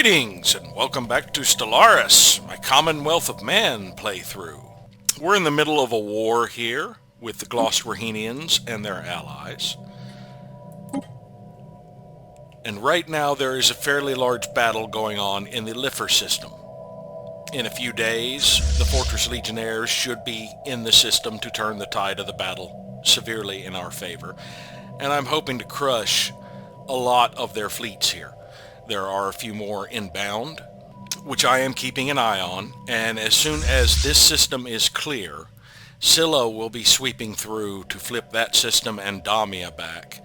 Greetings, and welcome back to Stellaris, my Commonwealth of Man playthrough. We're in the middle of a war here with the Glosswerhenians and their allies. And right now there is a fairly large battle going on in the Lifer system. In a few days, the Fortress Legionnaires should be in the system to turn the tide of the battle severely in our favor. And I'm hoping to crush a lot of their fleets here. There are a few more inbound, which I am keeping an eye on, and as soon as this system is clear, Scylla will be sweeping through to flip that system and Damia back,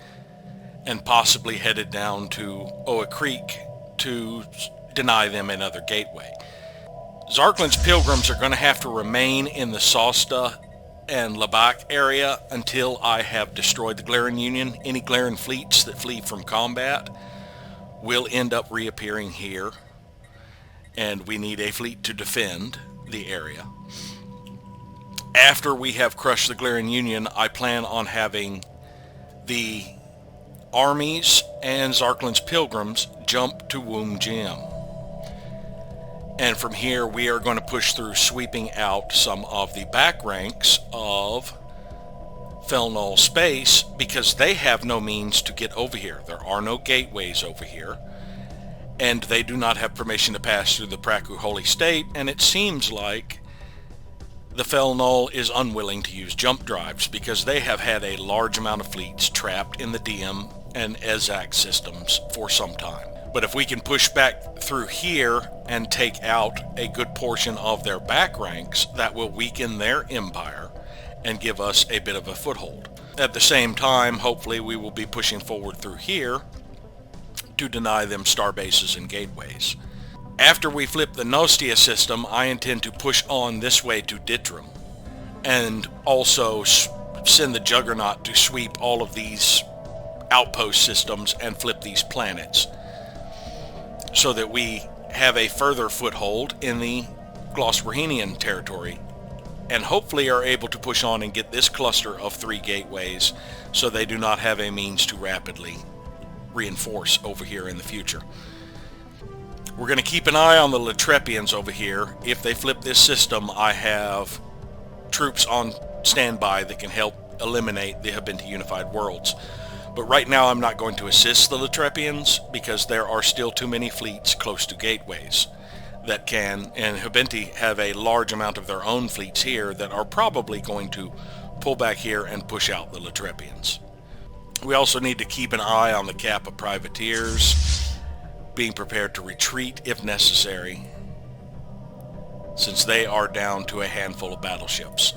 and possibly headed down to Oa Creek to deny them another gateway. Zarklin's pilgrims are going to have to remain in the Sosta and Labak area until I have destroyed the Glaren Union. Any Glaren fleets that flee from combat will end up reappearing here, and we need a fleet to defend the area. After we have crushed the Glaren Union, I plan on having the armies and Zarklin's pilgrims jump to Womb Gem. And from here we are going to push through, sweeping out some of the back ranks of Felnull space, because they have no means to get over here. There are no gateways over here, and they do not have permission to pass through the Praku Holy State, and it seems like the Felnull is unwilling to use jump drives because they have had a large amount of fleets trapped in the Diem and Ezak systems for some time. But if we can push back through here and take out a good portion of their back ranks, that will weaken their empire and give us a bit of a foothold. At the same time, hopefully we will be pushing forward through here to deny them star bases and gateways. After we flip the Nostia system, I intend to push on this way to Ditram, and also send the Juggernaut to sweep all of these outpost systems and flip these planets, so that we have a further foothold in the Glosswerhenian territory, and hopefully are able to push on and get this cluster of 3 gateways so they do not have a means to rapidly reinforce over here in the future. We're going to keep an eye on the Latrepians over here. If they flip this system, I have troops on standby that can help eliminate the Habenti Unified Worlds. But right now I'm not going to assist the Latrepians because there are still too many fleets close to gateways that can, and Habenti have a large amount of their own fleets here that are probably going to pull back here and push out the Latrepians. We also need to keep an eye on the Kappa privateers, being prepared to retreat if necessary, since they are down to a handful of battleships.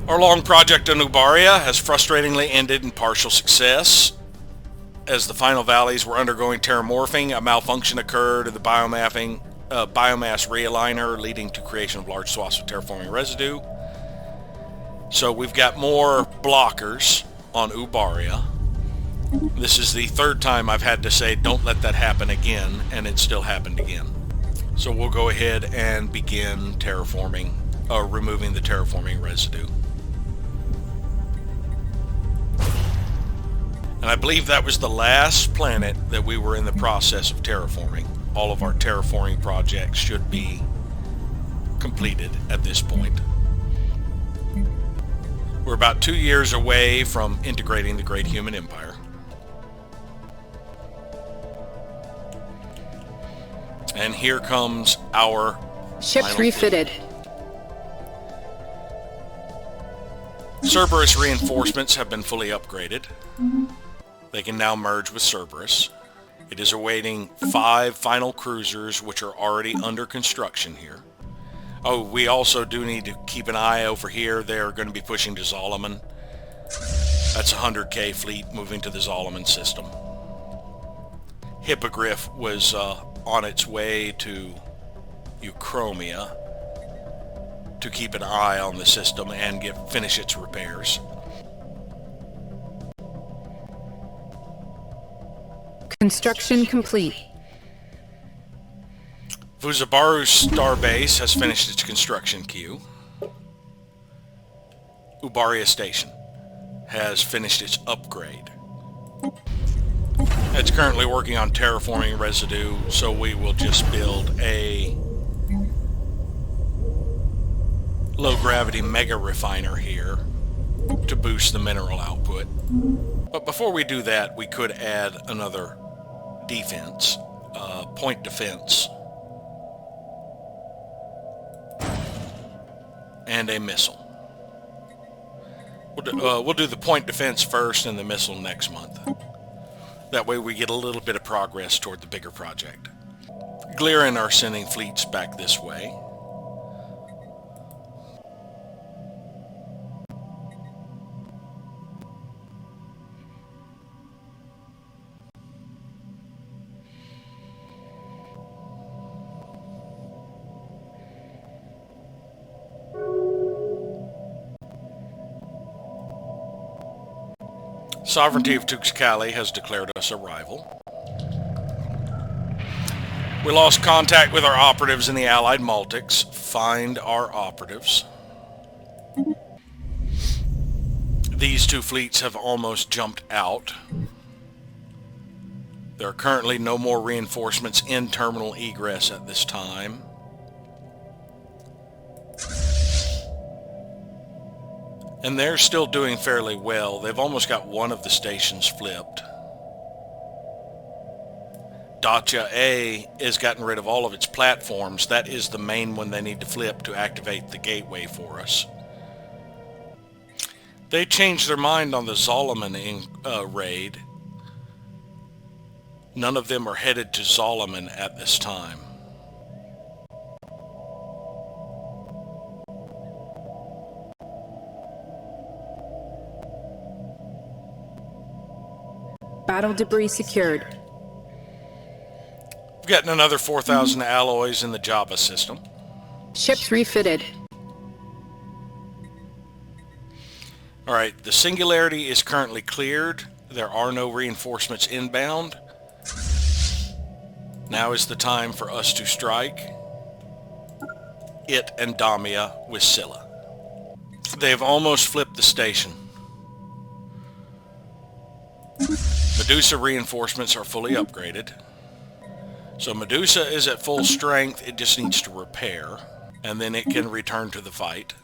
Our long project on Ubaria has frustratingly ended in partial success. As the final valleys were undergoing terramorphing, a malfunction occurred in the biomass realigner, leading to creation of large swaths of terraforming residue. So we've got more blockers on Ubaria. This is the 3rd time I've had to say don't let that happen again, and it still happened again. So we'll go ahead and begin terraforming, or removing the terraforming residue. And I believe that was the last planet that we were in the process of terraforming. All of our terraforming projects should be completed at this point. We're about 2 years away from integrating the Great Human Empire. And here comes our ships refitted. Cerberus reinforcements have been fully upgraded. They can now merge with Cerberus. It is awaiting 5 final cruisers, which are already under construction here. Oh, we also do need to keep an eye over here. They're going to be pushing to Zolomon. That's a 100k fleet moving to the Zolomon system. Hippogriff was on its way to Euchromia to keep an eye on the system and finish its repairs. Construction complete. Vuzabaru's starbase has finished its construction queue. Ubaria Station has finished its upgrade. It's currently working on terraforming residue, so we will just build a low-gravity mega refiner here to boost the mineral output. But before we do that, we could add another defense, point defense, and a missile. We'll do the point defense first and the missile next month. That way we get a little bit of progress toward the bigger project. Glirin are sending fleets back this way. Sovereignty of Tuxcali has declared us a rival. We lost contact with our operatives in the Allied Maltics. Find our operatives. These two fleets have almost jumped out. There are currently no more reinforcements in terminal egress at this time. And they're still doing fairly well. They've almost got one of the stations flipped. Dacia A has gotten rid of all of its platforms. That is the main one they need to flip to activate the gateway for us. They changed their mind on the Zolomon raid. None of them are headed to Zolomon at this time. Battle debris secured. We've gotten another 4,000 alloys in the Java system. Ships refitted. Alright, the Singularity is currently cleared. There are no reinforcements inbound. Now is the time for us to strike it and Damia with Scylla. They've almost flipped the station. Medusa reinforcements are fully upgraded. So Medusa is at full strength, it just needs to repair, and then it can return to the fight.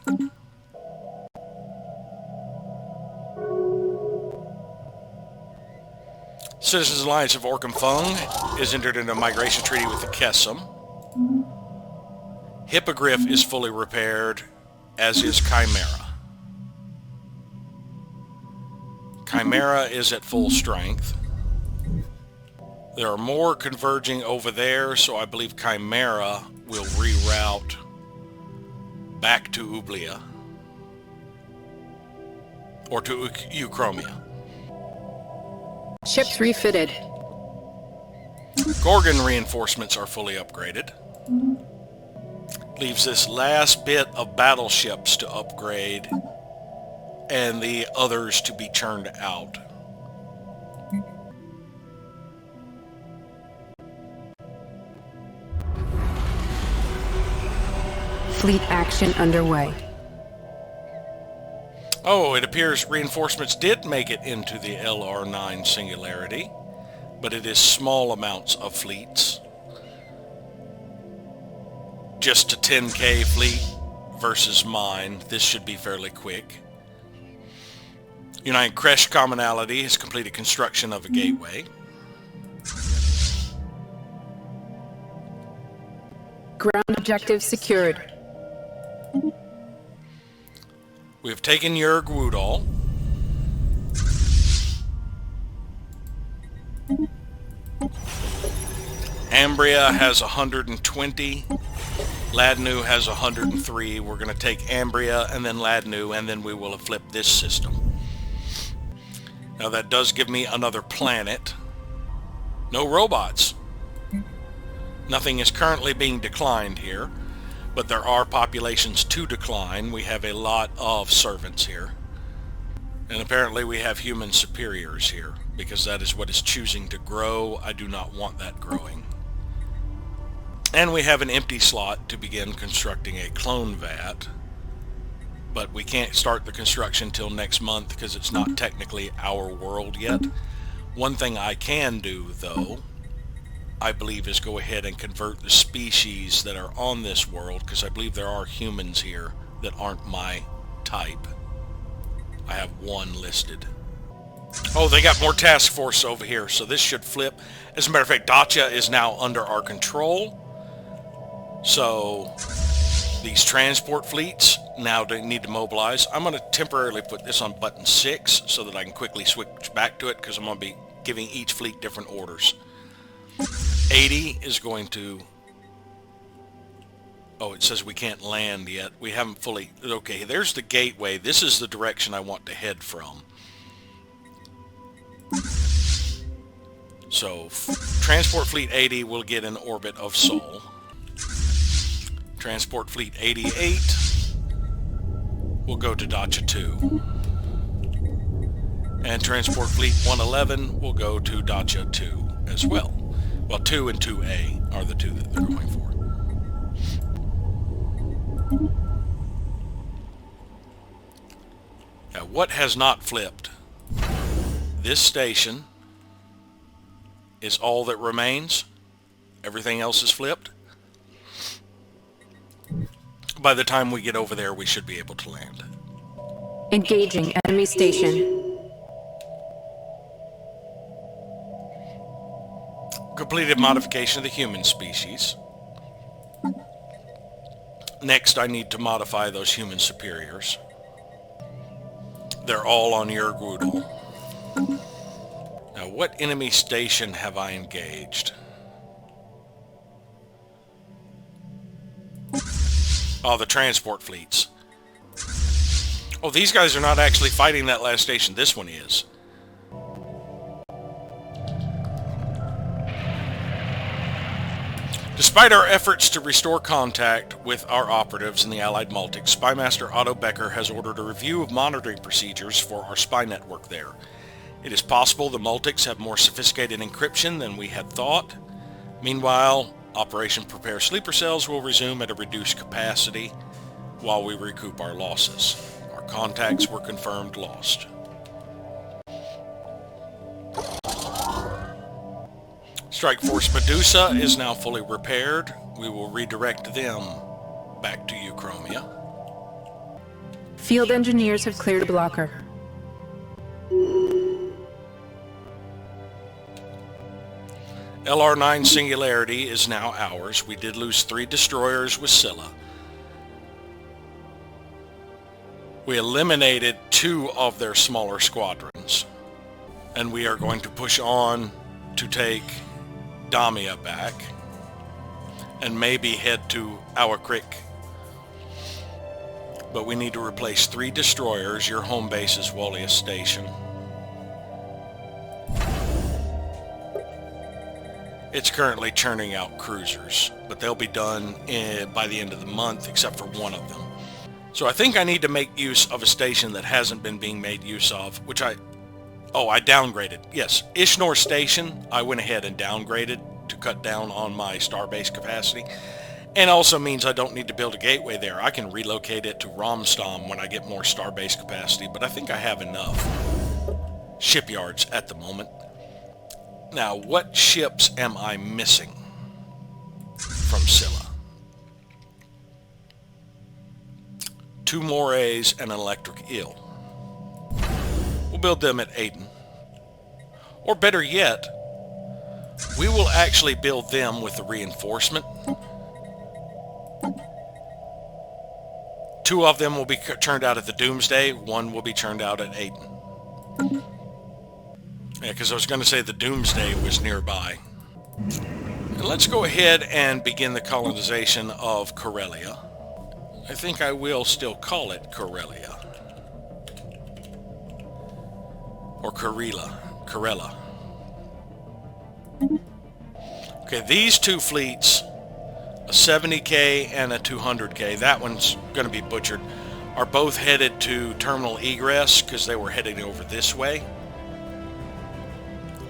Citizens Alliance of Orcam is entered into a migration treaty with the Kesem. Hippogriff is fully repaired, as is Chimera. Chimera is at full strength. There are more converging over there, so I believe Chimera will reroute back to Ublia. Or to Euchromia. Ships refitted. Gorgon reinforcements are fully upgraded. Leaves this last bit of battleships to upgrade and the others to be churned out. Fleet action underway. Oh, it appears reinforcements did make it into the LR9 Singularity, but it is small amounts of fleets. Just a 10k fleet versus mine. This should be fairly quick. United Crest Commonality has completed construction of a gateway. Ground objective secured. We have taken Yerg Woodall. Ambria has 120. Ladnu has 103. We're going to take Ambria and then Ladnu, and then we will have flipped this system. Now that does give me another planet. No robots. Nothing is currently being declined here, but there are populations to decline. We have a lot of servants here. And apparently we have human superiors here, because that is what is choosing to grow. I do not want that growing. And we have an empty slot to begin constructing a clone vat. But we can't start the construction till next month because it's not technically our world yet. One thing I can do, though, I believe, is go ahead and convert the species that are on this world, because I believe there are humans here that aren't my type. I have one listed. Oh, they got more task force over here, so this should flip. As a matter of fact, Dacia is now under our control. So these transport fleets now need to mobilize. I'm going to temporarily put this on button 6 so that I can quickly switch back to it, because I'm going to be giving each fleet different orders. 80 is going to... Oh, it says we can't land yet. We haven't fully... Okay, there's the gateway. This is the direction I want to head from. So, Transport Fleet 80 will get in orbit of Sol. Transport Fleet 88 will go to Dacia 2. And Transport Fleet 111 will go to Dacia 2 as well. Well, 2 and 2A are the two that they're going for. Now, what has not flipped? This station is all that remains. Everything else is flipped. By the time we get over there, we should be able to land. Engaging enemy station. Completed modification of the human species. Next, I need to modify those human superiors. They're all on Yergudal. Now, what enemy station have I engaged? Oh, the transport fleets. Oh, these guys are not actually fighting that last station. This one is. Despite our efforts to restore contact with our operatives in the Allied Maltics, Spymaster Otto Becker has ordered a review of monitoring procedures for our spy network there. It is possible the Maltics have more sophisticated encryption than we had thought. Meanwhile, Operation Prepare Sleeper Cells will resume at a reduced capacity while we recoup our losses. Our contacts were confirmed lost. Strike Force Medusa is now fully repaired. We will redirect them back to Euchromia. Field engineers have cleared a blocker. LR9 Singularity is now ours. We did lose 3 destroyers with Scylla. We eliminated 2 of their smaller squadrons. And we are going to push on to take Damia back. And maybe head to Auerkrik. But we need to replace 3 destroyers. Your home base is Wallia Station. It's currently churning out cruisers, but they'll be done by the end of the month, except for one of them. So I think I need to make use of a station that hasn't been being made use of, which I downgraded. Yes, Ishnor Station, I went ahead and downgraded to cut down on my starbase capacity. And also means I don't need to build a gateway there. I can relocate it to Romstam when I get more starbase capacity, but I think I have enough shipyards at the moment. Now, what ships am I missing from Scylla? 2 Morays and an Electric Eel. We'll build them at Aden. Or better yet, we will actually build them with the reinforcement. 2 of them will be turned out at the Doomsday. 1 will be turned out at Aden. Yeah, because I was going to say the Doomsday was nearby. And let's go ahead and begin the colonization of Corellia. I think I will still call it Corellia. Or Corella. Okay, these 2 fleets, a 70K and a 200K, that one's going to be butchered, are both headed to terminal egress because they were heading over this way.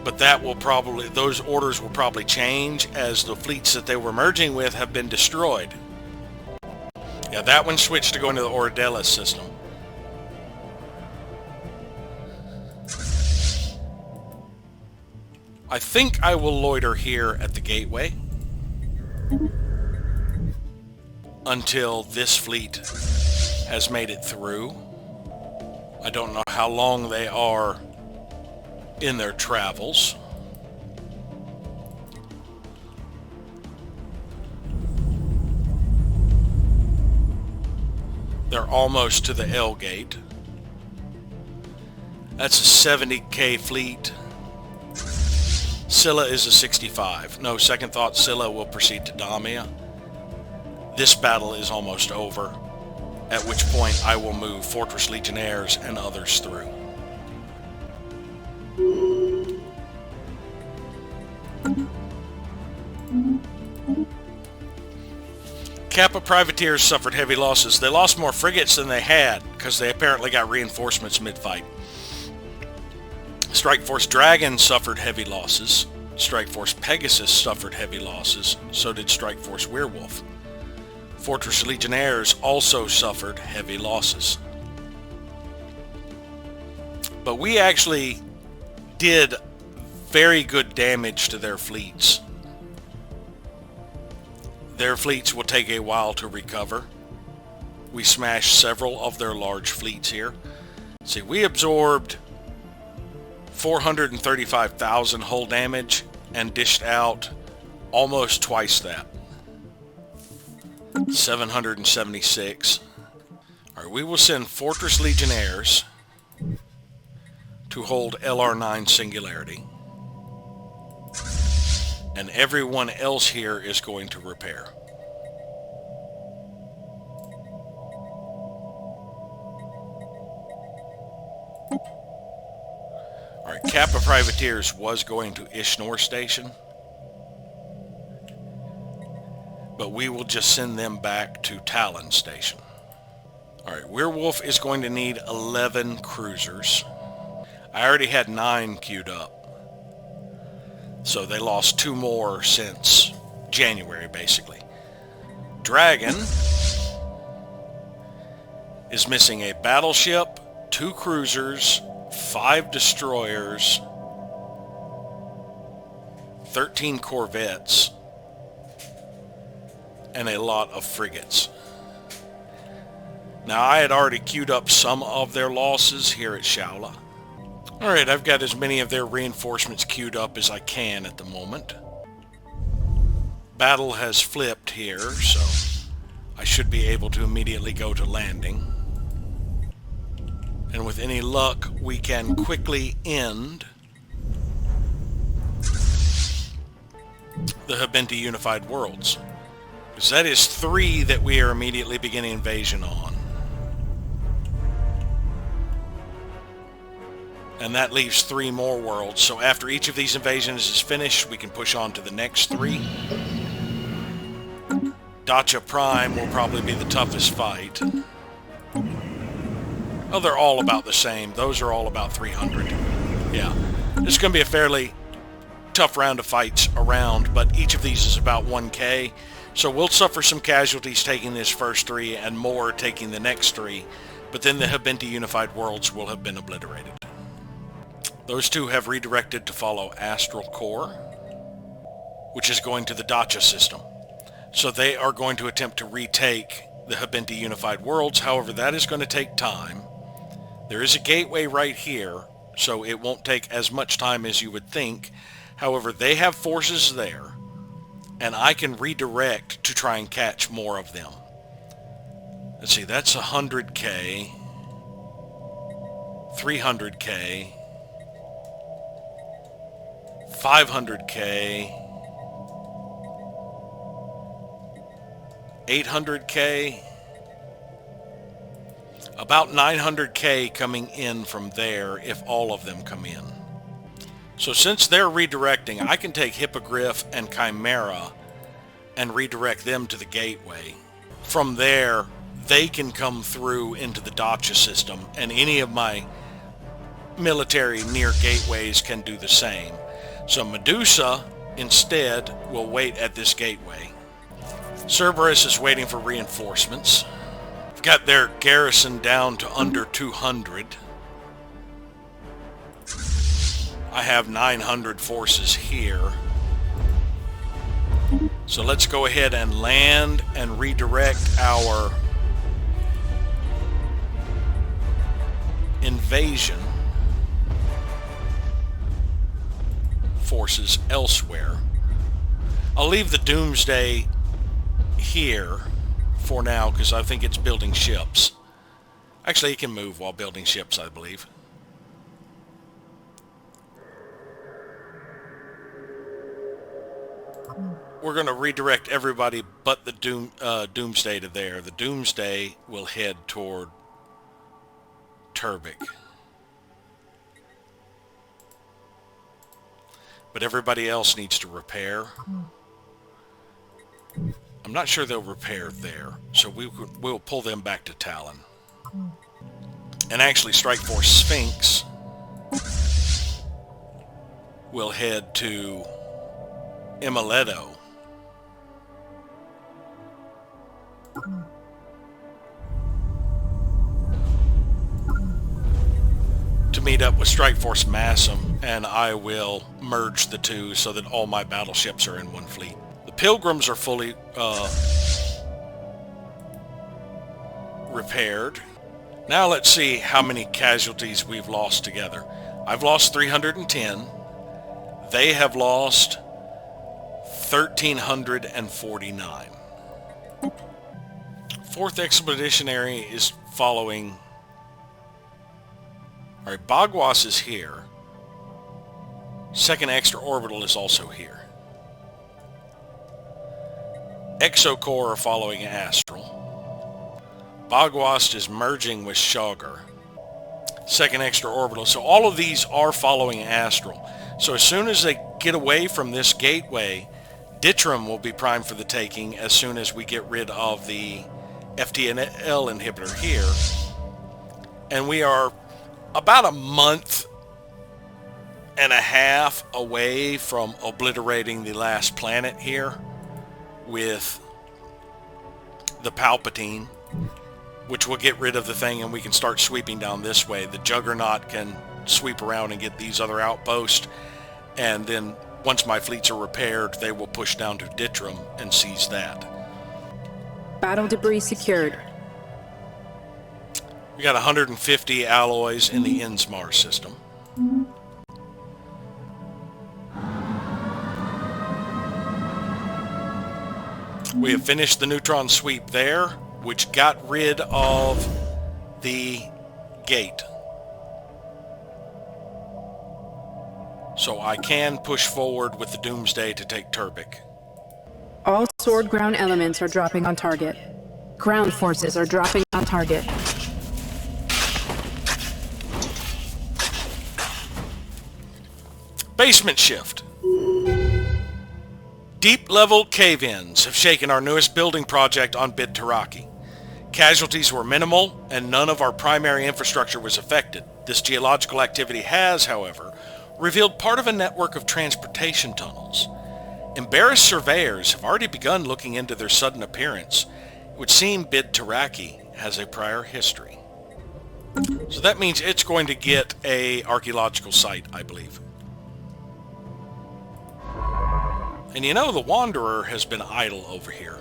But that will probably, those orders will probably change as the fleets that they were merging with have been destroyed. Yeah, that one switched to go into the Ordelis system. I think I will loiter here at the gateway until this fleet has made it through. I don't know how long they are in their travels. They're almost to the L gate. That's a 70k fleet. Scylla is a 65. No, second thought, Scylla will proceed to Damia. This battle is almost over, at which point I will move Fortress Legionnaires and others through. Kappa privateers suffered heavy losses. They lost more frigates than they had, because they apparently got reinforcements mid-fight. Strike Force Dragon suffered heavy losses. Strike Force Pegasus suffered heavy losses. So did Strike Force Werewolf. Fortress Legionnaires also suffered heavy losses. But we actually did very good damage to their fleets. Their fleets will take a while to recover. We smashed several of their large fleets here. See, we absorbed 435,000 hull damage and dished out almost twice that. 776. Alright, we will send Fortress Legionnaires to hold LR9 Singularity. And everyone else here is going to repair. Alright, Kappa Privateers was going to Ishnor Station. But we will just send them back to Talon Station. Alright, Werewolf is going to need 11 cruisers. I already had 9 queued up. So they lost 2 more since January, basically. Dragon is missing a battleship, 2 cruisers, 5 destroyers, 13 corvettes, and a lot of frigates. Now, I had already queued up some of their losses here at Shaula. Alright, I've got as many of their reinforcements queued up as I can at the moment. Battle has flipped here, so I should be able to immediately go to landing. And with any luck, we can quickly end the Habenti Unified Worlds. Because that is 3 that we are immediately beginning invasion on. And that leaves 3 more worlds. So after each of these invasions is finished, we can push on to the next 3. Dacia Prime will probably be the toughest fight. Oh, they're all about the same. Those are all about 300. Yeah. This is going to be a fairly tough round of fights around, but each of these is about 1k. So we'll suffer some casualties taking this first 3 and more taking the next 3. But then the Habenti Unified Worlds will have been obliterated. Those 2 have redirected to follow Astral Core, which is going to the Dacia system. So they are going to attempt to retake the Habenti Unified Worlds. However, that is going to take time. There is a gateway right here, so it won't take as much time as you would think. However, they have forces there, and I can redirect to try and catch more of them. Let's see, that's 100k, 300k, 500k, 800k, about 900k coming in from there if all of them come in. So since they're redirecting, I can take Hippogriff and Chimera and redirect them to the gateway. From there, they can come through into the Dacia system, and any of my military near gateways can do the same. So Medusa, instead, will wait at this gateway. Cerberus is waiting for reinforcements. I've got their garrison down to under 200. I have 900 forces here. So let's go ahead and land and redirect our invasion forces elsewhere. I'll leave the Doomsday here for now because I think it's building ships. Actually, it can move while building ships, I believe. We're going to redirect everybody but the Doomsday to there. The Doomsday will head toward Turbic. But everybody else needs to repair. I'm not sure they'll repair there, so we'll pull them back to Talon. And actually, Strike Force Sphinx will head to Imileto. To meet up with Strike Force Massum, and I will merge the two so that all my battleships are in one fleet. The Pilgrims are fully repaired. Now let's see how many casualties we've lost together. I've lost 310. They have lost 1,349. 4th Expeditionary is following. Alright, Bagwas is here. 2nd Extraorbital is also here. Exocore are following Astral. Bagwast is merging with Shogger. 2nd Extraorbital. So all of these are following Astral. So as soon as they get away from this gateway, Ditram will be primed for the taking as soon as we get rid of the FTL inhibitor here. And we are about a month and a half away from obliterating the last planet here with the Palpatine, which will get rid of the thing and we can start sweeping down this way. The Juggernaut can sweep around and get these other outposts, and then once my fleets are repaired, they will push down to Ditram and seize that. Battle debris secured. We got 150 alloys in the Insmar system. We have finished the neutron sweep there, which got rid of the gate. So I can push forward with the Doomsday to take Turbic. All sword ground elements are dropping on target. Ground forces are dropping on target. Basement shift. Deep-level cave-ins have shaken our newest building project on Bid Taraki. Casualties were minimal, and none of our primary infrastructure was affected. This geological activity has, however, revealed part of a network of transportation tunnels. Embarrassed surveyors have already begun looking into their sudden appearance. It would seem Bid Taraki has a prior history. So that means it's going to get an archaeological site, I believe. And you know, the Wanderer has been idle over here.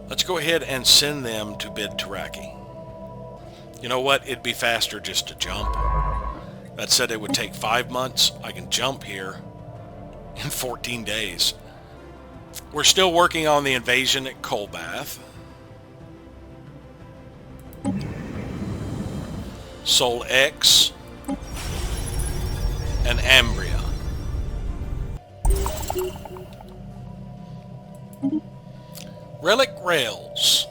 Let's go ahead and send them to Bid Taraki. You know what? It'd be faster just to jump. That said, it would take 5 months. I can jump here in 14 days. We're still working on the invasion at Colbath. Sol X and Ambria. Relic Rails.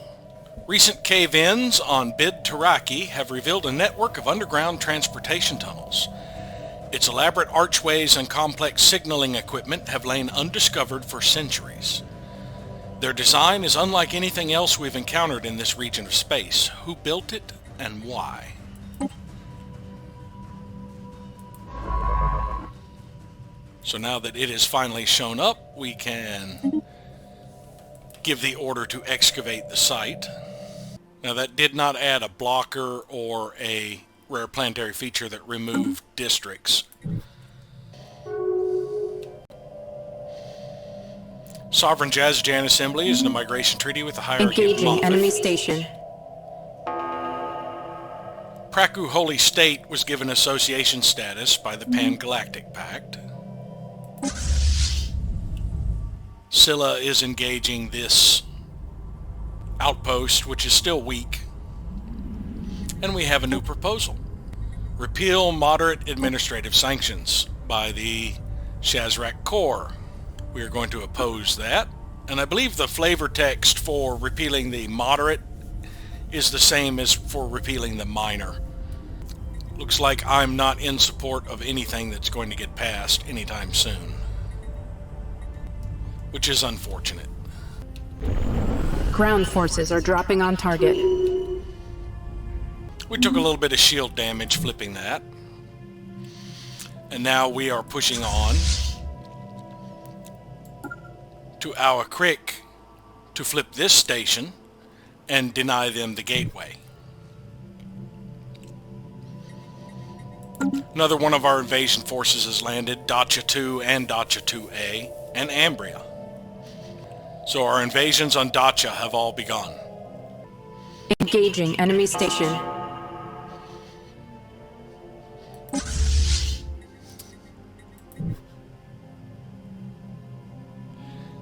Recent cave-ins on Bid Taraki have revealed a network of underground transportation tunnels. Its elaborate archways and complex signaling equipment have lain undiscovered for centuries. Their design is unlike anything else we've encountered in this region of space. Who built it and why? So now that it has finally shown up, we can give the order to excavate the site. Now that did not add a blocker or a rare planetary feature that removed districts. Sovereign Jazzajan Assembly is in a migration treaty with the hierarchy of Engaging Moffat. enemy station. Praku Holy State was given association status by the Pan-Galactic Pact. Scylla is engaging this outpost, which is still weak. And we have a new proposal. Repeal moderate administrative sanctions by the Shazrak Corps. We are going to oppose that. And I believe the flavor text for repealing the moderate is the same as for repealing the minor. Looks like I'm not in support of anything that's going to get passed anytime soon, which is unfortunate. Ground forces are dropping on target. We took a little bit of shield damage flipping that. And now we are pushing on to Awa Creek to flip this station and deny them the gateway. Another one of our invasion forces has landed, Dacia 2 and Dacia 2A, and Ambria. So our invasions on Dacia have all begun. Engaging enemy station.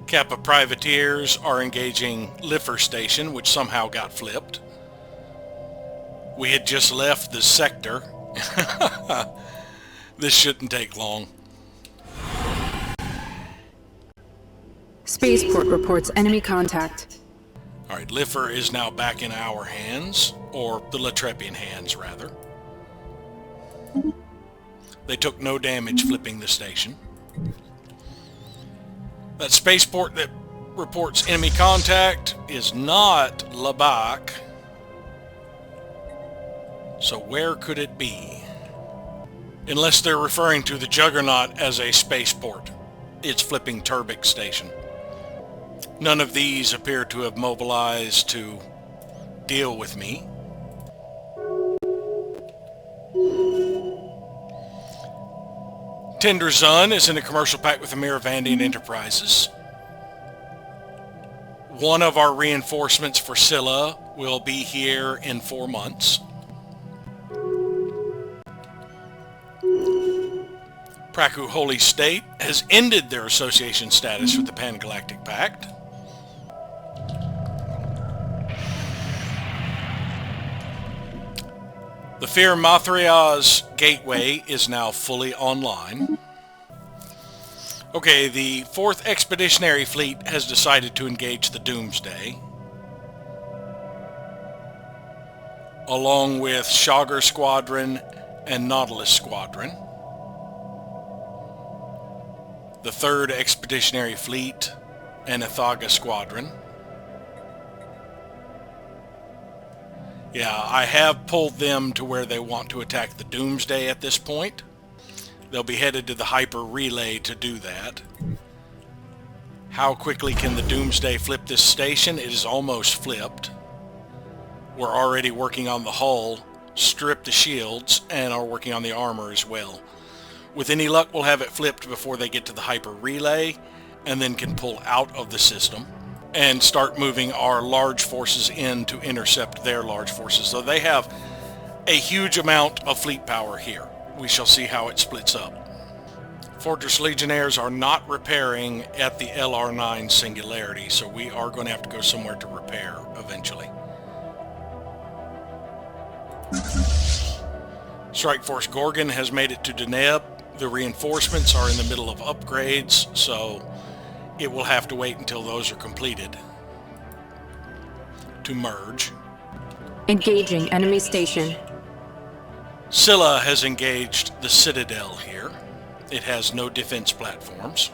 Kappa privateers are engaging Liffer Station, which somehow got flipped. We had just left the sector. This shouldn't take long. Spaceport reports enemy contact. Alright, Liffer is now back in our hands, or the Latrepian hands, rather. They took no damage flipping the station. That spaceport that reports enemy contact is not Labak. So where could it be? Unless they're referring to the Juggernaut as a spaceport. It's flipping Turbik Station. None of these appear to have mobilized to deal with me. Tenderzun is in a commercial pact with the Miravandian Enterprises. One of our reinforcements for Scylla will be here in 4 months. Praku Holy State has ended their association status with the Pan-Galactic Pact. The Fear Mathria's gateway is now fully online. Okay, the 4th Expeditionary Fleet has decided to engage the Doomsday, along with Shogger Squadron and Nautilus Squadron. The 3rd Expeditionary Fleet and Athaga Squadron. Yeah, I have pulled them to where they want to attack the Doomsday at this point. They'll be headed to the Hyper Relay to do that. How quickly can the Doomsday flip this station? It is almost flipped. We're already working on the hull, strip the shields, and are working on the armor as well. With any luck, we'll have it flipped before they get to the Hyper Relay, and then can pull out of the system and start moving our large forces in to intercept their large forces. So they have a huge amount of fleet power here. We shall see how it splits up. Fortress Legionnaires are not repairing at the LR9 Singularity, so we are going to have to go somewhere to repair eventually. Strike Force Gorgon has made it to Deneb. The reinforcements are in the middle of upgrades, so it will have to wait until those are completed to merge. Engaging enemy station. Scylla has engaged the Citadel here. It has no defense platforms.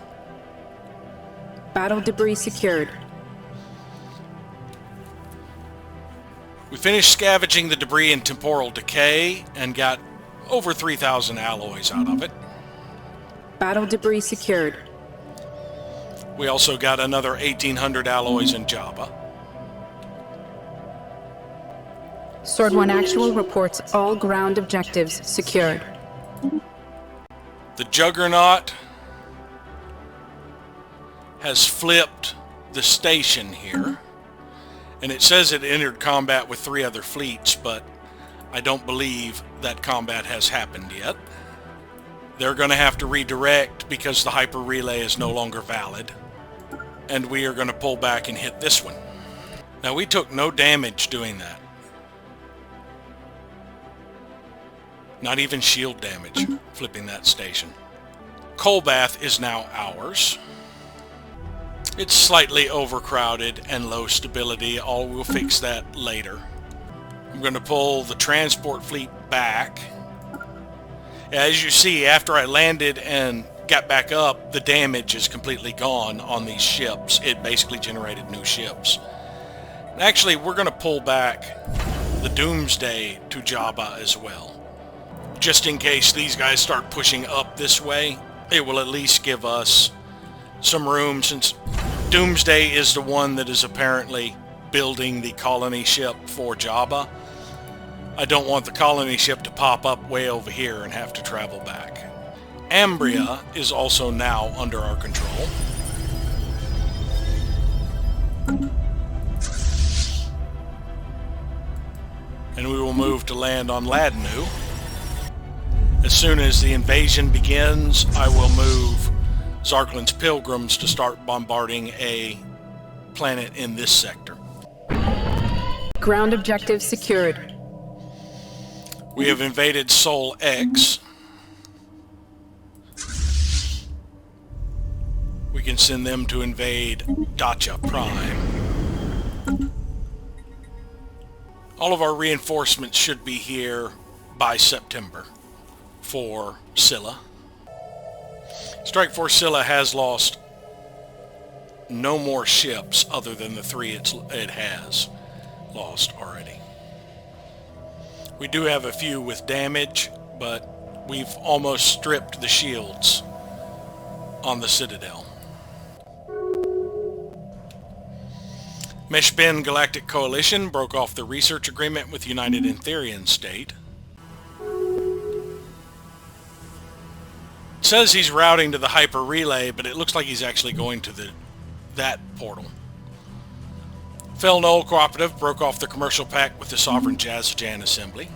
Battle debris secured. We finished scavenging the debris in temporal decay and got over 3,000 alloys out of it. Battle debris secured. We also got another 1,800 alloys in Java. Sword 1 Actual reports all ground objectives secured. The Juggernaut has flipped the station here, and it says it entered combat with 3 other fleets, but I don't believe that combat has happened yet. They're going to have to redirect because the hyper relay is no longer valid, and we are going to pull back and hit this one. Now, we took no damage doing that. Not even shield damage flipping that station. Coalbath is now ours. It's slightly overcrowded and low stability. We'll fix that later. I'm going to pull the transport fleet back. As you see, after I landed and got back up, the damage is completely gone on these ships. It basically generated new ships. Actually, we're going to pull back the Doomsday to Jabba as well. Just in case these guys start pushing up this way, it will at least give us some room, since Doomsday is the one that is apparently building the colony ship for Jabba. I don't want the colony ship to pop up way over here and have to travel back. Ambria is also now under our control. And we will move to land on Ladnu. As soon as the invasion begins, I will move Zarklin's Pilgrims to start bombarding a planet in this sector. Ground objective secured. We have invaded Sol X. We can send them to invade Dacha Prime. All of our reinforcements should be here by September for Scylla. Strike Force Scylla has lost no more ships other than the 3 it has lost already. We do have a few with damage, but we've almost stripped the shields on the Citadel. Meshben Galactic Coalition broke off the research agreement with United Antherian State. It says he's routing to the hyper relay, but it looks like he's actually going to that portal. Fel Null Cooperative broke off the commercial pact with the Sovereign Jazzajan Assembly.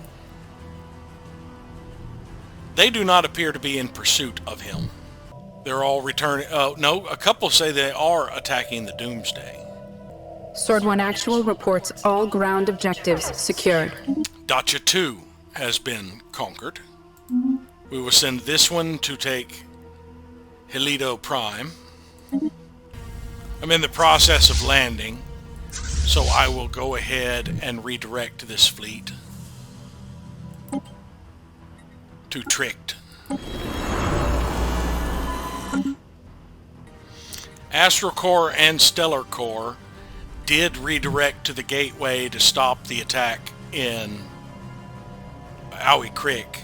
They do not appear to be in pursuit of him. They're all returning. No, a couple say they are attacking the Doomsday. Sword 1 Actual reports all ground objectives secured. Dacha 2 has been conquered. We will send this one to take Helido Prime. I'm in the process of landing, so I will go ahead and redirect this fleet to Tricked. Astral Core and Stellar Core did redirect to the gateway to stop the attack in Owie Creek.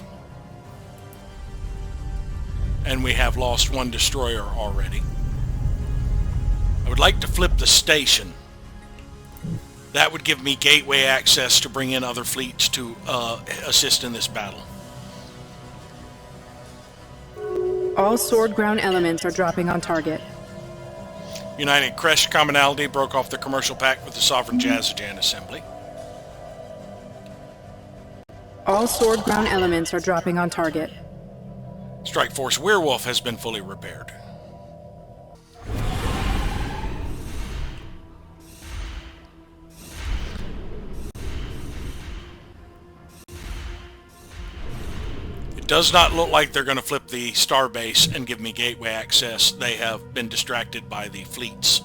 And we have lost 1 destroyer already. I would like to flip the station. That would give me gateway access to bring in other fleets to assist in this battle. All sword ground elements are dropping on target. United Creche Commonality broke off the commercial pact with the Sovereign Jazzajan Assembly. All sword ground elements are dropping on target. Strike Force Werewolf has been fully repaired. It does not look like they're going to flip the starbase and give me gateway access. They have been distracted by the fleets.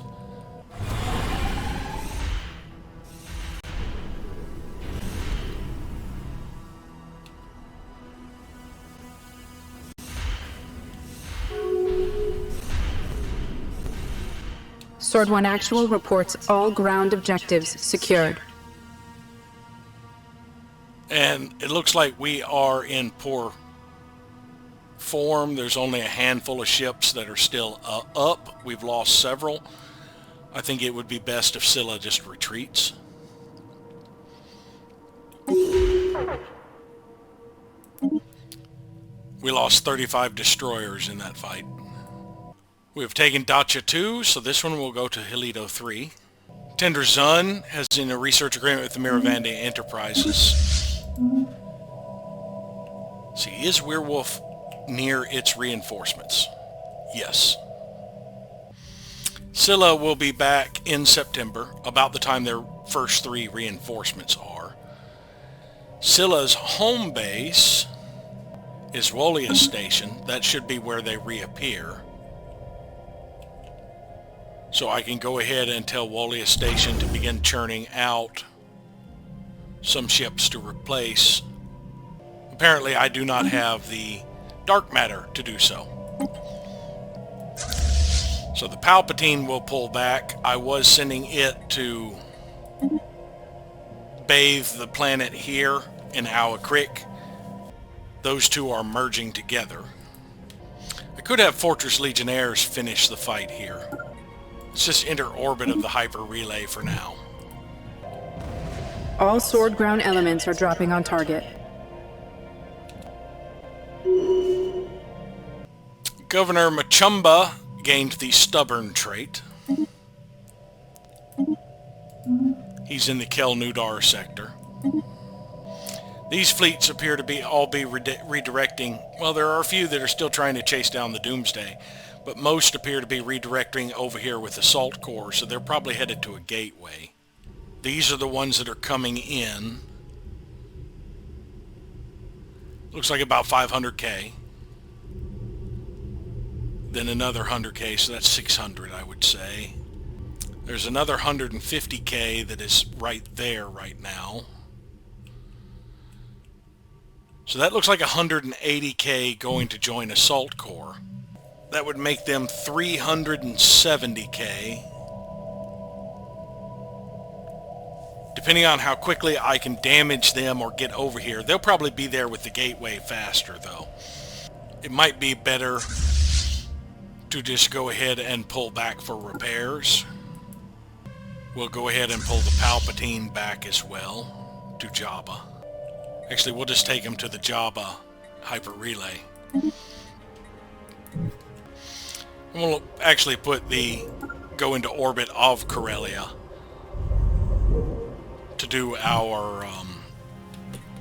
Sword 1 Actual reports all ground objectives secured. And it looks like we are in poor form. There's only a handful of ships that are still up. We've lost several. I think it would be best if Scylla just retreats. We lost 35 destroyers in that fight. We have taken Dacia 2, so this one will go to Helido 3. Tender Zun has in a research agreement with the Miravande Enterprises. See, is Werewolf near its reinforcements? Yes. Scylla will be back in September, about the time their first 3 reinforcements are. Scylla's home base is Wolia Station. That should be where they reappear. So I can go ahead and tell Wolia Station to begin churning out some ships to replace. Apparently I do not have the dark matter to do so. So the Palpatine will pull back. I was sending it to bathe the planet here in Awa Creek. Those two are merging together. I could have Fortress Legionnaires finish the fight here. Let's just enter orbit of the hyper relay for now. All sword ground elements are dropping on target. Governor Machumba gained the stubborn trait. He's in the Kel Nudar sector. These fleets appear to be redirecting. Well, there are a few that are still trying to chase down the Doomsday, but most appear to be redirecting over here with Assault Corps, so they're probably headed to a gateway. These are the ones that are coming in. Looks like about 500k. Then another 100k, so that's 600, I would say. There's another 150k that is right there right now. So that looks like 180k going to join Assault Corps. That would make them 370k. Depending on how quickly I can damage them or get over here. They'll probably be there with the gateway faster, though. It might be better to just go ahead and pull back for repairs. We'll go ahead and pull the Palpatine back as well to Jabba. Actually, we'll just take him to the Jabba hyper relay. And we'll actually go into orbit of Corellia to do our,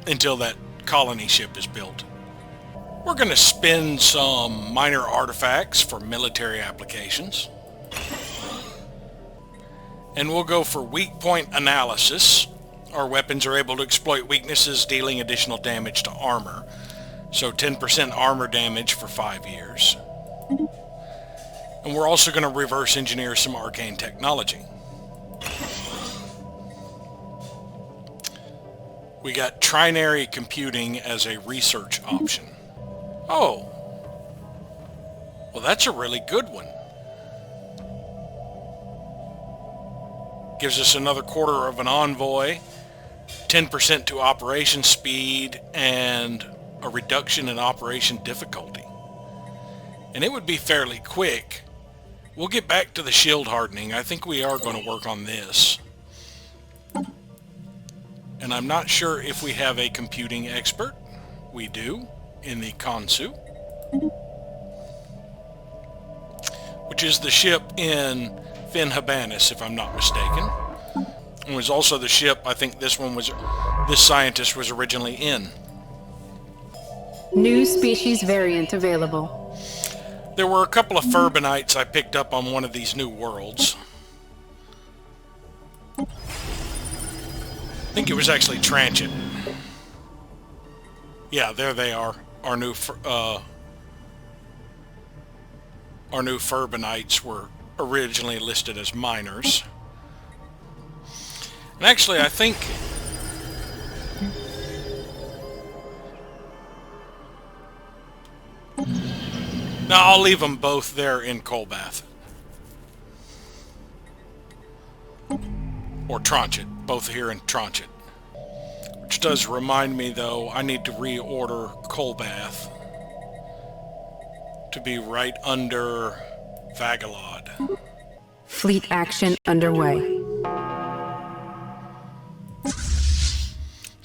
until that colony ship is built. We're going to spend some minor artifacts for military applications. And we'll go for weak point analysis. Our weapons are able to exploit weaknesses, dealing additional damage to armor. So 10% armor damage for 5 years. And we're also going to reverse engineer some arcane technology. We got trinary computing as a research option. Oh. Well, that's a really good one. Gives us another quarter of an envoy, 10% to operation speed, and a reduction in operation difficulty. And it would be fairly quick. We'll get back to the shield hardening. I think we are going to work on this. And I'm not sure if we have a computing expert. We do, in the Konsu, which is the ship in Finn Habanis, if I'm not mistaken. It was also the ship, I think this scientist was originally in. New species variant available. There were a couple of Furbanites I picked up on one of these new worlds. I think it was actually Transit. Yeah, there they are. Our new Furbanites were originally listed as miners. And actually, I think... No, I'll leave them both there in Colbath. Or Transit. Both here in Transit. Which does remind me, though, I need to reorder Colbath to be right under Vagalod. Fleet action underway.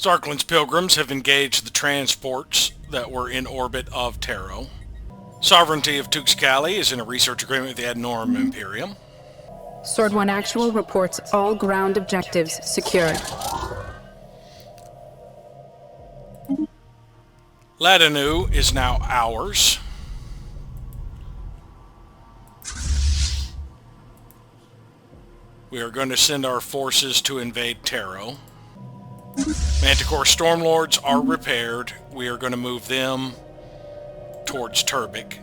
Zarklin's pilgrims have engaged the transports that were in orbit of Taro. Sovereignty of Tuxcali is in a research agreement with the Ad Norum Imperium. Sword 1 Actual reports all ground objectives secured. Ladanu is now ours. We are going to send our forces to invade Taro. Manticore Stormlords are repaired. We are going to move them towards Turbic.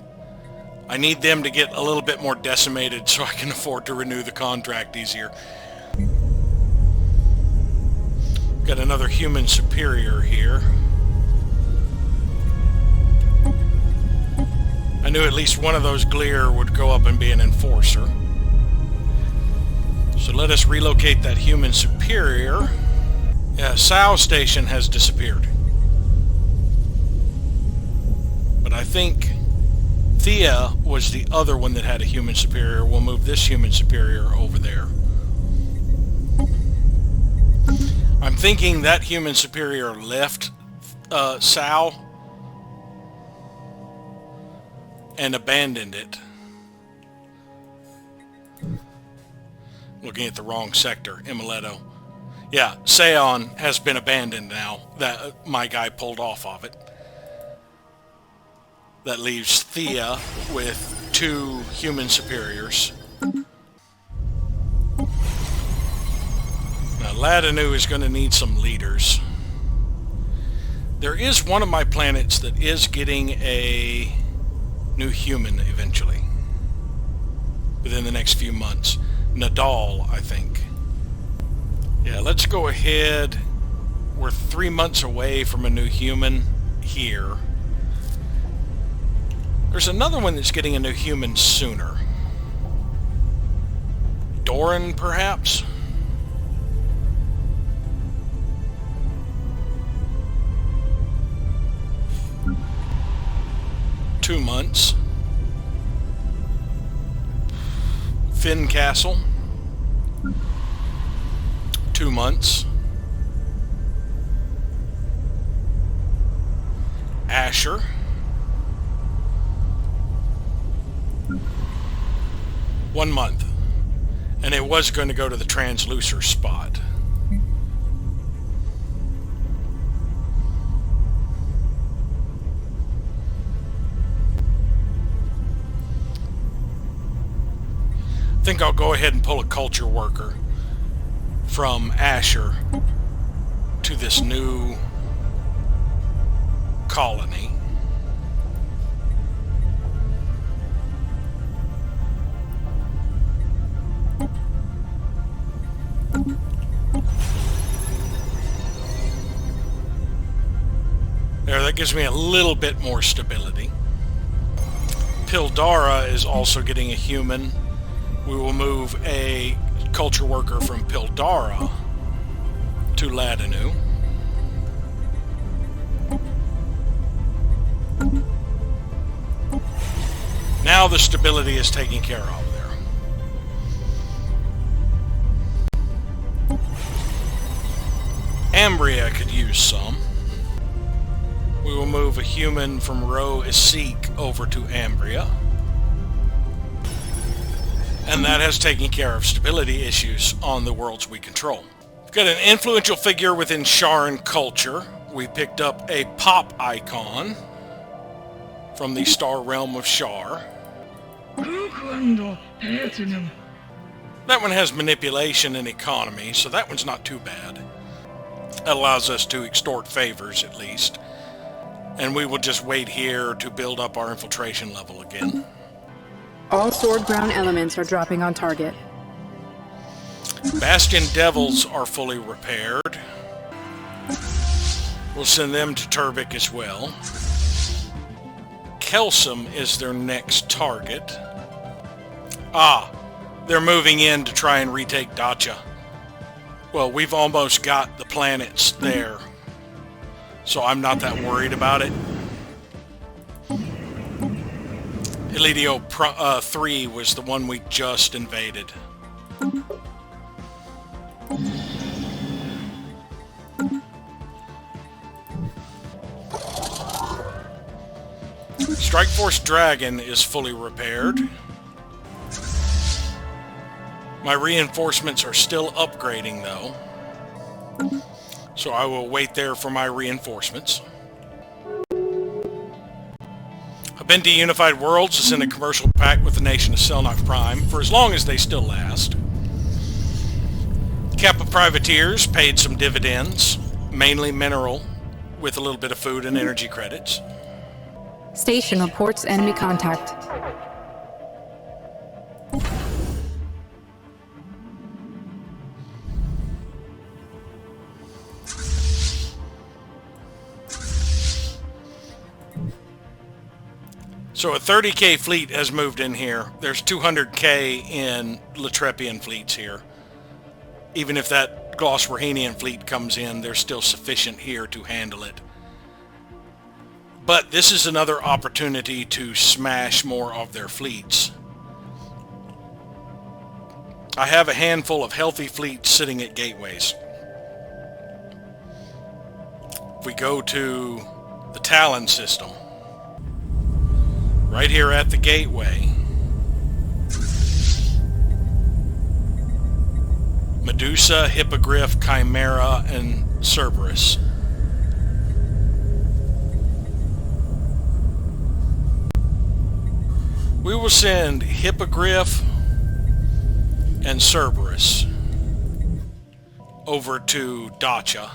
I need them to get a little bit more decimated so I can afford to renew the contract easier. Got another human superior here. I knew at least one of those Gleer would go up and be an enforcer. So let us relocate that human superior. Yeah, Sao Station has disappeared. But I think Thea was the other one that had a human superior. We'll move this human superior over there. I'm thinking that human superior left Sao and abandoned it. Looking at the wrong sector, Imileto. Yeah, Seon has been abandoned now. That my guy pulled off of it. That leaves Thea with 2 human superiors. Now Ladanu is going to need some leaders. There is one of my planets that is getting a new human eventually. Within the next few months. Nadal, I think. Yeah, let's go ahead. We're 3 months away from a new human here. There's another one that's getting a new human sooner. Doran, perhaps? Two months. Finn Castle. 2 months. Asher. One month. And it was going to go to the translucer spot. I think I'll go ahead and pull a culture worker from Asher to this new colony. There, that gives me a little bit more stability. Pildara is also getting a human. We will move a culture worker from Pildara to Ladanu. Now the stability is taken care of there. Ambria could use some. We will move a human from Ro Isik over to Ambria. And that has taken care of stability issues on the worlds we control. We've got an influential figure within Sharan culture. We picked up a pop icon from the star realm of Shar. That one has manipulation and economy, so that one's not too bad. That allows us to extort favors, at least. And we will just wait here to build up our infiltration level again. All sword ground elements are dropping on target. Bastion Devils are fully repaired. We'll send them to Turbic as well. Kelsum is their next target. Ah, they're moving in to try and retake Dacha. Well, we've almost got the planets there, so I'm not that worried about it. Elidio 3 was the one we just invaded. Strike Force Dragon is fully repaired. My reinforcements are still upgrading though, so I will wait there for my reinforcements. I've been to Unified Worlds is in a commercial pact with the nation of Selnock Prime for as long as they still last. Kappa Privateers paid some dividends, mainly mineral, with a little bit of food and energy credits. Station reports enemy contact. So a 30k fleet has moved in here. There's 200k in Latrepian fleets here. Even if that Glosswerhanian fleet comes in, there's still sufficient here to handle it. But this is another opportunity to smash more of their fleets. I have a handful of healthy fleets sitting at gateways. If we go to the Talon system, right here at the gateway, Medusa, Hippogriff, Chimera, and Cerberus. We will send Hippogriff and Cerberus over to Dacia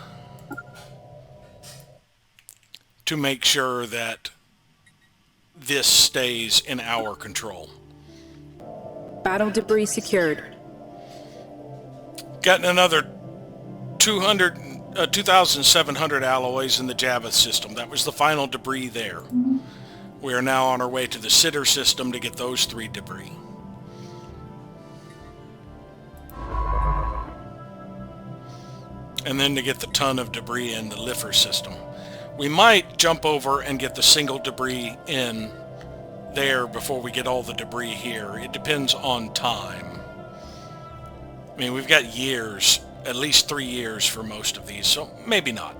to make sure that this stays in our control. Battle debris secured. Gotten another 2,700 alloys in the Java system. That was the final debris there. We are now on our way to the Sitter system to get those 3 debris. And then to get the ton of debris in the Liffer system. We might jump over and get the single debris in there before we get all the debris here. It depends on time. I mean, we've got years, at least 3 years for most of these, so maybe not.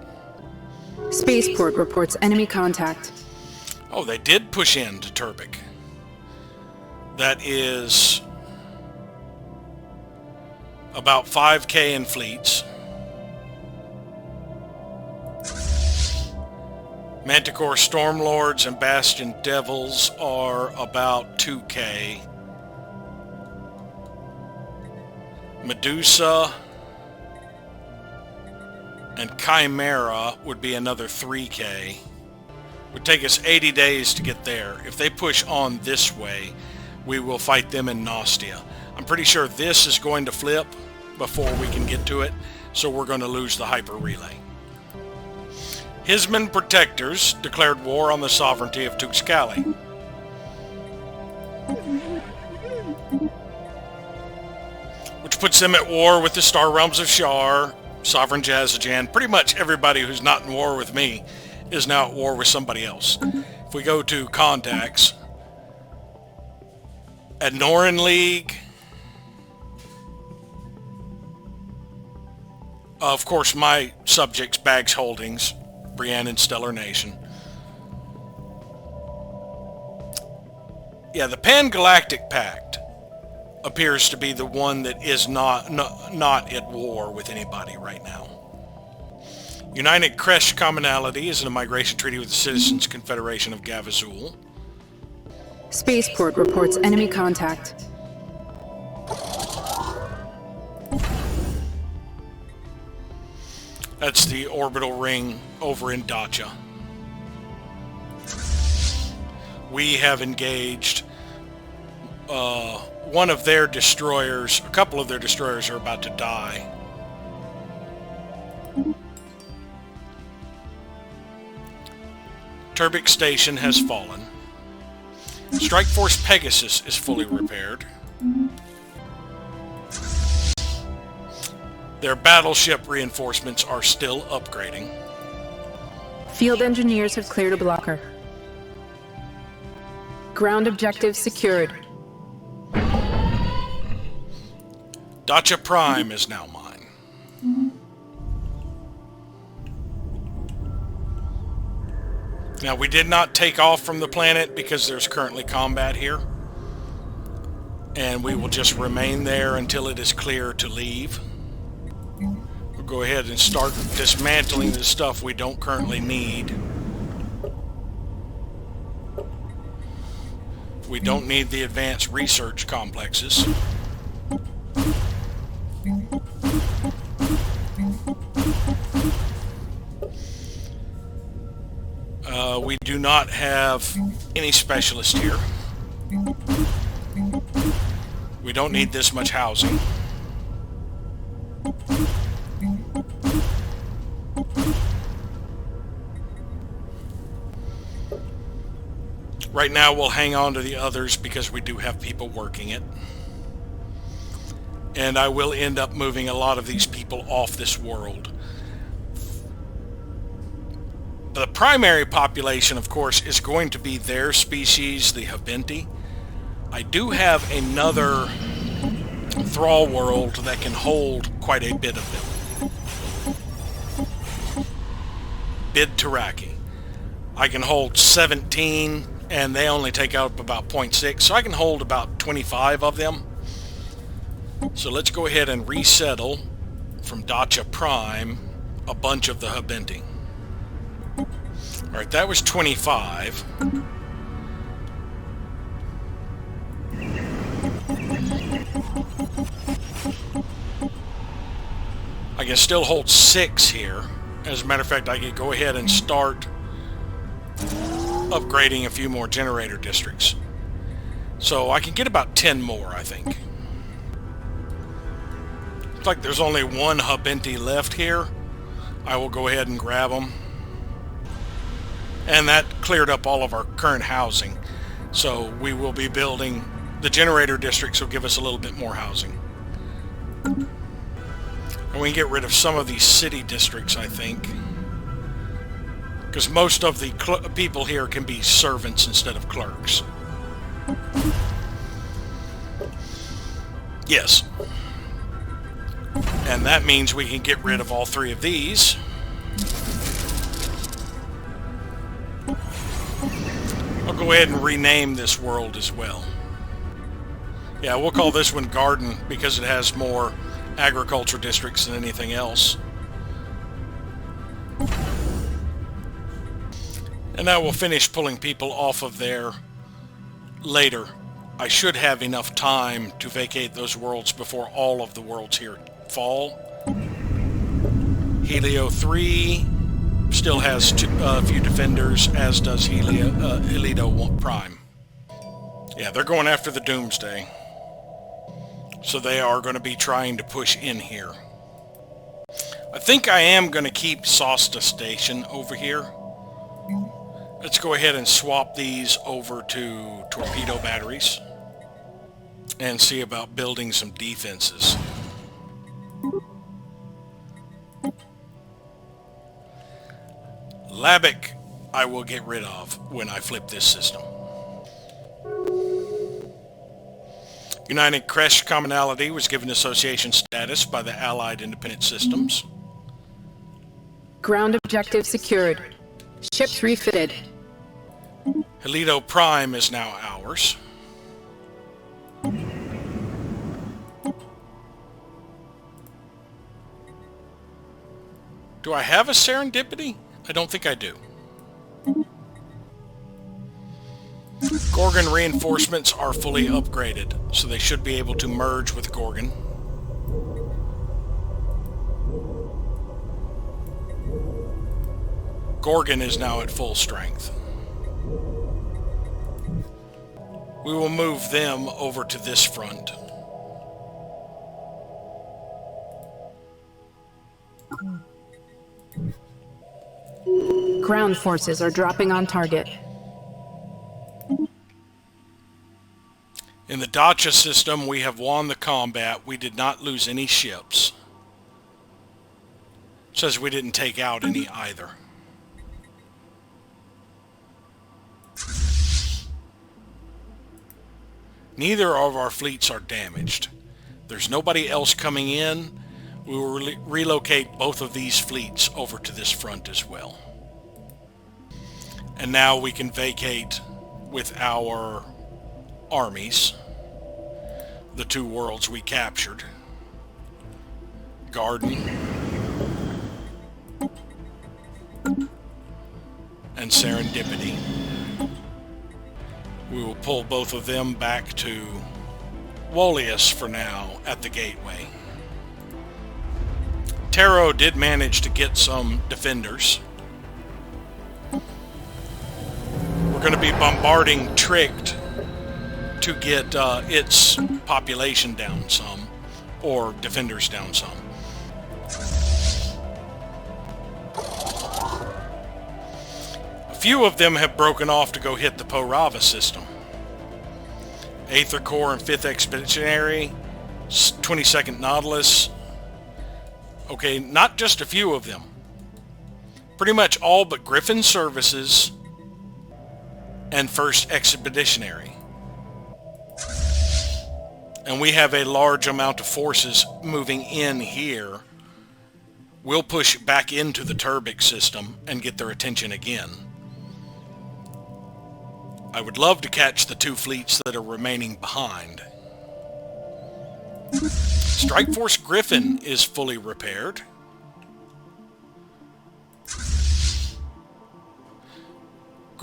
Spaceport reports enemy contact. Oh, they did push into Turbic. That is about 5k in fleets. Manticore Stormlords and Bastion Devils are about 2k. Medusa and Chimera would be another 3k. Would take us 80 days to get there. If they push on this way, we will fight them in Nostia. I'm pretty sure this is going to flip before we can get to it, so we're going to lose the hyper relay. Hisman Protectors declared war on the sovereignty of Tuxcali. Which puts them at war with the Star Realms of Shar, Sovereign Jazajan. Pretty much everybody who's not in war with me is now at war with somebody else. If we go to contacts, at Norin League, of course my subjects, Bags Holdings, Brienne and Stellar Nation. Yeah, the Pan-Galactic Pact appears to be the one that is not at war with anybody right now. United Kresh Commonality is in a migration treaty with the Citizens Confederation of Gavazul. Spaceport reports enemy contact. That's the orbital ring over in Dacia. We have engaged one of their destroyers. A couple of their destroyers are about to die. Turbic Station has fallen. Strike Force Pegasus is fully repaired. Their battleship reinforcements are still upgrading. Field engineers have cleared a blocker. Ground objectives secured. Dacia Prime is now mine. Now, we did not take off from the planet because there's currently combat here. And we will just remain there until it is clear to leave. We'll go ahead and start dismantling the stuff we don't currently need. We don't need the advanced research complexes. We do not have any specialist here. We don't need this much housing. Right now we'll hang on to the others because we do have people working it. And I will end up moving a lot of these people off this world. The primary population, of course, is going to be their species, the Habenti. I do have another thrall world that can hold quite a bit of them. Bid Taraki. I can hold 17, and they only take out about 0.6, so I can hold about 25 of them. So let's go ahead and resettle from Dacha Prime a bunch of the Habenti. Alright, that was 25. I can still hold 6 here. As a matter of fact, I could go ahead and start upgrading a few more generator districts. So I can get about 10 more, I think. Looks like there's only one Habenti left here. I will go ahead and grab them. And that cleared up all of our current housing. So we will be building... The generator districts will give us a little bit more housing. And we can get rid of some of these city districts, I think. Because most of the people here can be servants instead of clerks. Yes. And that means we can get rid of all 3 of these. I'll go ahead and rename this world as well. Yeah, we'll call this one Garden because it has more agriculture districts than anything else. And I will finish pulling people off of there later. I should have enough time to vacate those worlds before all of the worlds here fall. Helio 3 still has a few defenders, as does Helio Prime. Yeah, they're going after the Doomsday. So they are going to be trying to push in here. I think I am going to keep Sosta Station over here. Let's go ahead and swap these over to torpedo batteries. And see about building some defenses. Labic, I will get rid of when I flip this system. United Crest Commonality was given association status by the Allied Independent Systems. Ground objective secured. Ships refitted. Helio Prime is now ours. Do I have a Serendipity? I don't think I do. Gorgon reinforcements are fully upgraded, so they should be able to merge with Gorgon. Gorgon is now at full strength. We will move them over to this front. Ground forces are dropping on target. In the Dacha system, we have won the combat. We did not lose any ships. It says we didn't take out any either. Neither of our fleets are damaged. There's nobody else coming in. We will relocate both of these fleets over to this front as well. And now we can vacate with our armies the two worlds we captured. Garden and Serendipity. We will pull both of them back to Wolius for now at the gateway. Taro did manage to get some defenders. We're going to be bombarding Tricked to get its population down some, or defenders down some. A few of them have broken off to go hit the Porava system. Aether Corps and 5th Expeditionary, 22nd Nautilus. Okay, not just a few of them. Pretty much all but Griffin Services and 1st Expeditionary. And we have a large amount of forces moving in here. We'll push back into the Turbic system and get their attention again. I would love to catch the two fleets that are remaining behind. Strike Force Griffin is fully repaired.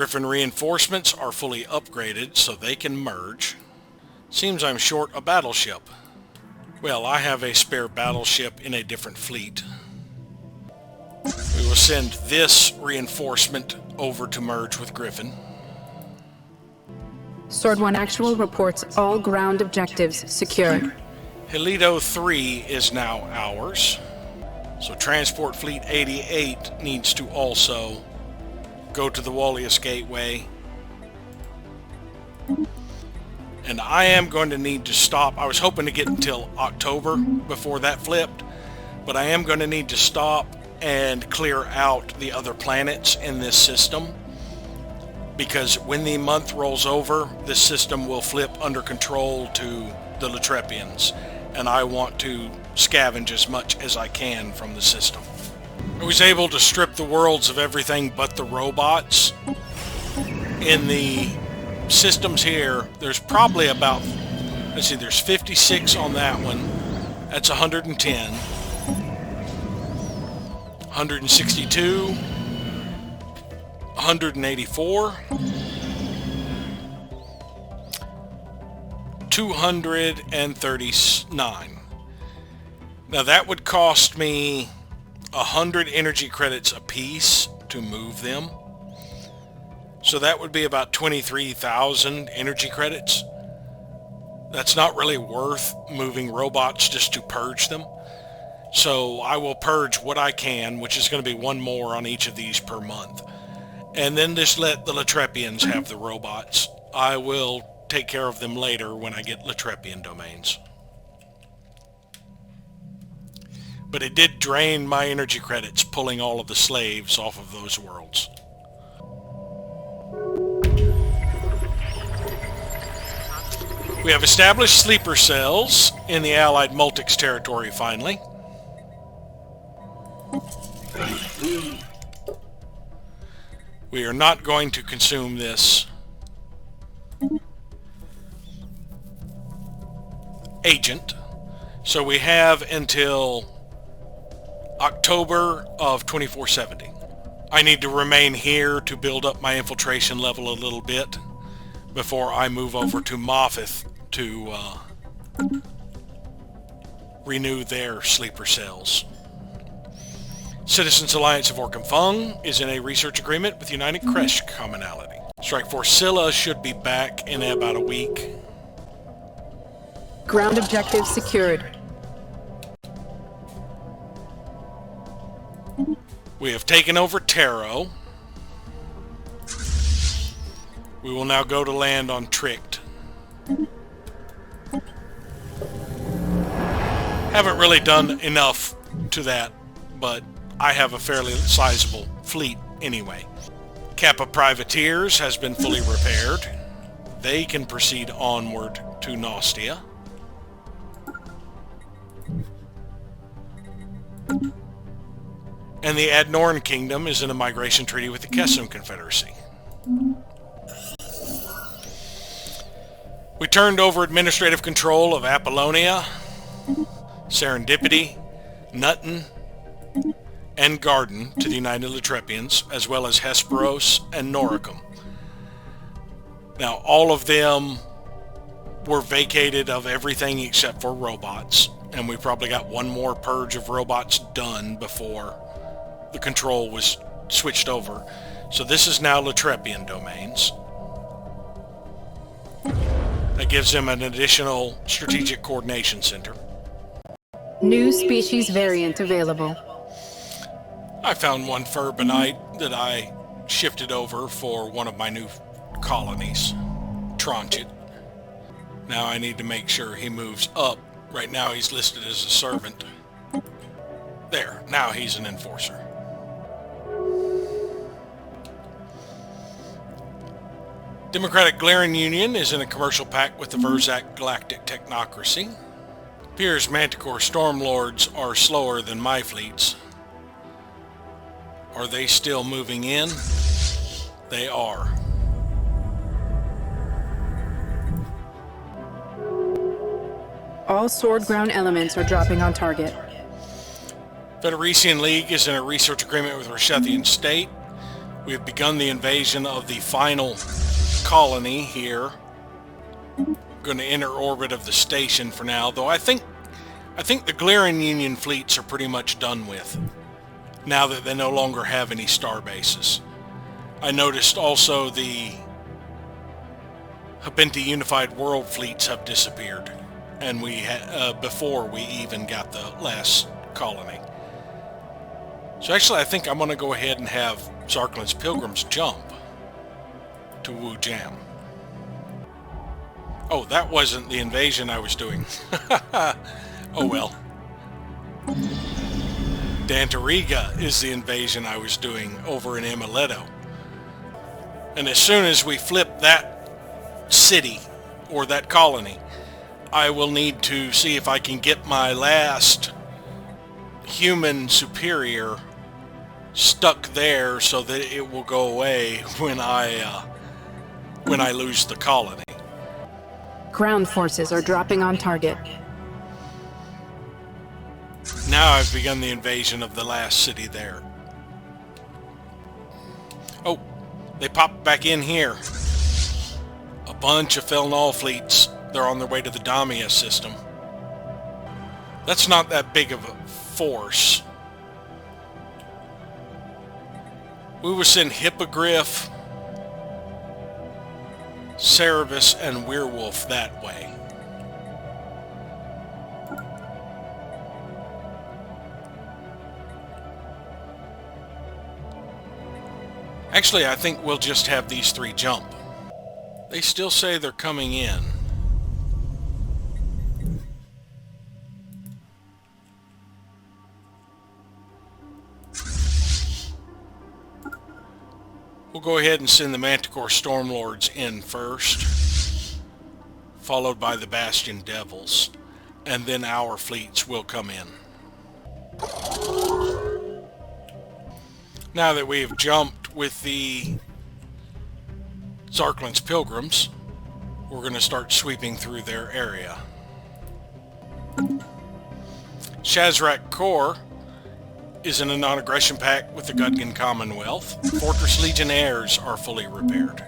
Griffin reinforcements are fully upgraded so they can merge. Seems I'm short a battleship. Well, I have a spare battleship in a different fleet. We will send this reinforcement over to merge with Griffin. Sword 1 Actual reports all ground objectives secured. Helido 3 is now ours. So Transport Fleet 88 needs to also go to the Wolius Gateway. And I am going to need to stop. I was hoping to get until October before that flipped, but I am going to need to stop and clear out the other planets in this system, because when the month rolls over, this system will flip under control to the Latrepians, and I want to scavenge as much as I can from the system. I was able to strip the worlds of everything but the robots. In the systems here, there's probably about, let's see, there's 56 on that one. That's 110. 162. 184. 239. Now that would cost me 100 energy credits apiece to move them. So that would be about 23,000 energy credits. That's not really worth moving robots just to purge them. So I will purge what I can, which is going to be one more on each of these per month. And then just let the Latrepians have the robots. I will take care of them later when I get Latrepian domains. But it did drain my energy credits, pulling all of the slaves off of those worlds. We have established sleeper cells in the Allied Multics territory finally. We are not going to consume this agent, so we have until October of 2470. I need to remain here to build up my infiltration level a little bit before I move over to Moffith to renew their sleeper cells. Citizens Alliance of Orcam is in a research agreement with United Kresh Commonality. Strike Force Scylla should be back in about a week. Ground objective secured. We have taken over Taro. We will now go to land on Tricked. Haven't really done enough to that, but I have a fairly sizable fleet anyway. Kappa Privateers has been fully repaired. They can proceed onward to Nostia. And the Adnorn Kingdom is in a migration treaty with the Kessum Confederacy. turned over administrative control of Apollonia, Serendipity, Nutton, and Garden to the United Latrepians, as well as Hesperos and Noricum. Now, all of them were vacated of everything except for robots, and we probably got one more purge of robots done before the control was switched over. So this is now Latrepian domains. That gives them an additional strategic coordination center. New species variant available. I found one Furbanite that I shifted over for one of my new colonies. Tranche it. Now I need to make sure he moves up. Right now he's listed as a servant. There, now he's an enforcer. Democratic Glaring Union is in a commercial pact with the Verzak Galactic Technocracy. Appears Manticore Stormlords are slower than my fleets. Are they still moving in? They are. All sword ground elements are dropping on target. Federician League is in a research agreement with Roshethian State. We have begun the invasion of the final colony here. Going to enter orbit of the station for now, though I think the Glaring Union fleets are pretty much done with, now that they no longer have any star bases. I noticed also the Habenti Unified World fleets have disappeared, and we before we even got the last colony. So actually I think I'm going to go ahead and have Zarklin's Pilgrims jump to Wu Jam. Oh, that wasn't the invasion I was doing. Oh well. Dantariga is the invasion I was doing over in Emileto. And as soon as we flip that city, or that colony, I will need to see if I can get my last human superior stuck there so that it will go away when I lose the colony. Ground forces are dropping on target. Now I've begun the invasion of the last city there. Oh, they popped back in here. A bunch of Felnal fleets. They're on their way to the Damia system. That's not that big of a force. We will send Hippogriff, Cerebus, and Werewolf that way. Actually, I think we'll just have these three jump. They still say they're coming in. We'll go ahead and send the Manticore Stormlords in first, followed by the Bastion Devils, and then our fleets will come in. Now that we have jumped with the Zarklin's Pilgrims, we're going to start sweeping through their area. Shazrak Corps is in a non-aggression pact with the Gudgan Commonwealth. Fortress Legionnaires are fully repaired.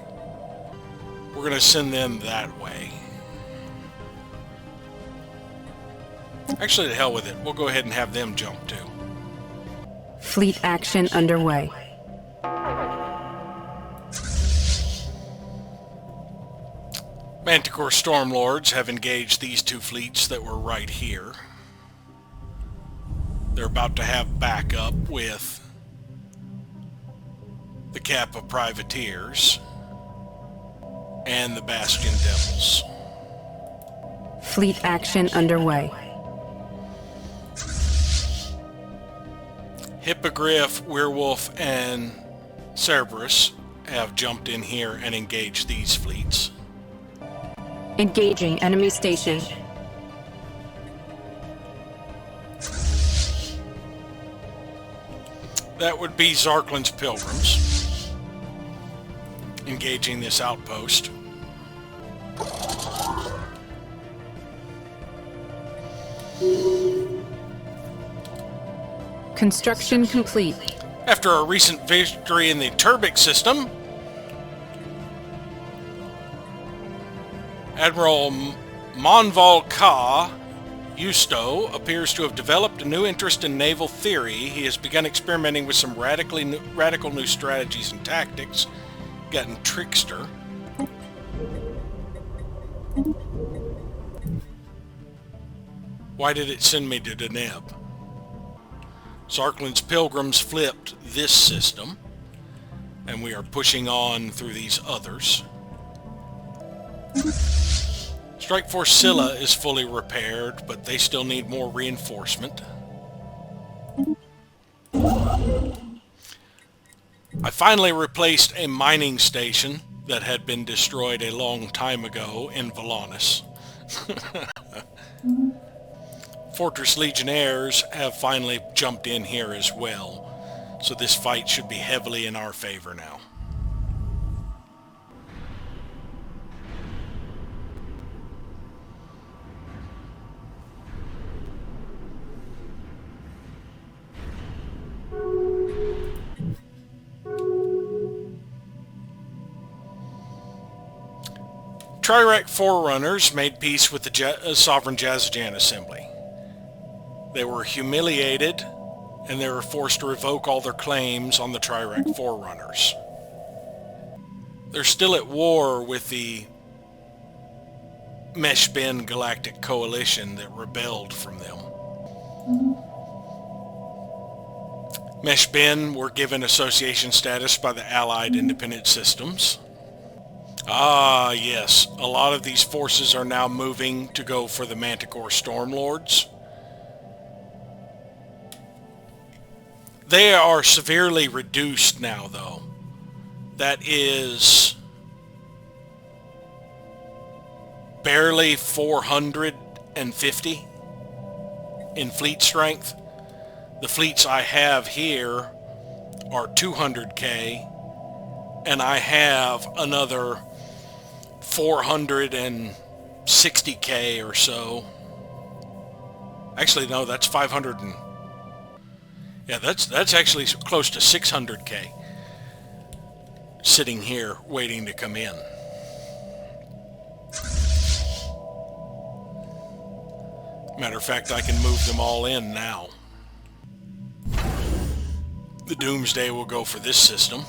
We're going to send them that way. Actually, to hell with it. We'll go ahead and have them jump too. Fleet action underway. Manticore Stormlords have engaged these two fleets that were right here. They're about to have backup with the Kappa Privateers and the Bastion Devils. Fleet action underway. Hippogriff, Werewolf, and Cerberus have jumped in here and engaged these fleets. Engaging enemy station. That would be Zarklin's Pilgrims engaging this outpost. Construction complete. After a recent victory in the Turbic system, Admiral Monval Ka Yusto appears to have developed a new interest in naval theory. He has begun experimenting with some radical new strategies and tactics, gotten trickster. Why did it send me to Deneb? Sarklin's pilgrims flipped this system, and we are pushing on through these others. Strike Force Scylla is fully repaired, but they still need more reinforcement. I finally replaced a mining station that had been destroyed a long time ago in Volanus. Fortress Legionnaires have finally jumped in here as well, so this fight should be heavily in our favor now. Triarch Forerunners made peace with the Sovereign Jazajan Assembly. They were humiliated, and they were forced to revoke all their claims on the Triarch Forerunners. They're still at war with the Meshben Galactic Coalition that rebelled from them. Meshben were given association status by the Allied Independent Systems. Ah, yes. A lot of these forces are now moving to go for the Manticore Stormlords. They are severely reduced now, though. That is barely 450 in fleet strength. The fleets I have here are 200k, and I have another 460k or so. Actually, no, that's 500 and... Yeah, that's actually close to 600k sitting here waiting to come in. Matter of fact, I can move them all in now. The Doomsday will go for this system.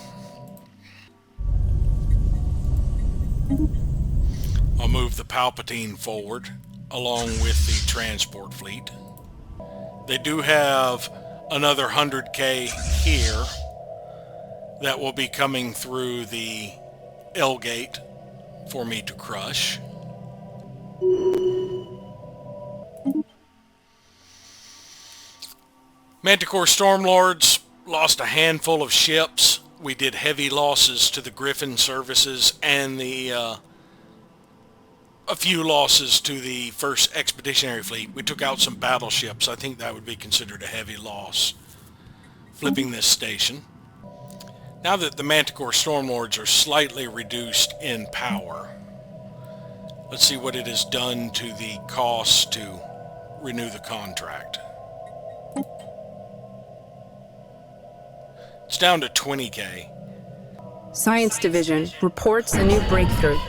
I'll move the Palpatine forward along with the transport fleet. They do have another 100k here that will be coming through the L gate for me to crush. Manticore Stormlords lost a handful of ships. We did heavy losses to the Griffin services and a few losses to the 1st Expeditionary Fleet. We took out some battleships. I think that would be considered a heavy loss, flipping this station. Now that the Manticore Stormlords are slightly reduced in power, let's see what it has done to the cost to renew the contract. It's down to 20k. Science Division reports a new breakthrough.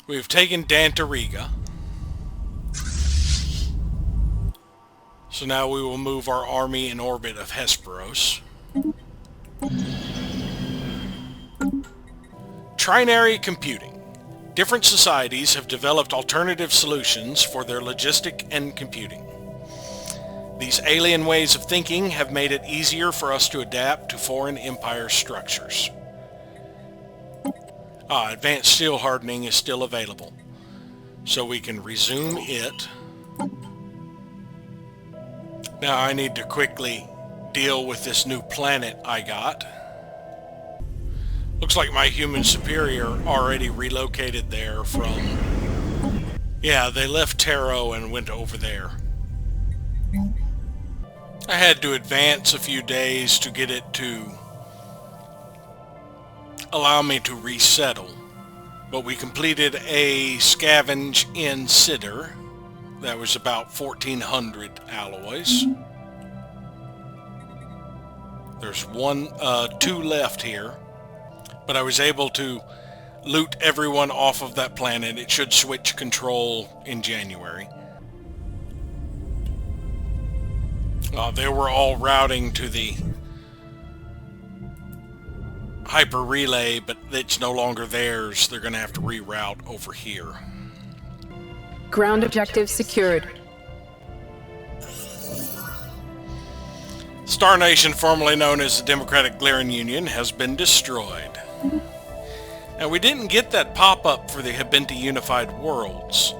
We've taken Dantariga. So now we will move our army in orbit of Hesperos. Trinary computing. Different societies have developed alternative solutions for their logistic and computing. These alien ways of thinking have made it easier for us to adapt to foreign empire structures. Advanced steel hardening is still available, so we can resume it. Now I need to quickly deal with this new planet I got. Looks like my human superior already relocated there from... Yeah, they left Taro and went over there. I had to advance a few days to get it to allow me to resettle. But we completed a scavenge in Sitter. That was about 1,400 alloys. There's two left here. But I was able to loot everyone off of that planet. It should switch control in January. They were all routing to the hyper relay, but it's no longer theirs. They're going to have to reroute over here. Ground objective secured. Star Nation, formerly known as the Democratic Glaring Union, has been destroyed. Now, we didn't get that pop-up for the Habinti Unified Worlds.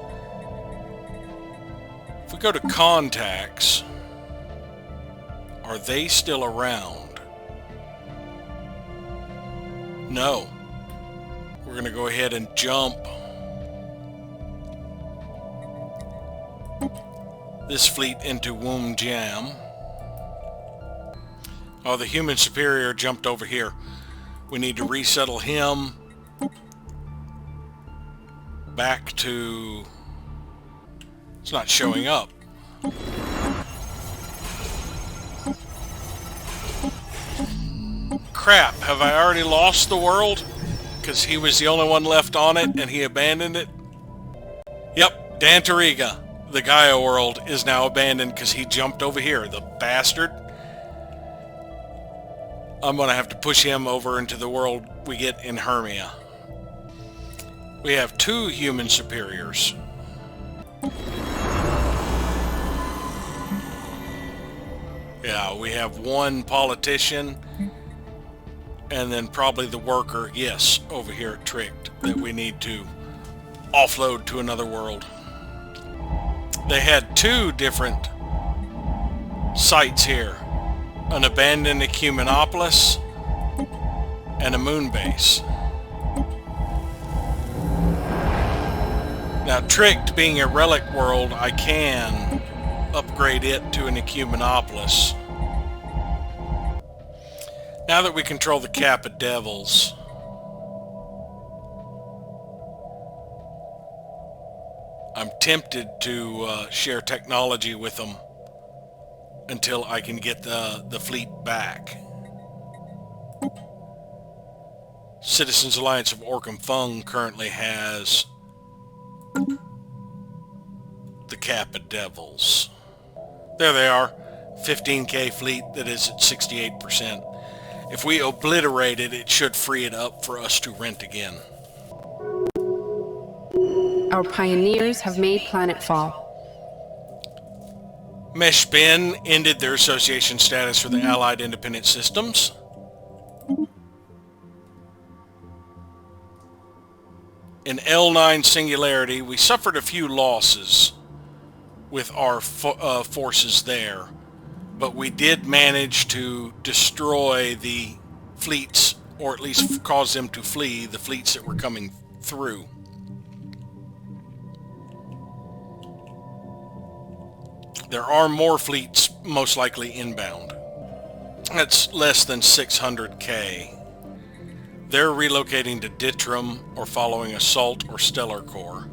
If we go to contacts, are they still around? No. We're going to go ahead and jump this fleet into Womb Jam. Oh, the human superior jumped over here. We need to resettle him back to... It's not showing up. Crap, have I already lost the world? Because he was the only one left on it and he abandoned it? Yep, Dantariga, the Gaia world, is now abandoned because he jumped over here, the bastard. I'm going to have to push him over into the world we get in Hermia. We have 2 human superiors. Yeah, we have 1 politician, and then probably the worker, yes, over here at Tricked, that we need to offload to another world. They had 2 different sites here. An abandoned Ecumenopolis and a moon base. Now, Tricked being a relic world, I can upgrade it to an Ecumenopolis. Now that we control the Kappa Devils, I'm tempted to share technology with them until I can get the fleet back. Citizens Alliance of Orcam Fung currently has the Kappa Devils. There they are. 15k fleet that is at 68%. If we obliterate it, it should free it up for us to rent again. Our pioneers have made planetfall. Meshbin ended their association status for the Allied Independent Systems. In L9 Singularity, we suffered a few losses with our forces there, but we did manage to destroy the fleets, or at least cause them to flee, the fleets that were coming through. There are more fleets most likely inbound. That's less than 600k. They're relocating to Ditram or following Assault or Stellar Core.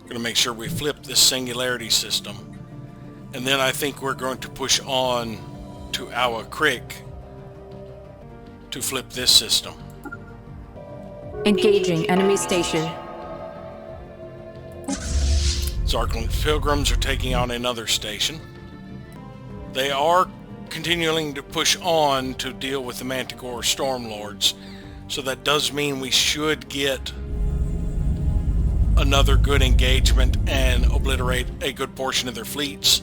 Going to make sure we flip this Singularity system. And then I think we're going to push on to Awa Creek to flip this system. Engaging enemy station. Zarkland Pilgrims are taking on another station. They are continuing to push on to deal with the Manticore Stormlords, so that does mean we should get another good engagement and obliterate a good portion of their fleets.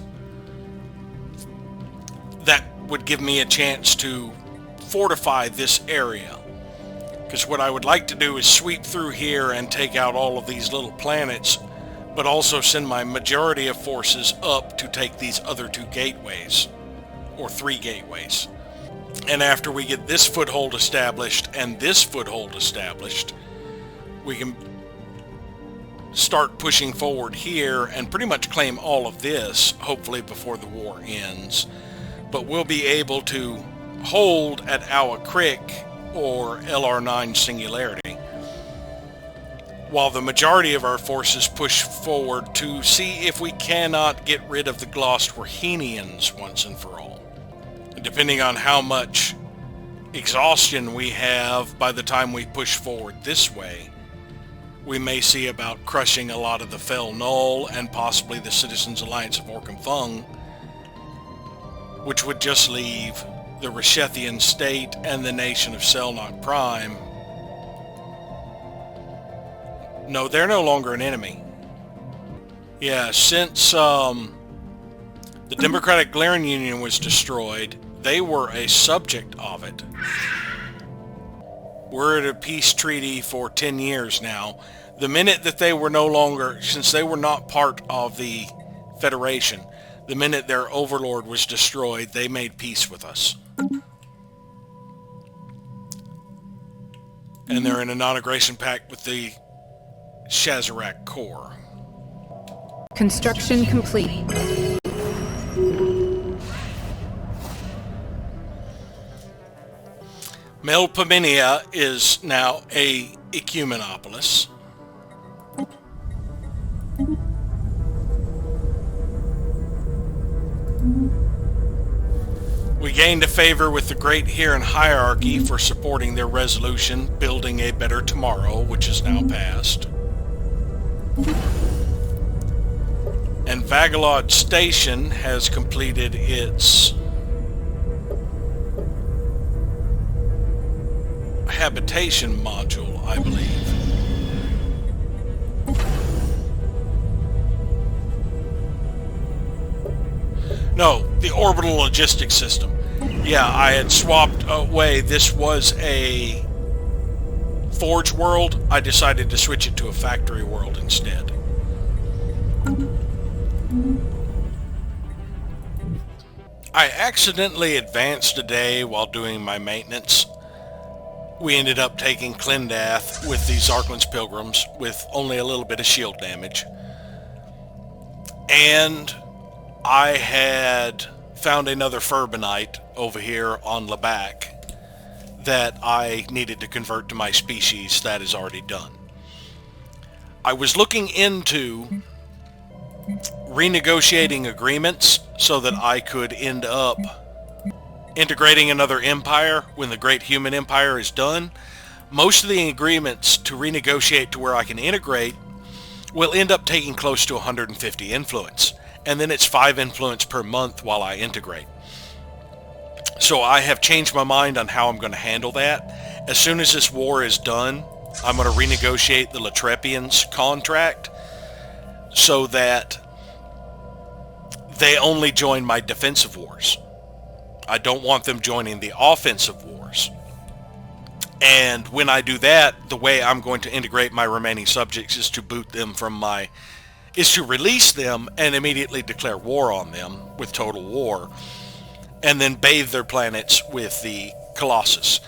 That would give me a chance to fortify this area, because what I would like to do is sweep through here and take out all of these little planets, but also send my majority of forces up to take these other 2 gateways, or 3 gateways. And after we get this foothold established and this foothold established, we can start pushing forward here and pretty much claim all of this, hopefully before the war ends. But we'll be able to hold at Awa Creek or LR9 Singularity. while the majority of our forces push forward to see if we cannot get rid of the Glostworhenians once and for all. Depending on how much exhaustion we have by the time we push forward this way, we may see about crushing a lot of the Fel Null and possibly the Citizens Alliance of Orkenfung, which would just leave the Reshethian state and the nation of Selnok Prime. No, they're no longer an enemy. Yeah, since the Democratic Glaren Union was destroyed, they were a subject of it. We're at a peace treaty for 10 years now. The minute that they were no longer, since they were not part of the Federation, the minute their Overlord was destroyed, they made peace with us. And they're in a non-aggression pact with the Shazarak Corps. Construction complete. Melpomene is now a ecumenopolis. We gained a favor with the Great Heron Hierarchy for supporting their resolution, building a better tomorrow, which is now passed. And Vagalod Station has completed its habitation module, I believe. No, the orbital logistics system. Yeah, I had swapped away. This was a forge world. I decided to switch it to a factory world instead. I accidentally advanced a day while doing my maintenance. We ended up taking Clendath with these Zarkland's Pilgrims with only a little bit of shield damage. And I had found another Furbanite over here on Labac that I needed to convert to my species. That is already done. I was looking into renegotiating agreements so that I could end up integrating another empire when the Great Human Empire is done. Most of the agreements to renegotiate to where I can integrate will end up taking close to 150 influence. And then it's 5 influence per month while I integrate. So I have changed my mind on how I'm going to handle that. As soon as this war is done, I'm going to renegotiate the Latrepians contract so that they only join my defensive wars. I don't want them joining the offensive wars. And when I do that, the way I'm going to integrate my remaining subjects is to boot them from my... is to release them and immediately declare war on them with total war, and then bathe their planets with the Colossus.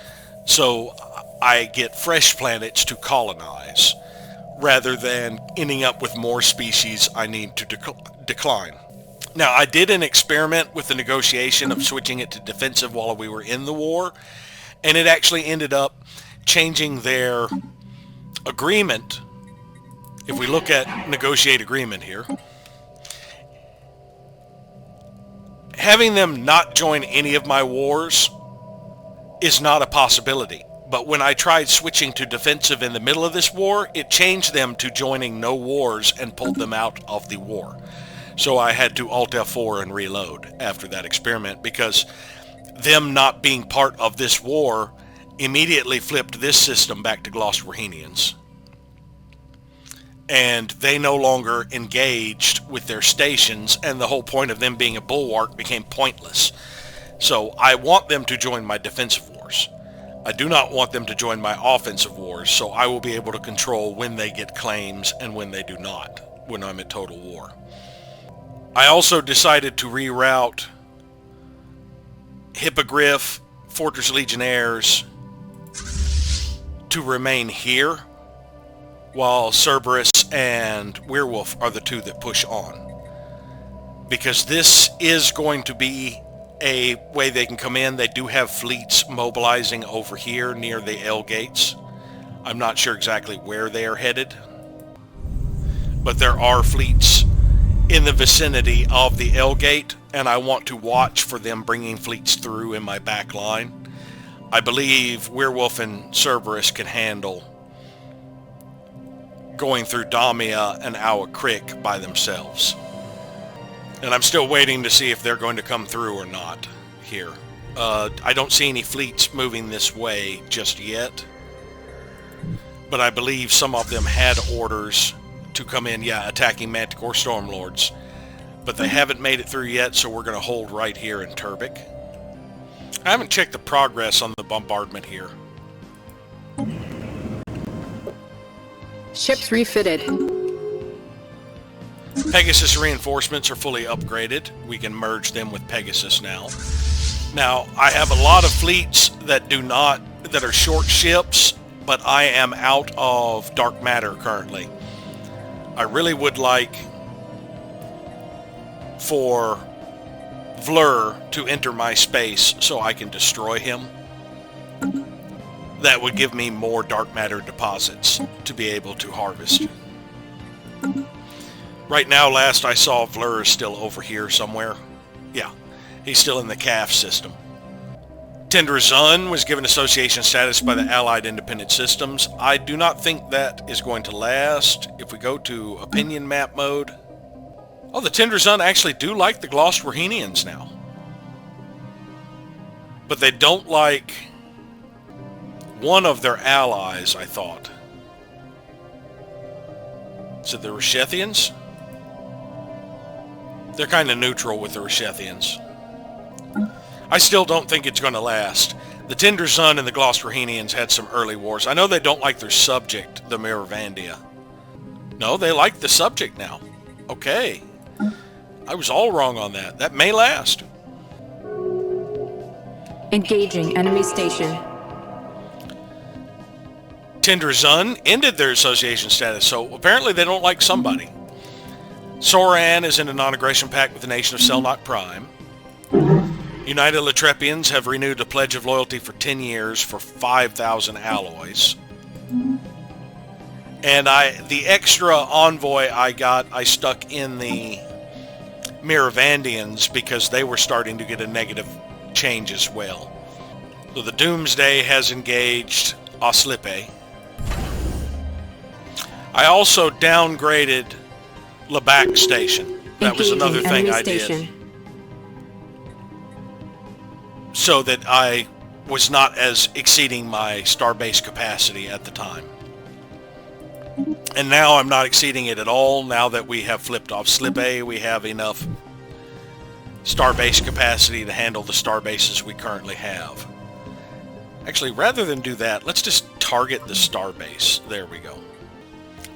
So I get fresh planets to colonize, rather than ending up with more species I need to decline. Now, I did an experiment with the negotiation of switching it to defensive while we were in the war, and it actually ended up changing their agreement. If we look at negotiate agreement here, having them not join any of my wars is not a possibility. But when I tried switching to defensive in the middle of this war, it changed them to joining no wars and pulled them out of the war. So I had to Alt F4 and reload after that experiment, because them not being part of this war immediately flipped this system back to Glostworhenians. And they no longer engaged with their stations, and the whole point of them being a bulwark became pointless. So I want them to join my defensive wars. I do not want them to join my offensive wars, so I will be able to control when they get claims and when they do not, when I'm at total war. I also decided to reroute Hippogriff, Fortress Legionnaires to remain here, while Cerberus and Werewolf are the two that push on. Because this is going to be a way they can come in. They do have fleets mobilizing over here near the L gates. I'm not sure exactly where they are headed. but there are fleets in the vicinity of the L gate, and I want to watch for them bringing fleets through in my back line. I believe Werewolf and Cerberus can handle going through Damia and Awa Creek by themselves. And I'm still waiting to see if they're going to come through or not here. I don't see any fleets moving this way just yet, but I believe some of them had orders to come in, attacking Manticore Stormlords. But they haven't made it through yet, so we're going to hold right here in Turbik. I haven't checked the progress on the bombardment here. Ships refitted. Pegasus reinforcements are fully upgraded. We can merge them with Pegasus now. Now, I have a lot of fleets that are short ships, but I am out of dark matter currently. I really would like for Vlur to enter my space so I can destroy him. That would give me more dark matter deposits to be able to harvest. Right now, last I saw, Vlur is still over here somewhere. Yeah, he's still in the CAF system. Tendrazun was given association status by the Allied Independent Systems. I do not think that is going to last. If we go to opinion map mode... Oh, the Tendrazun actually do like the Glossworhenians now. But they don't like one of their allies, I thought. Is it the Rishethians? They're kind of neutral with the Rishethians. I still don't think it's going to last. The Tendrazun and the Glossworhenians had some early wars. I know they don't like their subject, the Miravandia. No, they like the subject now. Okay. I was all wrong on that. That may last. Engaging enemy station. Tendrazun ended their association status, so apparently they don't like somebody. Soran is in a non-aggression pact with the nation of Selnok Prime. United Latrepians have renewed a pledge of loyalty for 10 years for 5,000 alloys. And the extra envoy I got, I stuck in the Miravandians because they were starting to get a negative change as well. So the Doomsday has engaged Oslipe. I also downgraded Labak Station. That was another thing I did. So that I was not as exceeding my starbase capacity at the time. And now I'm not exceeding it at all. Now that we have flipped off Slippe, we have enough starbase capacity to handle the starbases we currently have. Actually, rather than do that, let's just target the starbase. There we go.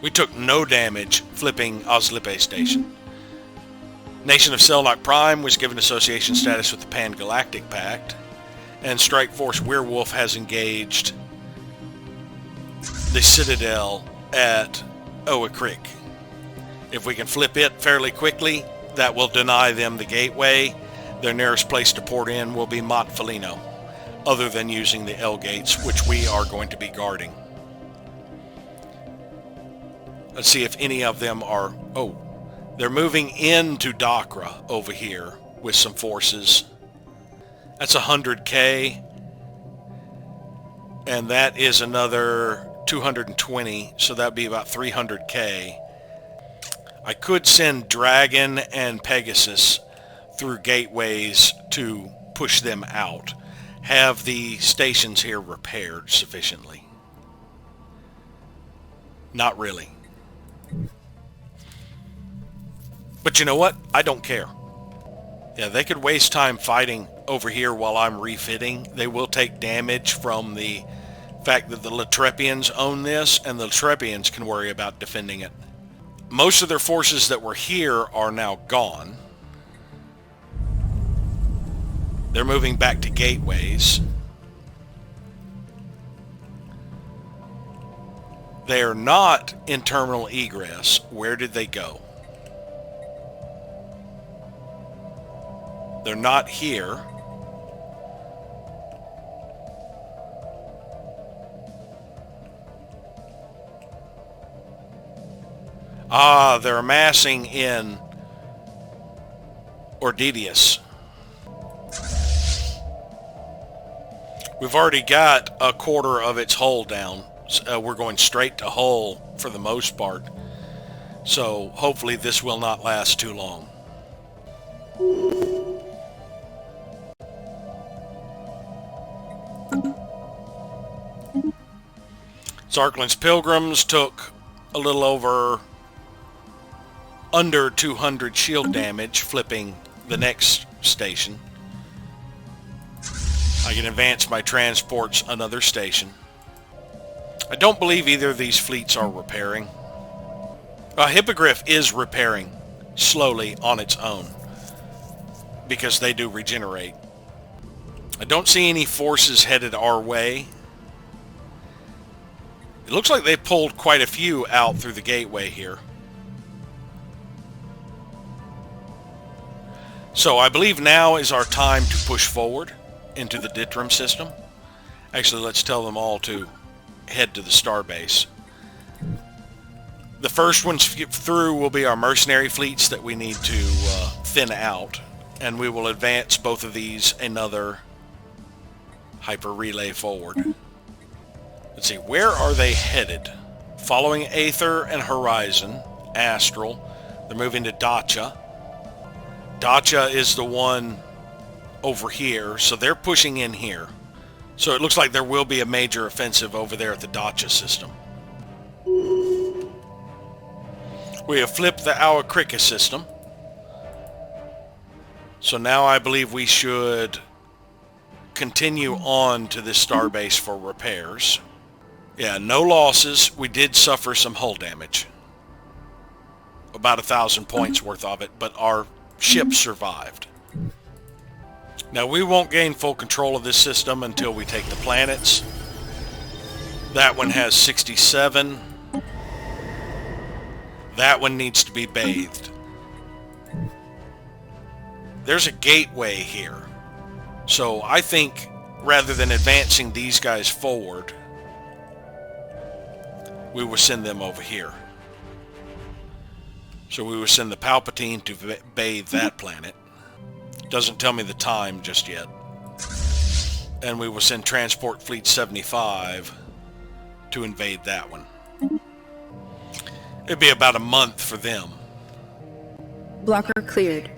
We took no damage flipping Oslippe Station. Nation of Selnok Prime was given association status with the Pan-Galactic Pact, and Strike Force Werewolf has engaged the Citadel at Oa Creek. If we can flip it fairly quickly, that will deny them the gateway. Their nearest place to port in will be Mont Felino, other than using the L gates, which we are going to be guarding. Let's see if any of them are... Oh, they're moving into Dakra over here with some forces. That's 100k. And that is another 220, so that would be about 300k. I could send Dragon and Pegasus through gateways to push them out. Have the stations here repaired sufficiently. Not really. But you know what? I don't care. Yeah, they could waste time fighting over here while I'm refitting. They will take damage from the fact that the Latrepians own this, and the Latrepians can worry about defending it. Most of their forces that were here are now gone. They're moving back to gateways. They are not in terminal egress. Where did they go? They're not here. Ah, they're amassing in Ordedius. We've already got a quarter of its hull down. We're going straight to hull for the most part. So hopefully this will not last too long. Zarklin's Pilgrims took a little over under 200 shield damage, flipping the next station. I can advance my transports another station. I don't believe either of these fleets are repairing. Hippogriff is repairing slowly on its own because they do regenerate. I don't see any forces headed our way. It looks like they pulled quite a few out through the gateway here. So I believe now is our time to push forward into the Ditram system. Actually, let's tell them all to head to the starbase. The first ones through will be our mercenary fleets that we need to thin out, and we will advance both of these another hyper relay forward. Let's see, where are they headed? Following Aether and Horizon, Astral. They're moving to Dacia. Dacia is the one over here, so they're pushing in here. So it looks like there will be a major offensive over there at the Dacia system. We have flipped the Awakrika system. So now I believe we should continue on to this starbase for repairs. Yeah, no losses. We did suffer some hull damage. About 1,000 points worth of it, but our ship survived. Now we won't gain full control of this system until we take the planets. That one has 67. That one needs to be bathed. There's a gateway here. So I think rather than advancing these guys forward, we will send them over here. So we will send the Palpatine to bathe that planet. Doesn't tell me the time just yet. And we will send Transport Fleet 75 to invade that one. It'd be about a month for them. Blocker cleared.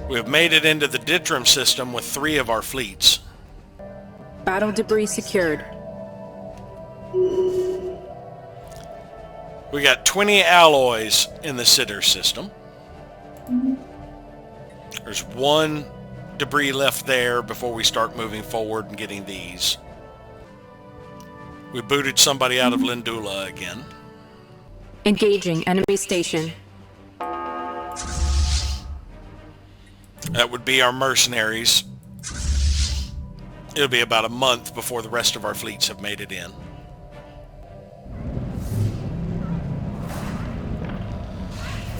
We have made it into the Ditram system with 3 of our fleets. Battle debris secured. We got 20 alloys in the Sitter system. There's 1 debris left there before we start moving forward and getting these. We booted somebody out of Lindula again. Engaging enemy station. That would be our mercenaries. It'll be about a month before the rest of our fleets have made it in.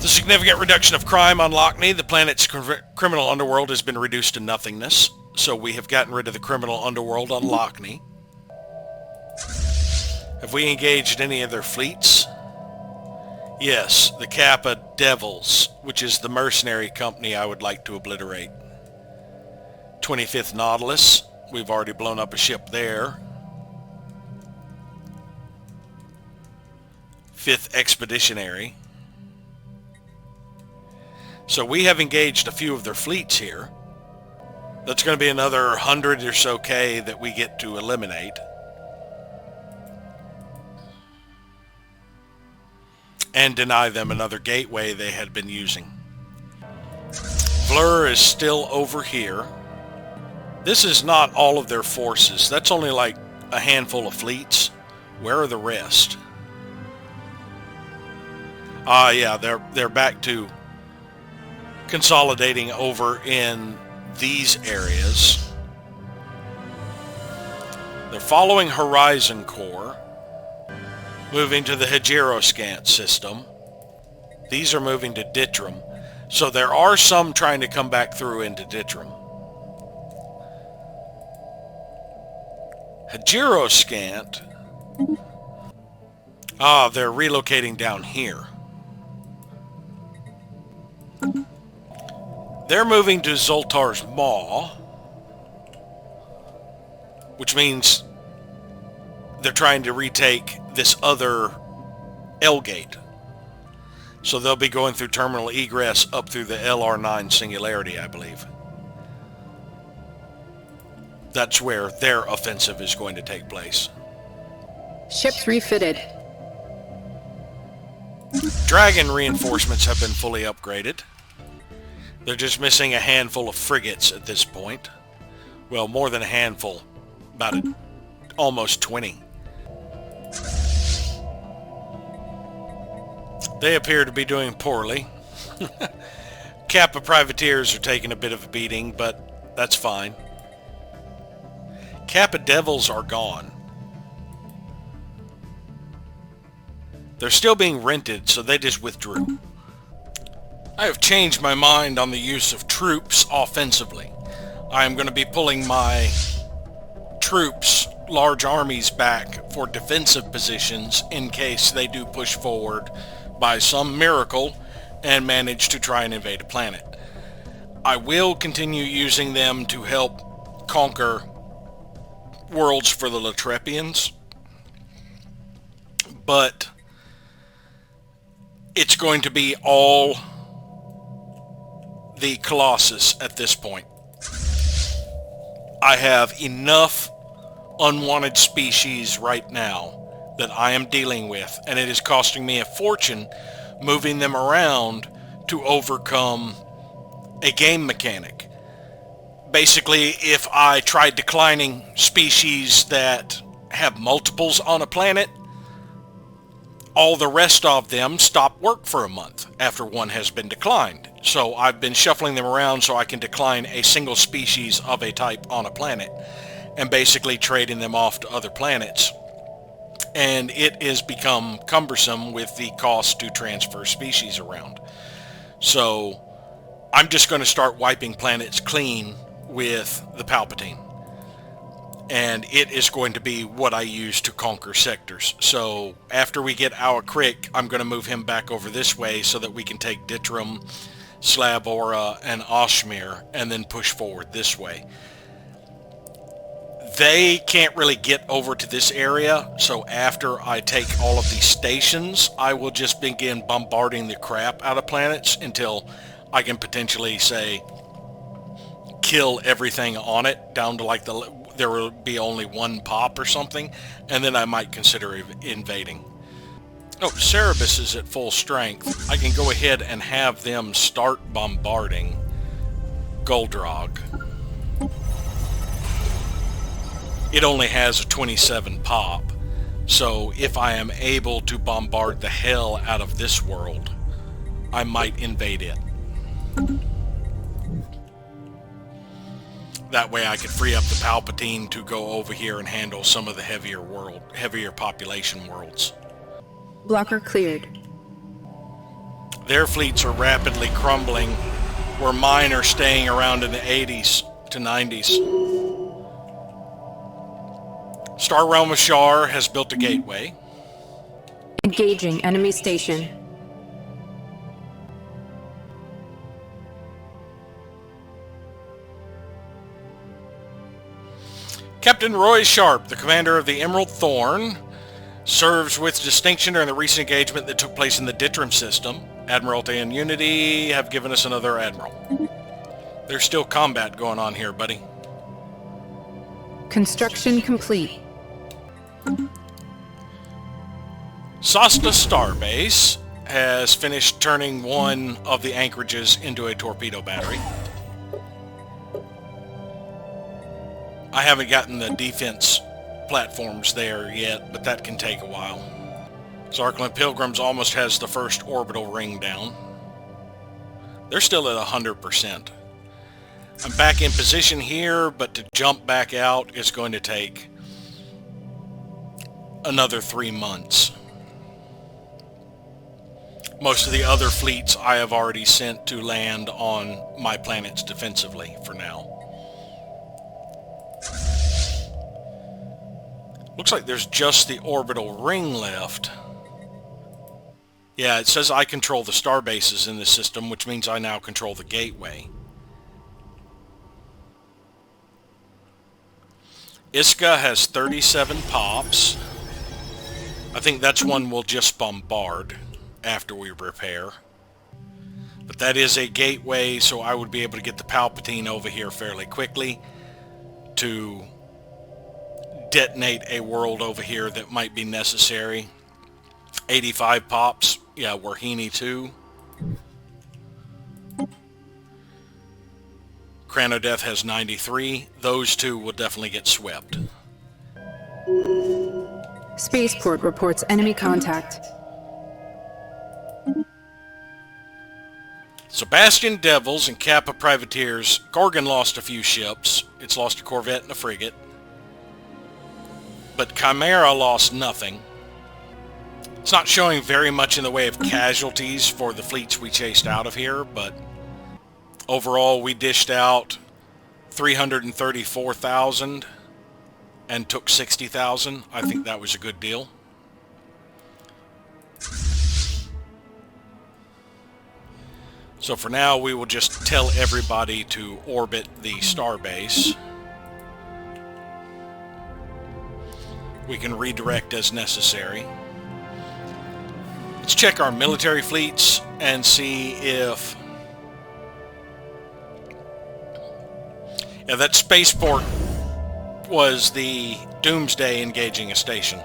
The significant reduction of crime on Lockney, the planet's criminal underworld has been reduced to nothingness, so we have gotten rid of the criminal underworld on Lockney. Have we engaged any of their fleets? Yes, the Kappa Devils, which is the mercenary company I would like to obliterate. 25th Nautilus, we've already blown up a ship there. 5th Expeditionary. So we have engaged a few of their fleets here. That's going to be another 100 or so K that we get to eliminate. And deny them another gateway they had been using. Blur is still over here. This is not all of their forces. That's only like a handful of fleets. Where are the rest? Ah, yeah, they're back to consolidating over in these areas. They're following Horizon Core, moving to the Hegiroscant system. These are moving to Ditram. So there are some trying to come back through into Ditram. Hegiroscant. Ah, they're relocating down here. They're moving to Zoltar's Maw, which means they're trying to retake this other L-gate. So they'll be going through terminal egress up through the LR9 Singularity, I believe. That's where their offensive is going to take place. Ships refitted. Dragon reinforcements have been fully upgraded. They're just missing a handful of frigates at this point. Well, more than a handful. About almost 20. They appear to be doing poorly. Kappa privateers are taking a bit of a beating, but that's fine. Kappa devils are gone. They're still being rented, so they just withdrew. I have changed my mind on the use of troops offensively. I am going to be pulling my troops, large armies, back for defensive positions in case they do push forward by some miracle and manage to try and invade a planet. I will continue using them to help conquer worlds for the Latrepians, but it's going to be all the Colossus at this point. I have enough unwanted species right now that I am dealing with, and it is costing me a fortune moving them around to overcome a game mechanic. Basically, if I tried declining species that have multiples on a planet, all the rest of them stop work for a month after one has been declined. So I've been shuffling them around so I can decline a single species of a type on a planet and basically trading them off to other planets. And it has become cumbersome with the cost to transfer species around. So I'm just going to start wiping planets clean with the Palpatine. And it is going to be what I use to conquer sectors. So after we get our Crick, I'm going to move him back over this way so that we can take Ditram, Slabora, and Oshmir, and then push forward this way. They can't really get over to this area, so after I take all of these stations, I will just begin bombarding the crap out of planets until I can potentially, say, kill everything on it down to like there will be only one pop or something, and then I might consider invading. Oh, Cerebus is at full strength. I can go ahead and have them start bombarding Goldrog. It only has a 27 pop, so if I am able to bombard the hell out of this world, I might invade it. That way I could free up the Palpatine to go over here and handle some of the heavier population worlds. Blocker cleared. Their fleets are rapidly crumbling, where mine are staying around in the 80s to 90s. Star Realm of Shar has built a gateway. Engaging enemy station. Captain Roy Sharp, the commander of the Emerald Thorn, serves with distinction during the recent engagement that took place in the Ditram system. Admiralty and Unity have given us another admiral. There's still combat going on here, buddy. Construction complete. Sasta Starbase has finished turning one of the anchorages into a torpedo battery. I haven't gotten the defense platforms there yet, but that can take a while. Zarkland Pilgrims almost has the first orbital ring down. They're still at 100%. I'm back in position here, but to jump back out is going to take another 3 months. Most of the other fleets I have already sent to land on my planets defensively for now. Looks like there's just the orbital ring left. Yeah, it says I control the star bases in this system, which means I now control the gateway. Iska has 37 pops. I think that's one we'll just bombard after we repair. But that is a gateway, so I would be able to get the Palpatine over here fairly quickly to detonate a world over here that might be necessary. 85 pops. Yeah, Warhini 2. Cranodeth has 93. Those two will definitely get swept. Spaceport reports enemy contact. Sebastian Devils and Kappa Privateers. Gorgon lost a few ships. It's lost a corvette and a frigate. But Chimera lost nothing. It's not showing very much in the way of casualties for the fleets we chased out of here, but overall we dished out 334,000 and took 60,000. I think that was a good deal. So for now, we will just tell everybody to orbit the starbase. We can redirect as necessary. Let's check our military fleets and see if... Yeah, that spaceport was the Doomsday engaging a station.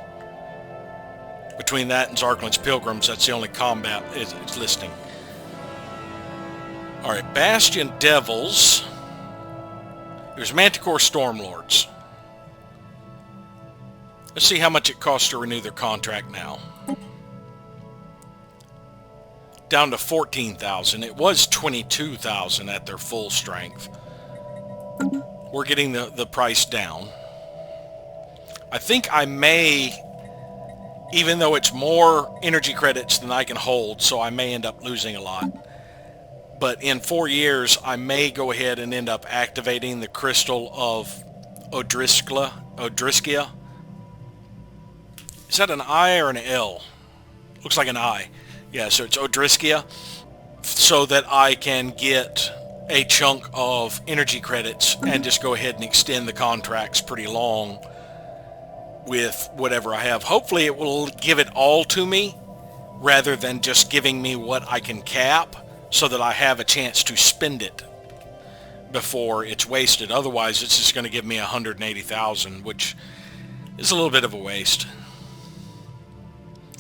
Between that and Zarklin's Pilgrims, that's the only combat it's listing. Alright, Bastion Devils. There's Manticore Stormlords. Let's see how much it costs to renew their contract now. Down to 14,000. It was 22,000 at their full strength. We're getting the price down. I think I may, even though it's more energy credits than I can hold, so I may end up losing a lot. But in 4 years, I may go ahead and end up activating the Crystal of Odriskia. Is that an I or an L? Looks like an I. Yeah, so it's Odriskia. So that I can get a chunk of energy credits and just go ahead and extend the contracts pretty long with whatever I have. Hopefully it will give it all to me rather than just giving me what I can cap, so that I have a chance to spend it before it's wasted. Otherwise, it's just going to give me 180,000, which is a little bit of a waste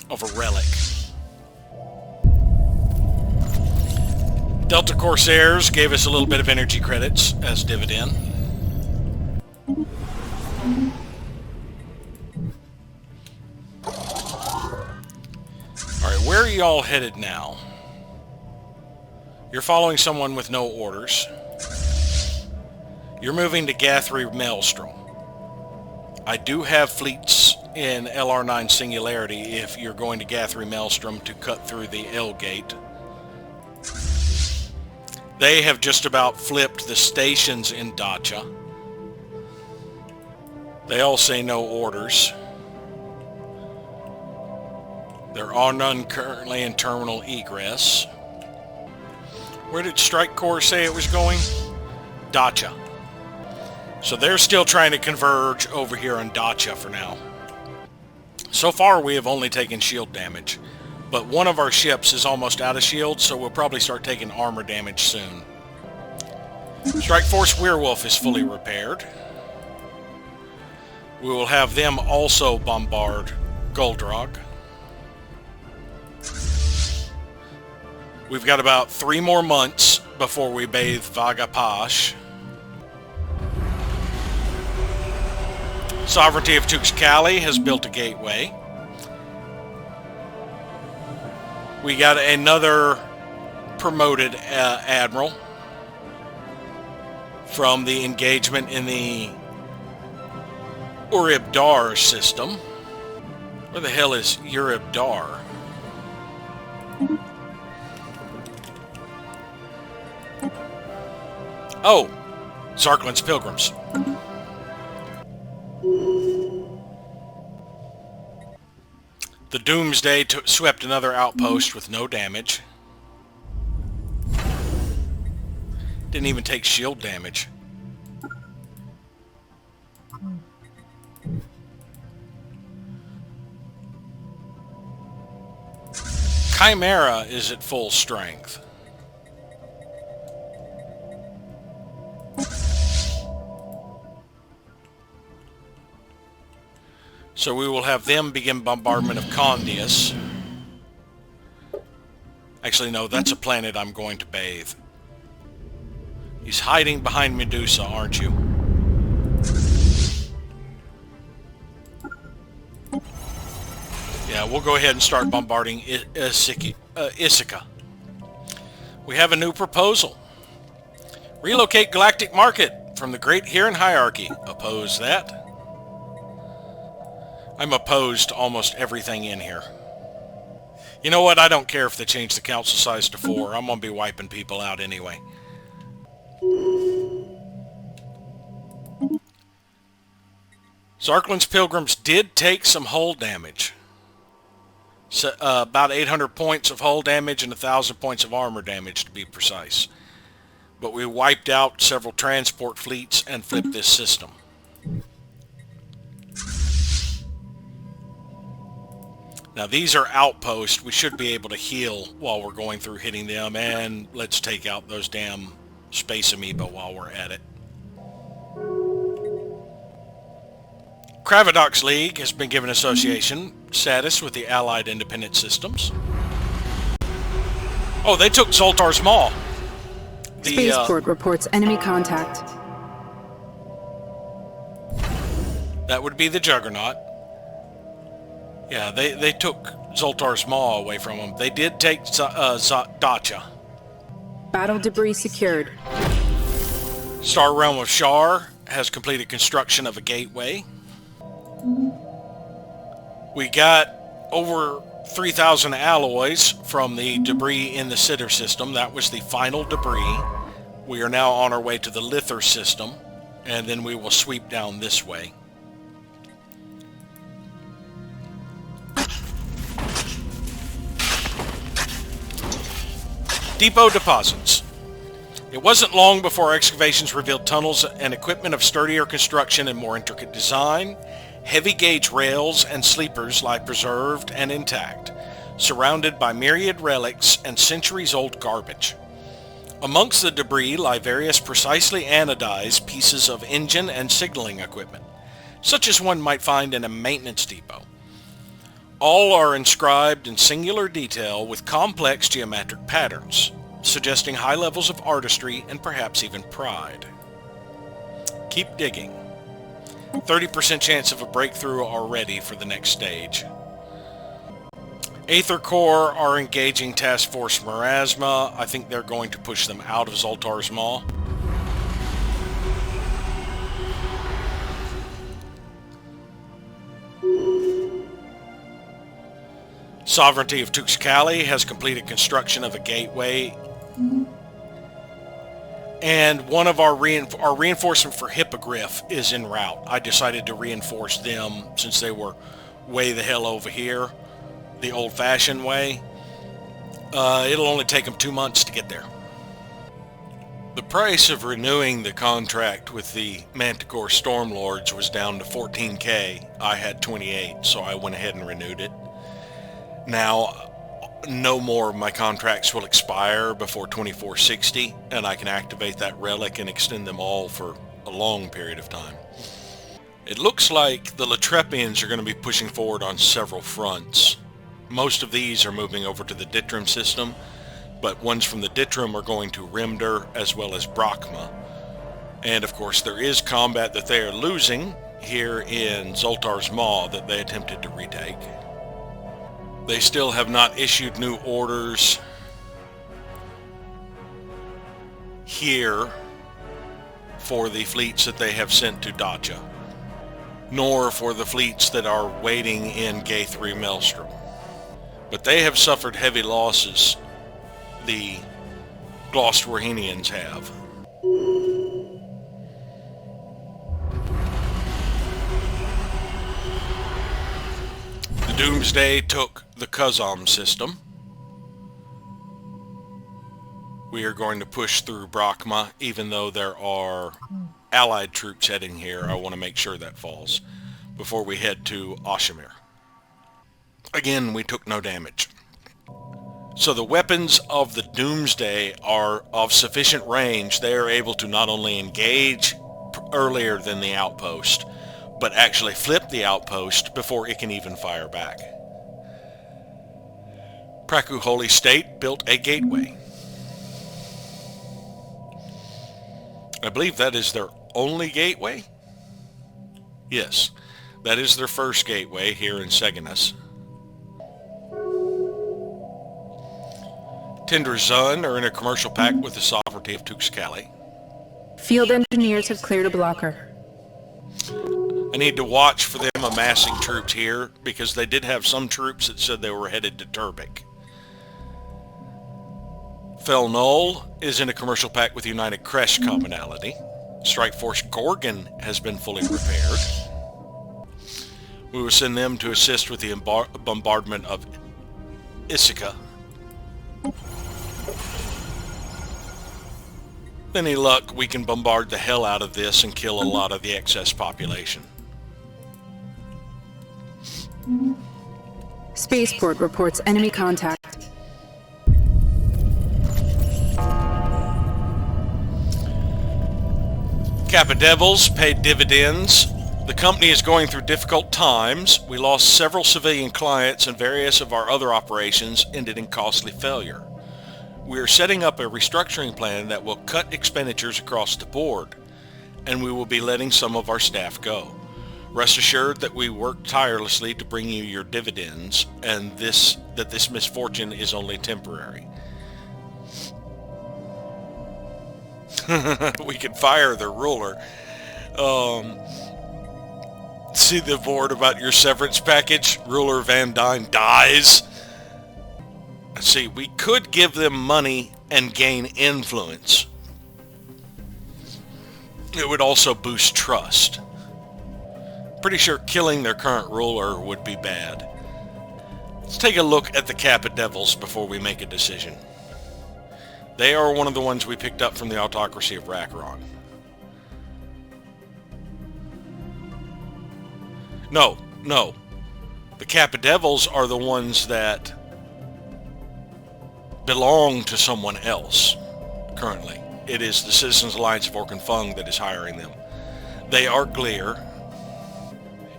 of a relic. Delta Corsairs gave us a little bit of energy credits as dividend. Alright, where are y'all headed now? You're following someone with no orders. You're moving to Gathry Maelstrom. I do have fleets in LR9 Singularity if you're going to Gathry Maelstrom to cut through the L gate. They have just about flipped the stations in Dacia. They all say no orders. There are none currently in terminal egress. Where did Strike Corps say it was going? Dacia. So they're still trying to converge over here on Dacia for now. So far we have only taken shield damage, but one of our ships is almost out of shield, so we'll probably start taking armor damage soon. Strike Force Werewolf is fully repaired. We will have them also bombard Guldrog. We've got about 3 more months before we bathe Vagapash. Sovereignty of Tuxcali has built a gateway. We got another promoted admiral from the engagement in the Urib-Dar system. Where the hell is Urib-Dar? Oh, Zarklin's Pilgrims. The Doomsday swept another outpost with no damage. Didn't even take shield damage. Chimera is at full strength. So we will have them begin bombardment of Condius. Actually, no, that's a planet I'm going to bathe. He's hiding behind Medusa, aren't you? Yeah, we'll go ahead and start bombarding Ithaca. We have a new proposal. Relocate Galactic Market from the Great Huron Hierarchy. Oppose that. I'm opposed to almost everything in here. You know what? I don't care if they change the council size to 4. I'm going to be wiping people out anyway. Zarklin's Pilgrims did take some hull damage. So, about 800 points of hull damage and 1,000 points of armor damage, to be precise. But we wiped out several transport fleets and flipped this system. Now these are outposts. We should be able to heal while we're going through hitting them, and let's take out those damn space amoeba while we're at it. Cravadox League has been given association status with the Allied Independent Systems. Oh, they took Zoltar's Maw. Spaceport reports enemy contact. That would be the Juggernaut. Yeah, they took Zoltar's Maw away from them. They did take Dacia. Battle debris secured. Star Realm of Shar has completed construction of a gateway. We got over 3,000 alloys from the debris in the Sitter system. That was the final debris. We are now on our way to the Lither system, and then we will sweep down this way. Depot deposits. It wasn't long before excavations revealed tunnels and equipment of sturdier construction and more intricate design. Heavy gauge rails and sleepers lie preserved and intact, surrounded by myriad relics and centuries-old garbage. Amongst the debris lie various precisely anodized pieces of engine and signaling equipment, such as one might find in a maintenance depot. All are inscribed in singular detail with complex geometric patterns, suggesting high levels of artistry and perhaps even pride. Keep digging. 30% chance of a breakthrough already for the next stage. Aether Corps are engaging Task Force Marasma. I think they're going to push them out of Zoltar's Maw. Sovereignty of Tuxcali has completed construction of a gateway. And one of our reinforcement for Hippogriff is en route. I decided to reinforce them since they were way the hell over here, the old-fashioned way. It'll only take them 2 months to get there. The price of renewing the contract with the Manticore Stormlords was down to 14K. I had 28, so I went ahead and renewed it. Now, no more of my contracts will expire before 2460, and I can activate that relic and extend them all for a long period of time. It looks like the Latrepians are going to be pushing forward on several fronts. Most of these are moving over to the Ditram system, but ones from the Ditram are going to Rimder as well as Brachma. And of course there is combat that they are losing here in Zoltar's Maw that they attempted to retake. They still have not issued new orders here for the fleets that they have sent to Dacia, nor for the fleets that are waiting in Gay 3 Maelstrom. But they have suffered heavy losses, the Glosterhenians have. The Doomsday took the Kazam system. We are going to push through Brachma, even though there are Allied troops heading here. I want to make sure that falls before we head to Oshimir. Again, we took no damage. So the weapons of the Doomsday are of sufficient range. They are able to not only engage earlier than the outpost, but actually flip the outpost before it can even fire back. Praku Holy State built a gateway. I believe that is their only gateway? Yes, that is their first gateway here in Seganas. Tindra Zun are in a commercial pact with the sovereignty of Tuxcali. Field engineers have cleared a blocker. I need to watch for them amassing troops here, because they did have some troops that said they were headed to Turbik. Fel Null is in a commercial pact with United Kresh Commonality. Strike Force Gorgon has been fully repaired. We will send them to assist with the bombardment of Ithaca. With any luck, we can bombard the hell out of this and kill a lot of the excess population. Spaceport reports enemy contact. Kappa Devils paid dividends. The company is going through difficult times. We lost several civilian clients and various of our other operations ended in costly failure. We are setting up a restructuring plan that will cut expenditures across the board, and we will be letting some of our staff go. Rest assured that we work tirelessly to bring you your dividends, and that this misfortune is only temporary. We can fire the ruler. See the board about your severance package? Ruler Van Dyne dies. Let's see, we could give them money and gain influence. It would also boost trust. Pretty sure killing their current ruler would be bad. Let's take a look at the Kappa Devils before we make a decision. They are one of the ones we picked up from the autocracy of Rakaron. No. The Kappa Devils are the ones that belong to someone else currently. It is the Citizens Alliance of Orkan Fung that is hiring them. They are Gleer.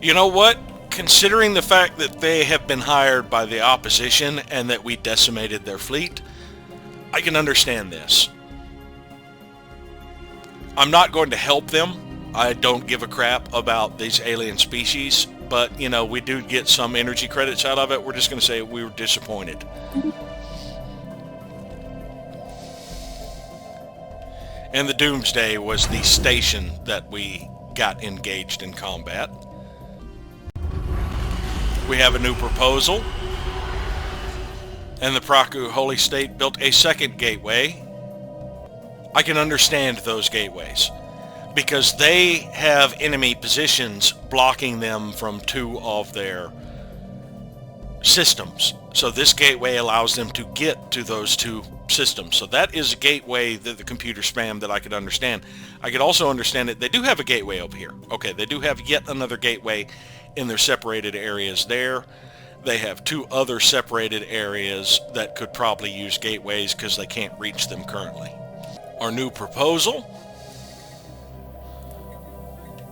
You know what? Considering the fact that they have been hired by the opposition and that we decimated their fleet, I can understand this. I'm not going to help them. I don't give a crap about these alien species, but, you know, we do get some energy credits out of it. We're just going to say we were disappointed. And the Doomsday was the station that we got engaged in combat. We have a new proposal. And the Praku Holy State built a second gateway. I can understand those gateways, because they have enemy positions blocking them from two of their systems. So this gateway allows them to get to those two systems. So that is a gateway that the computer spam that I could understand. I could also understand it. They do have a gateway over here. Okay, they do have yet another gateway in their separated areas there. They have two other separated areas that could probably use gateways because they can't reach them currently. Our new proposal: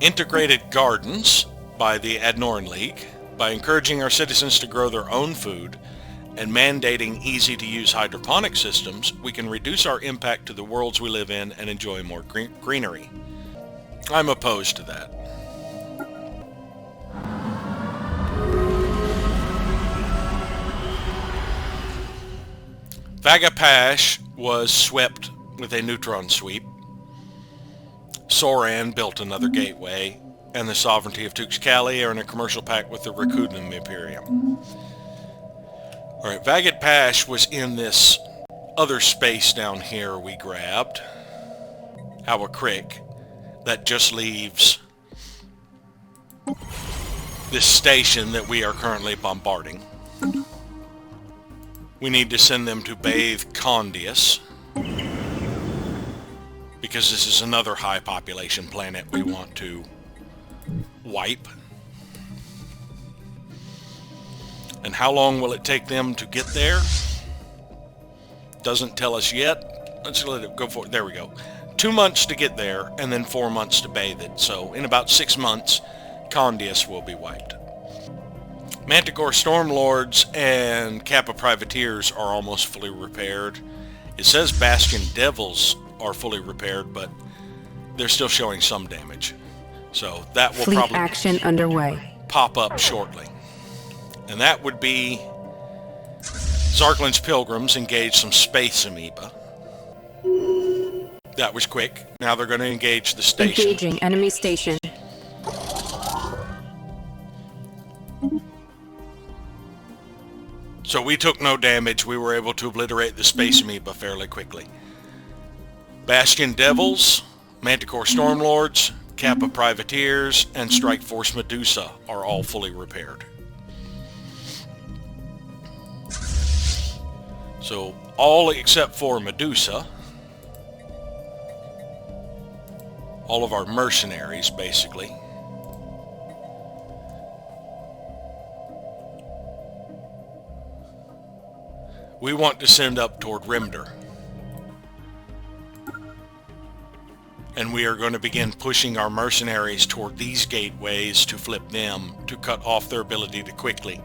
integrated gardens by the Adnorn League. By encouraging our citizens to grow their own food and mandating easy-to-use hydroponic systems, we can reduce our impact to the worlds we live in and enjoy more greenery. I'm opposed to that. Vagapash was swept with a neutron sweep. Soran built another gateway, and the sovereignty of Tuxcali are in a commercial pact with the Rakudnum Imperium. Alright, Vagat Pash was in this other space down here we grabbed. Awa Creek. That just leaves this station that we are currently bombarding. We need to send them to bathe Condius, because this is another high population planet we want to wipe. And how long will it take them to get there? Doesn't tell us yet. Let's let it go for it. There we go. 2 months to get there, and then 4 months to bathe it. So in about 6 months, Condius will be wiped. Manticore Stormlords and Kappa Privateers are almost fully repaired. It says Bastion Devils are fully repaired, but they're still showing some damage. So that will Fleet probably action underway. pop up shortly. And that would be Zarklin's Pilgrims engage some space amoeba. That was quick. Now they're going to engage the station. Engaging enemy station. So we took no damage. We were able to obliterate the space amoeba fairly quickly. Bastion Devils, Manticore Stormlords, Kappa Privateers, and Strike Force Medusa are all fully repaired. So all except for Medusa, all of our mercenaries basically, we want to send up toward Rimder. And we are going to begin pushing our mercenaries toward these gateways to flip them, to cut off their ability to quickly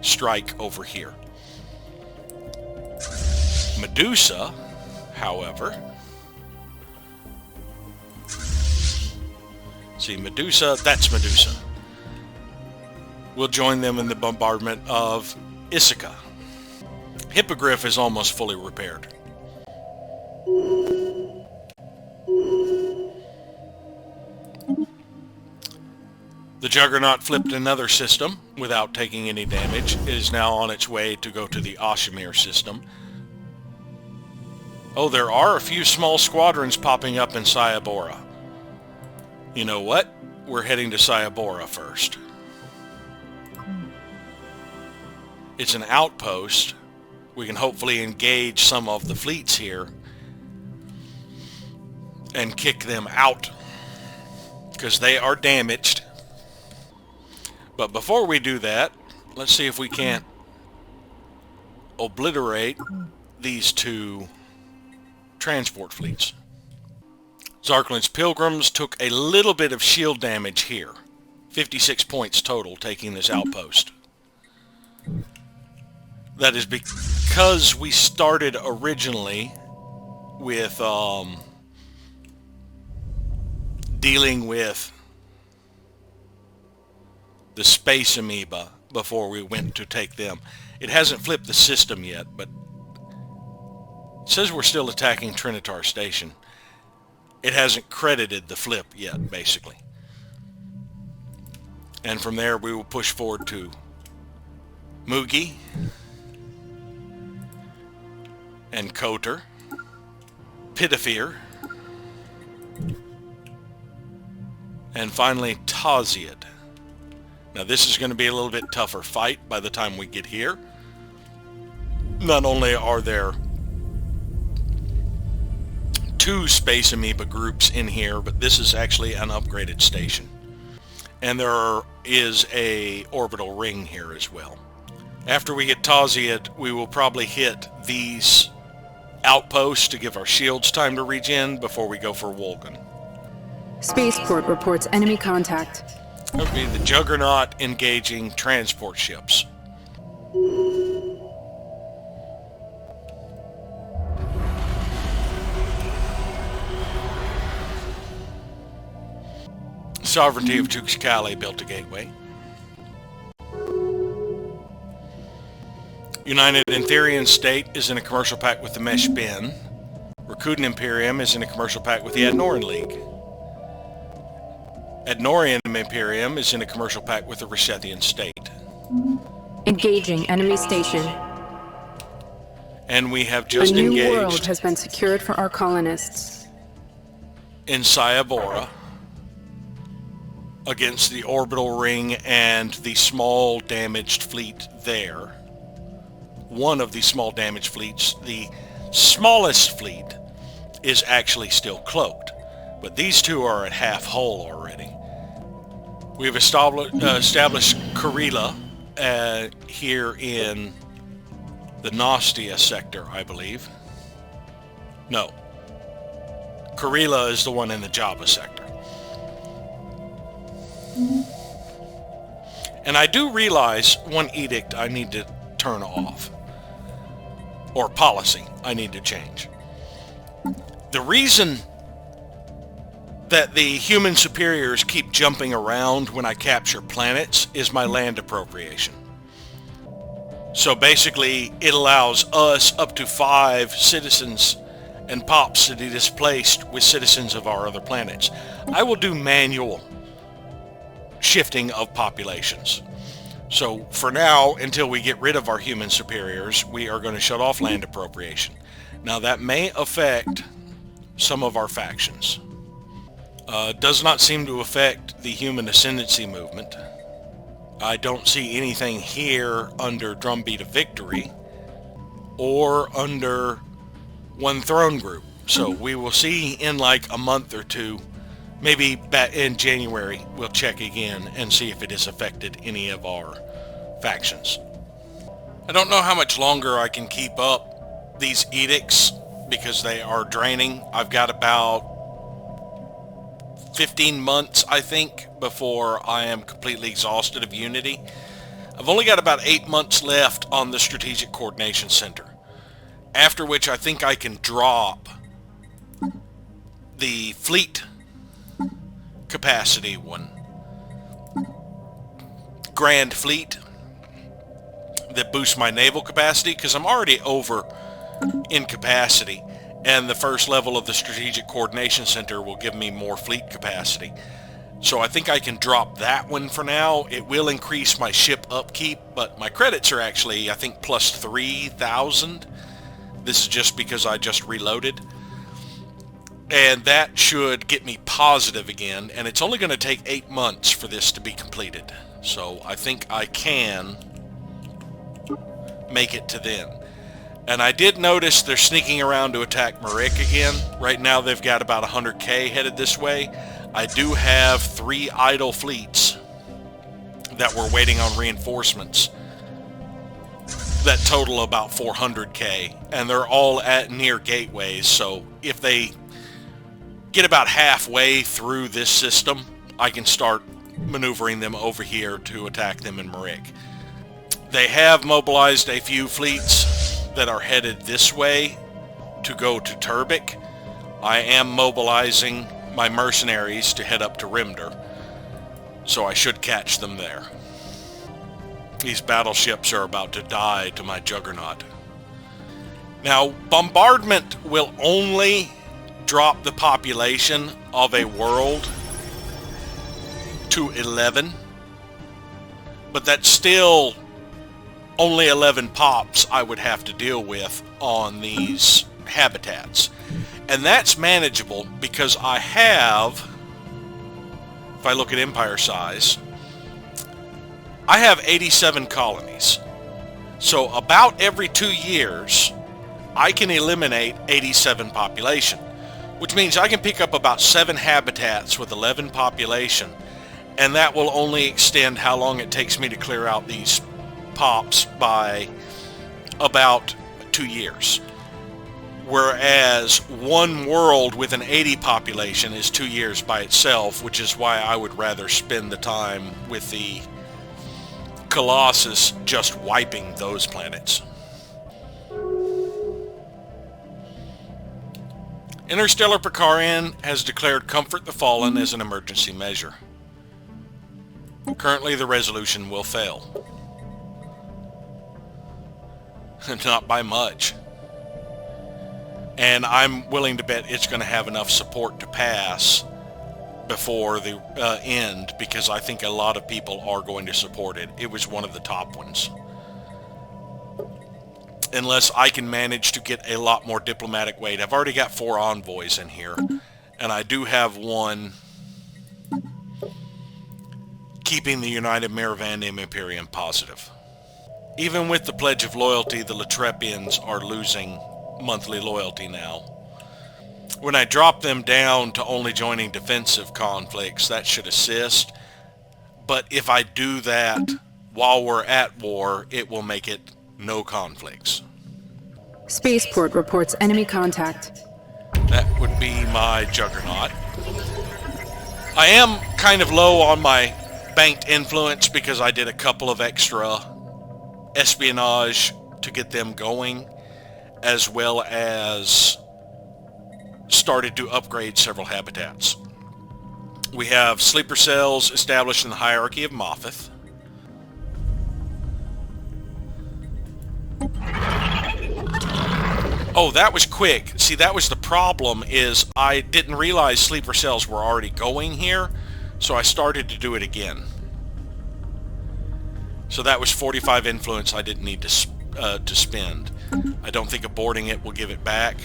strike over here. Medusa, however, see Medusa, that's Medusa. We'll join them in the bombardment of Ithaca. Hippogriff is almost fully repaired. The Juggernaut flipped another system without taking any damage. It is now on its way to go to the Ashimir system. Oh, there are a few small squadrons popping up in Cyabora. You know what? We're heading to Cyabora first. It's an outpost. We can hopefully engage some of the fleets here and kick them out, because they are damaged. But before we do that, let's see if we can't obliterate these two transport fleets. Zarklin's Pilgrims took a little bit of shield damage here. 56 points total taking this outpost. That is because we started originally with dealing with the space amoeba before we went to take them. It hasn't flipped the system yet, but it says we're still attacking Trinitar Station. It hasn't credited the flip yet, basically. And from there we will push forward to Mugi and Kotor, Pitafir, and finally Taziad. Now this is going to be a little bit tougher fight by the time we get here. Not only are there two space amoeba groups in here, but this is actually an upgraded station. And there is a orbital ring here as well. After we get Taziad, we will probably hit these outposts to give our shields time to regen before we go for Wolgan. Spaceport reports enemy contact. Okay, the Juggernaut engaging transport ships. Sovereignty of Tuxcali built a gateway. United Antherian State is in a commercial pact with the Mesh Bin. Rakuten Imperium is in a commercial pact with the Adnoran League. Adnorian Imperium is in a commercial pact with the Resethian State. Engaging enemy station. And we have just A new engaged world has been secured for our colonists. in Cyabora. against the orbital ring and the small damaged fleet there. One of the small damaged fleets, the smallest fleet, is actually still cloaked. But these two are at half hull already. We've established Karela here in the Nostia sector, I believe. No. Karela is the one in the Java sector. And I do realize one edict I need to turn off. Or policy I need to change. The reason that the human superiors keep jumping around when I capture planets is my land appropriation. So basically, it allows us up to 5 citizens and pops to be displaced with citizens of our other planets. I will do manual shifting of populations. So for now, until we get rid of our human superiors, we are going to shut off land appropriation. Now that may affect some of our factions. Does not seem to affect the human ascendancy movement. I don't see anything here under Drumbeat of Victory or under One Throne Group. So we will see in like a month or two, maybe back in January, we'll check again and see if it has affected any of our factions. I don't know how much longer I can keep up these edicts because they are draining. I've got about 15 months, I think, before I am completely exhausted of Unity. I've only got about 8 months left on the Strategic Coordination Center, after which I think I can drop the fleet capacity one. Grand Fleet that boosts my naval capacity, because I'm already over in capacity. And the first level of the Strategic Coordination Center will give me more fleet capacity. So I think I can drop that one for now. It will increase my ship upkeep, but my credits are actually, I think, plus 3,000. This is just because I just reloaded. And that should get me positive again. And it's only going to take 8 months for this to be completed. So I think I can make it to then. And I did notice they're sneaking around to attack Marik again. Right now they've got about 100k headed this way. I do have 3 idle fleets that were waiting on reinforcements that total about 400k, and they're all at near gateways. So if they get about halfway through this system, I can start maneuvering them over here to attack them in Marik. They have mobilized a few fleets that are headed this way to go to Turbik. I am mobilizing my mercenaries to head up to Rimder, so I should catch them there. These battleships are about to die to my juggernaut. Now, bombardment will only drop the population of a world to 11, but that's still only 11 pops I would have to deal with on these habitats. And that's manageable because I have, if I look at empire size, I have 87 colonies. So about every 2 years, I can eliminate 87 population, which means I can pick up about 7 habitats with 11 population, and that will only extend how long it takes me to clear out these pops by about 2 years. Whereas one world with an 80 population is 2 years by itself, which is why I would rather spend the time with the Colossus just wiping those planets. Interstellar Pricarian has declared Comfort the Fallen as an emergency measure. Currently the resolution will fail. Not by much. And I'm willing to bet it's going to have enough support to pass before the end, because I think a lot of people are going to support it. It was one of the top ones. Unless I can manage to get a lot more diplomatic weight. I've already got 4 envoys in here, and I do have one keeping the United Miravandim Imperium positive. Even with the Pledge of Loyalty, the Latrepians are losing monthly loyalty now. When I drop them down to only joining defensive conflicts, that should assist. But if I do that while we're at war, it will make it no conflicts. Spaceport reports enemy contact. That would be my Juggernaut. I am kind of low on my banked influence because I did a couple of extra espionage to get them going, as well as started to upgrade several habitats. We have sleeper cells established in the hierarchy of Moffith. Oh, that was quick. See, that was the problem, is I didn't realize sleeper cells were already going here, so I started to do it again. So that was 45 influence I didn't need to spend. I don't think aborting it will give it back.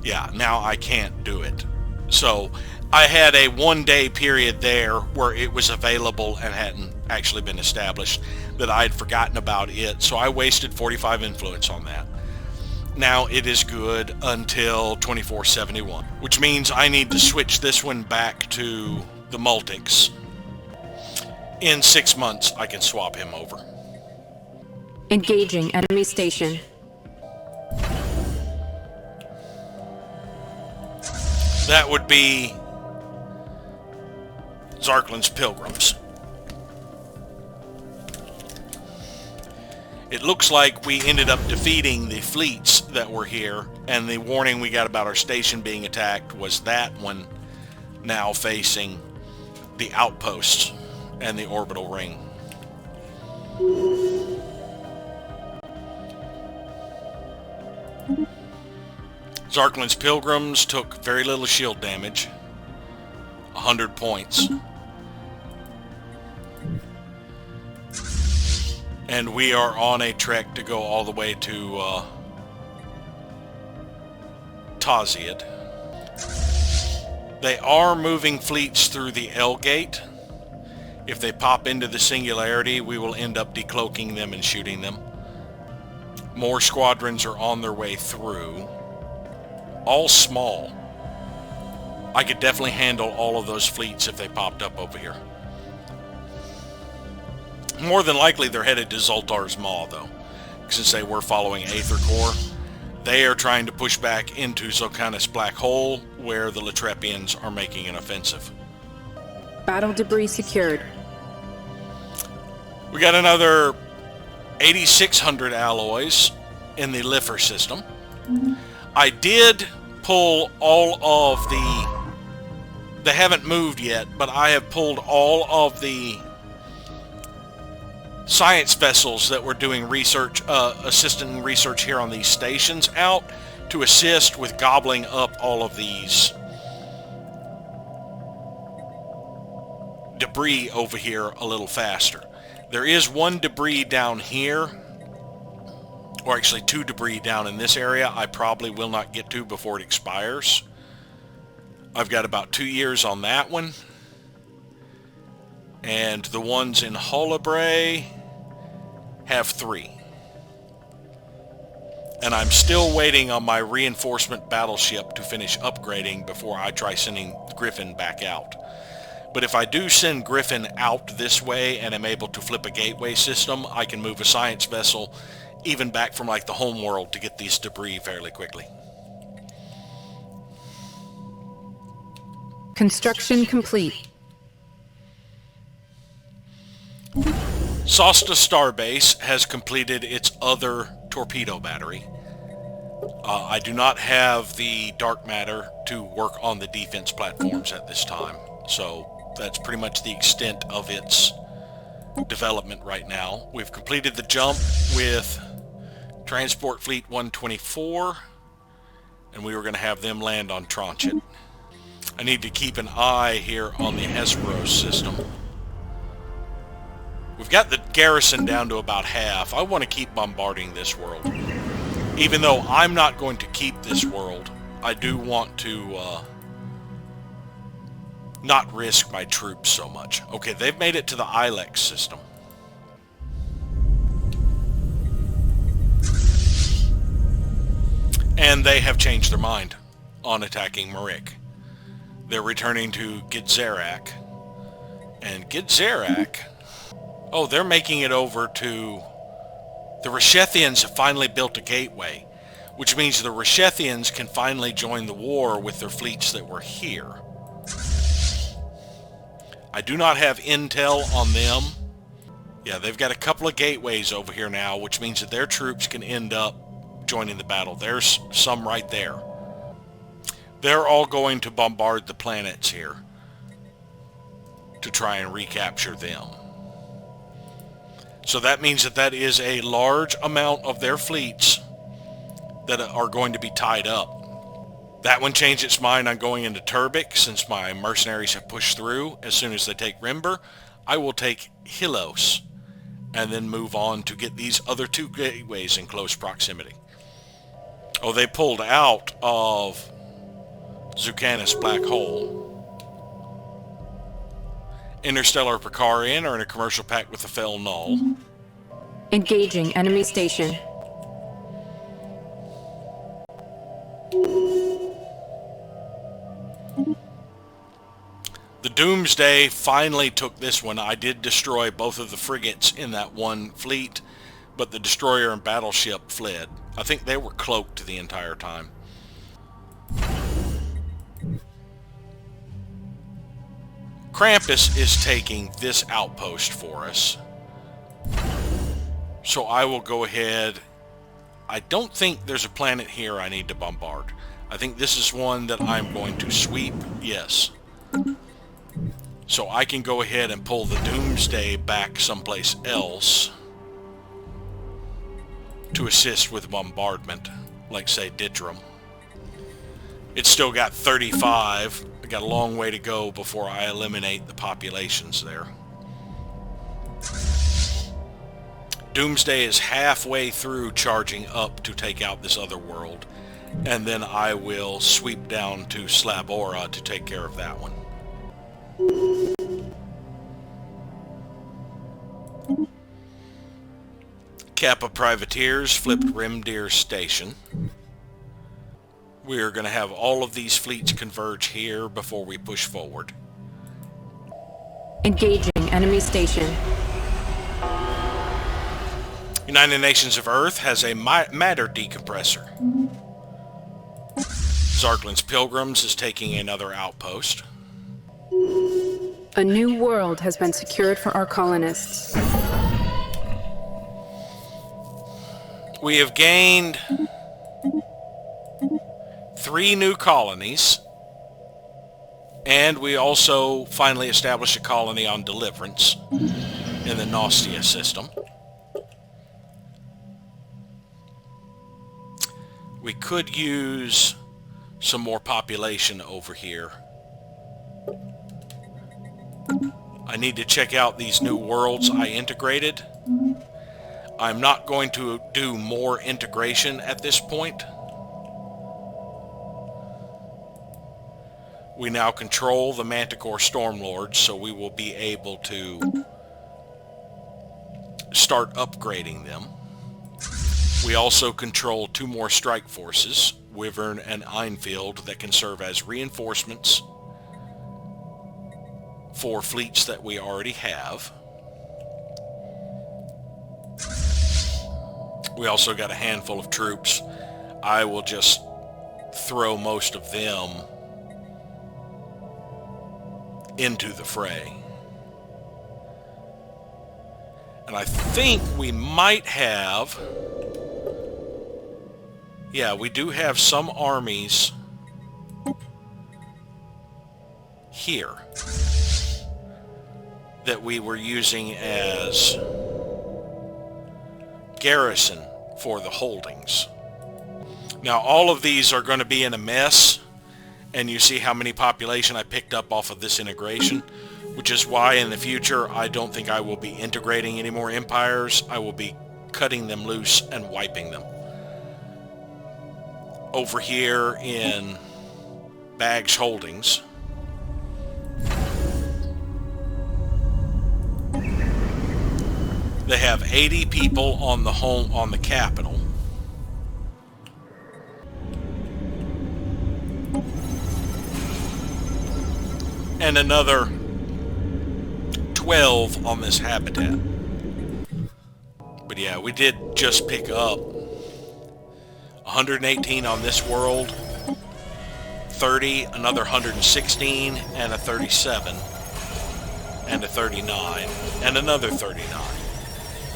Yeah, now I can't do it. So I had a 1-day period there where it was available and hadn't actually been established, that I had forgotten about it, so I wasted 45 influence on that. Now it is good until 2471, which means I need to switch this one back to the Multics. In 6 months, I can swap him over. Engaging enemy station. That would be Zarklin's Pilgrims. It looks like we ended up defeating the fleets that were here, and the warning we got about our station being attacked was that one now facing the outposts and the orbital ring. Zarklin's Pilgrims took very little shield damage, 100 points. And we are on a trek to go all the way to Taziad. They are moving fleets through the L gate. If they pop into the Singularity, we will end up decloaking them and shooting them. More squadrons are on their way through. All small. I could definitely handle all of those fleets if they popped up over here. More than likely they're headed to Zoltar's Maw, though, since they were following Aether Core. They are trying to push back into Zokanis Black Hole, where the Latrepians are making an offensive. Battle debris secured. We got another 8,600 alloys in the Lifer system. I did pull all of the... They haven't moved yet, but I have pulled all of the science vessels that were doing research, assisting research here on these stations out to assist with gobbling up all of these debris over here a little faster. There is one debris down here, or actually 2 debris down in this area I probably will not get to before it expires. I've got about 2 years on that one. And the ones in Holabray have 3. And I'm still waiting on my reinforcement battleship to finish upgrading before I try sending Griffin back out. But if I do send Griffin out this way and am able to flip a gateway system, I can move a science vessel even back from like the home world to get these debris fairly quickly. Construction complete. Sosta Starbase has completed its other torpedo battery. I do not have the dark matter to work on the defense platforms at this time, so that's pretty much the extent of its development right now. We've completed the jump with Transport Fleet 124, and we were going to have them land on Tronchet. I need to keep an eye here on the Hesperos system. We've got the garrison down to about half. I want to keep bombarding this world. Even though I'm not going to keep this world, I do want to not risk my troops so much. Okay, they've made it to the Ilex system. And they have changed their mind on attacking Marik. They're returning to Gidzerak. And Gidzerak... Oh, they're making it over to... The Reshethians have finally built a gateway, which means the Reshethians can finally join the war with their fleets that were here. I do not have intel on them. Yeah, they've got a couple of gateways over here now, which means that their troops can end up joining the battle. There's some right there. They're all going to bombard the planets here to try and recapture them. So that means that that is a large amount of their fleets that are going to be tied up. That one changed its mind on going into Turbik since my mercenaries have pushed through. As soon as they take Rimber, I will take Hilos and then move on to get these other two gateways in close proximity. Oh, they pulled out of Zucanis Black Hole. Interstellar Pricarian are in a commercial pact with the Fel Null. Engaging enemy station. The Doomsday finally took this one. I did destroy both of the frigates in that one fleet, but the destroyer and battleship fled. I think they were cloaked the entire time. Krampus is taking this outpost for us. So I will go ahead. I don't think there's a planet here I need to bombard. I think this is one that I'm going to sweep. Yes. So I can go ahead and pull the Doomsday back someplace else to assist with bombardment, like say Ditram. It's still got 35. I got a long way to go before I eliminate the populations there. Doomsday is halfway through charging up to take out this other world, and then I will sweep down to Slabora to take care of that one. Kappa Privateers flipped Rimdir Station. We are going to have all of these fleets converge here before we push forward. Engaging enemy station. United Nations of Earth has a matter decompressor. Zarklin's Pilgrims is taking another outpost. A new world has been secured for our colonists. We have gained 3 new colonies, and we also finally established a colony on Deliverance in the Nostia system. We could use some more population over here. I need to check out these new worlds I integrated. I'm not going to do more integration at this point. We now control the Manticore Stormlords, so we will be able to start upgrading them. We also control 2 more strike forces, Wyvern and Einfield, that can serve as reinforcements for fleets that we already have. We also got a handful of troops. I will just throw most of them into the fray. And I think we might have... Yeah, we do have some armies here that we were using as garrison for the holdings. Now all of these are going to be in a mess, and you see how many population I picked up off of this integration, which is why in the future I don't think I will be integrating any more empires. I will be cutting them loose and wiping them. Over here in Bag's Holdings, They have 80 people on the capital. And another 12 on this habitat. But yeah, we did just pick up 118 on this world, 30, another 116, and a 37, and a 39, and another 39,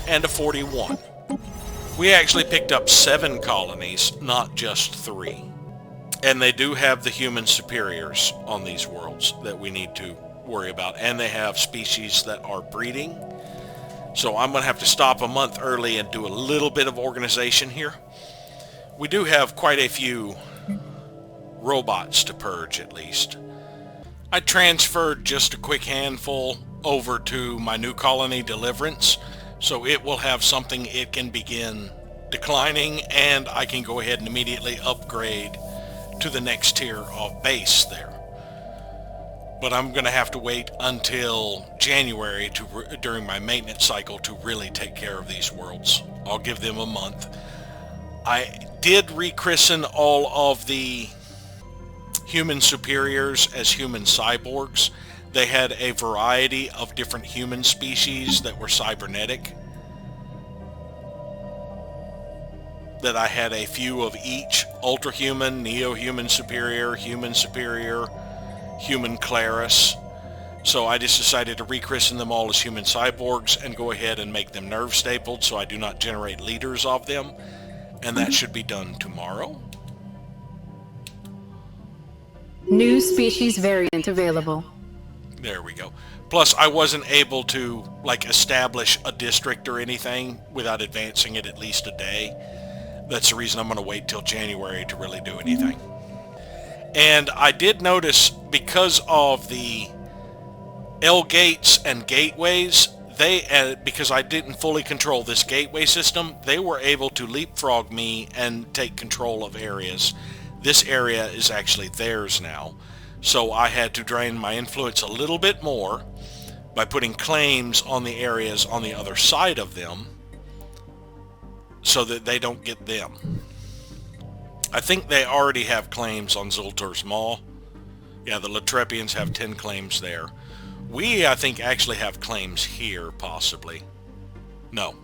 and a 41. We actually picked up 7 colonies, not just 3. And they do have the human superiors on these worlds that we need to worry about. And they have species that are breeding. So I'm going to have to stop a month early and do a little bit of organization here. We do have quite a few robots to purge, at least. I transferred just a quick handful over to my new colony, Deliverance. So it will have something it can begin declining, and I can go ahead and immediately upgrade to the next tier of base there. But I'm going to have to wait until January during my maintenance cycle to really take care of these worlds. I'll give them a month. I did rechristen all of the human superiors as human cyborgs. They had a variety of different human species that were cybernetic. That I had a few of each: ultra-human, neo-human superior, human Claris. So I just decided to rechristen them all as human cyborgs and go ahead and make them nerve stapled so I do not generate leaders of them. And that should be done tomorrow. New species variant available. There we go. Plus, I wasn't able to, establish a district or anything without advancing it at least a day. That's the reason I'm going to wait till January to really do anything. And I did notice, because of the L gates and gateways, because I didn't fully control this gateway system, they were able to leapfrog me and take control of areas. This area is actually theirs now. So I had to drain my influence a little bit more by putting claims on the areas on the other side of them, so that they don't get them. I think they already have claims on Zultur's Maw. Yeah, the Latrepians have 10 claims there. We, I think, actually have claims here, possibly. No.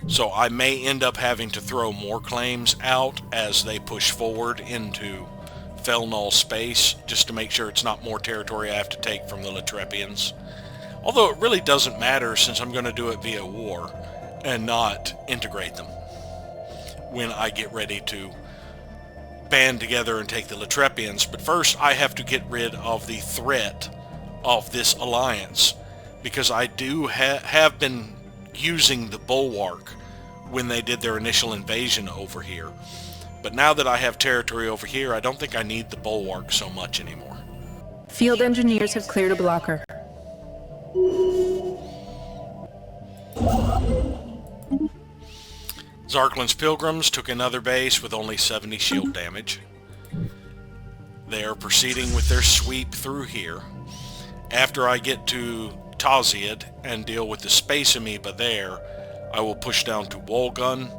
So I may end up having to throw more claims out as they push forward into Felnull space, just to make sure it's not more territory I have to take from the Latrepians. Although it really doesn't matter, since I'm going to do it via war and not integrate them when I get ready to band together and take the Latrepians. But first I have to get rid of the threat of this alliance, because I do have been using the Bulwark when they did their initial invasion over here. But now that I have territory over here, I don't think I need the Bulwark so much anymore. Field engineers have cleared a blocker. Zarklin's Pilgrims took another base with only 70 shield damage. They are proceeding with their sweep through here. After I get to Taziad and deal with the Space Amoeba there, I will push down to Wolgun.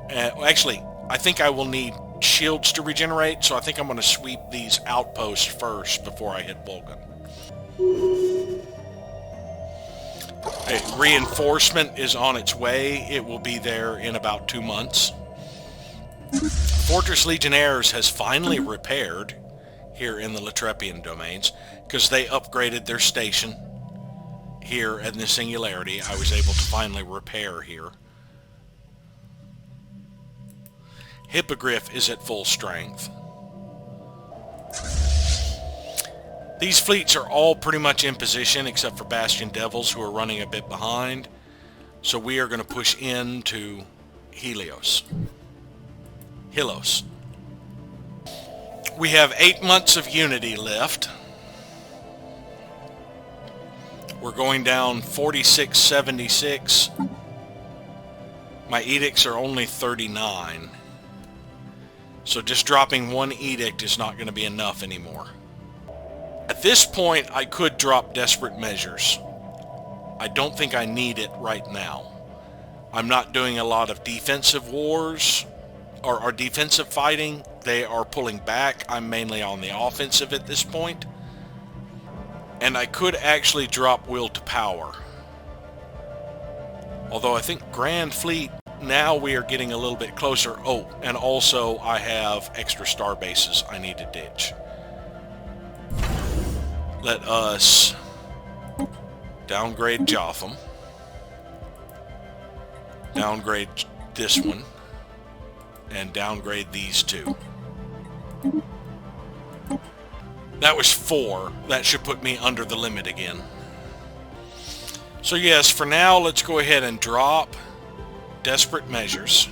Actually, I think I will need shields to regenerate, so I think I'm going to sweep these outposts first before I hit Wolgun. Reinforcement is on its way. It will be there in about 2 months. Fortress Legionnaires has finally repaired here in the Latrepian domains, because they upgraded their station here in the Singularity. I was able to finally repair here. Hippogriff is at full strength. These fleets are all pretty much in position except for Bastion Devils, who are running a bit behind. So we are going to push into Helios. We have 8 months of Unity left. We're going down 4676. My edicts are only 39. So just dropping one edict is not going to be enough anymore. At this point, I could drop Desperate Measures. I don't think I need it right now. I'm not doing a lot of defensive wars or defensive fighting. They are pulling back. I'm mainly on the offensive at this point. And I could actually drop will to power. Although I think Grand Fleet, now we are getting a little bit closer. Oh, and also I have extra star bases I need to ditch. Let us downgrade Jotham. Downgrade this one. And downgrade these two. That was 4. That should put me under the limit again. So yes, for now, let's go ahead and drop desperate measures.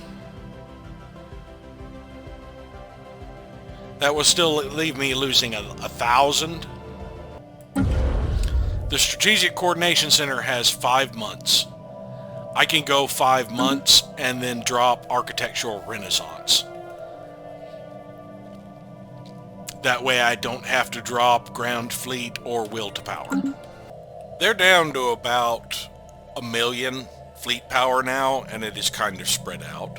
That will still leave me losing 1,000. The Strategic Coordination Center has 5 months. I can go 5 months and then drop Architectural Renaissance. That way I don't have to drop Ground Fleet or Will to Power. They're down to about 1 million fleet power now, and it is kind of spread out.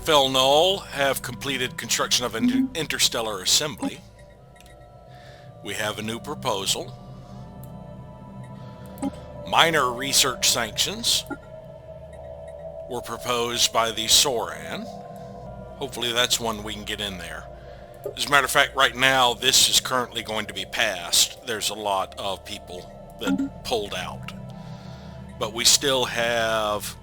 Fel Null have completed construction of an interstellar assembly. We have a new proposal. Minor research sanctions were proposed by the Soran. Hopefully that's one we can get in there. As a matter of fact, right now, this is currently going to be passed. There's a lot of people that pulled out. But we still have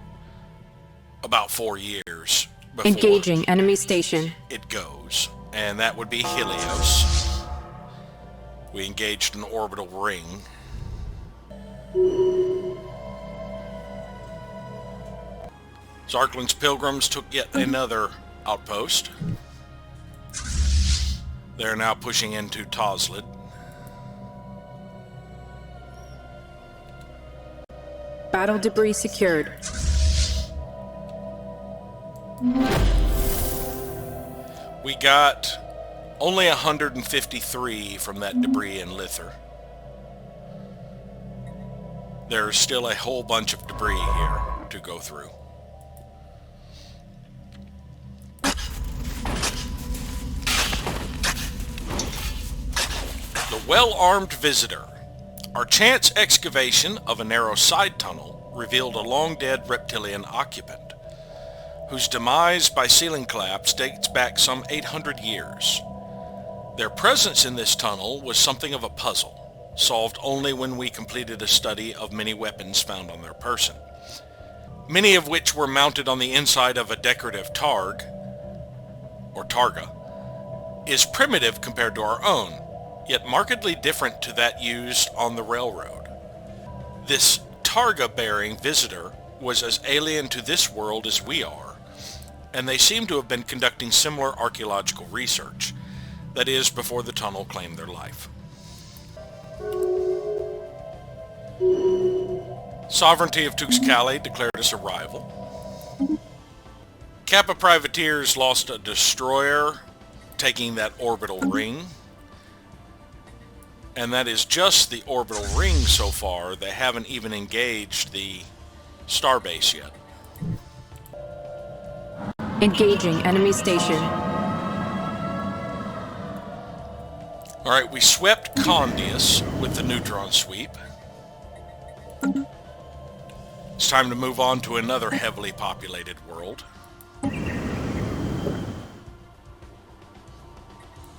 about 4 years before Engaging enemy station. it goes. And that would be Helios. We engaged an orbital ring. Zarklin's Pilgrims took yet another outpost. They're now pushing into Toslid. Battle debris secured. We got only 153 from that debris in Lither. There's still a whole bunch of debris here to go through. The well-armed visitor. Our chance excavation of a narrow side tunnel revealed a long-dead reptilian occupant, whose demise by ceiling collapse dates back some 800 years. Their presence in this tunnel was something of a puzzle, solved only when we completed a study of many weapons found on their person, many of which were mounted on the inside of a decorative targ, or targa, is primitive compared to our own, yet markedly different to that used on the railroad. This targa-bearing visitor was as alien to this world as we are, and they seem to have been conducting similar archaeological research, that is, before the tunnel claimed their life. Sovereignty of Tuxcali declared us a rival. Kappa privateers lost a destroyer, taking that orbital ring. And that is just the orbital ring so far. They haven't even engaged the starbase yet. Engaging enemy station. Alright, we swept Condius with the neutron sweep. It's time to move on to another heavily populated world.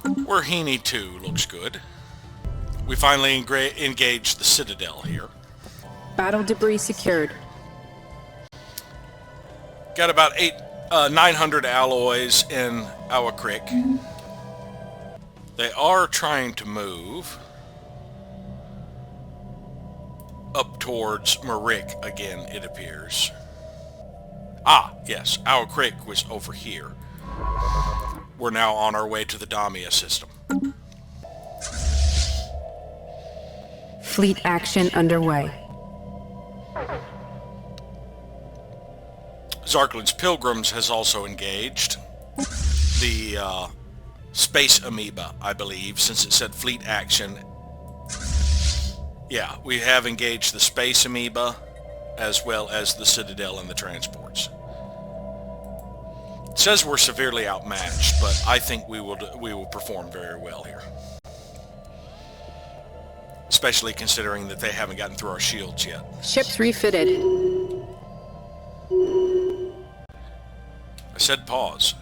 Werhini 2 looks good. We finally engaged the Citadel here. Battle debris secured. Got about 900 alloys in Awakrik. They are trying to move up towards Marik again, it appears. Ah, yes, Awakrik was over here. We're now on our way to the Damia system. Fleet action underway. Zarklin's Pilgrims has also engaged. The Space Amoeba, I believe, since it said fleet action, Yeah, we have engaged the space amoeba as well as the Citadel and the transports. It says we're severely outmatched, but I think we will perform very well here. Especially considering that they haven't gotten through our shields yet. Ships refitted. I said pause.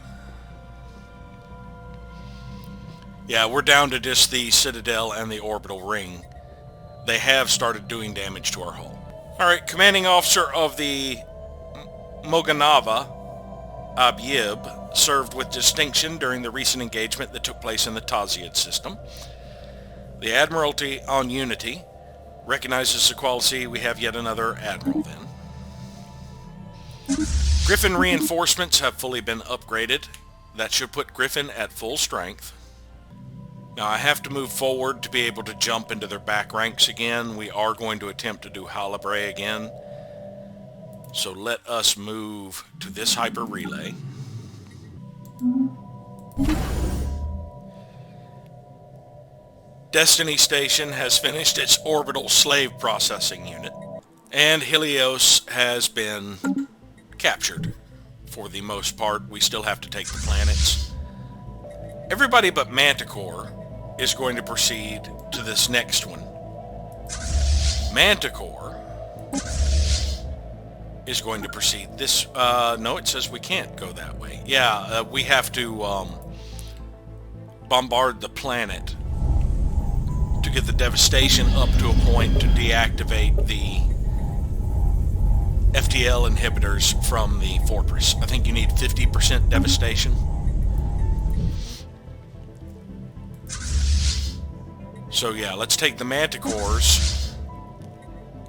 Yeah, we're down to just the Citadel and the orbital ring. They have started doing damage to our hull. Alright, commanding officer of the Moganava, Abyib, served with distinction during the recent engagement that took place in the Taziad system. The Admiralty on Unity recognizes the quality. We have yet another Admiral then. Griffin reinforcements have fully been upgraded. That should put Griffin at full strength. Now I have to move forward to be able to jump into their back ranks again. We are going to attempt to do Halabre again. So let us move to this hyper relay. Destiny Station has finished its orbital slave processing unit, and Helios has been captured. For the most part, we still have to take the planets. Everybody but Manticore is going to proceed to this next one. Manticore is going to proceed this... no, it says we can't go that way. Yeah, we have to bombard the planet to get the devastation up to a point to deactivate the FTL inhibitors from the fortress. I think you need 50% devastation. So yeah, let's take the Manticores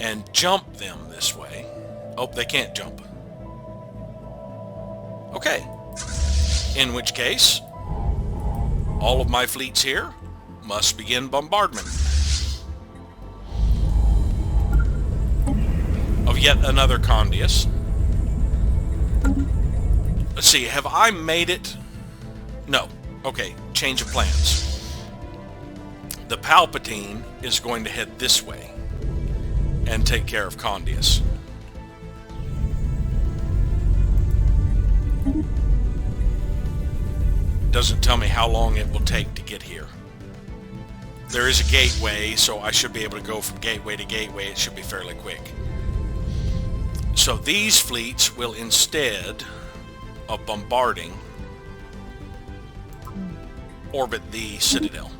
and jump them this way. Oh, they can't jump. Okay. In which case, all of my fleets here must begin bombardment of yet another Condius. Let's see, have I made it? No. Okay, change of plans. The Palpatine is going to head this way and take care of Condius. Doesn't tell me how long it will take to get here. There is a gateway, so I should be able to go from gateway to gateway. It should be fairly quick. So these fleets will, instead of bombarding, orbit the Citadel.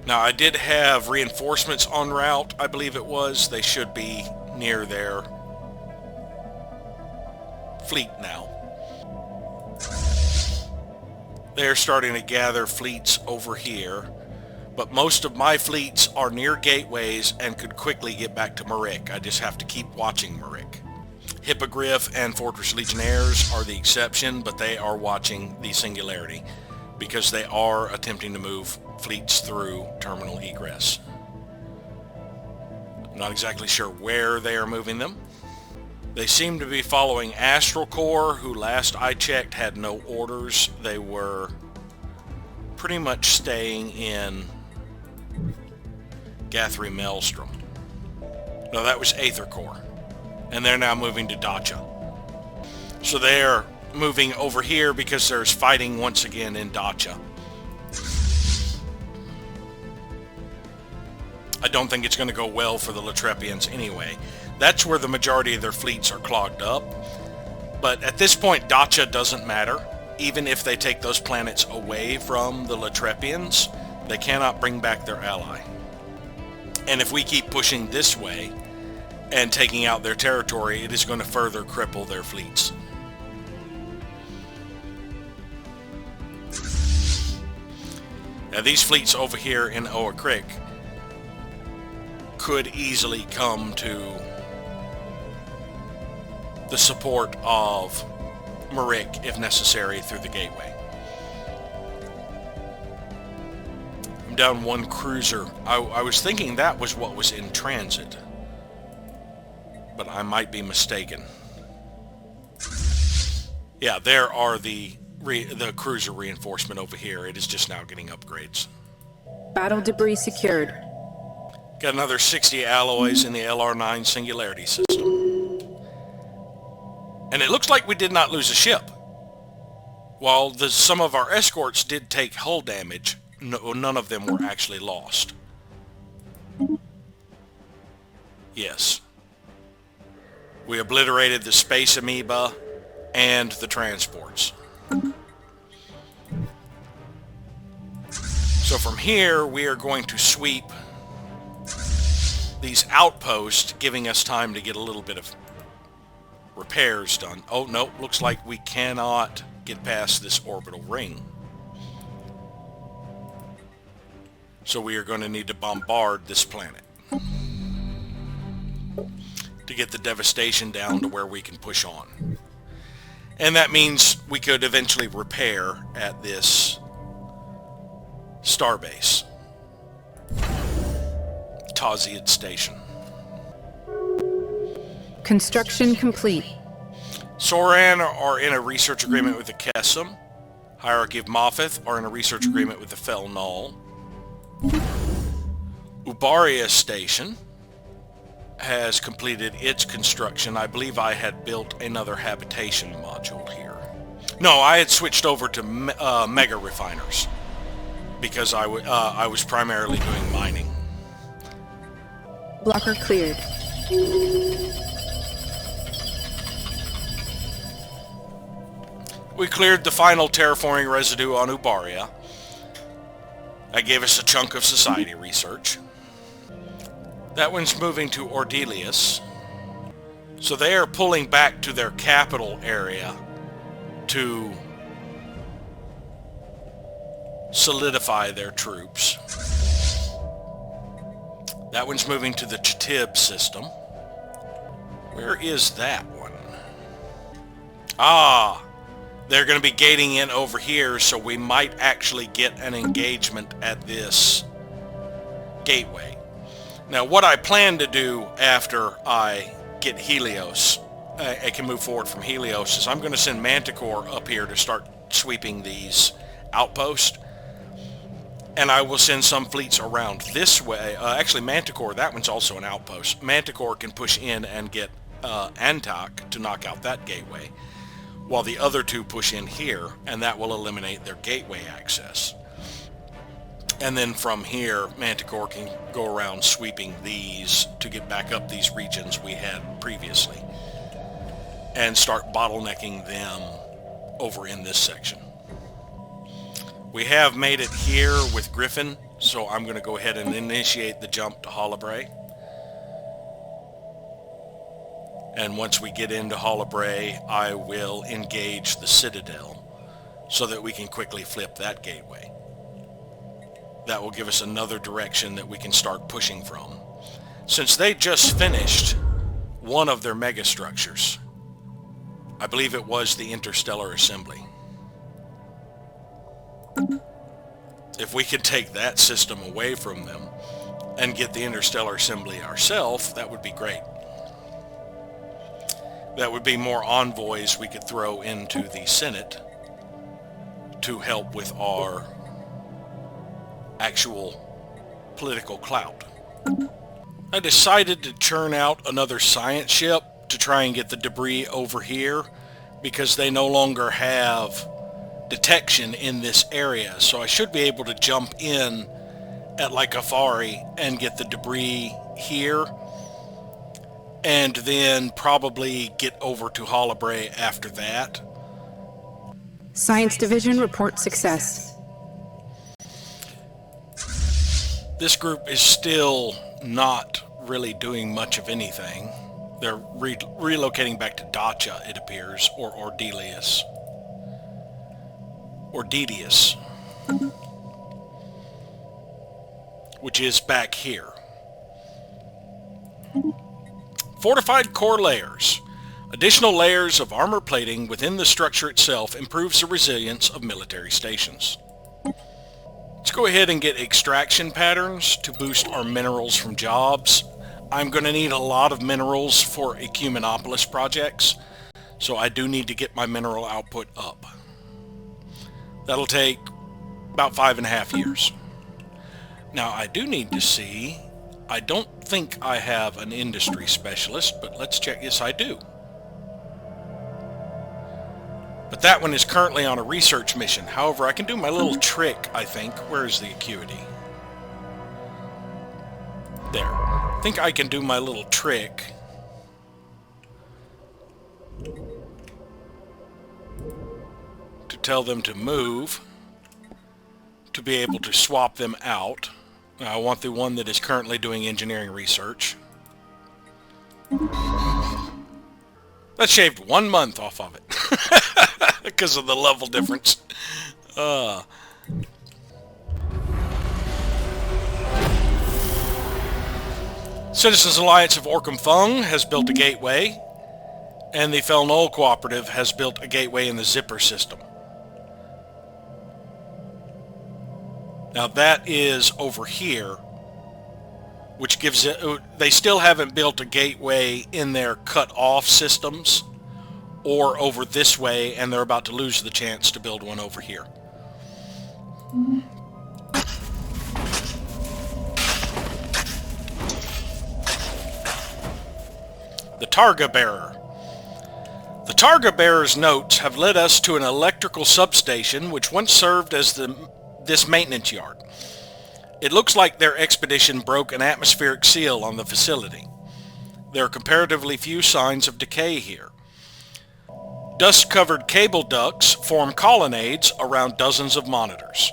Now, I did have reinforcements en route, I believe it was. They should be near their fleet now. They're starting to gather fleets over here, but most of my fleets are near gateways and could quickly get back to Marik. I just have to keep watching Marik. Hippogriff and Fortress Legionnaires are the exception, but they are watching the Singularity because they are attempting to move fleets through terminal egress. I'm not exactly sure where they are moving them. They seem to be following Astral Corps, who last I checked had no orders. They were pretty much staying in Gathri Maelstrom. No, that was Aether Corps. And they're now moving to Dacia. So they're moving over here because there's fighting once again in Dacia. I don't think it's going to go well for the Latrepians anyway. That's where the majority of their fleets are clogged up. But at this point, Dacia doesn't matter. Even if they take those planets away from the Latrepians, they cannot bring back their ally. And if we keep pushing this way and taking out their territory, it is going to further cripple their fleets. Now these fleets over here in Oa Creek could easily come to the support of Marik if necessary through the gateway. I'm down one cruiser. I was thinking that was what was in transit, but I might be mistaken. Yeah, there are the cruiser reinforcement over here. It is just now getting upgrades. Battle debris secured. Got another 60 alloys in the LR9 singularity system. And it looks like we did not lose a ship. While some of our escorts did take hull damage, none of them were actually lost. Yes. We obliterated the space amoeba and the transports. So from here, we are going to sweep these outposts, giving us time to get a little bit of repairs done. Oh, no, looks like we cannot get past this orbital ring. So we are going to need to bombard this planet to get the devastation down to where we can push on. And that means we could eventually repair at this starbase, Taziad Station. Construction complete. Soran are in a research agreement with the Kesem. Hierarchy of Moffith are in a research agreement with the Fel Null. Ubaria Station has completed its construction. I believe I had built another habitation module here. No, I had switched over to mega refiners because I was primarily doing mining. Blocker cleared. We cleared the final terraforming residue on Ubaria. That gave us a chunk of society research. That one's moving to Ordelius. So they are pulling back to their capital area to solidify their troops. That one's moving to the Chatib system. Where is that one? Ah, they're going to be gating in over here, so we might actually get an engagement at this gateway. Now, what I plan to do after I get Helios, I can move forward from Helios, is I'm going to send Manticore up here to start sweeping these outposts. And I will send some fleets around this way. Actually, Manticore, that one's also an outpost. Manticore can push in and get Antak to knock out that gateway, while the other two push in here, and that will eliminate their gateway access. And then from here, Manticore can go around sweeping these to get back up these regions we had previously, and start bottlenecking them over in this section. We have made it here with Griffin, so I'm going to go ahead and initiate the jump to Hollabray. And once we get into Hollabray, I will engage the Citadel so that we can quickly flip that gateway. That will give us another direction that we can start pushing from. Since they just finished one of their megastructures, I believe it was the Interstellar Assembly. If we could take that system away from them and get the Interstellar Assembly ourselves, that would be great. That would be more envoys we could throw into the Senate to help with our actual political clout. I decided to churn out another science ship to try and get the debris over here because they no longer have detection in this area, so I should be able to jump in at like Afari and get the debris here, and then probably get over to Hollabray after that. Science Division reports success. This group is still not really doing much of anything. They're relocating back to Dacia, it appears, or Ordelius. Or Dedius, which is back here. Fortified core layers. Additional layers of armor plating within the structure itself improves the resilience of military stations. Let's go ahead and get extraction patterns to boost our minerals from jobs. I'm going to need a lot of minerals for Ecumenopolis projects, so I do need to get my mineral output up. That'll take about 5.5 years. Now, I do need to see I don't think I have an industry specialist, but let's check. Yes, I do. But that one is currently on a research mission. However, I can do my little trick, I think. Where is the acuity? There. I think I can do my little trick. To tell them to move. To be able to swap them out. Now, I want the one that is currently doing engineering research. That shaved 1 month off of it. Because of the level difference. Citizens Alliance of Orcam Fung has built a gateway. And the Fel Null Cooperative has built a gateway in the Zipper system. Now that is over here, which gives it, they still haven't built a gateway in their cut-off systems or over this way, and they're about to lose the chance to build one over here. The Targa Bearer. The Targa Bearer's notes have led us to an electrical substation which once served as this maintenance yard. It looks like their expedition broke an atmospheric seal on the facility. There are comparatively few signs of decay here. Dust-covered cable ducts form colonnades around dozens of monitors.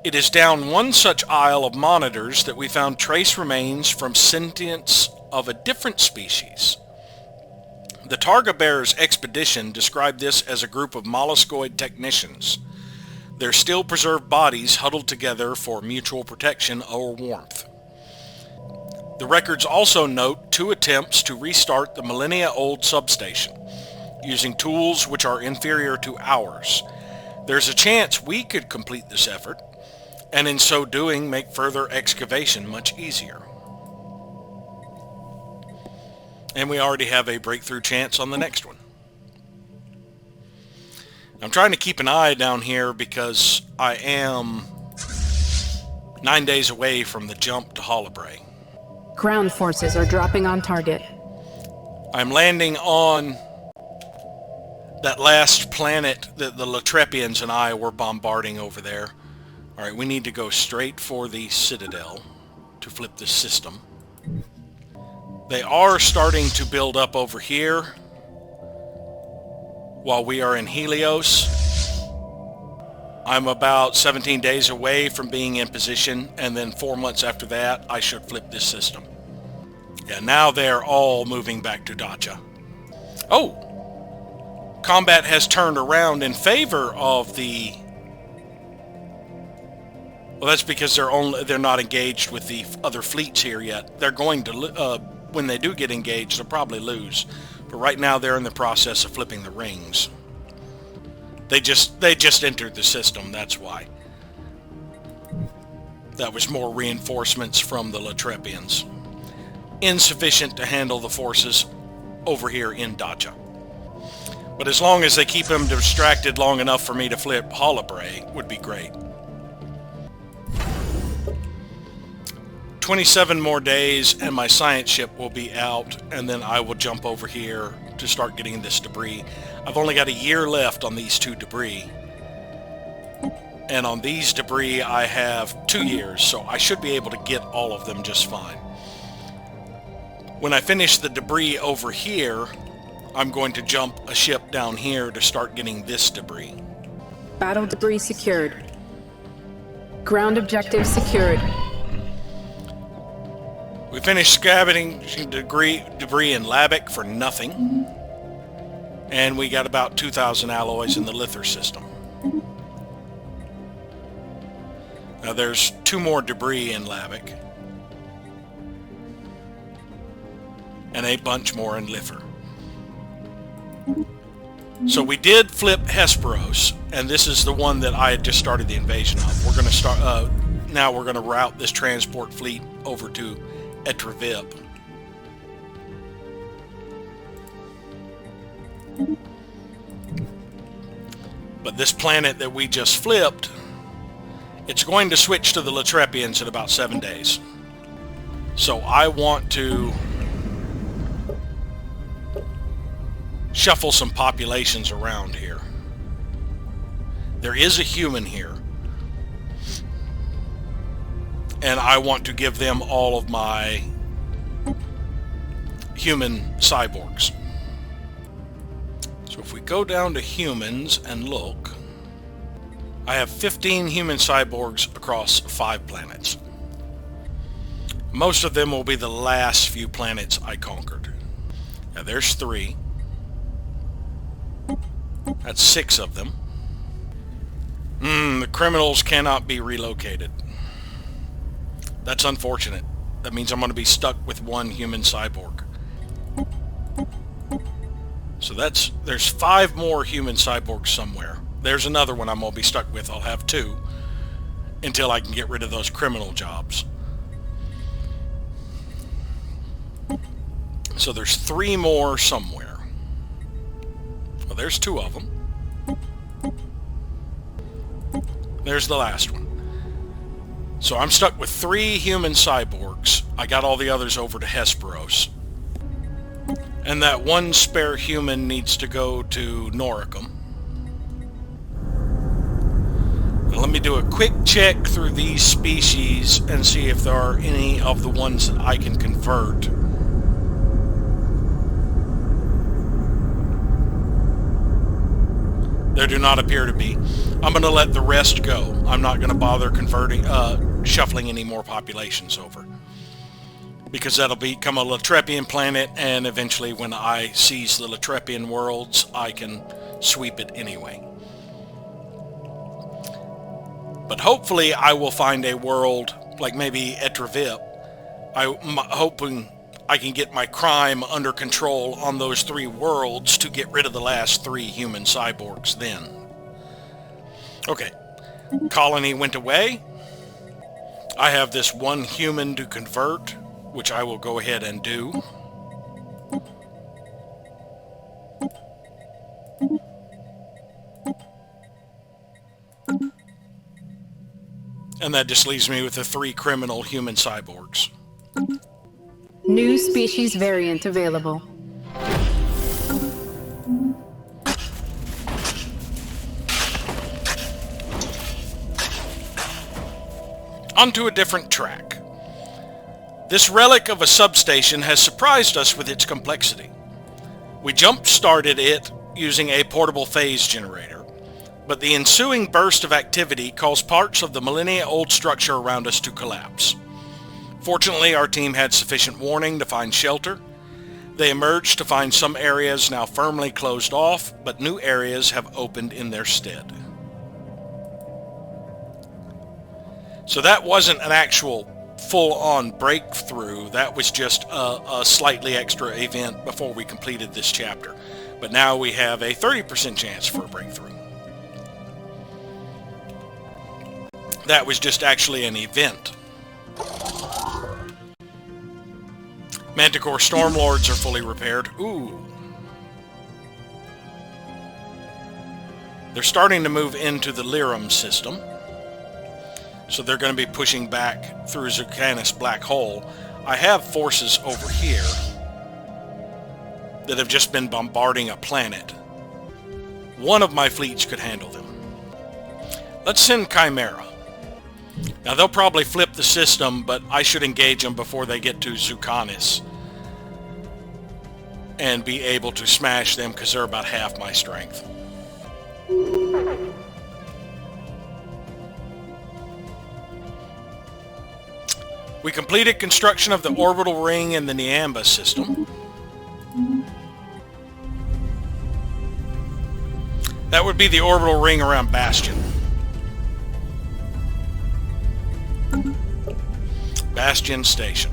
It is down one such aisle of monitors that we found trace remains from sentience of a different species. The Targa Bearer's expedition described this as a group of molluscoid technicians. Their still preserved bodies huddled together for mutual protection or warmth. The records also note 2 attempts to restart the millennia-old substation, using tools which are inferior to ours. There's a chance we could complete this effort, and in so doing make further excavation much easier. And we already have a breakthrough chance on the next one. I'm trying to keep an eye down here because I am 9 days away from the jump to Holibray. Ground forces are dropping on target. I'm landing on that last planet that the Latrepians and I were bombarding over there. Alright, we need to go straight for the Citadel to flip this system. They are starting to build up over here while we are in Helios. I'm about 17 days away from being in position, and then 4 months after that I should flip this system. Yeah, now they're all moving back to Dacia. Oh! Combat has turned around in favor of the... Well, that's because they're not engaged with the other fleets here yet. They're going to... when they do get engaged, they'll probably lose. But right now they're in the process of flipping the rings. They just entered the system, that's why. That was more reinforcements from the Latrepians. Insufficient to handle the forces over here in Dacia. But as long as they keep them distracted long enough for me to flip Holibray, would be great. 27 more days and my science ship will be out, and then I will jump over here to start getting this debris. I've only got a year left on these 2 debris. And on these debris I have 2 years, so I should be able to get all of them just fine. When I finish the debris over here, I'm going to jump a ship down here to start getting this debris. Battle debris secured. Ground objective secured. We finished scavenging debris in Labic for nothing. And we got about 2,000 alloys in the Lither system. Now there's 2 more debris in Labic. And a bunch more in Lither. So we did flip Hesperos, and this is the one that I had just started the invasion of. We're going to start, now we're going to route this transport fleet over to Etravip. But this planet that we just flipped, it's going to switch to the Latrepians in about 7 days. So I want to shuffle some populations around here. There is a human here, and I want to give them all of my human cyborgs. So if we go down to humans and look, I have 15 human cyborgs across 5 planets. Most of them will be the last few planets I conquered. Now there's 3. That's 6 of them. The criminals cannot be relocated. That's unfortunate. That means I'm going to be stuck with 1 human cyborg. So there's 5 more human cyborgs somewhere. There's another one I'm going to be stuck with. I'll have 2 until I can get rid of those criminal jobs. So there's 3 more somewhere. Well, there's 2 of them. There's the last one. So I'm stuck with 3 human cyborgs. I got all the others over to Hesperos. And that 1 spare human needs to go to Noricum. Now let me do a quick check through these species and see if there are any of the ones that I can convert. There do not appear to be. I'm going to let the rest go. I'm not going to bother shuffling any more populations over, because that'll become a Latrepian planet, and eventually when I seize the Latrepian worlds, I can sweep it anyway. But hopefully I will find a world like maybe Etravip. I'm hoping I can get my crime under control on those 3 worlds to get rid of the last 3 human cyborgs then. Okay, colony went away. I have this 1 human to convert, which I will go ahead and do. And that just leaves me with the 3 criminal human cyborgs. New species variant available. Onto a different track. This relic of a substation has surprised us with its complexity. We jump-started it using a portable phase generator, but the ensuing burst of activity caused parts of the millennia-old structure around us to collapse. Fortunately, our team had sufficient warning to find shelter. They emerged to find some areas now firmly closed off, but new areas have opened in their stead. So that wasn't an actual full-on breakthrough. That was just a slightly extra event before we completed this chapter. But now we have a 30% chance for a breakthrough. That was just actually an event. Manticore Stormlords are fully repaired. Ooh. They're starting to move into the Lyrum system. So they're going to be pushing back through Zucanus Black Hole. I have forces over here that have just been bombarding a planet. One of my fleets could handle them. Let's send Chimera. Now they'll probably flip the system, but I should engage them before they get to Zucanus and be able to smash them, because they're about half my strength. We completed construction of the orbital ring in the Niamba system. That would be the orbital ring around Bastion. Bastion Station.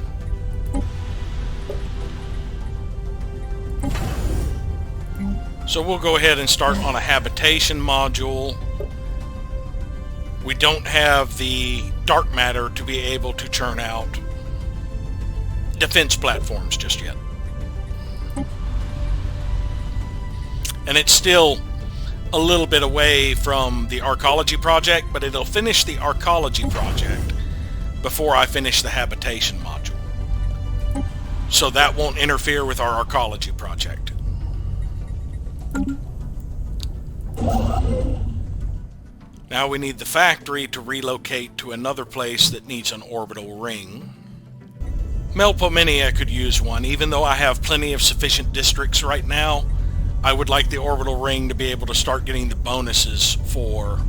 So we'll go ahead and start on a habitation module. We don't have the dark matter to be able to churn out defense platforms just yet. And it's still a little bit away from the Archaeology project, but it'll finish the Archaeology project before I finish the habitation module. So that won't interfere with our archaeology project. Now we need the factory to relocate to another place that needs an orbital ring. Melpomene could use one. Even though I have plenty of sufficient districts right now, I would like the orbital ring to be able to start getting the bonuses for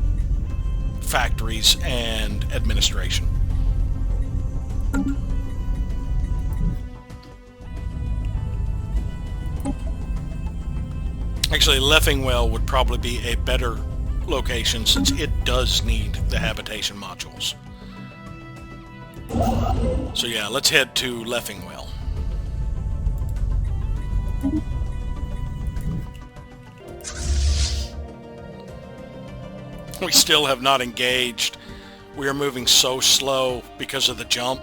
factories and administration. Actually, Leffingwell would probably be a better location since it does need the habitation modules. So yeah, let's head to Leffingwell. We still have not engaged. We are moving so slow because of the jump.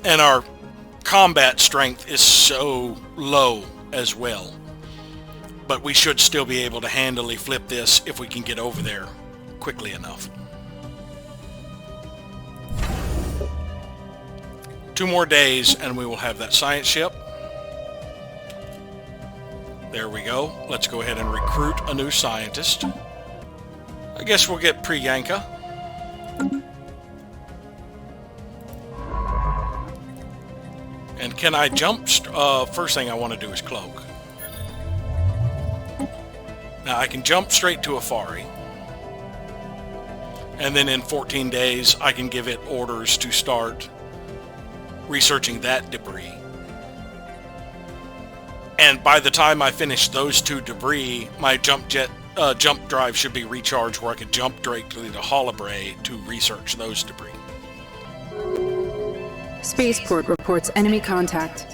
And our combat strength is so low as well. But we should still be able to handily flip this if we can get over there quickly enough. 2 more days and we will have that science ship. There we go. Let's go ahead and recruit a new scientist. I guess we'll get Priyanka. And can I jump? First thing I want to do is cloak. Now I can jump straight to Afari. And then in 14 days I can give it orders to start researching that debris. And by the time I finish those 2 debris, my jump drive should be recharged where I could jump directly to Holibray to research those debris. Spaceport reports enemy contact.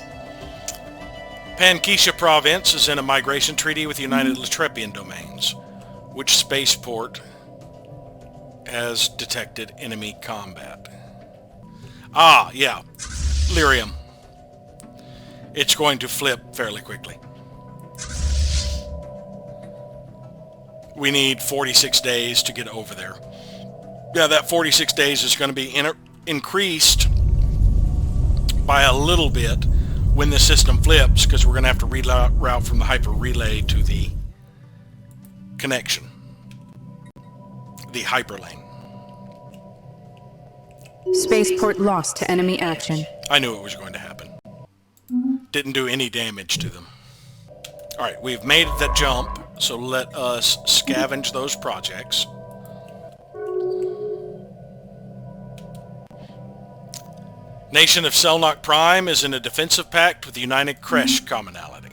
Pankisha province is in a migration treaty with United Latrepian domains. Which spaceport has detected enemy combat? Ah, yeah. Lyrium. It's going to flip fairly quickly. We need 46 days to get over there. Yeah, that 46 days is going to be increased by a little bit when the system flips, because we're going to have to reroute from the hyper relay to the connection. The hyperlane. Spaceport lost to enemy action. I knew it was going to happen. Didn't do any damage to them. Alright, we've made the jump, so let us scavenge those projects. Nation of Selnock Prime is in a defensive pact with the United Kresh commonality.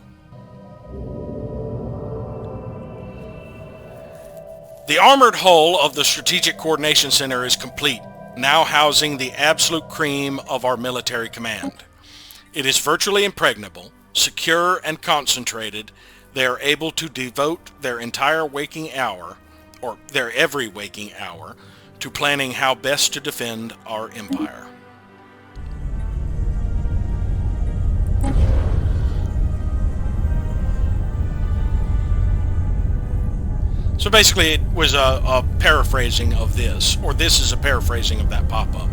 The armored hull of the Strategic Coordination Center is complete, now housing the absolute cream of our military command. It is virtually impregnable, secure and concentrated. They are able to devote their entire waking hour, or their every waking hour, to planning how best to defend our empire. So basically it was a paraphrasing of this, or this is a paraphrasing of that pop-up.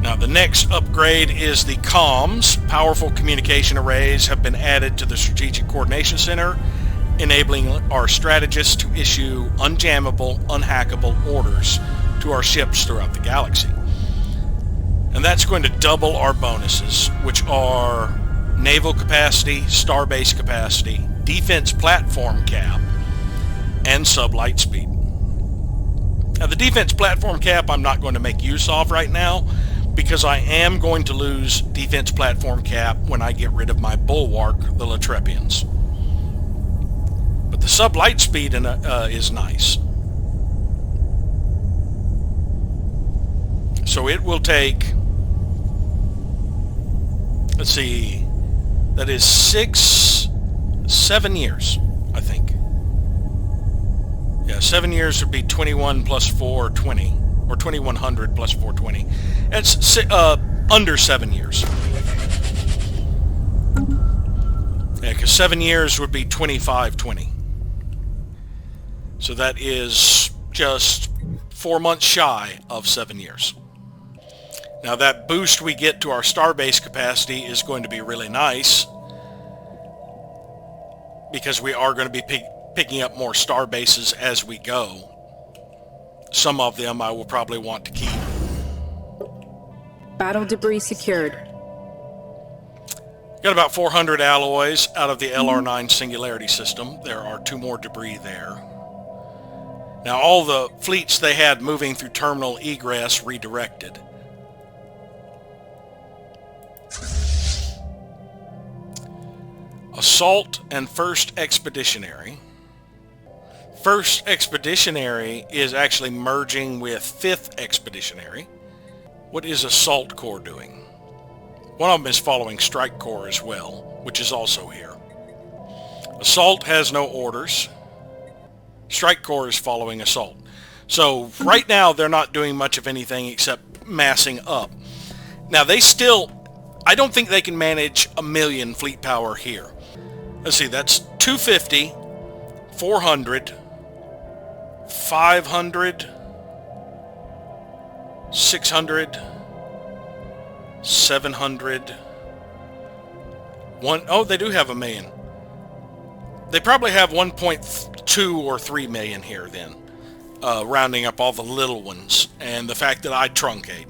Now the next upgrade is the comms. Powerful communication arrays have been added to the Strategic Coordination Center, enabling our strategists to issue unjammable, unhackable orders to our ships throughout the galaxy. And that's going to double our bonuses, which are naval capacity, starbase capacity, defense platform cap, and sublight speed. Now the defense platform cap I'm not going to make use of right now, because I am going to lose defense platform cap when I get rid of my bulwark, the Latrepians. But the sublight speed is nice. So it will take, let's see, that is 7 years, I think. Yeah, 7 years would be 21 plus 4, 20. Or 2100 plus 420. It's under 7 years. Yeah, because 7 years would be 2520. So that is just 4 months shy of 7 years. Now that boost we get to our starbase capacity is going to be really nice, because we are going to be picking up more starbases as we go. Some of them I will probably want to keep. Battle debris secured. Got about 400 alloys out of the LR9 Singularity system. There are 2 more debris there. Now all the fleets they had moving through terminal egress redirected. Assault and 1st Expeditionary. 1st Expeditionary is actually merging with 5th Expeditionary. What is Assault Corps doing? One of them is following Strike Corps as well, which is also here. Assault has no orders. Strike Corps is following Assault. So right now they're not doing much of anything except massing up. Now they still, I don't think they can manage 1,000,000 fleet power here. Let's see, that's 250, 400, 500, 600, 700, oh, they do have 1,000,000. They probably have 1.2 or 3 million here then, rounding up all the little ones and the fact that I truncate.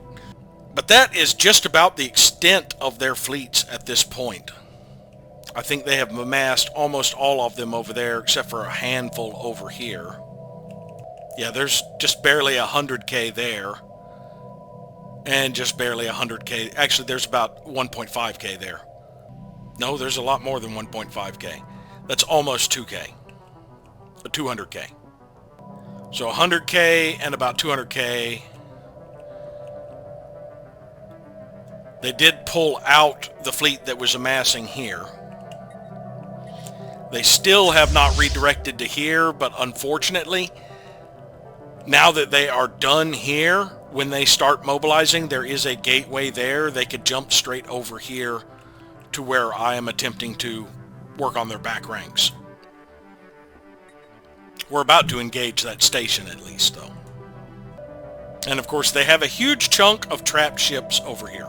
But that is just about the extent of their fleets at this point. I think they have amassed almost all of them over there, except for a handful over here. Yeah, there's just barely 100k there. And just barely 100k. Actually, there's about 1.5k there. No, there's a lot more than 1.5k. That's almost 2k. 200k. So 100k and about 200k. They did pull out the fleet that was amassing here. They still have not redirected to here, but unfortunately, now that they are done here, when they start mobilizing, there is a gateway there. They could jump straight over here to where I am attempting to work on their back ranks. We're about to engage that station at least, though. And of course, they have a huge chunk of trapped ships over here.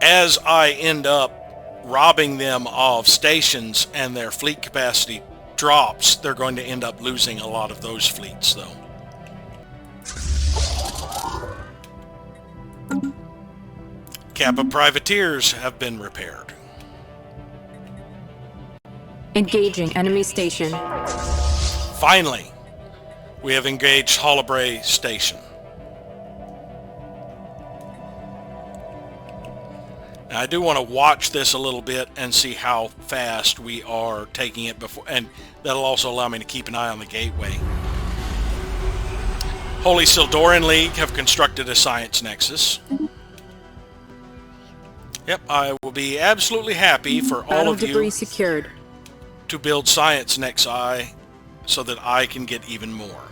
As I end up robbing them of stations and their fleet capacity drops, they're going to end up losing a lot of those fleets, though. Kappa privateers have been repaired. Engaging enemy station. Finally, we have engaged Hollowbray Station. Now, I do want to watch this a little bit and see how fast we are taking it before, and that'll also allow me to keep an eye on the gateway. Holy Sildoran League have constructed a science nexus. Yep, I will be absolutely happy for all of you Battle debris secured. to build science nexi so that I can get even more.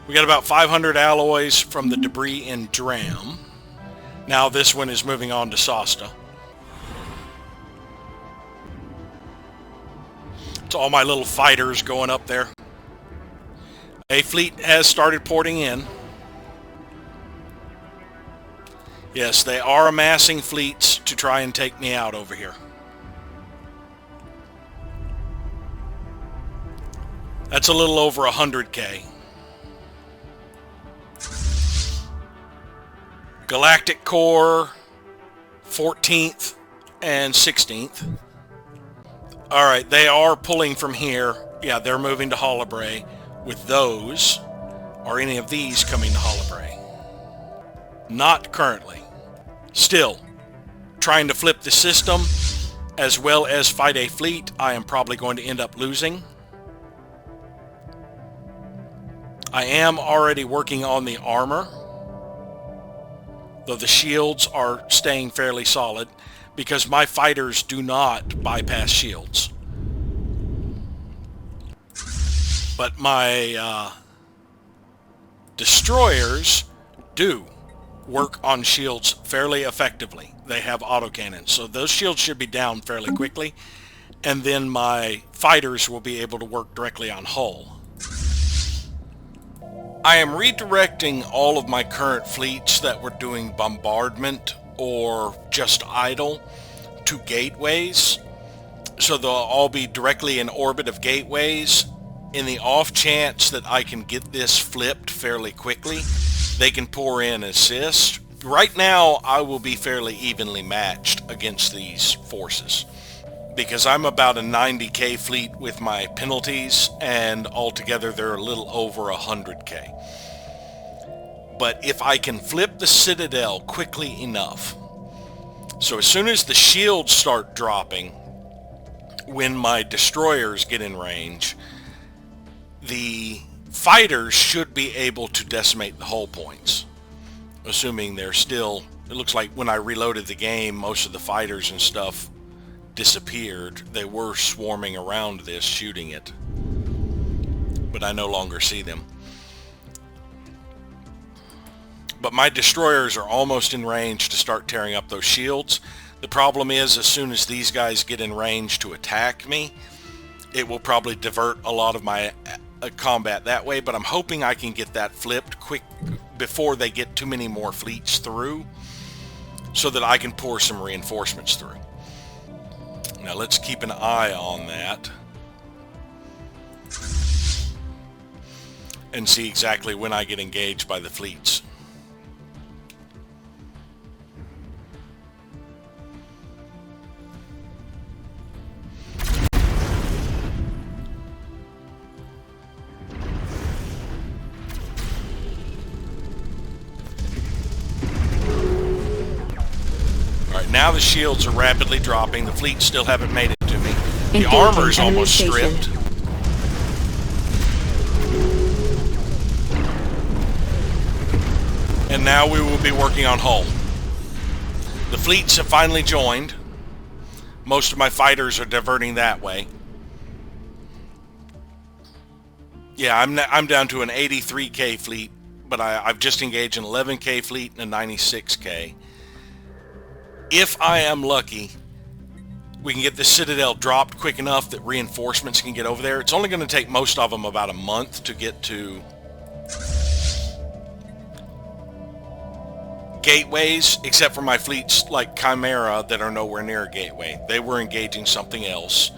We got about 500 alloys from the debris in Dram. Now this one is moving on to Sosta. It's all my little fighters going up there. A fleet has started porting in. Yes, they are amassing fleets to try and take me out over here. That's a little over 100k. Galactic Corps, 14th and 16th. Alright, they are pulling from here. Yeah, they're moving to Hollowbray with those. Are any of these coming to Hollowbray? Not currently. Still, trying to flip the system as well as fight a fleet I am probably going to end up losing. I am already working on the armor, though the shields are staying fairly solid because my fighters do not bypass shields. But my destroyers do work on shields fairly effectively. They have autocannons, so those shields should be down fairly quickly, and then my fighters will be able to work directly on hull. I am redirecting all of my current fleets that were doing bombardment or just idle to gateways. So they'll all be directly in orbit of gateways. In the off chance that I can get this flipped fairly quickly, they can pour in assist. Right now, I will be fairly evenly matched against these forces because I'm about a 90k fleet with my penalties, and altogether they're a little over 100k. But if I can flip the Citadel quickly enough, so as soon as the shields start dropping, when my destroyers get in range, the fighters should be able to decimate the hull points. Assuming they're still, it looks like when I reloaded the game, most of the fighters and stuff disappeared. They were swarming around this, shooting it. But I no longer see them. But my destroyers are almost in range to start tearing up those shields. The problem is, as soon as these guys get in range to attack me, it will probably divert a lot of my combat that way, but I'm hoping I can get that flipped quick before they get too many more fleets through, so that I can pour some reinforcements through. Now let's keep an eye on that and see exactly when I get engaged by the fleets. Now the shields are rapidly dropping. The fleets still haven't made it to me. The armor is almost stripped. And now we will be working on hull. The fleets have finally joined. Most of my fighters are diverting that way. Yeah, I'm down to an 83k fleet, but I've just engaged an 11k fleet and a 96k. If I am lucky, we can get the Citadel dropped quick enough that reinforcements can get over there. It's only going to take most of them about a month to get to gateways, except for my fleets like Chimera that are nowhere near a gateway. They were engaging something else.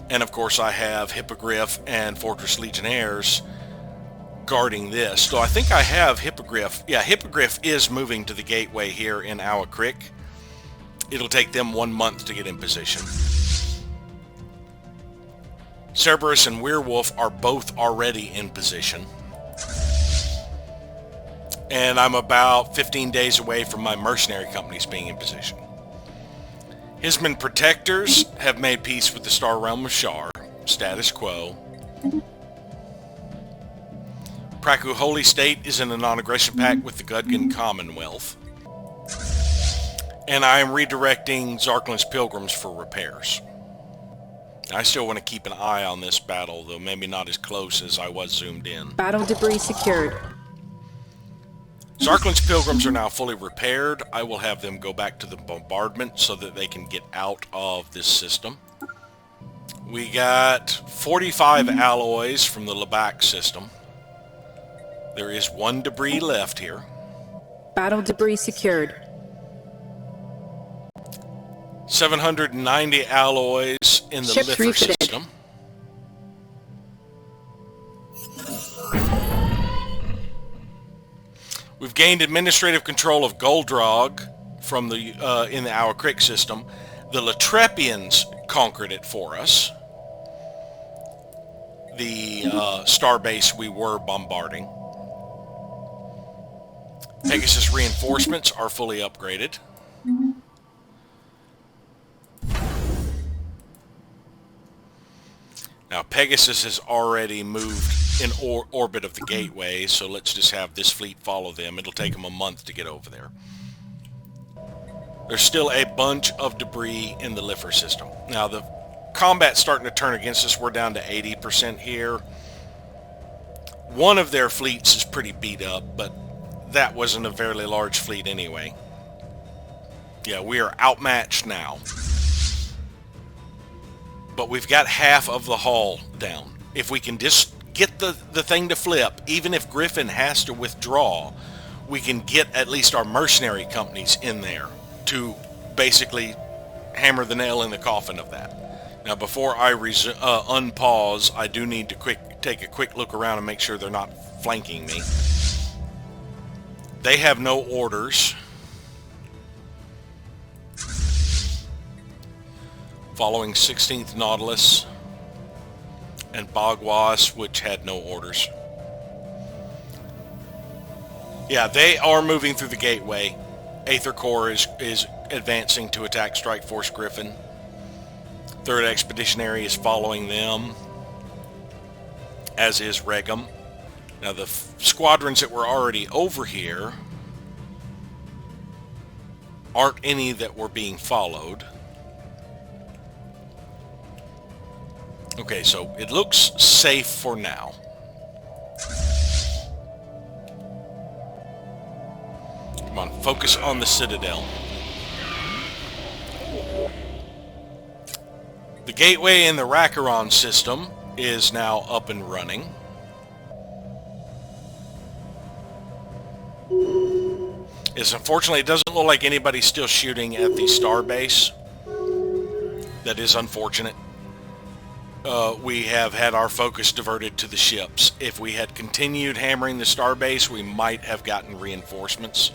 And of course I have Hippogriff and Fortress Legionnaires guarding this. So I think I have Hippogriff. Yeah, Hippogriff is moving to the gateway here in Owl Creek. It'll take them 1 month to get in position. Cerberus and Werewolf are both already in position. And I'm about 15 days away from my mercenary companies being in position. Hisman Protectors have made peace with the Star Realm of Shar. Status quo. Praku Holy State is in a non-aggression pact with the Gudgan Commonwealth. And I am redirecting Zarklin's Pilgrims for repairs. I still want to keep an eye on this battle, though maybe not as close as I was zoomed in. Battle debris secured. Zarklin's Pilgrims are now fully repaired. I will have them go back to the bombardment so that they can get out of this system. We got 45 alloys from the Labac system. There is 1 debris left here. Battle debris secured. 790 alloys in the Ships Liffer refitted. system. We've gained administrative control of Goldrog from the in the Owl Creek system. The Latrepians conquered it for us. The starbase we were bombarding. Pegasus reinforcements are fully upgraded. Now Pegasus has already moved in orbit of the gateway, so let's just have this fleet follow them. It'll take them a month to get over there. There's still a bunch of debris in the Liffer system. Now the combat's starting to turn against us. We're down to 80% here. One of their fleets is pretty beat up, but that wasn't a very large fleet anyway. Yeah, we are outmatched now. But we've got half of the hull down. If we can just get the thing to flip, even if Griffin has to withdraw, we can get at least our mercenary companies in there to basically hammer the nail in the coffin of that. Now, before I unpause, I do need to take a quick look around and make sure they're not flanking me. They have no orders. Following 16th Nautilus and Bagwas, which had no orders. Yeah, they are moving through the gateway. Aether Corps is advancing to attack Strike Force Griffin. 3rd Expeditionary is following them, as is Regum. Now the squadrons that were already over here aren't any that were being followed. Okay, so it looks safe for now. Come on, focus on the Citadel. The gateway in the Raccaron system is now up and running. Unfortunately, it doesn't look like anybody's still shooting at the star base. That is unfortunate. We have had our focus diverted to the ships. If we had continued hammering the star base, we might have gotten reinforcements.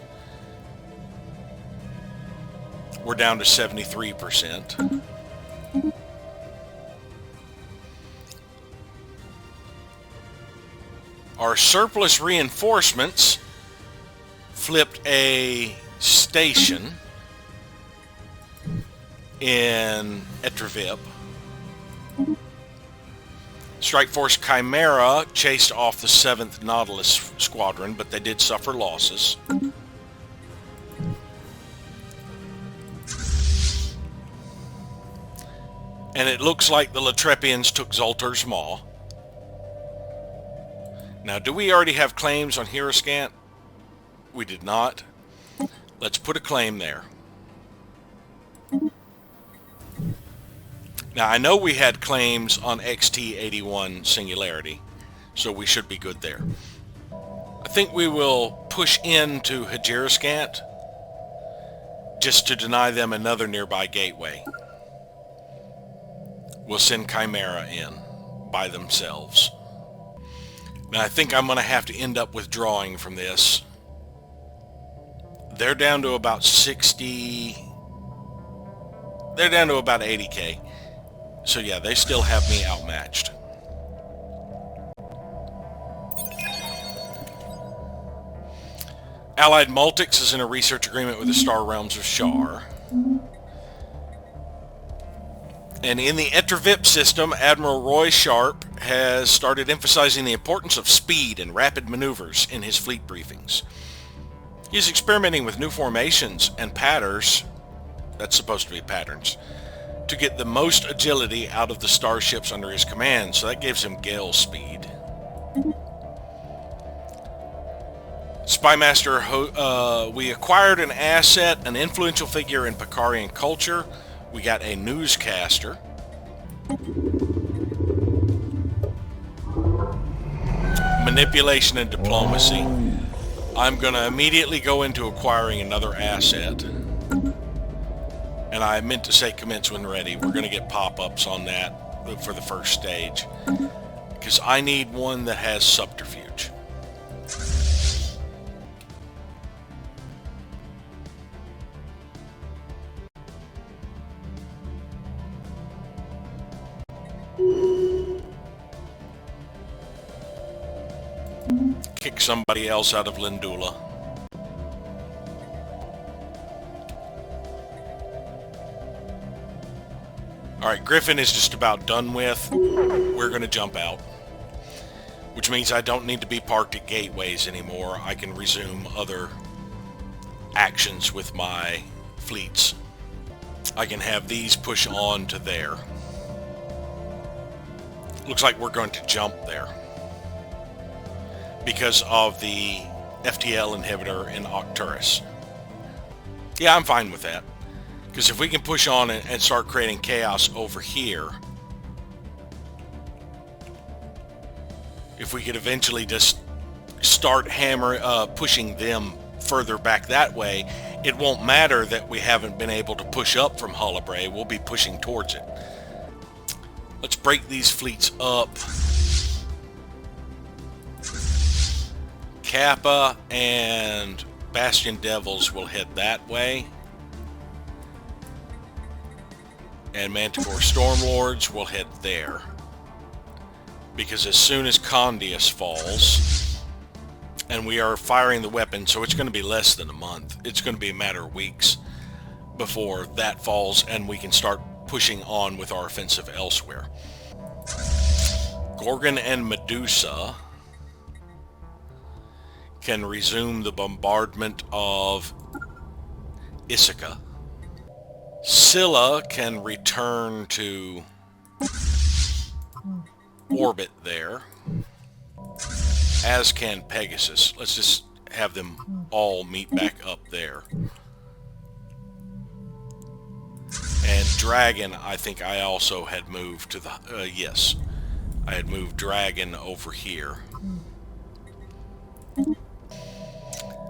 We're down to 73%. Our surplus reinforcements flipped a station in Etrevip. Strike Force Chimera chased off the 7th Nautilus Squadron, but they did suffer losses. And it looks like the Latrepians took Zoltar's Maw. Now, do we already have claims on Hiroscant? We did not. Let's put a claim there. Now, I know we had claims on XT-81 Singularity, so we should be good there. I think we will push into Hajiroscant just to deny them another nearby gateway. We'll send Chimera in by themselves. Now, I think I'm going to have to end up withdrawing from this. They're down to about 60... They're down to about 80k. So yeah, they still have me outmatched. Allied Multics is in a research agreement with the Star Realms of Shar. And in the Etrevip system, Admiral Roy Sharp has started emphasizing the importance of speed and rapid maneuvers in his fleet briefings. He's experimenting with new formations and patterns, that's supposed to be patterns, to get the most agility out of the starships under his command, so that gives him gale speed. Spymaster, we acquired an asset, an influential figure in Picarian culture. We got a newscaster. Manipulation and diplomacy. I'm going to immediately go into acquiring another asset. And I meant to say commence when ready. We're going to get pop-ups on that for the first stage. Because I need one that has subterfuge. Kick somebody else out of Lindula. Alright, Griffin is just about done with. We're going to jump out. Which means I don't need to be parked at gateways anymore. I can resume other actions with my fleets. I can have these push on to there. Looks like we're going to jump there. Because of the FTL inhibitor in Octurus. Yeah, I'm fine with that. Because if we can push on and start creating chaos over here, if we could eventually just start pushing them further back that way, it won't matter that we haven't been able to push up from Hullabray. We'll be pushing towards it. Let's break these fleets up. Kappa and Bastion Devils will head that way. And Manticore Stormlords will head there. Because as soon as Condius falls, and we are firing the weapon, so it's going to be less than a month. It's going to be a matter of weeks before that falls and we can start pushing on with our offensive elsewhere. Gorgon and Medusa can resume the bombardment of Ithaca. Scylla can return to orbit there, as can Pegasus. Let's just have them all meet back up there. And Dragon, I think I also had moved to the... yes, I had moved Dragon over here.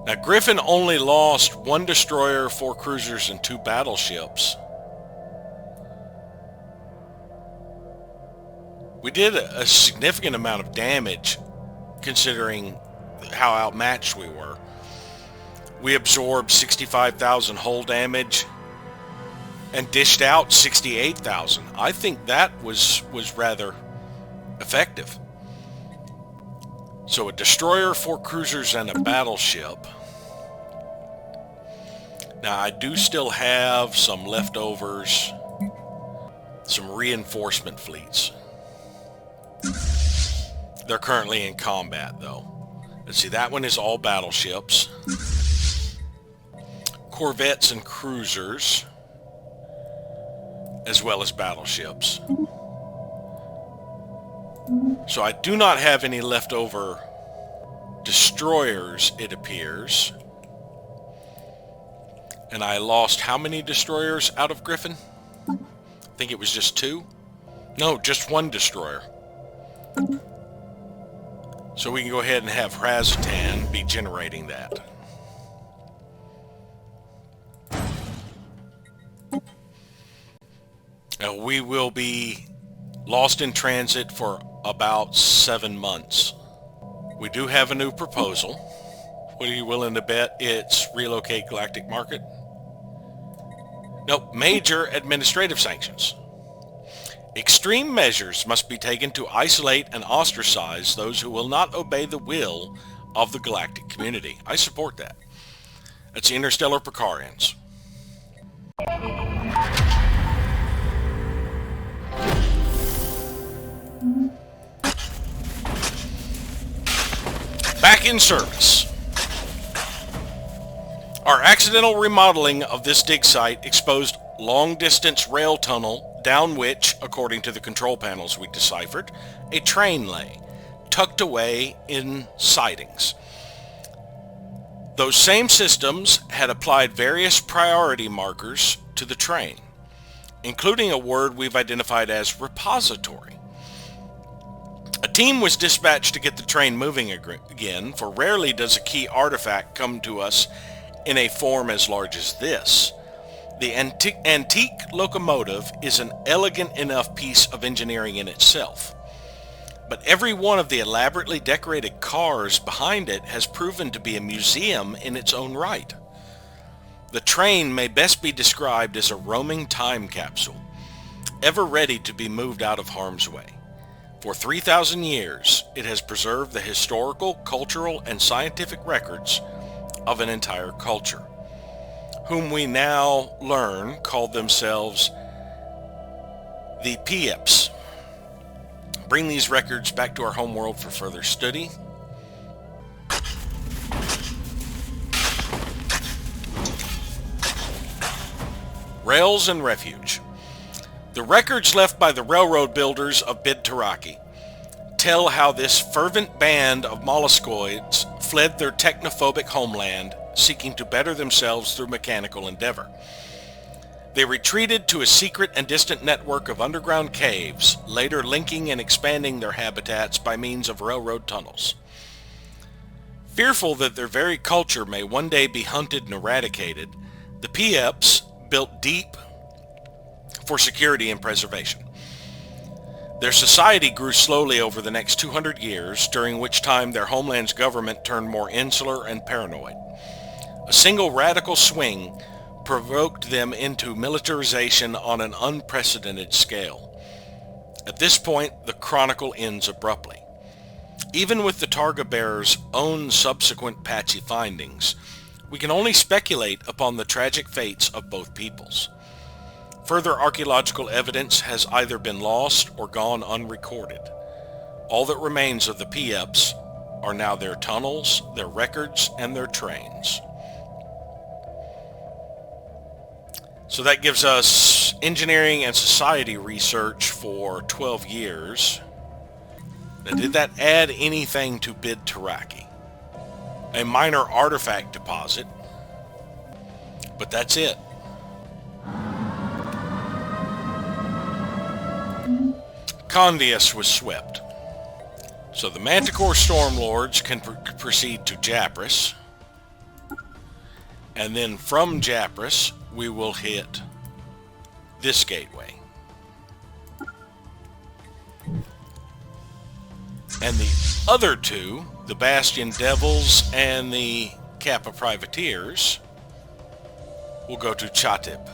Now, Griffin only lost 1 destroyer, 4 cruisers, and 2 battleships. We did a significant amount of damage, considering how outmatched we were. We absorbed 65,000 hull damage and dished out 68,000. I think that was rather effective. So a destroyer, 4 cruisers, and a battleship. Now I do still have some leftovers, some reinforcement fleets. They're currently in combat though. Let's see, that one is all battleships. Corvettes and cruisers, as well as battleships. So I do not have any leftover destroyers, it appears. And I lost how many destroyers out of Griffin? I think it was just 2? No, just 1 destroyer. So we can go ahead and have Hrazatan be generating that. Now we will be lost in transit for about 7 months. We do have a new proposal. What are you willing to bet it's relocate galactic market? Nope, major administrative sanctions. Extreme measures must be taken to isolate and ostracize those who will not obey the will of the galactic community. I support that. That's the Interstellar Pricarians. Back in service. Our accidental remodeling of this dig site exposed long-distance rail tunnel down which, according to the control panels we deciphered, a train lay, tucked away in sidings. Those same systems had applied various priority markers to the train, including a word we've identified as repository. A team was dispatched to get the train moving again, for rarely does a key artifact come to us in a form as large as this. The antique locomotive is an elegant enough piece of engineering in itself, but every one of the elaborately decorated cars behind it has proven to be a museum in its own right. The train may best be described as a roaming time capsule, ever ready to be moved out of harm's way. For 3,000 years, it has preserved the historical, cultural, and scientific records of an entire culture, whom we now learn called themselves the Pieps. Bring these records back to our homeworld for further study. Rails and Refuge. The records left by the railroad builders of Bid-Taraki tell how this fervent band of molluscoids fled their technophobic homeland, seeking to better themselves through mechanical endeavor. They retreated to a secret and distant network of underground caves, later linking and expanding their habitats by means of railroad tunnels. Fearful that their very culture may one day be hunted and eradicated, the Pieps built deep for security and preservation. Their society grew slowly over the next 200 years, during which time their homeland's government turned more insular and paranoid. A single radical swing provoked them into militarization on an unprecedented scale. At this point, the chronicle ends abruptly. Even with the Targa Bearer's own subsequent patchy findings, we can only speculate upon the tragic fates of both peoples. Further archaeological evidence has either been lost or gone unrecorded. All that remains of the Pieps are now their tunnels, their records, and their trains. So that gives us engineering and society research for 12 years. Now, did that add anything to Bid Taraki? A minor artifact deposit, but that's it. Condius was swept. So the Manticore Stormlords can proceed to Japris. And then from Japris, we will hit this gateway. And the other two, the Bastion Devils and the Kappa Privateers, will go to Chatib.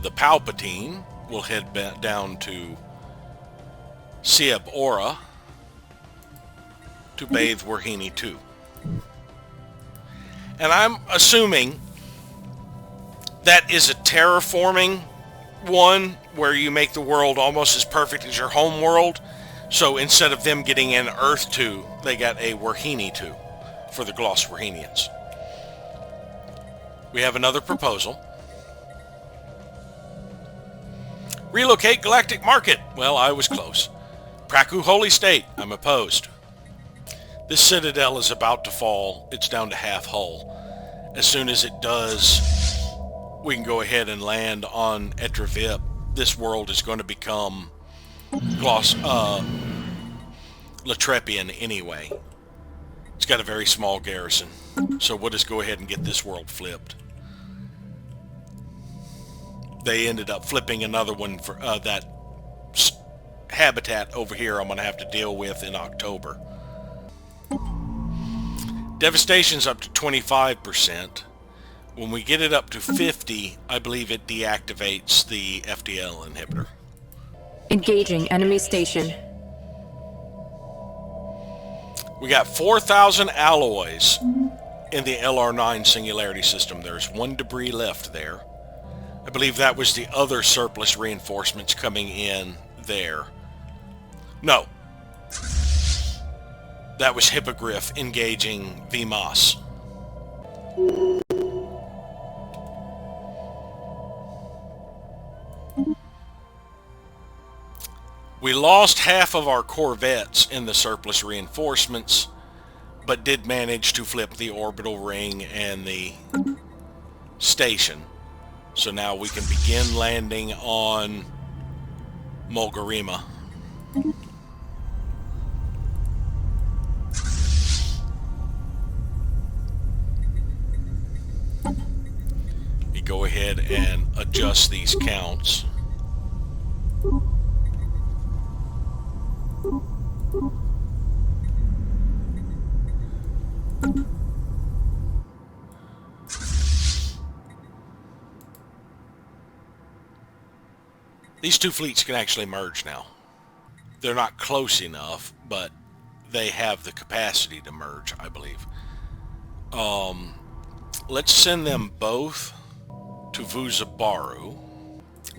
The Palpatine will head down to Sieb Ora to bathe Warhini 2. And I'm assuming that is a terraforming one where you make the world almost as perfect as your home world. So instead of them getting an Earth 2, they got a Warhini 2 for the Gloss Warhinians. We have another proposal. Relocate Galactic Market. Well, I was close. Praku Holy State. I'm opposed. This citadel is about to fall. It's down to half hull. As soon as it does, we can go ahead and land on Etravip. This world is going to become Latrepian anyway. It's got a very small garrison. So we'll just go ahead and get this world flipped. They ended up flipping another one for that habitat over here I'm going to have to deal with in October. Devastation's up to 25%. When we get it up to 50, I believe it deactivates the FDL inhibitor. Engaging enemy station. We got 4,000 alloys in the LR9 singularity system. There's one debris left there. I believe that was the other surplus reinforcements coming in there. No. That was Hippogriff engaging VMOS. We lost half of our corvettes in the surplus reinforcements, but did manage to flip the orbital ring and the station. So now we can begin landing on Mulgarima. You go ahead and adjust these counts. These two fleets can actually merge now. They're not close enough, but they have the capacity to merge, I believe. Let's send them both to Vuzabaru.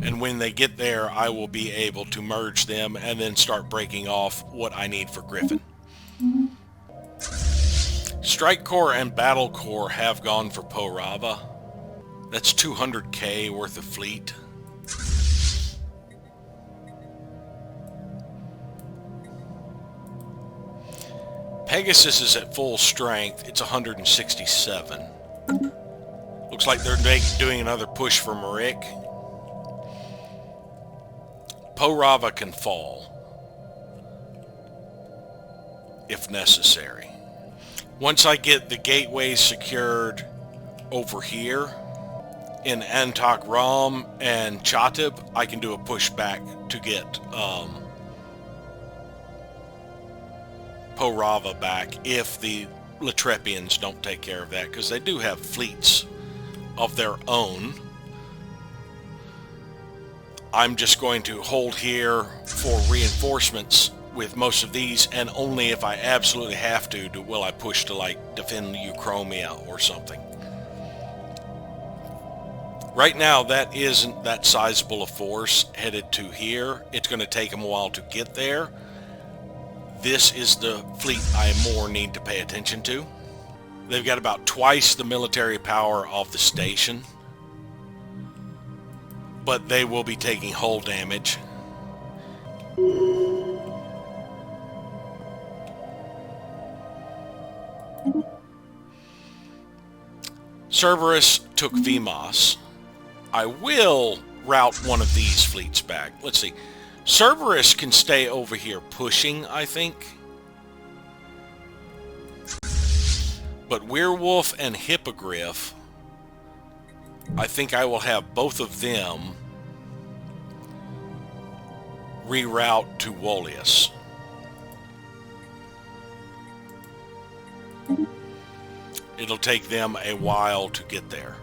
And when they get there, I will be able to merge them and then start breaking off what I need for Griffin. Strike Corps and Battle Corps have gone for Porava. That's 200k worth of fleet. Pegasus is at full strength. It's 167. Looks like they're doing another push for Marik. Porava can fall, if necessary. Once I get the gateways secured over here in Antak Ram and Chatib, I can do a pushback to get Porava back if the Latrepians don't take care of that, because they do have fleets of their own. I'm just going to hold here for reinforcements with most of these, and only if I absolutely have to will I push to like defend Euchromia or something. Right now that isn't that sizable a force headed to here. It's going to take them a while to get there. This is the fleet I more need to pay attention to. They've got about twice the military power of the station, but they will be taking hull damage. Cerberus took Vimos. I will route one of these fleets back. Let's see. Cerberus can stay over here pushing, I think. But Werewolf and Hippogriff, I think I will have both of them reroute to Wolius. It'll take them a while to get there.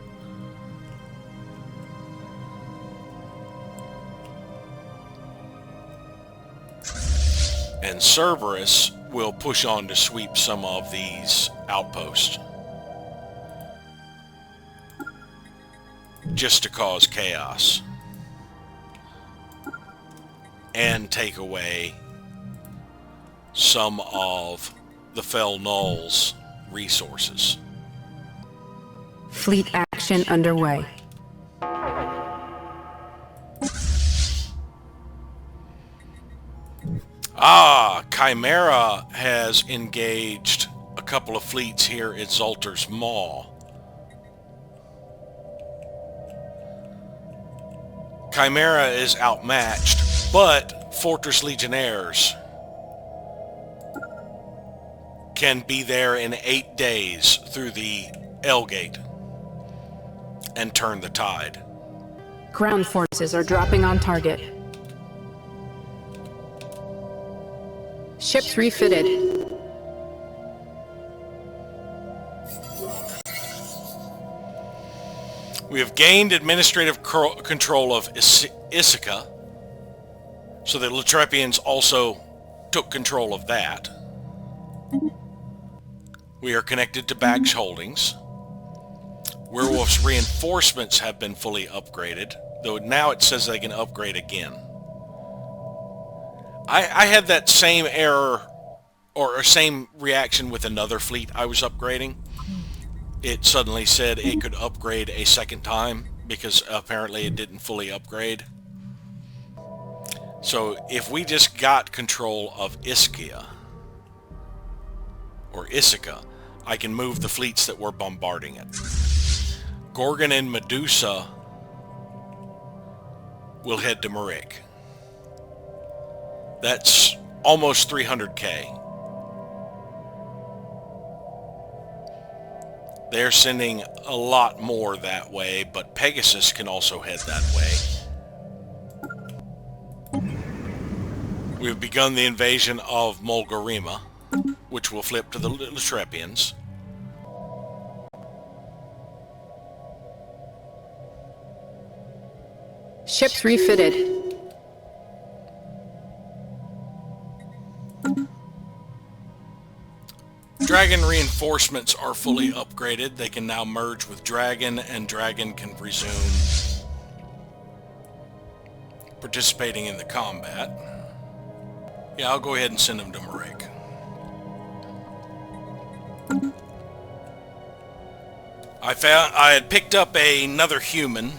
And Cerberus will push on to sweep some of these outposts, just to cause chaos and take away some of the Fel Null's resources. Fleet action underway. Chimera has engaged a couple of fleets here at Zoltar's Maw. Chimera is outmatched, but Fortress Legionnaires can be there in 8 days through the L Gate and turn the tide. Ground forces are dropping on target. Ships refitted. We have gained administrative control of Ithaca, so the Latrepians also took control of that. We are connected to Bagsh Holdings. Werewolf's reinforcements have been fully upgraded, though now it says they can upgrade again. I had that same error, or same reaction with another fleet I was upgrading. It suddenly said it could upgrade a second time, because apparently it didn't fully upgrade. So if we just got control of Ischia, or Ithaca, I can move the fleets that were bombarding it. Gorgon and Medusa will head to Marik. That's almost 300k. They're sending a lot more that way, but Pegasus can also head that way. We've begun the invasion of Mulgarima, which will flip to the Latrepians. Ships refitted. Dragon reinforcements are fully upgraded. They can now merge with Dragon, and Dragon can resume participating in the combat. Yeah, I'll go ahead and send them to Marik. I had picked up another human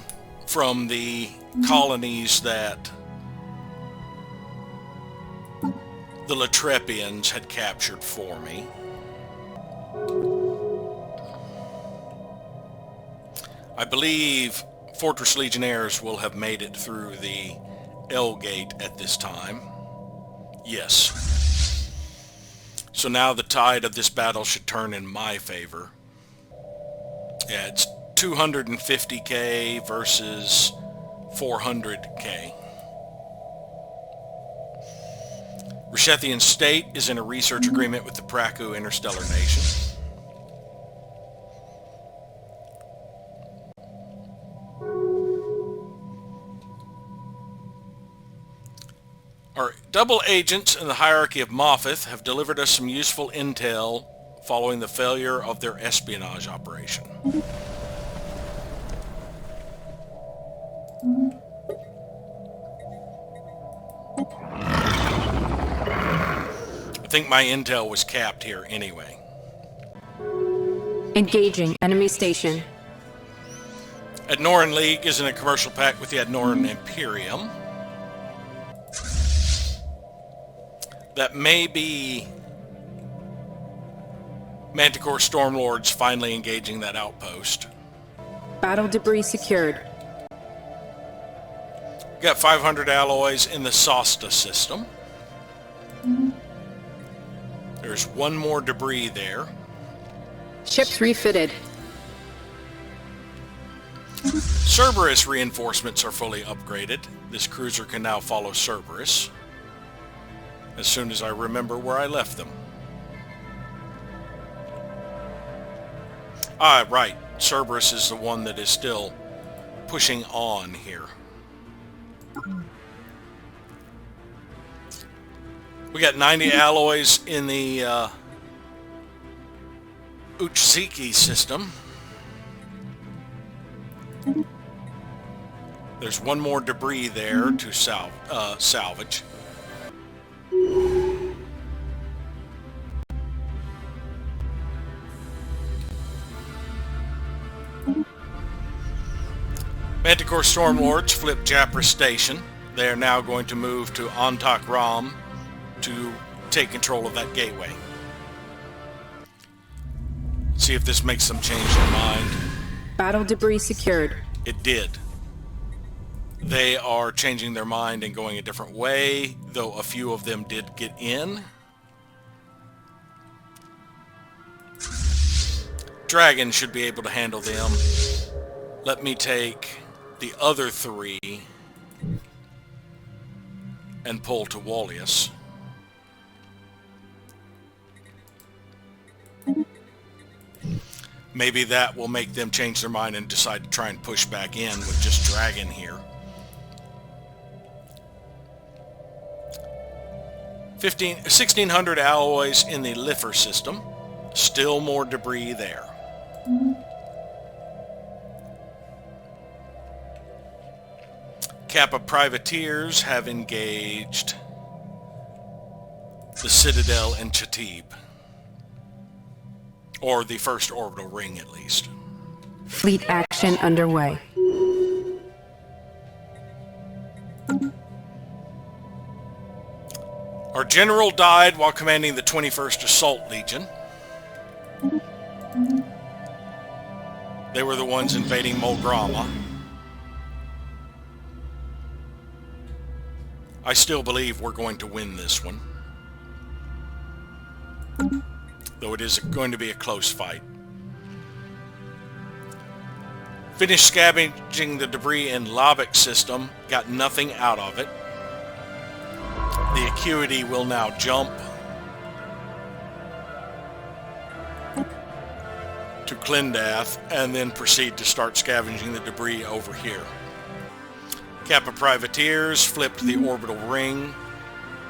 from the colonies that the Latrepians had captured for me. I believe Fortress Legionnaires will have made it through the L Gate at this time. Yes. So now the tide of this battle should turn in my favor. Yeah, it's 250k versus 400k. Rishethian State is in a research agreement with the Praku Interstellar Nation. Our double agents in the hierarchy of Moffith have delivered us some useful intel following the failure of their espionage operation. I think my intel was capped here anyway. Engaging enemy station. Adnoran League is in a commercial pact with the Adnoran Imperium. That may be Manticore Stormlords finally engaging that outpost. Battle debris secured. Got 500 alloys in the Sosta system. There's one more debris there. Ships refitted. Cerberus reinforcements are fully upgraded. This cruiser can now follow Cerberus as soon as I remember where I left them. Ah, right. Cerberus is the one that is still pushing on here. We got 90 alloys in the Uchziki system. There's one more debris there to salvage. Manticore Stormlords flipped Japra Station. They are now going to move to Antak Ram to take control of that gateway. See if this makes them change their mind. Battle debris secured. It did. They are changing their mind and going a different way, though a few of them did get in. Dragon should be able to handle them. Let me take the other three and pull to Wallius. Maybe that will make them change their mind and decide to try and push back in with just Dragon here. 1,600 alloys in the Lifer system. Still more debris there. Kappa privateers have engaged the Citadel and Chatib. Or the first orbital ring, at least. Fleet action underway. Our general died while commanding the 21st Assault Legion. They were the ones invading Mulgrama. I still believe we're going to win this one. Though it is going to be a close fight. Finished scavenging the debris in Lovick system. Got nothing out of it. The Acuity will now jump to Clindath and then proceed to start scavenging the debris over here. Kappa privateers flipped the orbital ring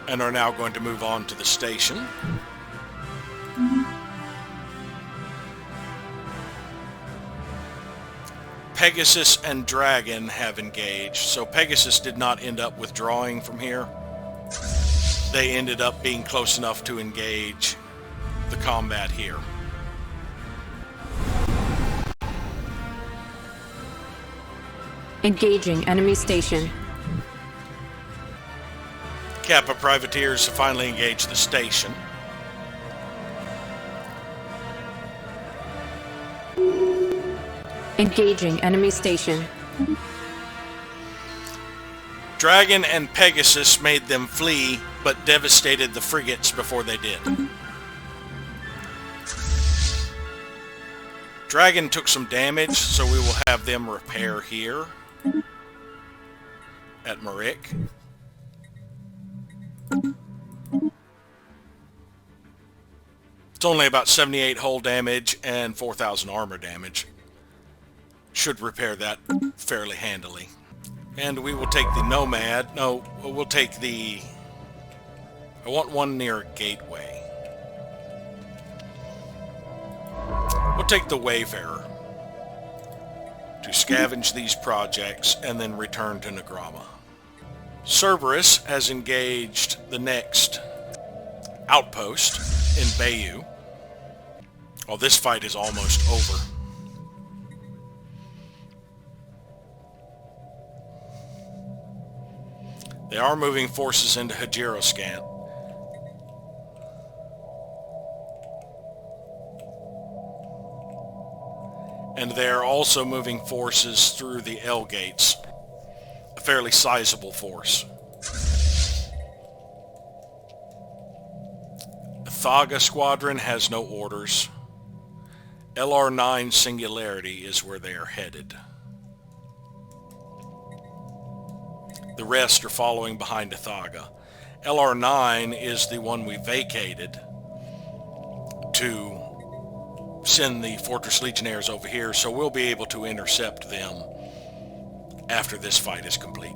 and are now going to move on to the station. Pegasus and Dragon have engaged, so Pegasus did not end up withdrawing from here. They ended up being close enough to engage the combat here. Engaging enemy station. Kappa privateers to finally engage the station. Engaging enemy station. Dragon and Pegasus made them flee, but devastated the frigates before they did. Dragon took some damage, so we will have them repair here at Marik. It's only about 78 hull damage and 4,000 armor damage. Should repair that fairly handily. And we will take the Nomad. No, we'll take the... I want one near a gateway. We'll take the Wayfarer to scavenge these projects and then return to Nagrama. Cerberus has engaged the next outpost in Bayou. Oh, this fight is almost over. They are moving forces into Hajiroscant. And they're also moving forces through the L gates. A fairly sizable force. The Thaga squadron has no orders. LR9 Singularity is where they are headed. The rest are following behind Thaga. LR9 is the one we vacated to send the Fortress Legionnaires over here, so we'll be able to intercept them after this fight is complete.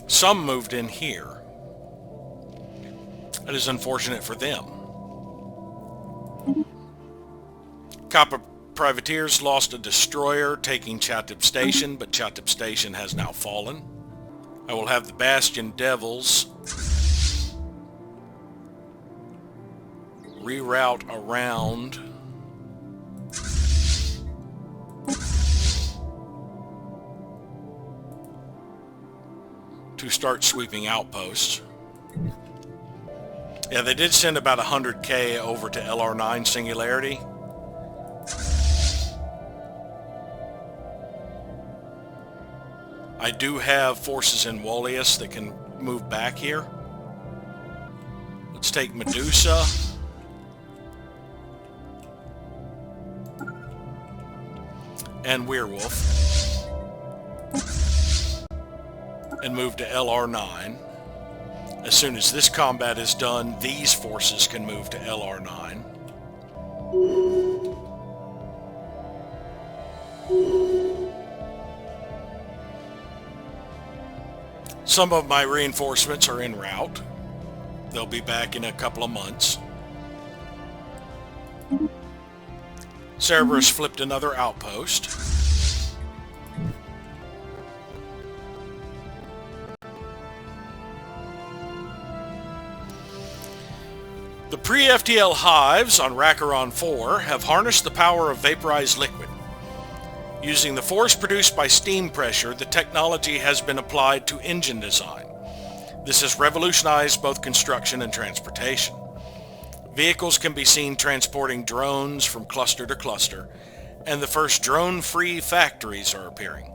Some moved in here. That is unfortunate for them. Kappa privateers lost a destroyer taking Chatib Station, but Chatib Station has now fallen. I will have the Bastion Devils reroute around to start sweeping outposts. Yeah, they did send about 100k over to LR9 Singularity. I do have forces in Wallius that can move back here. Let's take Medusa. And Werewolf. And move to LR9. As soon as this combat is done, these forces can move to LR9. Some of my reinforcements are en route. They'll be back in a couple of months. Cerberus flipped another outpost. The pre-FTL hives on Rakaron 4 have harnessed the power of vaporized liquid. Using the force produced by steam pressure, the technology has been applied to engine design. This has revolutionized both construction and transportation. Vehicles can be seen transporting drones from cluster to cluster, and the first drone-free factories are appearing.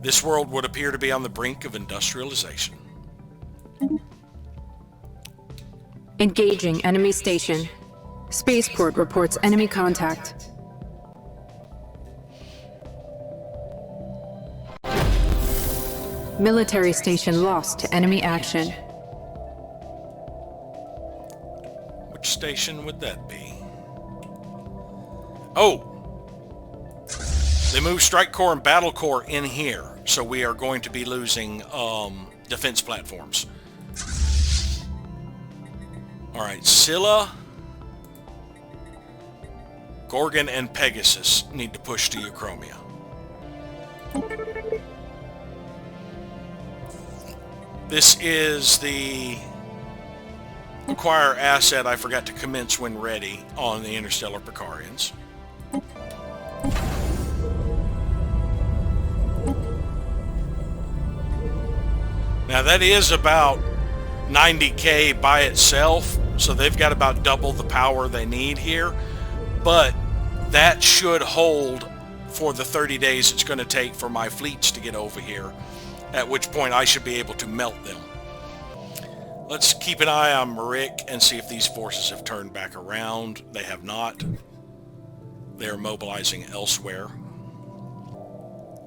This world would appear to be on the brink of industrialization. Engaging enemy station. Spaceport reports enemy contact. Military station lost to enemy action. Which station would that be? Oh! They moved Strike Corps and Battle Corps in here, so we are going to be losing defense platforms. Alright, Scylla, Gorgon, and Pegasus need to push to Euchromia. This is the acquire asset I forgot to commence when ready on the Interstellar Picarians. Now that is about 90k by itself, so they've got about double the power they need here, but that should hold for the 30 days it's going to take for my fleets to get over here, at which point I should be able to melt them. Let's keep an eye on Marik and see if these forces have turned back around. They have not. They are mobilizing elsewhere.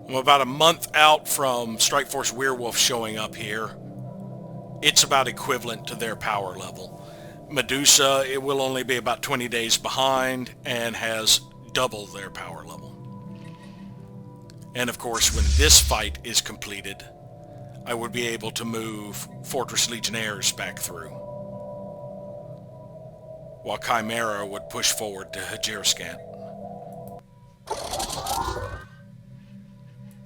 I'm about a month out from Strike Force Werewolf showing up here. It's about equivalent to their power level. Medusa, it will only be about 20 days behind and has double their power level. And of course, when this fight is completed, I would be able to move Fortress Legionnaires back through, while Chimera would push forward to Hajirscant.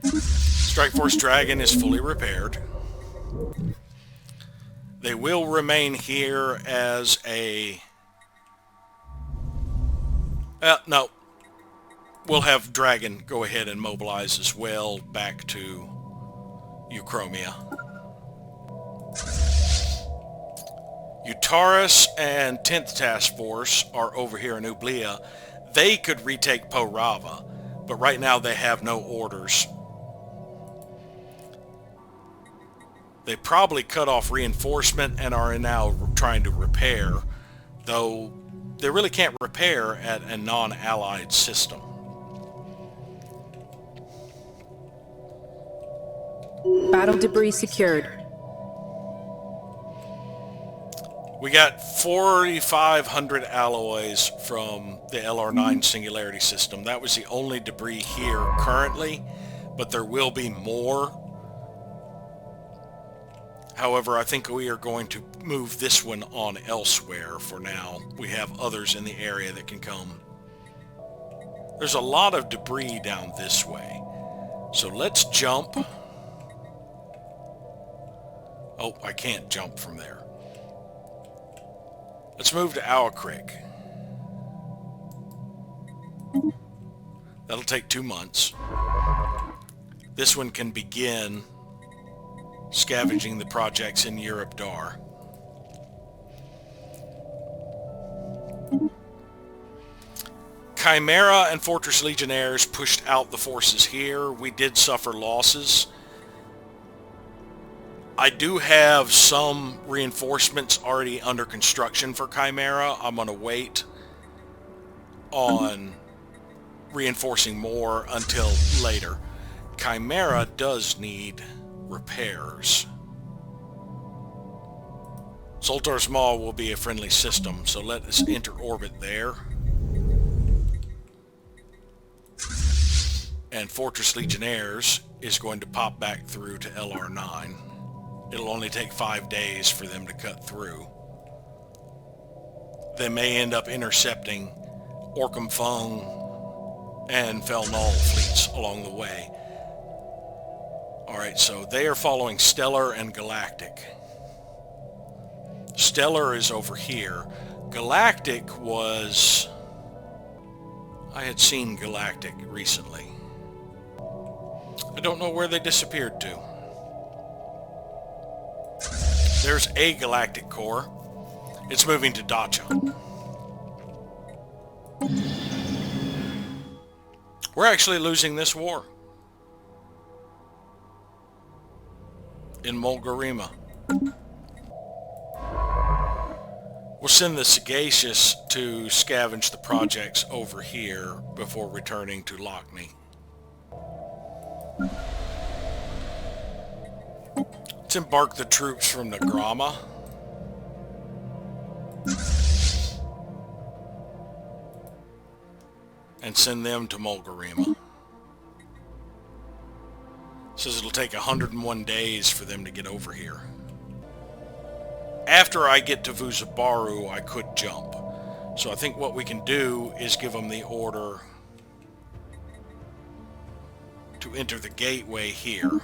Strike Force Dragon is fully repaired. They will remain here as a... no. We'll have Dragon go ahead and mobilize as well back to Euchromia. Utaris and 10th Task Force are over here in Ublia. They could retake Porava, but right now they have no orders. They probably cut off reinforcement and are now trying to repair, though they really can't repair at a non-allied system. Battle debris secured. We got 4,500 alloys from the LR9 Singularity system. That was the only debris here currently, but there will be more. However, I think we are going to move this one on elsewhere for now. We have others in the area that can come. There's a lot of debris down this way. So let's jump. Oh, I can't jump from there. Let's move to Owl Creek. That'll take 2 months. This one can begin scavenging the projects in Europe Dar. Chimera and Fortress Legionnaires pushed out the forces here. We did suffer losses. I do have some reinforcements already under construction for Chimera. I'm going to wait on reinforcing more until later. Chimera does need repairs. Zoltar's Maw will be a friendly system, so let us enter orbit there. And Fortress Legionnaires is going to pop back through to LR9. It'll only take 5 days for them to cut through. They may end up intercepting Orcam Fung and Fel Null fleets along the way. Alright, so they are following Stellar and Galactic. Stellar is over here. Galactic was... I had seen Galactic recently. I don't know where they disappeared to. There's a Galactic Corps. It's moving to Dacha. We're actually losing this war. In Mulgarima. We'll send the Sagacious to scavenge the projects over here before returning to Lockney. Let's embark the troops from Nagrama. And send them to Mulgarima. Says it'll take 101 days for them to get over here. After I get to Vuzabaru, I could jump. So I think what we can do is give them the order to enter the gateway here.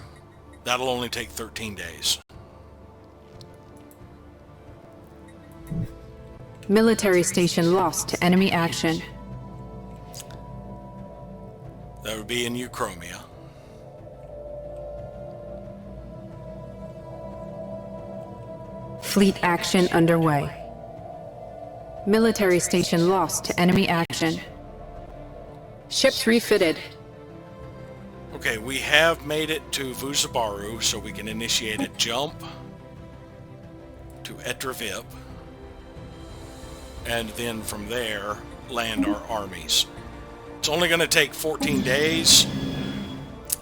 That'll only take 13 days. Military station lost to enemy action. That would be in Euchromia. Fleet action underway. Military station lost to enemy action. Ships refitted. Okay, we have made it to Vuzabaru, so we can initiate a jump to Etravip, and then from there, land our armies. It's only going to take 14 days.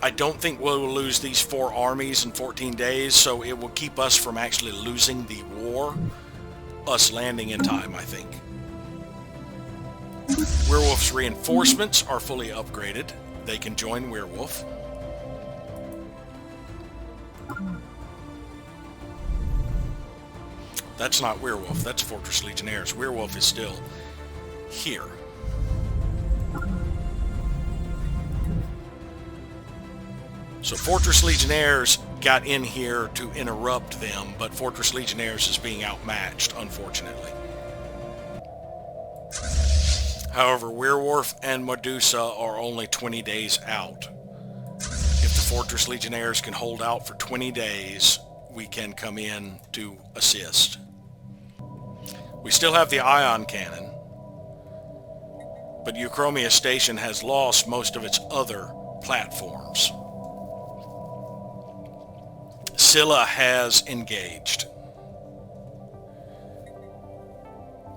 I don't think we'll lose these 4 armies in 14 days, so it will keep us from actually losing the war, us landing in time, I think. Werewolf's reinforcements are fully upgraded. They can join Werewolf. That's not Werewolf, that's Fortress Legionnaires. Werewolf is still here. So Fortress Legionnaires got in here to interrupt them, but Fortress Legionnaires is being outmatched, unfortunately. However, Werewolf and Medusa are only 20 days out. If the Fortress Legionnaires can hold out for 20 days, we can come in to assist. We still have the ion cannon, but Euchromia Station has lost most of its other platforms. Scylla has engaged,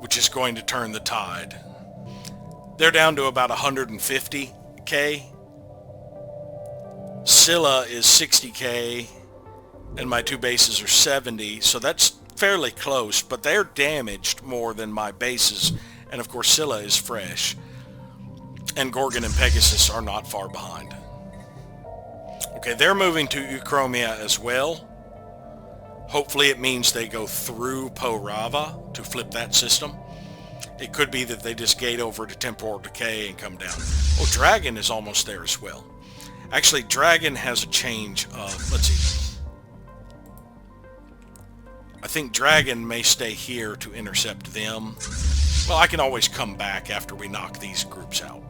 which is going to turn the tide. They're down to about 150k. Scylla is 60k, and my 2 bases are 70, so that's fairly close, but they're damaged more than my bases, and of course Scylla is fresh. And Gorgon and Pegasus are not far behind. Okay, they're moving to Euchromia as well. Hopefully it means they go through Po-Rava to flip that system. It could be that they just gate over to Temporal Decay and come down. Oh, Dragon is almost there as well. Actually, Dragon has a change of... Let's see. I think Dragon may stay here to intercept them. Well, I can always come back after we knock these groups out.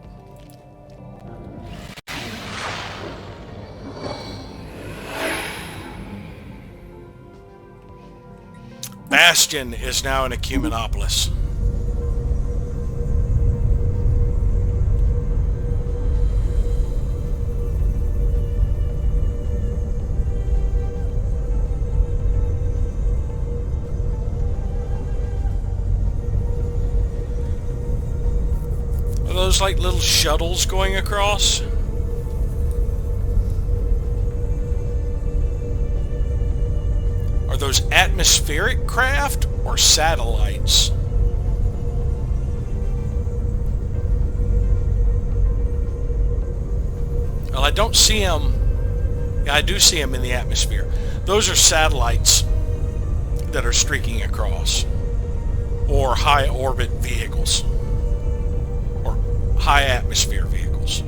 Bastion is now in Ecumenopolis. Are those like little shuttles going across? Are those atmospheric craft or satellites? Well, I don't see them. Yeah, I do see them in the atmosphere. Those are satellites that are streaking across, or high orbit vehicles, or high atmosphere vehicles.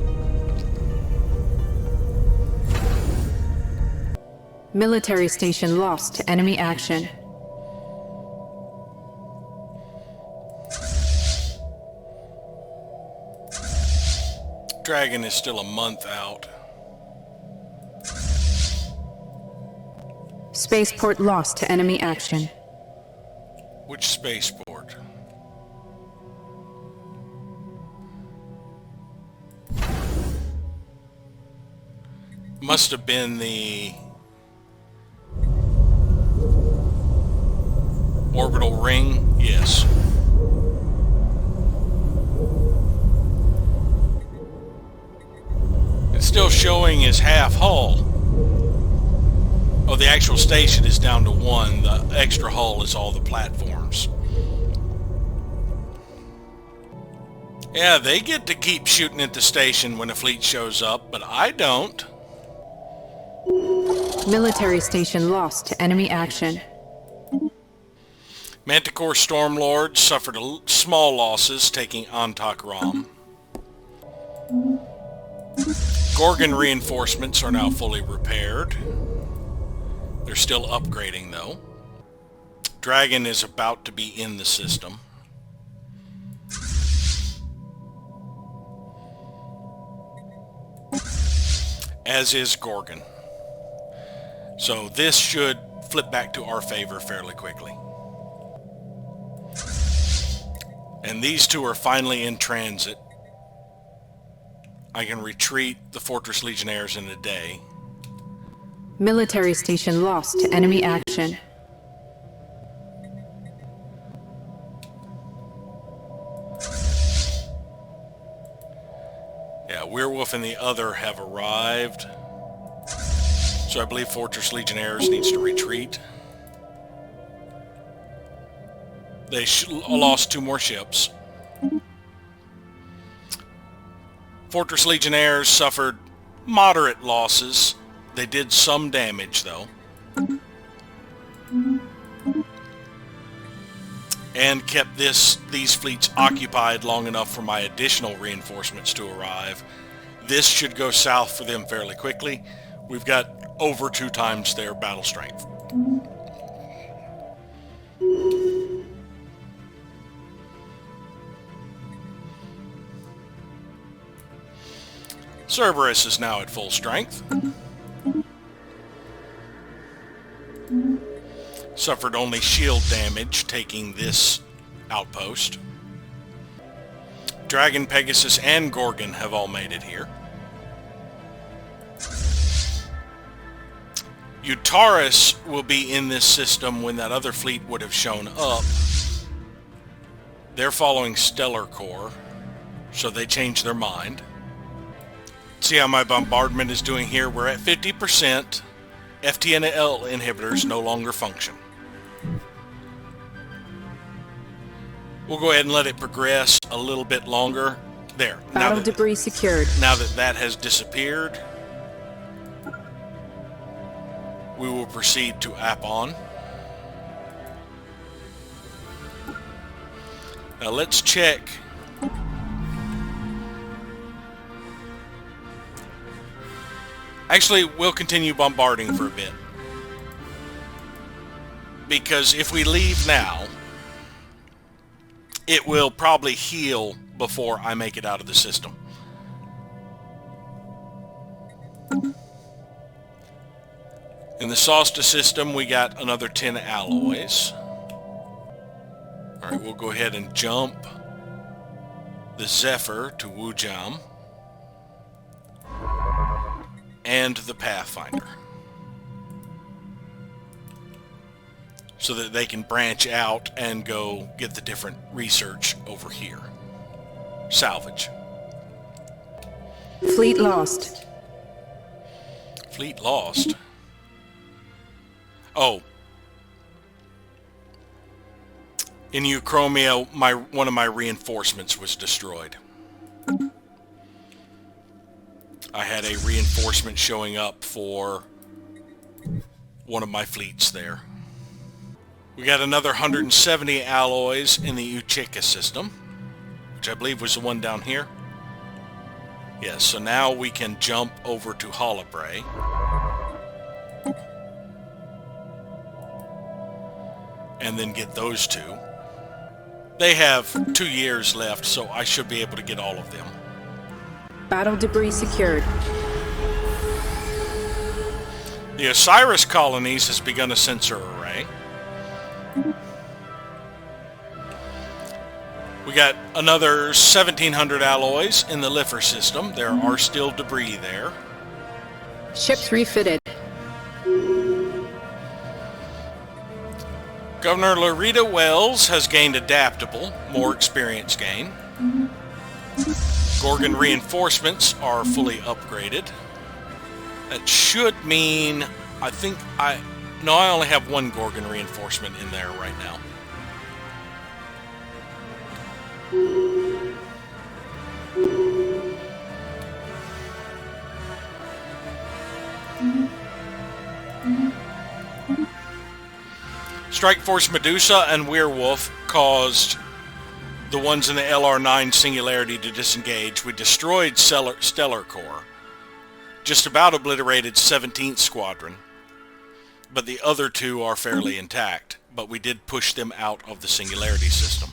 Military station lost to enemy action. Dragon is still a month out. Spaceport lost to enemy action. Which spaceport? Must have been the orbital ring, yes. It's still showing as half hull. Oh, the actual station is down to 1. The extra hull is all the platforms. Yeah, they get to keep shooting at the station when a fleet shows up, but I don't. Military station lost to enemy action. Manticore Stormlord suffered small losses, taking Antak Ram. Gorgon reinforcements are now fully repaired. They're still upgrading, though. Dragon is about to be in the system. As is Gorgon. So this should flip back to our favor fairly quickly. And these two are finally in transit. I can retreat the Fortress Legionnaires in a day. Military station lost to enemy action. Yeah, Werewolf and the other have arrived. So I believe Fortress Legionnaires needs to retreat. They lost 2 more ships. Fortress Legionnaires suffered moderate losses. They did some damage, though. And kept these fleets occupied long enough for my additional reinforcements to arrive. This should go south for them fairly quickly. We've got over 2 times their battle strength. Cerberus is now at full strength. Suffered only shield damage taking this outpost. Dragon, Pegasus, and Gorgon have all made it here. Utaris will be in this system when that other fleet would have shown up. They're following Stellar Core, so they changed their mind. See how my bombardment is doing here? We're at 50%. FTNL inhibitors no longer function. We'll go ahead and let it progress a little bit longer. There. Battle debris secured. Now that that has disappeared, we will proceed to Apon. Now let's check. Actually, we'll continue bombarding for a bit. Because if we leave now, it will probably heal before I make it out of the system. In the Sosta system, we got another 10 alloys. Alright, we'll go ahead and jump the Zephyr to Wujam. And the Pathfinder. So that they can branch out and go get the different research over here. Salvage. Fleet lost. Fleet lost? Oh. In Euchromia, one of my reinforcements was destroyed. I had a reinforcement showing up for one of my fleets there. We got another 170 alloys in the Uchika system, which I believe was the one down here. Yes, so now we can jump over to Holibray. And then get those 2. They have 2 years left, so I should be able to get all of them. Battle debris secured. The Osiris Colonies has begun a sensor array. We got another 1,700 alloys in the Lifer system. There are still debris there. Ships refitted. Governor Larita Wells has gained adaptable, more experience gain. Gorgon reinforcements are fully upgraded. That should mean, I only have 1 Gorgon reinforcement in there right now. Strike Force Medusa and Werewolf caused the ones in the LR9 Singularity to disengage. We destroyed Stellar Core. Just about obliterated 17th Squadron. But the other 2 are fairly intact. But we did push them out of the Singularity system.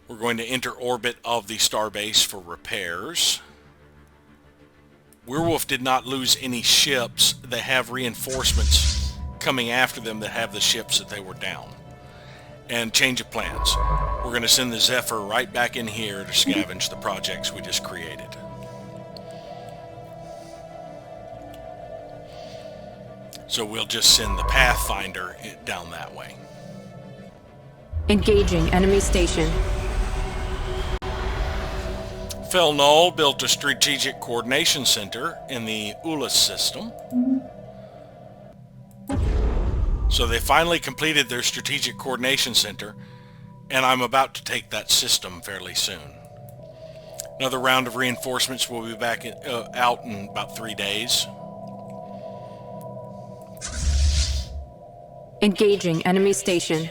We're going to enter orbit of the Starbase for repairs. Werewolf did not lose any ships. They have reinforcements coming after them that have the ships that they were down. And change of plans. We're going to send the Zephyr right back in here to scavenge the projects we just created. So we'll just send the Pathfinder down that way. Engaging enemy station. Fel Null built a strategic coordination center in the Ulus system. So they finally completed their strategic coordination center, and I'm about to take that system fairly soon. Another round of reinforcements will be back out in about 3 days. Engaging enemy station.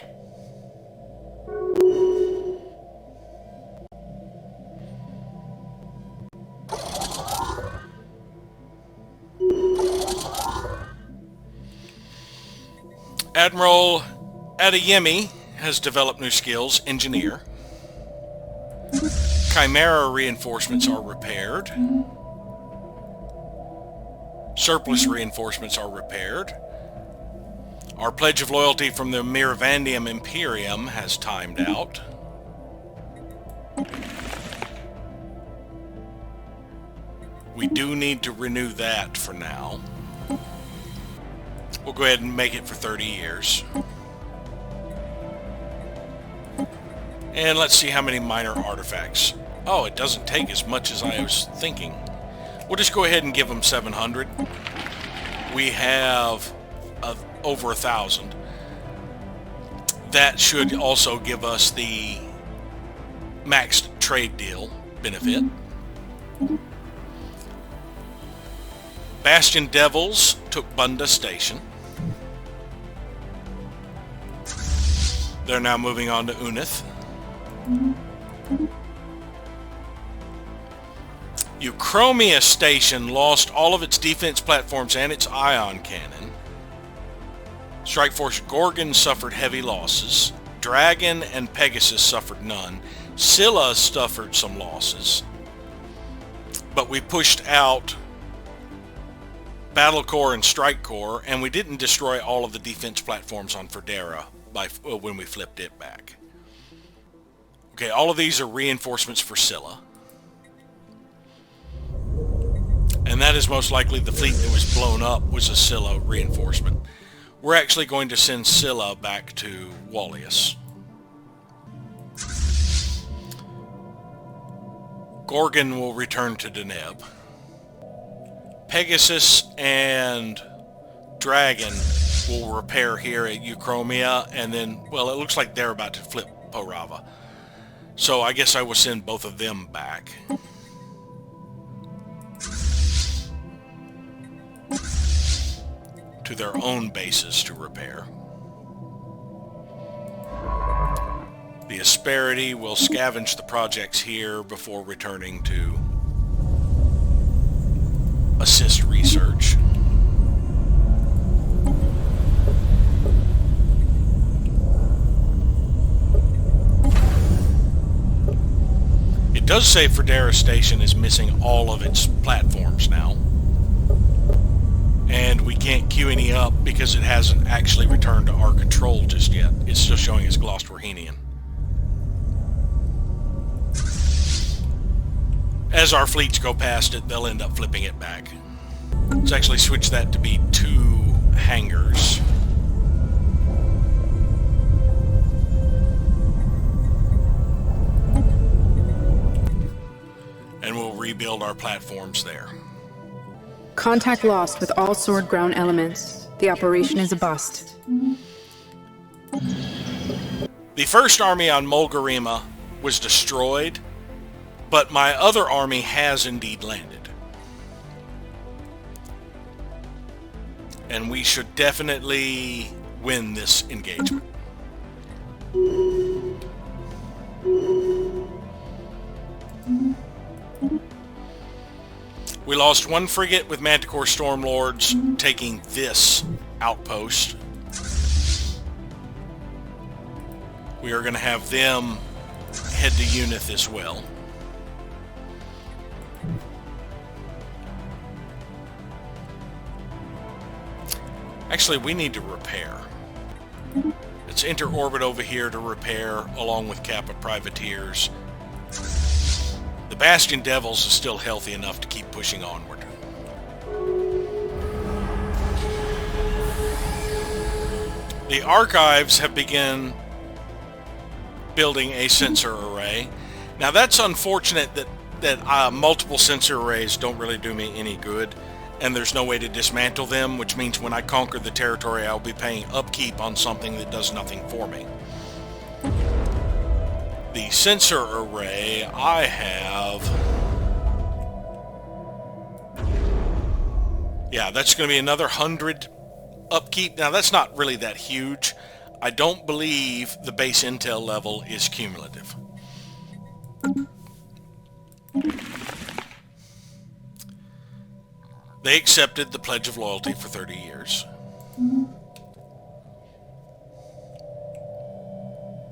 Admiral Adeyemi has developed new skills, engineer. Chimera reinforcements are repaired. Surplus reinforcements are repaired. Our pledge of loyalty from the Miravandium Imperium has timed out. We do need to renew that for now. We'll go ahead and make it for 30 years. And let's see how many minor artifacts. Oh, it doesn't take as much as I was thinking. We'll just go ahead and give them 700. We have over 1,000. That should also give us the maxed trade deal benefit. Bastion Devils took Bunda Station. They're now moving on to Unith. Euchromia Station lost all of its defense platforms and its ion cannon. Strike Force Gorgon suffered heavy losses. Dragon and Pegasus suffered none. Scylla suffered some losses. But we pushed out Battle Corps and Strike Corps, and we didn't destroy all of the defense platforms on Ferdera when we flipped it back. Okay, all of these are reinforcements for Scylla. And that is most likely the fleet that was blown up was a Scylla reinforcement. We're actually going to send Scylla back to Wallius. Gorgon will return to Deneb. Pegasus and Dragon will repair here at Euchromia, and then, well, it looks like they're about to flip Porava. So I guess I will send both of them back. To their own bases to repair. The Asperity will scavenge the projects here before returning to assist research. It does say Ferdera Station is missing all of its platforms now. And we can't queue any up because it hasn't actually returned to our control just yet. It's still showing as Glosterhenian. As our fleets go past it, they'll end up flipping it back. Let's actually switch that to be 2 hangars. And we'll rebuild our platforms there. Contact lost with all sword ground elements. The operation is a bust. The first army on Mulgarima was destroyed, but my other army has indeed landed. And we should definitely win this engagement. We lost 1 frigate with Manticore Stormlords taking this outpost. We are going to have them head to Unith as well. Actually, we need to repair. Let's enter orbit over here to repair, along with Kappa privateers. The Bastion Devils is still healthy enough to keep pushing onward. The Archives have begun building a sensor array. Now that's unfortunate that multiple sensor arrays don't really do me any good, and there's no way to dismantle them, which means when I conquer the territory, I'll be paying upkeep on something that does nothing for me. The sensor array I have... Yeah, that's going to be another 100 upkeep. Now, that's not really that huge. I don't believe the base intel level is cumulative. They accepted the Pledge of Loyalty for 30 years.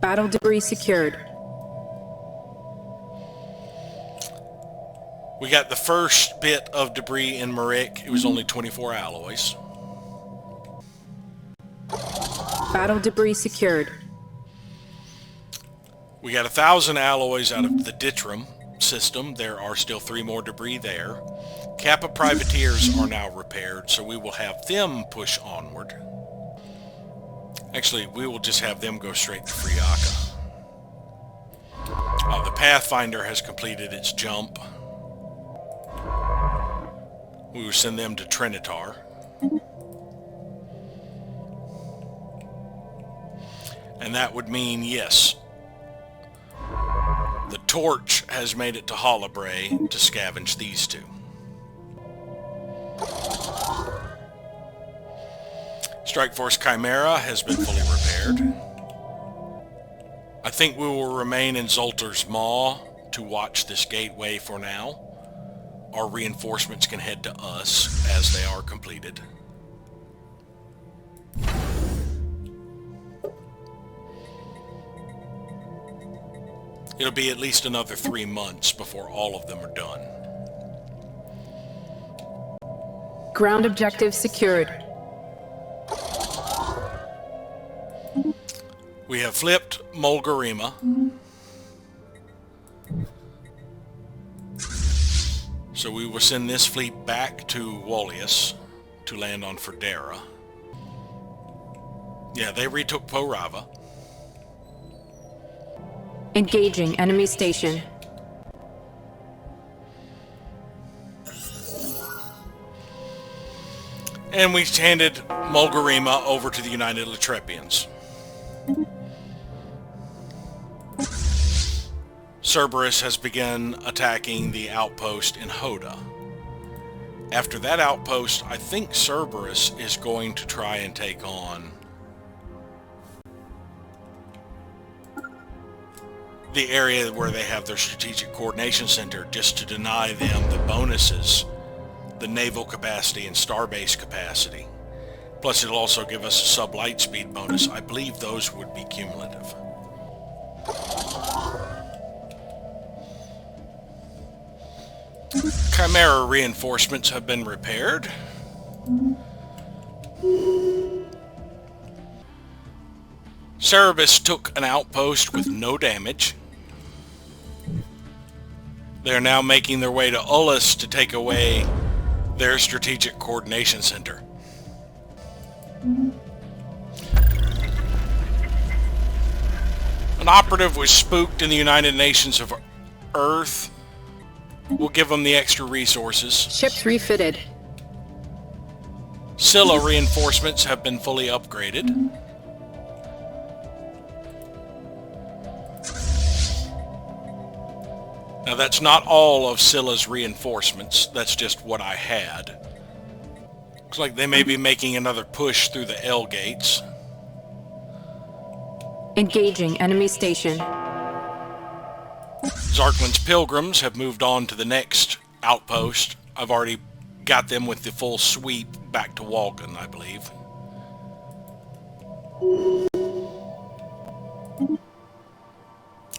Battle debris secured. We got the first bit of debris in Marik. It was only 24 alloys. Battle debris secured. We got 1,000 alloys out of the Ditram system. There are still 3 more debris there. Kappa privateers are now repaired, so we will have them push onward. Actually, we will just have them go straight to Friaka. The Pathfinder has completed its jump. We will send them to Trinitar. And that would mean, yes, the Torch has made it to Holabray to scavenge these two. Strike Force Chimera has been fully repaired. I think we will remain in Zoltar's Maw to watch this gateway for now. Our reinforcements can head to us as they are completed. It'll be at least another 3 months before all of them are done. Ground objective secured. We have flipped Mulgarima. So we will send this fleet back to Wallius to land on Ferdera. Yeah, they retook Porava. Engaging enemy station. And we handed Mulgarima over to the United Latrepians. Cerberus has begun attacking the outpost in Hoda. After that outpost, I think Cerberus is going to try and take on the area where they have their strategic coordination center, just to deny them the bonuses, the naval capacity and starbase capacity. Plus it'll also give us a sub-light speed bonus. I believe those would be cumulative. Chimera reinforcements have been repaired. Cerberus took an outpost with no damage. They are now making their way to Ullus to take away their strategic coordination center. An operative was spooked in the United Nations of Earth. We'll give them the extra resources. Ships refitted. Scylla reinforcements have been fully upgraded. Now that's not all of Scylla's reinforcements, that's just what I had. Looks like they may be making another push through the L gates. Engaging enemy station. Zarklin's Pilgrims have moved on to the next outpost. I've already got them with the full sweep back to Walgan, I believe.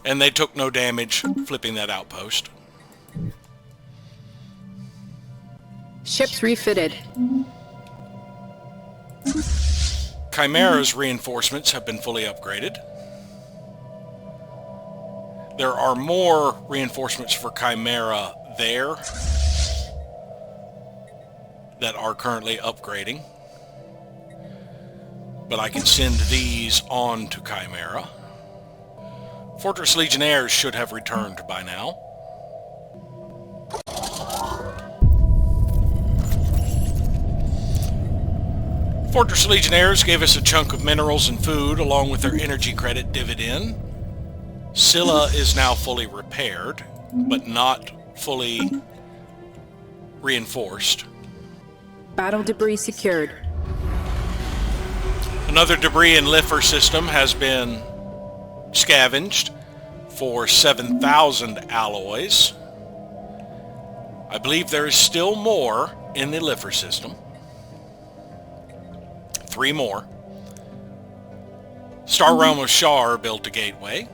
And they took no damage flipping that outpost. Ships refitted. Chimera's reinforcements have been fully upgraded. There are more reinforcements for Chimera there that are currently upgrading. But I can send these on to Chimera. Fortress Legionnaires should have returned by now. Fortress Legionnaires gave us a chunk of minerals and food along with their energy credit dividend. Scylla is now fully repaired, but not fully reinforced. Battle debris secured. Another debris and Liffer system has been scavenged for 7,000 alloys. I believe there is still more in the Liffer system. 3 more. Star Realm of Shar built a gateway.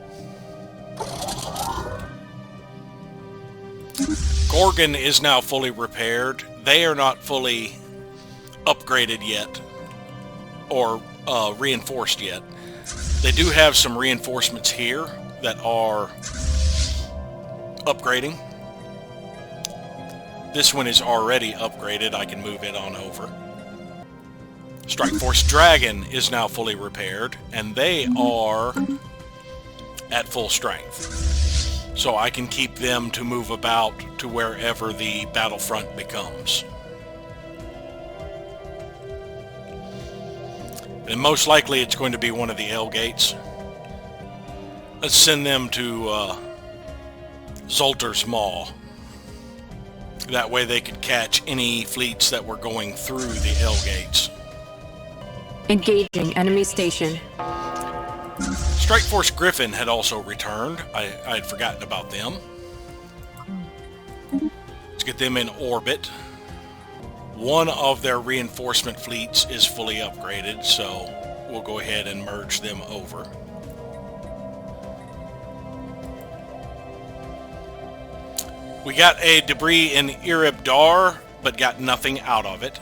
Gorgon is now fully repaired. They are not fully upgraded yet, or reinforced yet. They do have some reinforcements here that are upgrading. This one is already upgraded. I can move it on over. Strike Force Dragon is now fully repaired, and they are at full strength. So I can keep them to move about to wherever the battlefront becomes. And most likely it's going to be one of the L gates. Let's send them to Zoltar's Maw. That way they could catch any fleets that were going through the L gates. Engaging enemy station. Strike Force Griffin had also returned. I had forgotten about them. Let's get them in orbit. One of their reinforcement fleets is fully upgraded, so we'll go ahead and merge them over. We got a debris in Irib Dar, but got nothing out of it.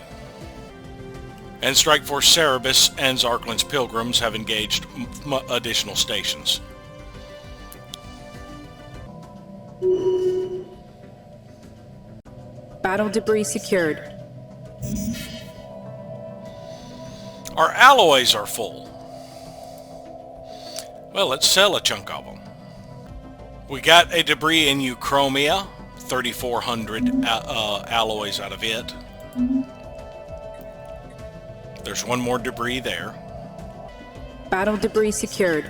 And Strike Force Cerebus and Zarklin's Pilgrims have engaged additional stations. Battle debris secured. Our alloys are full. Well, let's sell a chunk of them. We got a debris in Euchromia, 3,400 alloys out of it. There's one more debris there. Battle debris secured.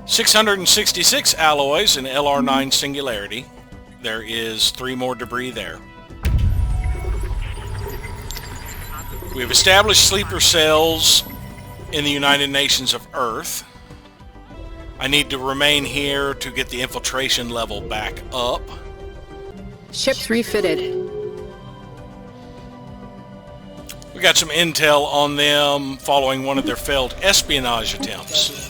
666 alloys in LR9 Singularity. There is 3 more debris there. We've established sleeper cells in the United Nations of Earth. I need to remain here to get the infiltration level back up. Ships refitted. We got some intel on them following one of their failed espionage attempts.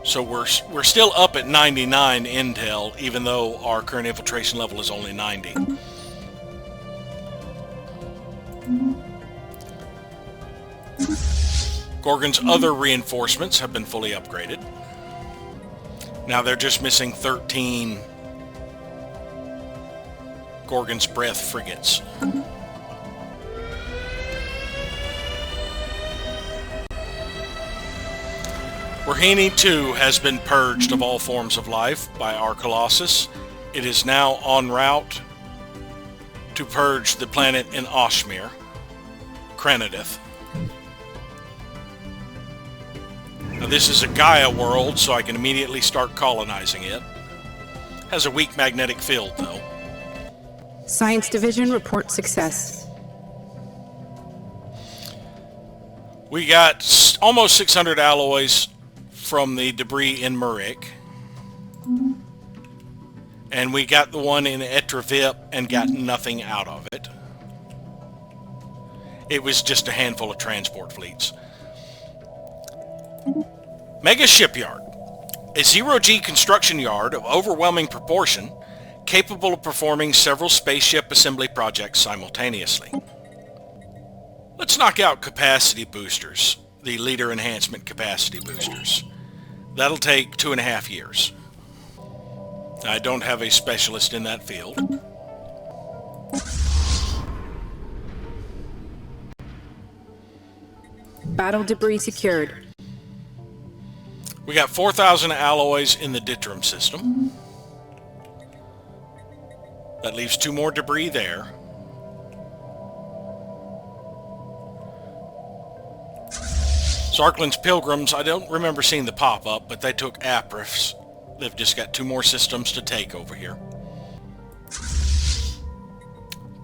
So we're still up at 99 intel, even though our current infiltration level is only 90. Gorgon's other reinforcements have been fully upgraded. Now they're just missing 13 Gorgon's Breath frigates. Rahini 2 has been purged of all forms of life by our Colossus. It is now en route to purge the planet in Oshmir, Kranadith. Now this is a Gaia world, so I can immediately start colonizing it. Has a weak magnetic field, though. Science Division reports success. We got almost 600 alloys from the debris in Murik. And we got the one in Etravip and got nothing out of it. It was just a handful of transport fleets. Mega Shipyard. A zero-G construction yard of overwhelming proportion capable of performing several spaceship assembly projects simultaneously. Let's knock out capacity boosters, the leader enhancement capacity boosters. That'll take 2.5 years. I don't have a specialist in that field. Battle debris secured. We got 4,000 alloys in the Ditram system. That leaves 2 more debris there. Zarklin's Pilgrims, I don't remember seeing the pop-up, but they took Aprifs. They've just got 2 more systems to take over here.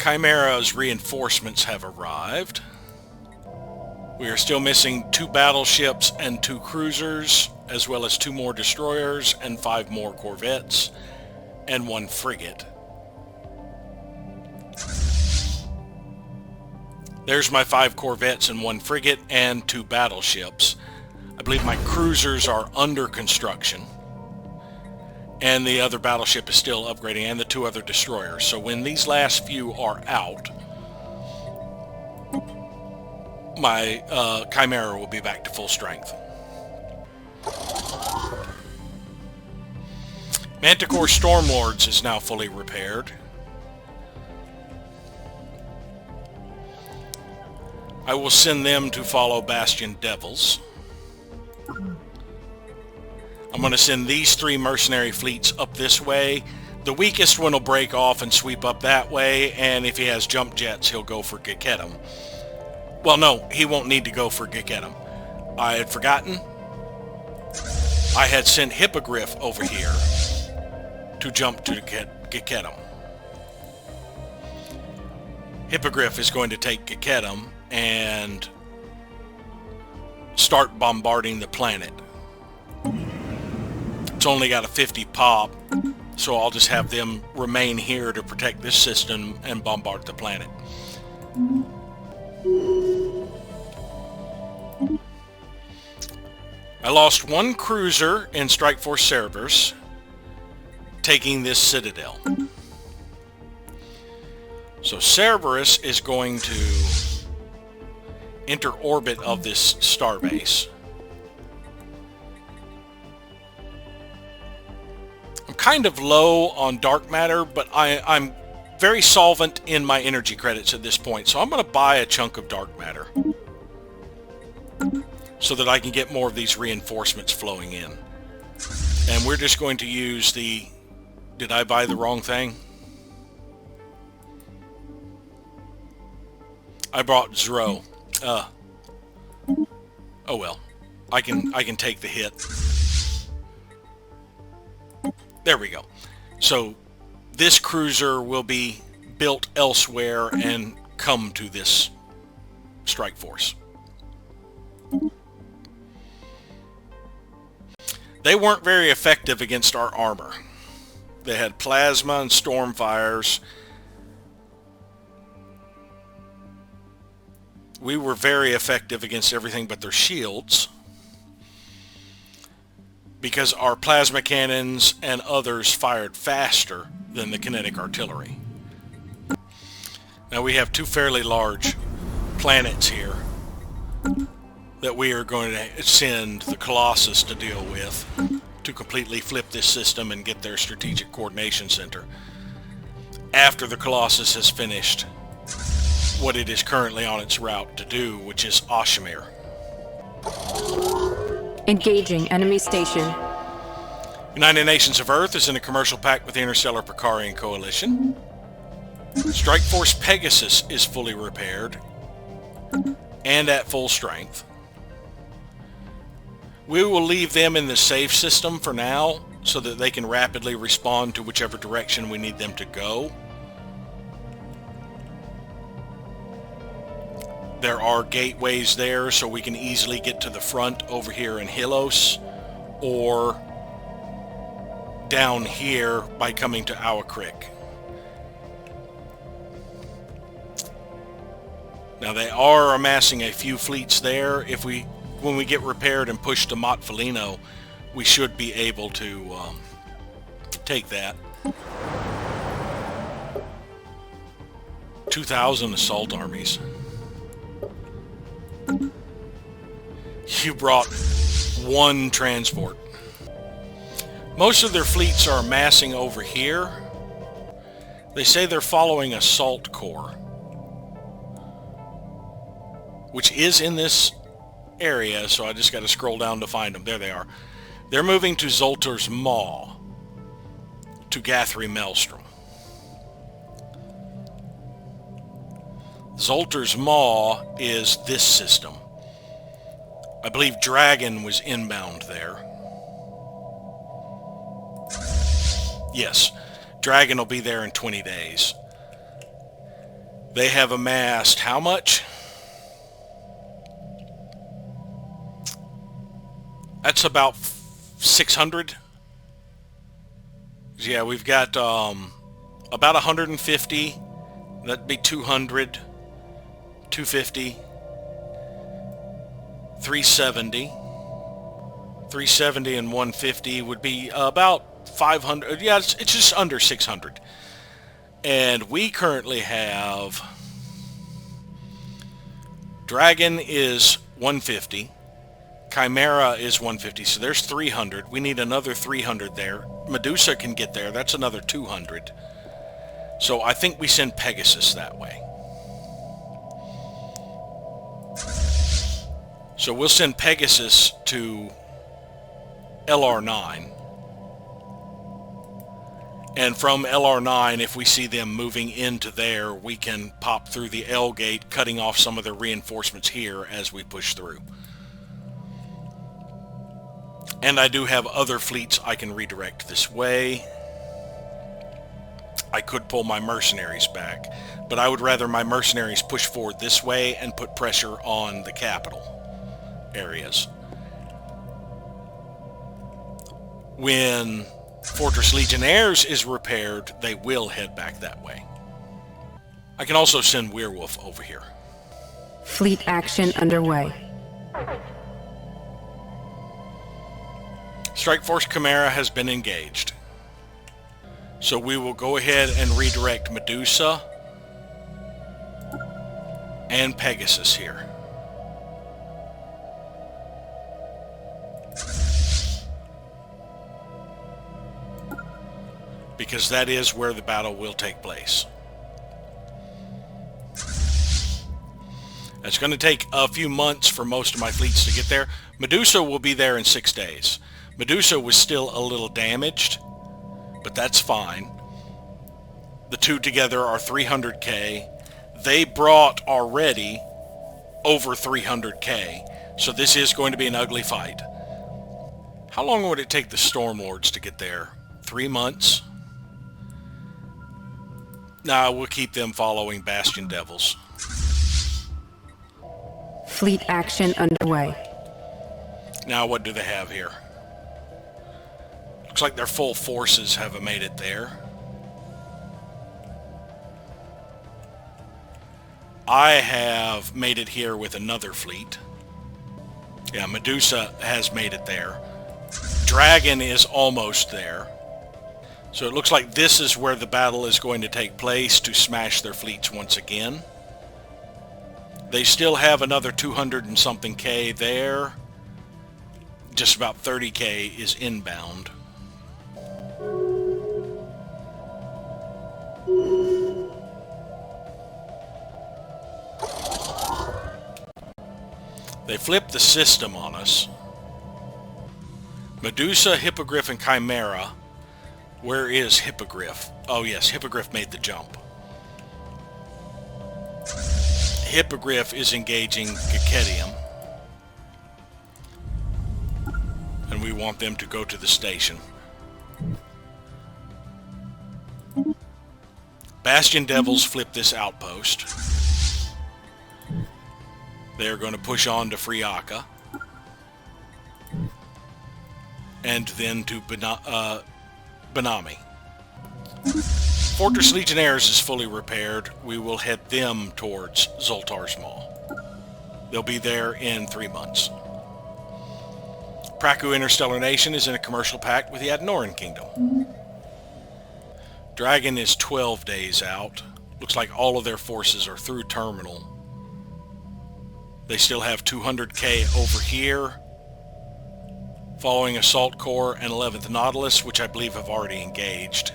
Chimera's reinforcements have arrived. We are still missing 2 battleships and 2 cruisers, as well as 2 more destroyers and 5 more corvettes, and 1 frigate. There's my 5 corvettes and 1 frigate and 2 battleships. I believe my cruisers are under construction. And the other battleship is still upgrading, and the 2 other destroyers. So when these last few are out, my Chimera will be back to full strength. Manticore Stormlords is now fully repaired. I will send them to follow Bastion Devils. I'm going to send these 3 mercenary fleets up this way. The weakest one will break off and sweep up that way, and if he has jump jets, he'll go for Geketum. Well, no, he won't need to go for Geketum. I had forgotten. I had sent Hippogriff over here to jump to Geketum. Hippogriff is going to take Geketum and start bombarding the planet. It's only got a 50 pop, so I'll just have them remain here to protect this system and bombard the planet. I lost 1 cruiser in Strike Force Cerberus, taking this citadel. So Cerberus is going to enter orbit of this starbase. I'm kind of low on dark matter, but I'm very solvent in my energy credits at this point, so I'm going to buy a chunk of dark matter so that I can get more of these reinforcements flowing in. And we're just going to use the... Did I buy the wrong thing? I bought Zero. Oh well. I can take the hit. There we go. So this cruiser will be built elsewhere and come to this strike force. They weren't very effective against our armor. They had plasma and storm fires. We were very effective against everything but their shields, because our plasma cannons and others fired faster than the kinetic artillery. Now we have 2 fairly large planets here that we are going to send the Colossus to deal with to completely flip this system and get their strategic coordination center after the Colossus has finished what it is currently on its route to do, which is Oshimir. Engaging enemy station. United Nations of Earth is in a commercial pact with the Interstellar Pricarian Coalition. Strike Force Pegasus is fully repaired and at full strength. We will leave them in the safe system for now so that they can rapidly respond to whichever direction we need them to go. There are gateways there so we can easily get to the front over here in Hylos, or down here by coming to Owl Creek. Now they are amassing a few fleets there. When we get repaired and pushed to Mont Felino, we should be able to take that. 2,000 assault armies. You brought one transport. Most of their fleets are amassing over here. They say they're following a salt core, which is in this area, so I just got to scroll down to find them. There they are. They're moving to Zoltar's Maw, to Guthrie Maelstrom. Zoltar's Maw is this system. I believe Dragon was inbound there. Yes, Dragon will be there in 20 days. They have amassed how much? That's about 600. Yeah, we've got about 150. That'd be 200, 250, 370. 370 and 150 would be about 500. Yeah, it's just under 600. And we currently have... Dragon is 150. Chimera is 150, so there's 300. We need another 300 there. Medusa can get there. That's another 200. So I think we send Pegasus that way. So we'll send Pegasus to LR9. And from LR9, if we see them moving into there, we can pop through the L gate, cutting off some of their reinforcements here as we push through. And I do have other fleets I can redirect this way. I could pull my mercenaries back, but I would rather my mercenaries push forward this way and put pressure on the capital areas. When Fortress Legionnaires is repaired, they will head back that way. I can also send Werewolf over here. Fleet action underway. Strike Force Chimera has been engaged. So we will go ahead and redirect Medusa and Pegasus here. Because that is where the battle will take place. It's going to take a few months for most of my fleets to get there. Medusa will be there in 6 days. Medusa was still a little damaged, but that's fine. The two together are 300k. They brought already over 300k, so this is going to be an ugly fight. How long would it take the Stormlords to get there? 3 months? Nah, we'll keep them following Bastion Devils. Fleet action underway. Now what do they have here? Looks like their full forces have made it there. I have made it here with another fleet. Yeah, Medusa has made it there. Dragon is almost there. So it looks like this is where the battle is going to take place to smash their fleets once again. They still have another 200 and something K there. Just about 30k is inbound. They flipped the system on us. Medusa, Hippogriff, and Chimera. Where is Hippogriff? Oh yes, Hippogriff made the jump. Hippogriff is engaging Gaketium. And we want them to go to the station. Bastion Devils flip this outpost. They're going to push on to Friaka. And then to Benami. Fortress Legionnaires is fully repaired. We will head them towards Zoltar's Maw. They'll be there in 3 months. Praku Interstellar Nation is in a commercial pact with the Adnoran Kingdom. Dragon is 12 days out. Looks like all of their forces are through terminal. They still have 200k over here, following Assault Corps and 11th Nautilus, which I believe have already engaged.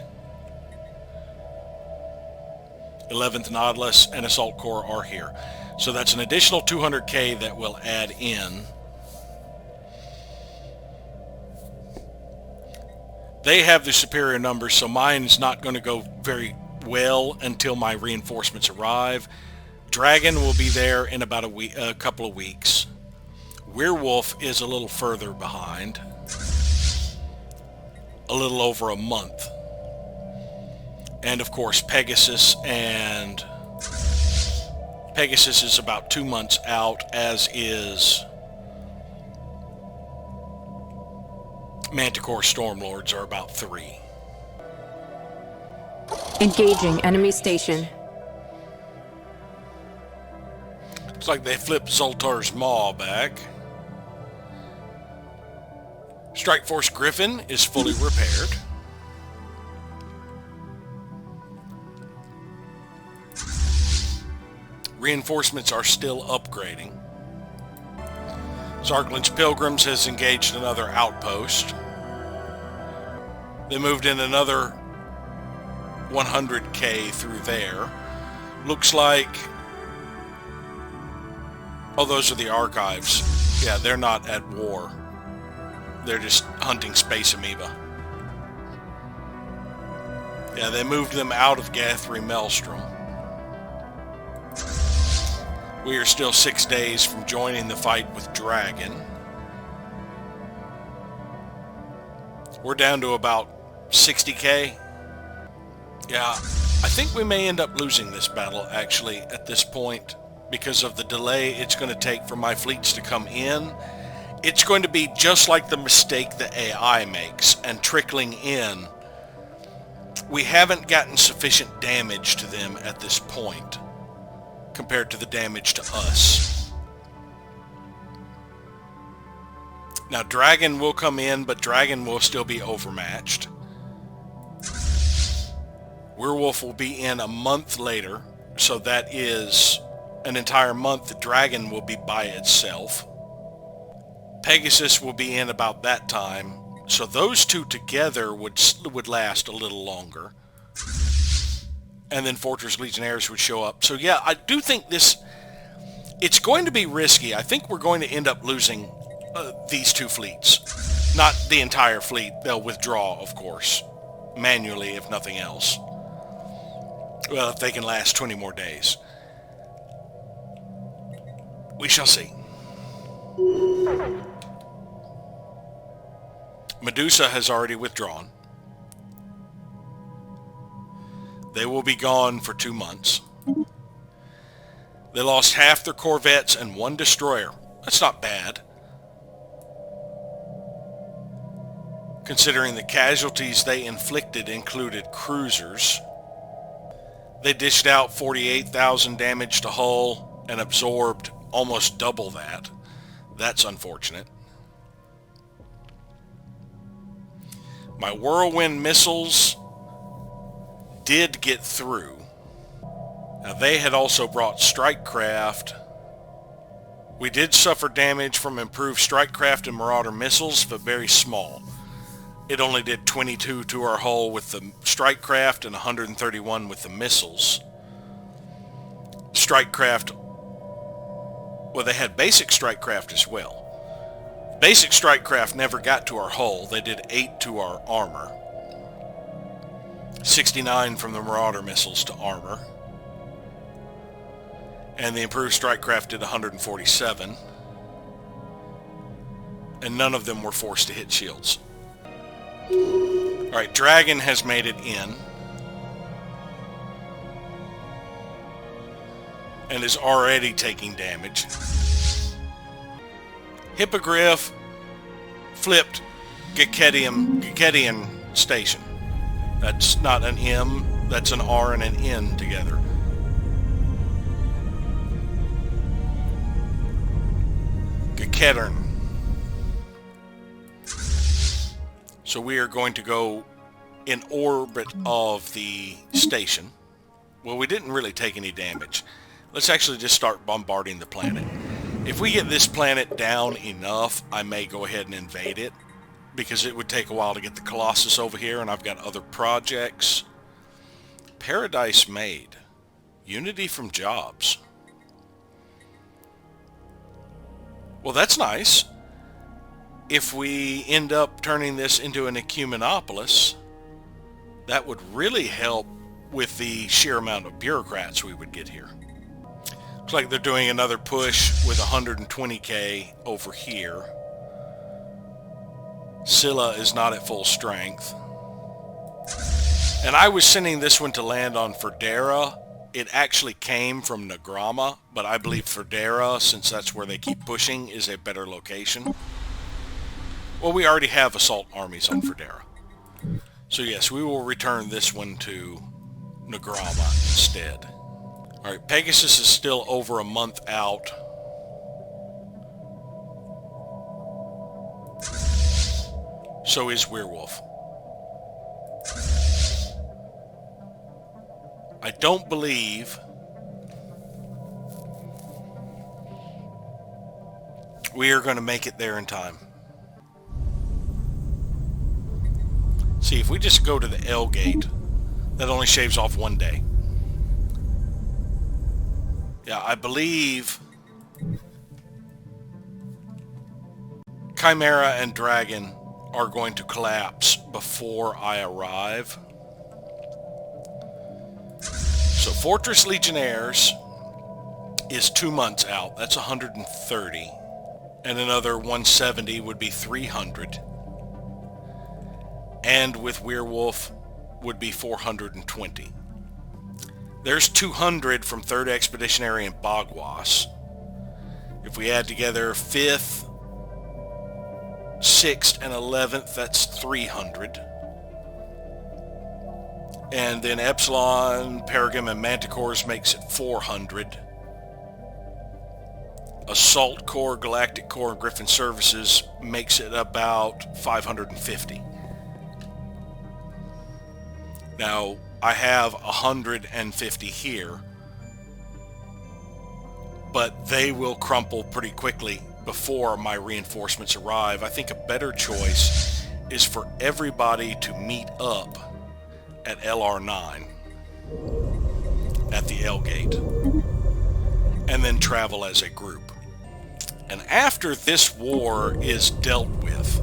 11th Nautilus and Assault Corps are here. So that's an additional 200k that will add in. They have the superior numbers, so mine's not going to go very well until my reinforcements arrive. Dragon will be there in about a couple of weeks. Werewolf is a little further behind. A little over a month. And of course Pegasus is about 2 months out, as is Manticore Stormlords are about 3. Engaging enemy station. Looks like they flipped Zoltar's Maw back. Strike Force Griffin is fully repaired. Reinforcements are still upgrading. Zarklin's Pilgrims has engaged another outpost. They moved in another 100k through there. Looks like... oh, those are the archives. Yeah, they're not at war. They're just hunting space amoeba. Yeah, they moved them out of Gathri Maelstrom. We are still 6 days from joining the fight with Dragon. We're down to about 60k. Yeah, I think we may end up losing this battle, actually, at this point, because of the delay it's going to take for my fleets to come in. It's going to be just like the mistake the AI makes, and trickling in. We haven't gotten sufficient damage to them at this point, compared to the damage to us. Now Dragon will come in, but Dragon will still be overmatched. Werewolf will be in a month later, so that is an entire month the Dragon will be by itself. Pegasus will be in about that time, so those two together would last a little longer. And then Fortress Legionnaires would show up. So yeah, I do think it's going to be risky. I think we're going to end up losing these two fleets. Not the entire fleet. They'll withdraw, of course. Manually, if nothing else. Well, if they can last 20 more days. We shall see. Medusa has already withdrawn. They will be gone for 2 months. They lost half their corvettes and 1 destroyer. That's not bad, considering the casualties they inflicted included cruisers. They dished out 48,000 damage to hull and absorbed almost double that. That's unfortunate. My Whirlwind missiles did get through. Now they had also brought strike craft. We did suffer damage from improved strike craft and Marauder missiles, but very small. It only did 22 to our hull with the strike craft and 131 with the missiles. Strike craft, well, they had basic strike craft as well. Basic strike craft never got to our hull. They did 8 to our armor. 69 from the Marauder missiles to armor. And the improved strike craft did 147. And none of them were forced to hit shields. Alright, Dragon has made it in. And is already taking damage. Hippogriff flipped Geketian Station. That's not an M, that's an R and an N together. Geketern. So we are going to go in orbit of the station. Well, we didn't really take any damage. Let's actually just start bombarding the planet. If we get this planet down enough, I may go ahead and invade it, because it would take a while to get the Colossus over here, and I've got other projects. Paradise made. Unity from jobs. Well, that's nice. If we end up turning this into an ecumenopolis, that would really help with the sheer amount of bureaucrats we would get here. Looks like they're doing another push with 120k over here. Scylla is not at full strength. And I was sending this one to land on Ferdera. It actually came from Nagrama, but I believe Ferdera, since that's where they keep pushing, is a better location. Well, we already have assault armies on Ferdera. So yes, we will return this one to Nagrama instead. Alright, Pegasus is still over a month out. So is Werewolf. I don't believe we are going to make it there in time. See, if we just go to the L gate, that only shaves off 1 day. Yeah, I believe Chimera and Dragon are going to collapse before I arrive. So Fortress Legionnaires is 2 months out. That's 130. And another 170 would be 300. And with Werewolf would be 420. There's 200 from 3rd Expeditionary and Bagwas. If we add together 5th, 6th, and 11th, that's 300. And then Epsilon, Paragam, and Manticores makes it 400. Assault Corps, Galactic Corps, and Griffin Services makes it about 550. Now, I have 150 here, but they will crumple pretty quickly before my reinforcements arrive. I think a better choice is for everybody to meet up at LR9 at the L gate and then travel as a group. And after this war is dealt with,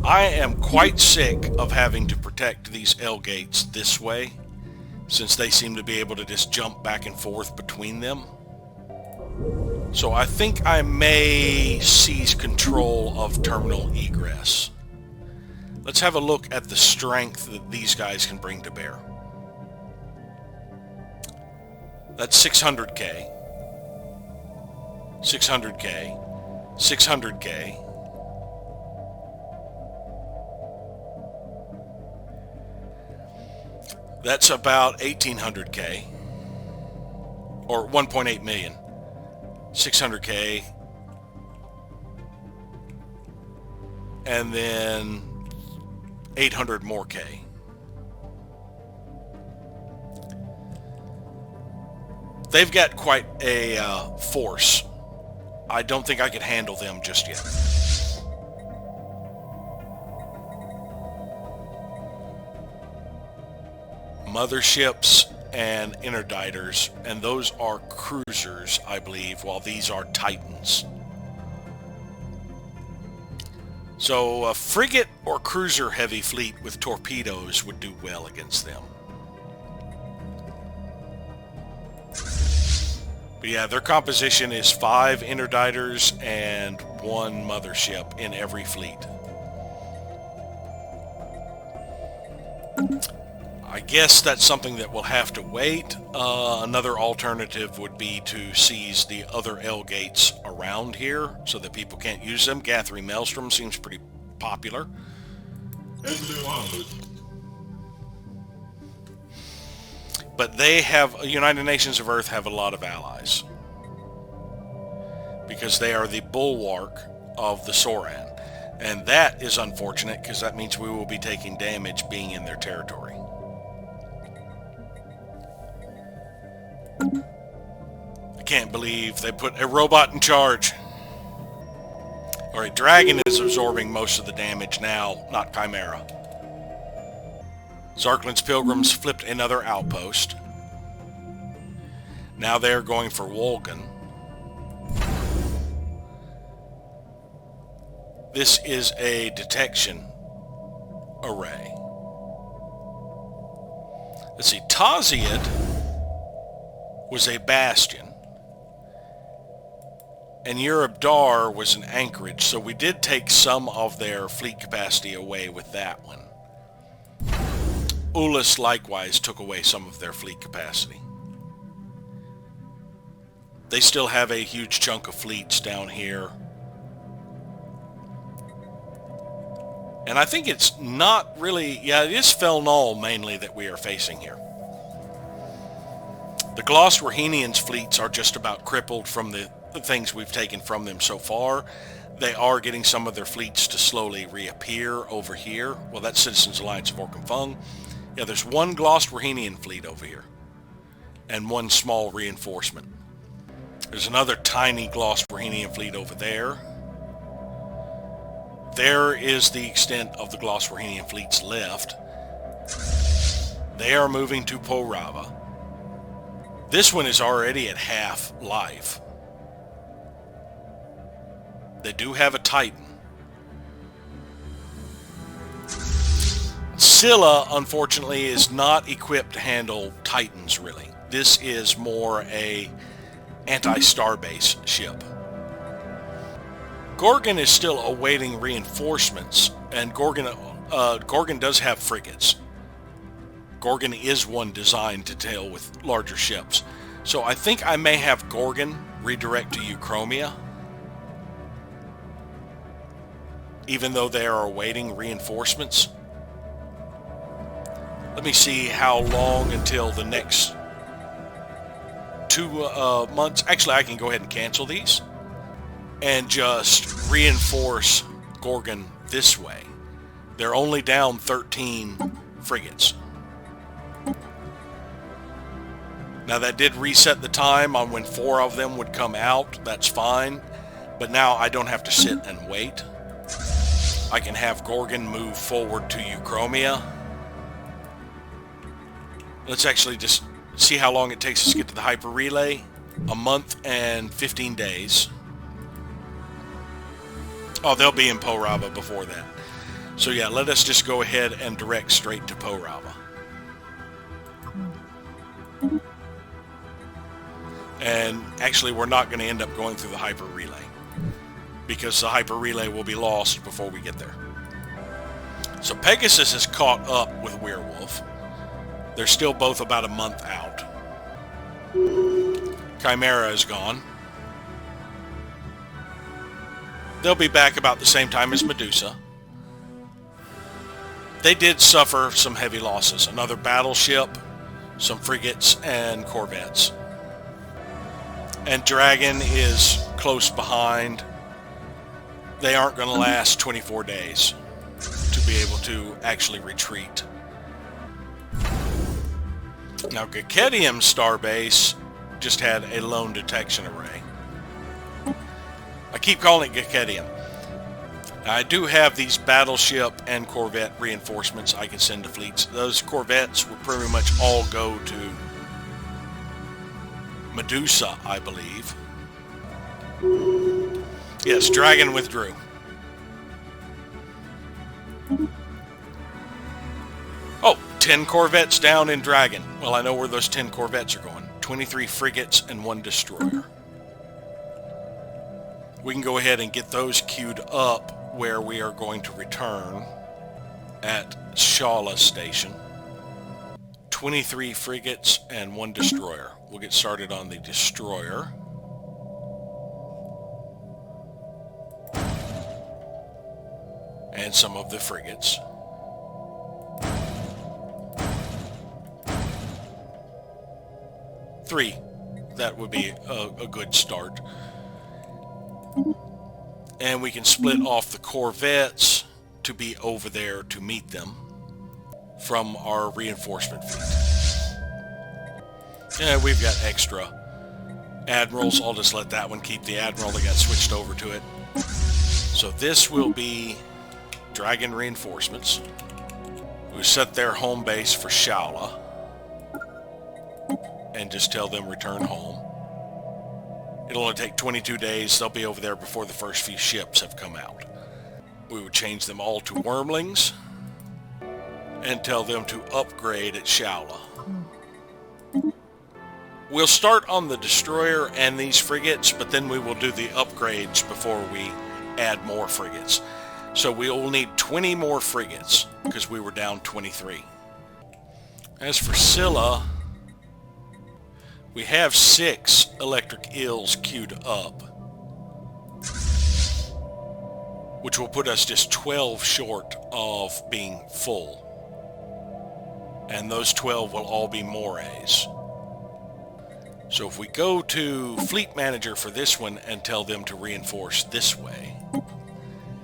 I am quite sick of having to protect these L gates this way, since they seem to be able to just jump back and forth between them. So I think I may seize control of terminal egress. Let's have a look at the strength that these guys can bring to bear. That's 600k, 600k, 600k. That's about 1,800k, or 1.8 million. 600k, and then 800 more k. They've got quite a force. I don't think I could handle them just yet. Motherships and interditers, and those are cruisers, I believe, while these are Titans. So a frigate or cruiser heavy fleet with torpedoes would do well against them. But yeah, their composition is 5 interditers and 1 mothership in every fleet. I guess that's something that will have to wait. Another alternative would be to seize the other L gates around here so that people can't use them. Gathering Maelstrom seems pretty popular. But they have, United Nations of Earth have a lot of allies, because they are the bulwark of the Soran. And that is unfortunate, because that means we will be taking damage being in their territory. I can't believe they put a robot in charge. Alright, Dragon is absorbing most of the damage now, not Chimera. Zarklin's Pilgrims flipped another outpost. Now they're going for Wolgan. This is a detection array. Let's see, Taziad was a bastion. And Urubdar was an anchorage, so we did take some of their fleet capacity away with that one. Ullus likewise took away some of their fleet capacity. They still have a huge chunk of fleets down here. And I think it's not really... Yeah, it is Felnal mainly that we are facing here. The Gloswarhenians' fleets are just about crippled from the things we've taken from them so far. They are getting some of their fleets to slowly reappear over here. Well, that's Citizens Alliance of Orkenfung. Yeah, there's one Gloswarhenian fleet over here. And one small reinforcement. There's another tiny Gloswarhenian fleet over there. There is the extent of the Gloswarhenian fleets left. They are moving to Porava. This one is already at half life. They do have a Titan. Scylla, unfortunately, is not equipped to handle Titans, really. This is more a anti-starbase ship. Gorgon is still awaiting reinforcements, and Gorgon does have frigates. Gorgon is one designed to deal with larger ships. So I think I may have Gorgon redirect to Euchromia, even though they are awaiting reinforcements. Let me see how long until the next 2 months. Actually, I can go ahead and cancel these and just reinforce Gorgon this way. They're only down 13 frigates. Now that did reset the time on when 4 of them would come out. That's fine. But now I don't have to sit and wait. I can have Gorgon move forward to Euchromia. Let's actually just see how long it takes us to get to the hyper relay. A month and 15 days. Oh, they'll be in Porava before that. So yeah, let us just go ahead and direct straight to Porava. And actually, we're not going to end up going through the hyper relay, because the hyper relay will be lost before we get there. So Pegasus has caught up with Werewolf. They're still both about a month out. Chimera is gone. They'll be back about the same time as Medusa. They did suffer some heavy losses. Another battleship, some frigates, and corvettes. And Dragon is close behind. They aren't going to last 24 days to be able to actually retreat. Now, Gaketium Starbase just had a lone detection array. I keep calling it Gaketium. I do have these battleship and corvette reinforcements I can send to fleets. Those corvettes would pretty much all go to Medusa, I believe. Yes, Dragon withdrew. Oh, 10 corvettes down in Dragon. Well, I know where those 10 corvettes are going. 23 frigates and 1 destroyer. We can go ahead and get those queued up where we are going to return at Shala Station. 23 frigates and 1 destroyer. We'll get started on the destroyer. And some of the frigates. Three. That would be a good start. And we can split off the corvettes to be over there to meet them from our reinforcement fleet. Yeah, we've got extra admirals. I'll just let that one keep the admiral that got switched over to it. So this will be Dragon reinforcements. We set their home base for Shala and just tell them return home. It'll only take 22 days. They'll be over there before the first few ships have come out. We would change them all to wormlings and tell them to upgrade at Shala. We'll start on the destroyer and these frigates, but then we will do the upgrades before we add more frigates. So we will need 20 more frigates, because we were down 23. As for Scylla, we have 6 electric ills queued up, which will put us just 12 short of being full. And those 12 will all be morays. So if we go to Fleet Manager for this one and tell them to reinforce this way,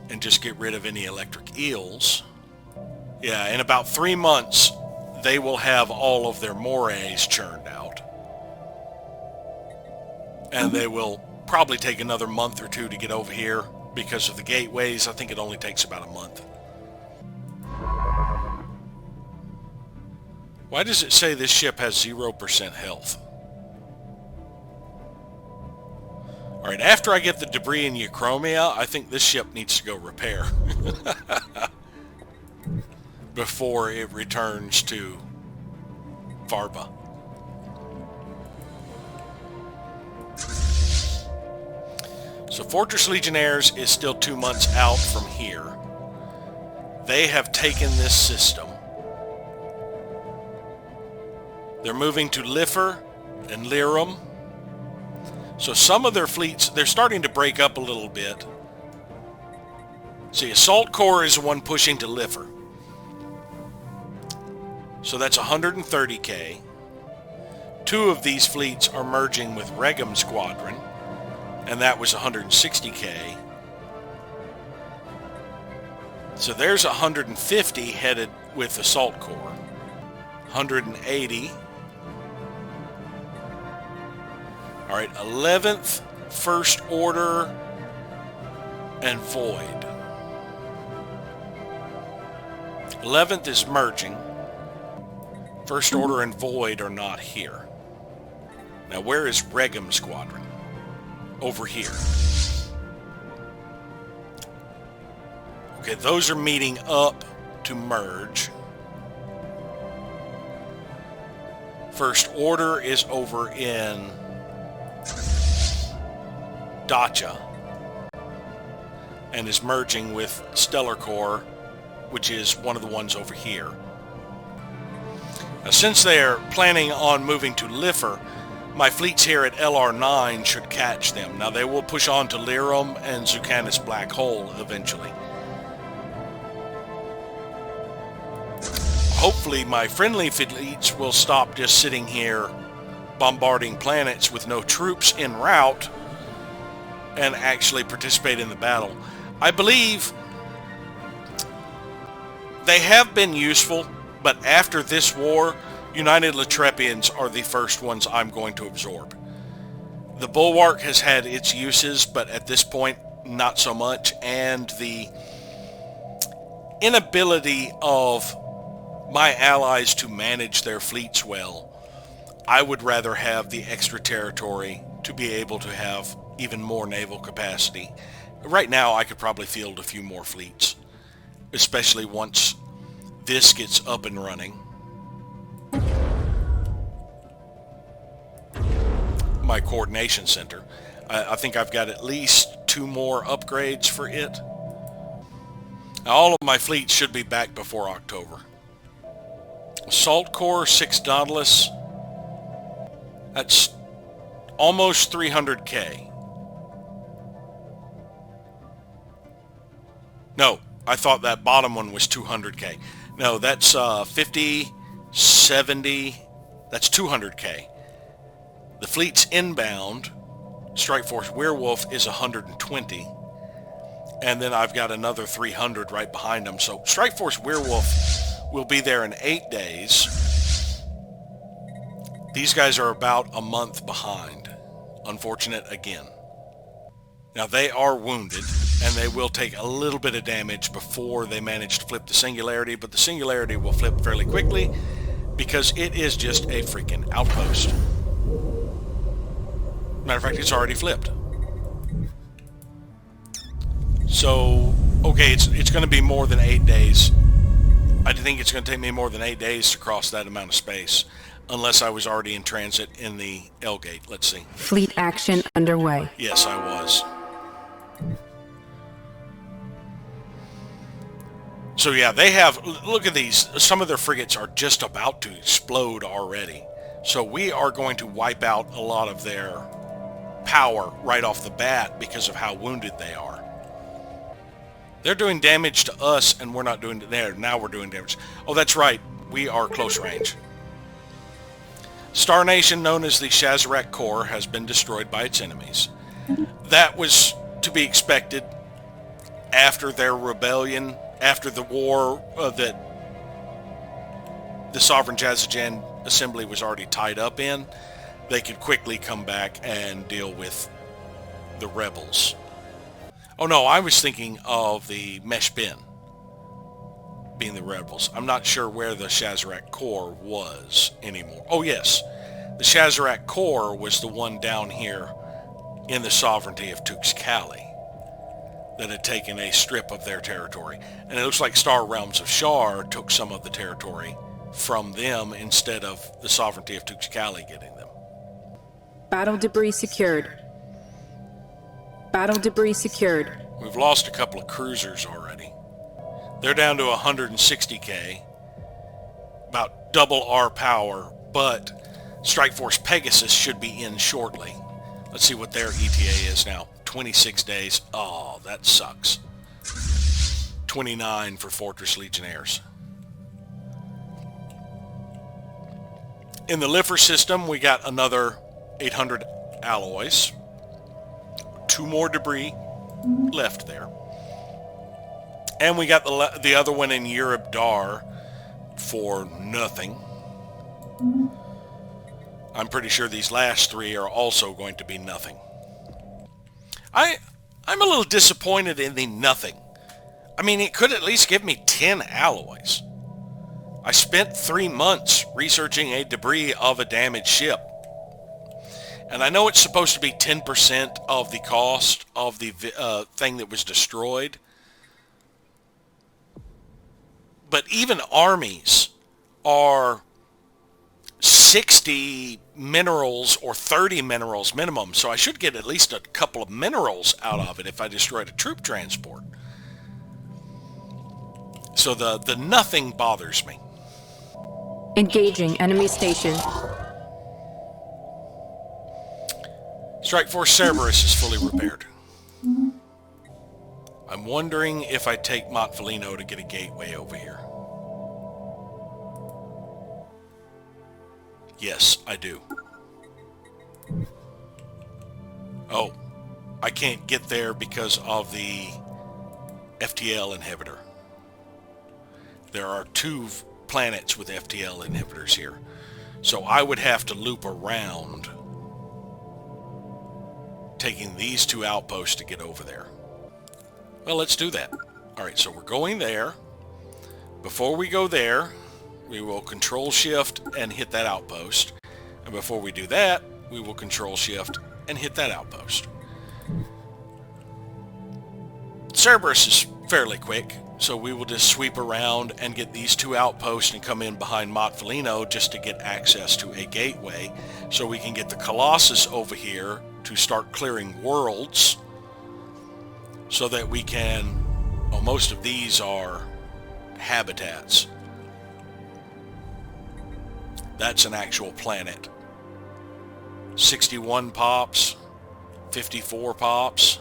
and just get rid of any electric eels. Yeah, in about 3 months, they will have all of their morays churned out. And they will probably take another month or 2 to get over here. Because of the gateways, I think it only takes about a month. Why does it say this ship has 0% health? Alright, after I get the debris in Euchromia, I think this ship needs to go repair. Before it returns to Farba. So Fortress Legionnaires is still 2 months out from here. They have taken this system. They're moving to Lifer and Lirum. So some of their fleets, they're starting to break up a little bit. See, Assault Corps is the one pushing to Lifer. So that's 130k. 2 of these fleets are merging with Regum Squadron, and that was 160k. So there's 150 headed with Assault Corps. 180. Alright, 11th, First Order, and Void. 11th is merging. First Order and Void are not here. Now where is Regum Squadron? Over here. Okay, those are meeting up to merge. First Order is over in Dacha and is merging with Stellar Corps, which is one of the ones over here. Now, since they are planning on moving to Lifer, my fleets here at LR9 should catch them. Now they will push on to Lirum and Zucanis Black Hole eventually. Hopefully my friendly fleets will stop just sitting here bombarding planets with no troops en route and actually participate in the battle. I believe they have been useful, but after this war, United Latrepians are the first ones I'm going to absorb. The Bulwark has had its uses, but at this point, not so much, and the inability of my allies to manage their fleets well, I would rather have the extra territory to be able to have even more naval capacity. Right now, I could probably field a few more fleets, especially once this gets up and running. My coordination center. I think I've got at least 2 more upgrades for it. Now, all of my fleets should be back before October. Assault Corps, 6 Nautilus. That's almost 300k. No, I thought that bottom one was 200k. No, that's 50, 70, that's 200k. The fleet's inbound, Strike Force Werewolf, is 120. And then I've got another 300 right behind them. So Strike Force Werewolf will be there in 8 days. These guys are about a month behind. Unfortunate again. Now they are wounded, and they will take a little bit of damage before they manage to flip the singularity, but the singularity will flip fairly quickly because it is just a freaking outpost. Matter of fact, it's already flipped. So, okay, it's going to be more than 8 days. I think it's going to take me more than 8 days to cross that amount of space, unless I was already in transit in the L gate. Let's see. Fleet action underway. Yes, I was. So yeah, they have, look at these, some of their frigates are just about to explode already. So we are going to wipe out a lot of their power right off the bat because of how wounded they are. They're doing damage to us and we're not doing it there. Now we're doing damage. Oh, that's right. We are close range. Star Nation, known as the Shazarrak Core, has been destroyed by its enemies. That was to be expected after their rebellion, after the war that the Sovereign Jazajan Assembly was already tied up in. They could quickly come back and deal with the rebels. Oh no, I was thinking of the Mesh Bin being the rebels. I'm not sure where the Shazarrak Core was anymore. Oh yes, the Shazarrak Core was the one down here in the sovereignty of Tuxcali that had taken a strip of their territory. And it looks like Star Realms of Shar took some of the territory from them instead of the sovereignty of Tuxcali getting them. Battle debris secured. Battle debris secured. We've lost a couple of cruisers already. They're down to 160k, about double our power, but Strike Force Pegasus should be in shortly. Let's see what their ETA is now. 26 days. Oh, that sucks. 29 for Fortress Legionnaires. In the Lifer system, we got another 800 alloys. 2 more debris left there. And we got the other one in Europe Dar for nothing. I'm pretty sure these last 3 are also going to be nothing. I'm a little disappointed in the nothing. I mean, it could at least give me 10 alloys. I spent 3 months researching a debris of a damaged ship. And I know it's supposed to be 10% of the cost of the thing that was destroyed. But even armies are 60 minerals or 30 minerals minimum. So I should get at least a couple of minerals out of it if I destroyed a troop transport. So the nothing bothers me. Engaging enemy station. Strike Force Cerberus is fully repaired. I'm wondering if I take Montfelino to get a gateway over here. Yes, I do. Oh, I can't get there because of the FTL inhibitor. There are 2 planets with FTL inhibitors here. So I would have to loop around, taking these 2 outposts to get over there. Well, let's do that. Alright, so we're going there. Before we go there, we will control shift and hit that outpost. And before we do that, we will control shift and hit that outpost. Cerberus is fairly quick, so we will just sweep around and get these 2 outposts and come in behind Montfelino just to get access to a gateway so we can get the Colossus over here to start clearing worlds so that we can, well, most of these are habitats. That's an actual planet. 61 pops, 54 pops,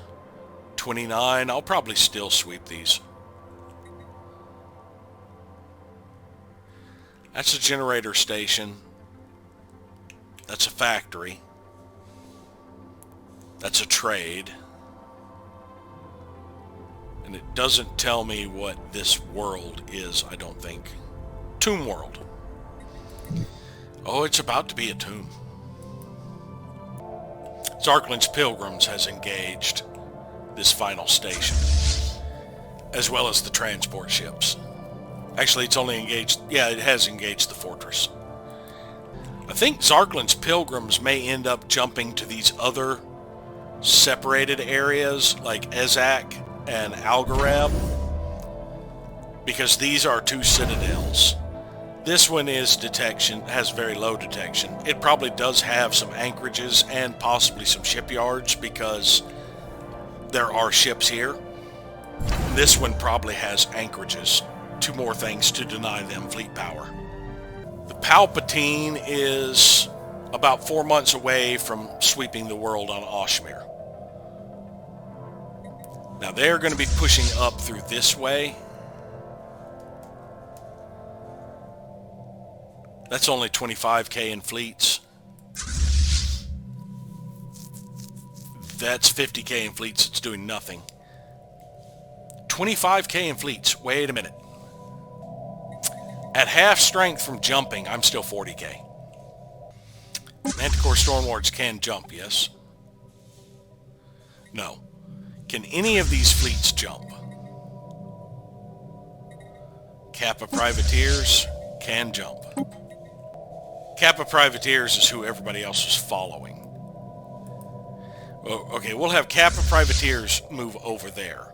29. I'll probably still sweep these. That's a generator station. That's a factory. That's a trade. And it doesn't tell me what this world is, I don't think. Tomb World. Oh, it's about to be a tomb. Zarklin's Pilgrims has engaged this final station, as well as the transport ships. Actually, it's only engaged... Yeah, it has engaged the fortress. I think Zarklin's Pilgrims may end up jumping to these other separated areas, like Ezak and Algarab, because these are two citadels. This one is detection, has very low detection. It probably does have some anchorages and possibly some shipyards because there are ships here. This one probably has anchorages. Two more things to deny them fleet power. The Palpatine is about 4 months away from sweeping the world on Oshmir. Now they're going to be pushing up through this way. That's only 25k in fleets. That's 50k in fleets. It's doing nothing. 25k in fleets. Wait a minute. At half strength from jumping, I'm still 40k. Manticore Stormlords can jump, yes? No. Can any of these fleets jump? Kappa Privateers can jump. Kappa Privateers is who everybody else was following. Well, okay, we'll have Kappa Privateers move over there.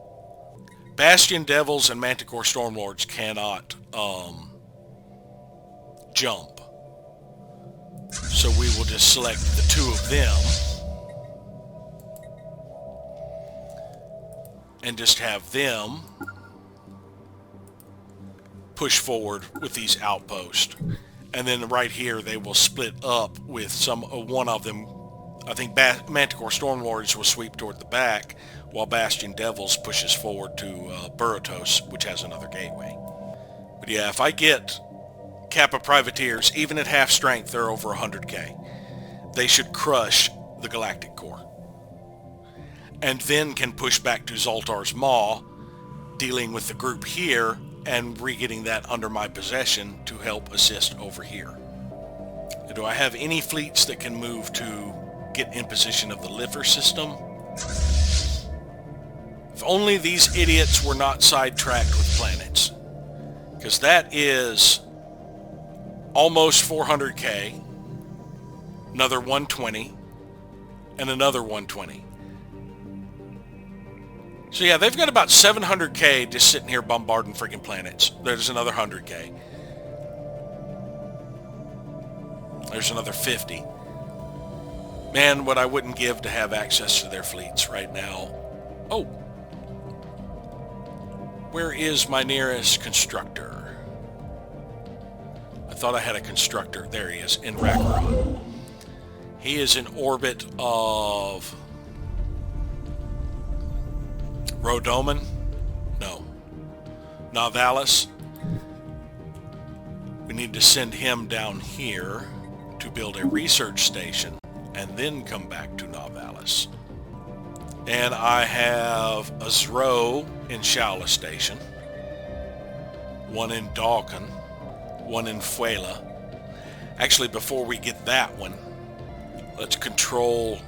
Bastion Devils and Manticore Stormlords cannot jump. So we will just select the two of them and just have them push forward with these outposts. And then right here they will split up with one of them. I think Manticore Stormlords will sweep toward the back while Bastion Devils pushes forward to Buratos, which has another gateway. But yeah, if I get Kappa Privateers, even at half strength, they're over 100k. They should crush the Galactic Core. And then can push back to Zoltar's Maw, dealing with the group here, and re-getting that under my possession to help assist over here. Do I have any fleets that can move to get in position of the Lifer system? If only these idiots were not sidetracked with planets. Because that is almost 400k, another 120, and another 120. So yeah, they've got about 700k just sitting here bombarding freaking planets. There's another 100k. There's another 50. Man, what I wouldn't give to have access to their fleets right now. Oh. Where is my nearest constructor? I thought I had a constructor. There he is, in Rakaron. He is in orbit of Rodoman? No. Navalis. We need to send him down here to build a research station and then come back to Navalis. And I have a Zro in Shaula Station, one in Dawkin, one in Fuela. Actually, before we get that one, let's control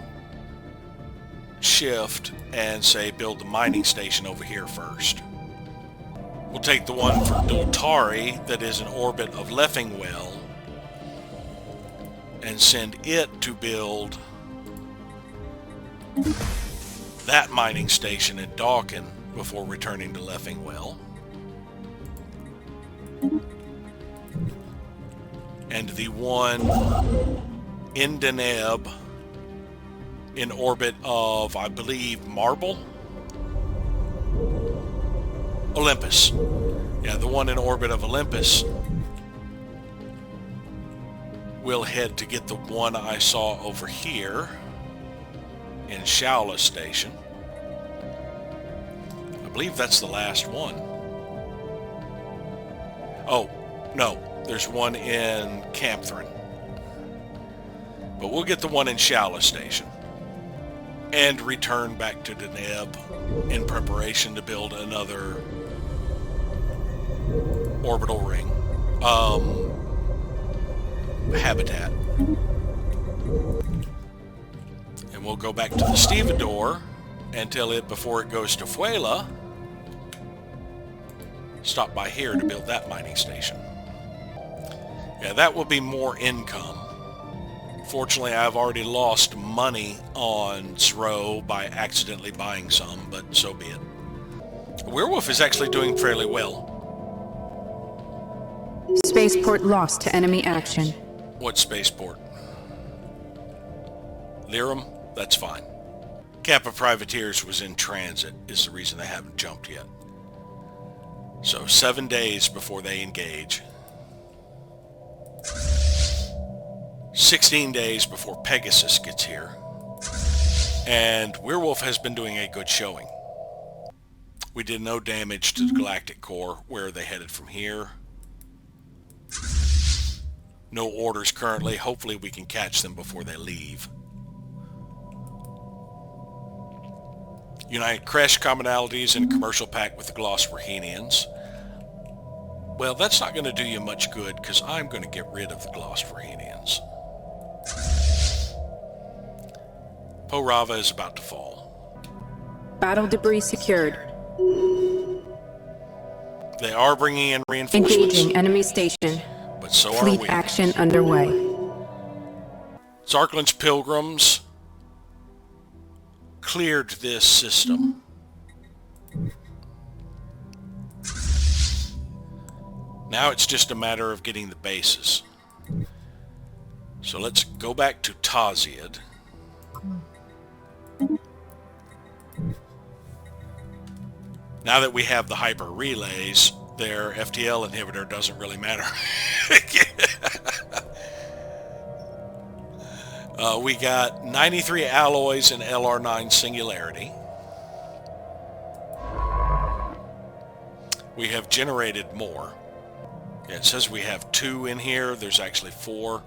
shift and say build the mining station over here first. We'll take the one from Doltari that is in orbit of Leffingwell and send it to build that mining station in Dawkin before returning to Leffingwell. And the one in Deneb in orbit of, I believe, Marble? Olympus. Yeah, the one in orbit of Olympus will head to get the one I saw over here in Shaula Station. I believe that's the last one. Oh, no. There's one in Camthrin. But we'll get the one in Shaula Station and return back to Deneb in preparation to build another orbital ring. habitat. And we'll go back to the stevedore and tell it before it goes to Fuela, stop by here to build that mining station. Yeah, that will be more income. Fortunately, I've already lost money on Zro by accidentally buying some, but so be it. Werewolf is actually doing fairly well. Spaceport lost to enemy action. What spaceport? Lyrum? That's fine. Kappa Privateers was in transit is the reason they haven't jumped yet. So 7 days before they engage. 16 days before Pegasus gets here. And Werewolf has been doing a good showing. We did no damage to the Galactic Core. Where are they headed from here? No orders currently. Hopefully we can catch them before they leave. United Creche commonalities in a commercial pact with the Glossverhenians. Well, that's not going to do you much good because I'm going to get rid of the Glossverhenians. Porava is about to fall. Battle debris secured. They are bringing in reinforcements. Engaging enemy station. But so Fleet are we. action underway. Zarklin's pilgrims cleared this system. Now it's just a matter of getting the bases. So let's go back to Taziad. Now that we have the hyper relays, their FTL inhibitor doesn't really matter. We got 93 alloys in LR9 Singularity. We have generated more. Yeah, it says we have 2 in here. There's actually 4.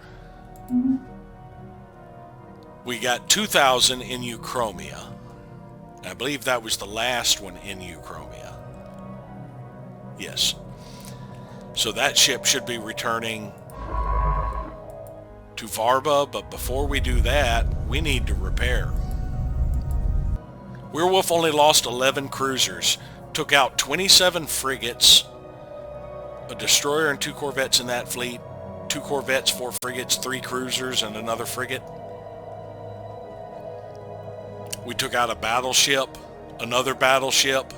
We got 2,000 in Euchromia. I believe that was the last one in Euchromia. Yes. So that ship should be returning to Varba, but before we do that, we need to repair. Werewolf only lost 11 cruisers, took out 27 frigates, a destroyer and 2 corvettes in that fleet, 2 corvettes, 4 frigates, 3 cruisers, and another frigate. We took out a battleship, another battleship,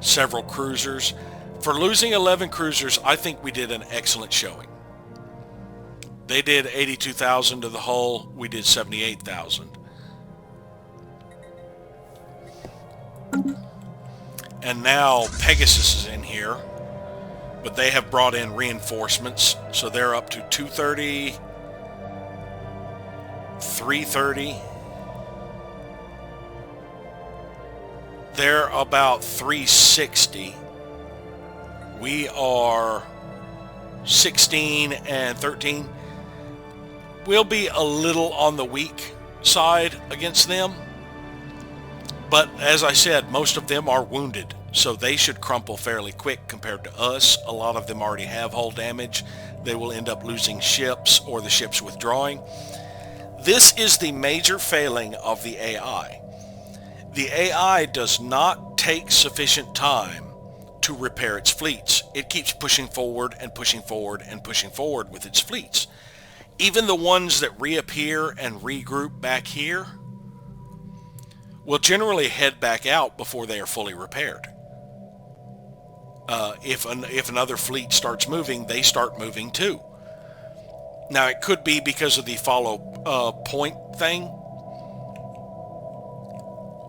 several cruisers. For losing 11 cruisers, I think we did an excellent showing. They did 82,000 to the hull. We did 78,000. And now Pegasus is in here, but they have brought in reinforcements, so they're up to 230, 330. They're about 360. We are 16 and 13. We'll be a little on the weak side against them. But as I said, most of them are wounded, so they should crumple fairly quick compared to us. A lot of them already have hull damage. They will end up losing ships or the ships withdrawing. This is the major failing of the AI. The AI does not take sufficient time to repair its fleets. It keeps pushing forward and pushing forward and pushing forward with its fleets. Even the ones that reappear and regroup back here will generally head back out before they are fully repaired. If another fleet starts moving, they start moving too. Now it could be because of the follow point thing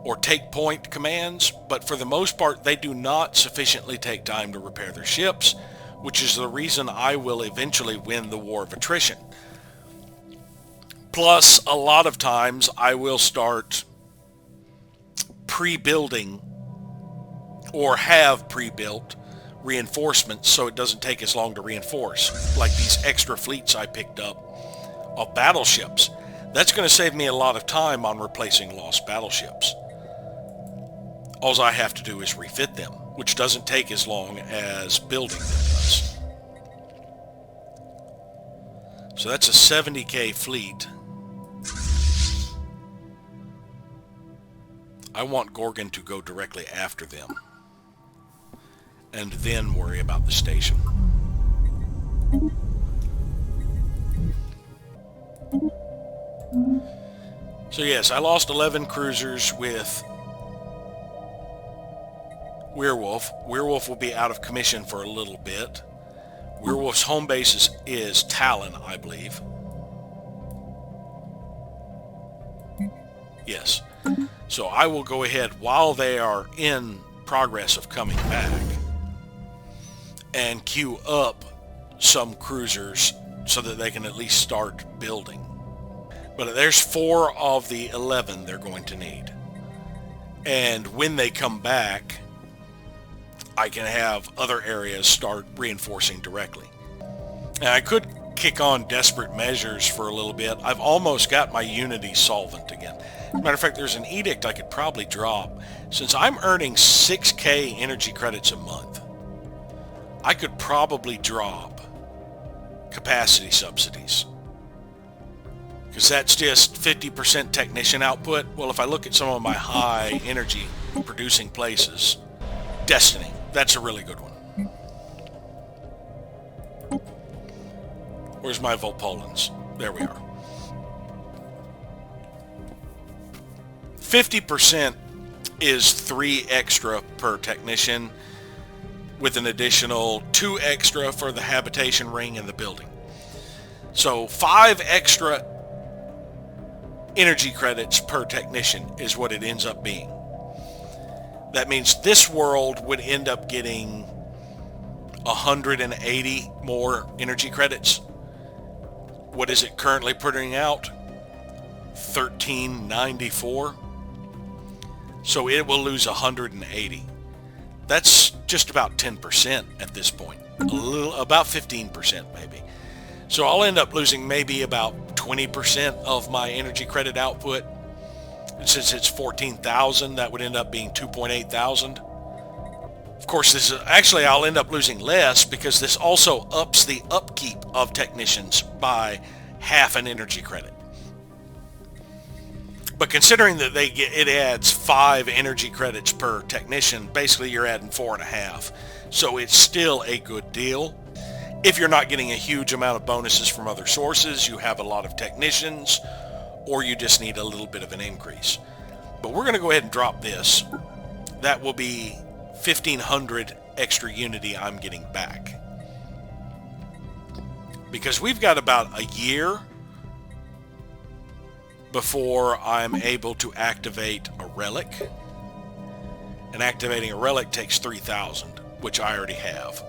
or take point commands, but for the most part they do not sufficiently take time to repair their ships, which is the reason I will eventually win the war of attrition. Plus, a lot of times I will start pre-building or have pre-built reinforcements so it doesn't take as long to reinforce. Like these extra fleets I picked up of battleships. That's going to save me a lot of time on replacing lost battleships. All I have to do is refit them, which doesn't take as long as building them does. So that's a 70k fleet. I want Gorgon to go directly after them. And then worry about the station. So yes, I lost 11 cruisers with Werewolf. Werewolf will be out of commission for a little bit. Werewolf's home base is Talon, I believe. Yes. So I will go ahead while they are in progress of coming back and queue up some cruisers so that they can at least start building. But there's 4 of the 11 they're going to need. And when they come back, I can have other areas start reinforcing directly. And I could kick on desperate measures for a little bit. I've almost got my Unity solvent again. As a matter of fact, there's an edict I could probably drop. Since I'm earning 6k energy credits a month, I could probably drop capacity subsidies. Because that's just 50% technician output. Well, if I look at some of my high energy producing places, Destiny, that's a really good one. Where's my Volpolins? There we are. 50% is 3 extra per technician, with an additional 2 extra for the habitation ring and the building. So 5 extra energy credits per technician is what it ends up being. That means this world would end up getting 180 more energy credits. What is it currently putting out? 1394. So it will lose 180. That's just about 10% at this point. About 15% maybe. So I'll end up losing maybe about 20% of my energy credit output. And since it's 14,000, that would end up being 2.8 thousand. Of course, this is actually I'll end up losing less because this also ups the upkeep of technicians by half an energy credit. But considering that it adds 5 energy credits per technician, basically you're adding 4.5. So it's still a good deal. If you're not getting a huge amount of bonuses from other sources, you have a lot of technicians, or you just need a little bit of an increase. But we're going to go ahead and drop this. That will be 1,500 extra unity I'm getting back. Because we've got about a year before I'm able to activate a relic. And activating a relic takes 3,000, which I already have.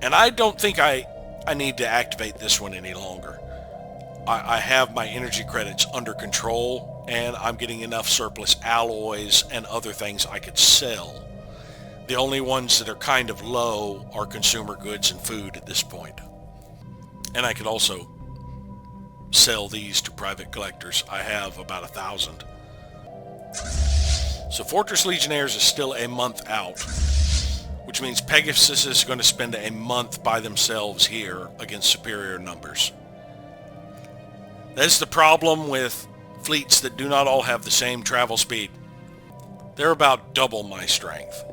And I don't think I need to activate this one any longer. I have my energy credits under control, and I'm getting enough surplus alloys and other things I could sell. The only ones that are kind of low are consumer goods and food at this point. And I could also sell these to private collectors. I have about 1,000. So Fortress Legionnaires is still a month out, which means Pegasus is going to spend a month by themselves here against superior numbers. That's the problem with fleets that do not all have the same travel speed. They're about double my strength.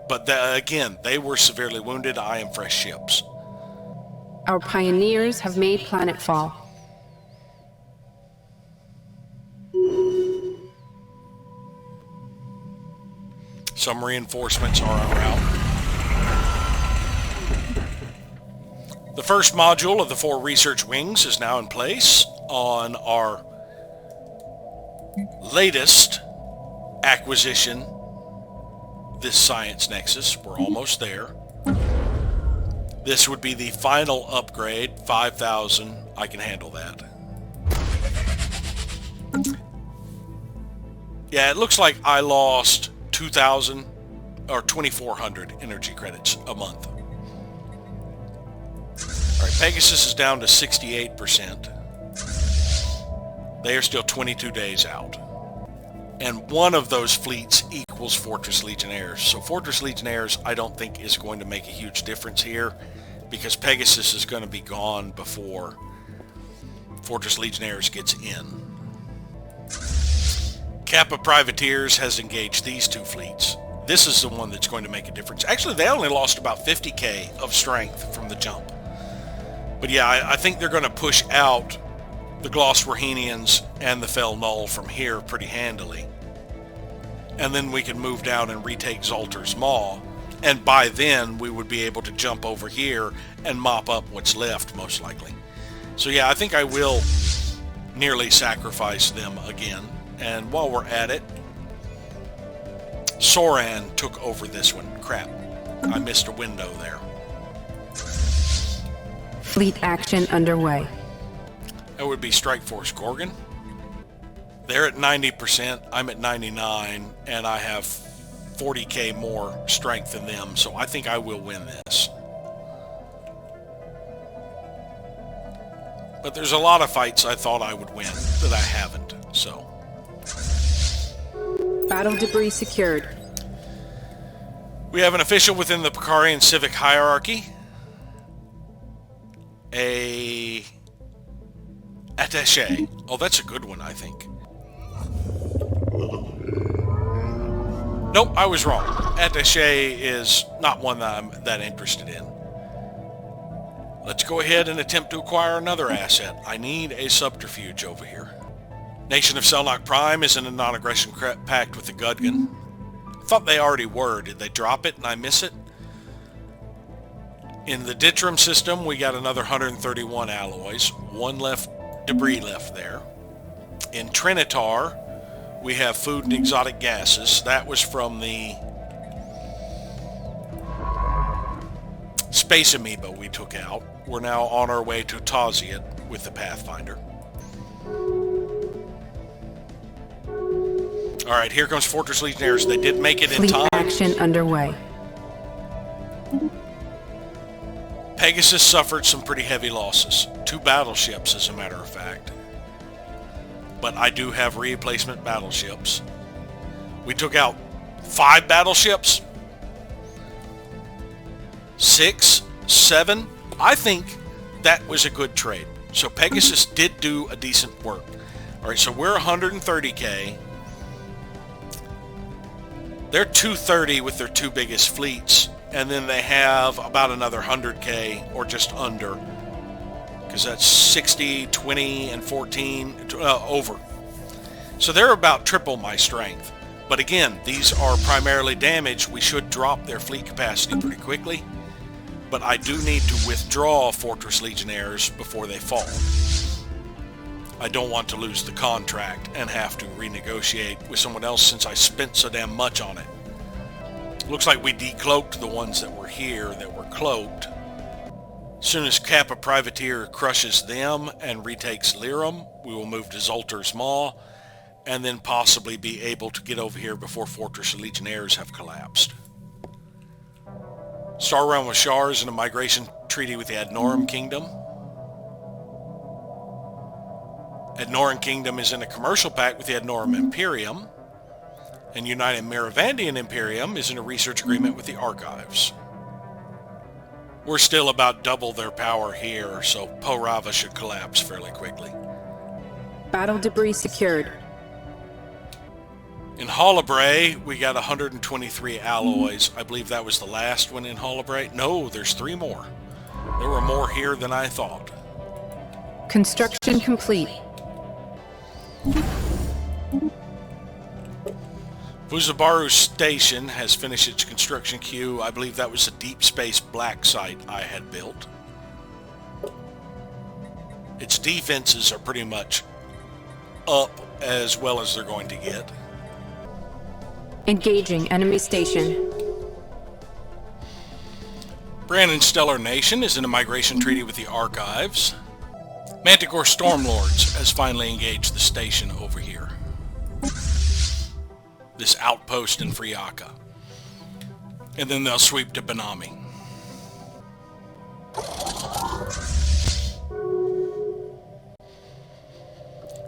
But again, they were severely wounded. I am fresh ships. Our pioneers have made planetfall. Some reinforcements are en route. The first module of the 4 research wings is now in place on our latest acquisition, this Science Nexus. We're almost there. This would be the final upgrade, 5,000. I can handle that. Yeah, it looks like I lost 2,000 or 2,400 energy credits a month. All right, Pegasus is down to 68%. They are still 22 days out. And one of those fleets equals Fortress Legionnaires. So Fortress Legionnaires, I don't think is going to make a huge difference here because Pegasus is going to be gone before Fortress Legionnaires gets in. Kappa Privateers has engaged these two fleets. This is the one that's going to make a difference. Actually, they only lost about 50k of strength from the jump. But yeah, I think they're going to push out the Glosswerhenians and the Fel Null from here pretty handily. And then we can move down and retake Zoltar's Maw. And by then, we would be able to jump over here and mop up what's left, most likely. So yeah, I think I will nearly sacrifice them again. And while we're at it, Soran took over this one. Crap. I missed a window there. Fleet action underway. That would be Strike Force Gorgon. They're at 90%, I'm at 99, and I have 40k more strength than them, so I think I will win this. But there's a lot of fights I thought I would win that I haven't, so... Battle debris secured. We have an official within the Picarian civic hierarchy. A attaché. Oh, that's a good one, I think. Nope, I was wrong. Attaché is not one that I'm that interested in. Let's go ahead and attempt to acquire another asset. I need a subterfuge over here. Nation of Selnok Prime is in a non-aggression pact with the Gudgan. Thought they already were. Did they drop it and I miss it? In the Ditram system, we got another 131 alloys. One left debris left there. In Trinitar, we have food and exotic gases. That was from the Space Amoeba we took out. We're now on our way to Tauziat with the Pathfinder. Alright, here comes Fortress Legionnaires. They did make it in time. Fleet action underway. Pegasus suffered some pretty heavy losses. 2 battleships, as a matter of fact. But I do have replacement battleships. We took out 5 battleships. 6, 7. I think that was a good trade. So Pegasus did do a decent work. Alright, so we're 130k. They're 230 with their 2 biggest fleets. And then they have about another 100k or just under. Because that's 60, 20, and 14 over. So they're about triple my strength. But again, these are primarily damaged. We should drop their fleet capacity pretty quickly. But I do need to withdraw Fortress Legionnaires before they fall. I don't want to lose the contract and have to renegotiate with someone else since I spent so damn much on it. Looks like we decloaked the ones that were here that were cloaked. As soon as Kappa Privateer crushes them and retakes Lirum, we will move to Zoltar's Maw and then possibly be able to get over here before Fortress Legionnaires have collapsed. Star Realm of Shar is in a migration treaty with the Adnoram Kingdom. Adnoram Kingdom is in a commercial pact with the Adnoram Imperium. And United Miravandian Imperium is in a research agreement with the Archives. We're still about double their power here, so Porava should collapse fairly quickly. Battle debris secured. In Holabray, we got 123 alloys. I believe that was the last one in Holabray. No, there's 3 more. There were more here than I thought. Construction complete. Vuzabaru Station has finished its construction queue. I believe that was a deep space black site I had built. Its defenses are pretty much up as well as they're going to get. Engaging enemy station. Brandon Stellar Nation is in a migration treaty with the Archives. Manticore Stormlords has finally engaged the station over here. This outpost in Friaka. And then they'll sweep to Benami.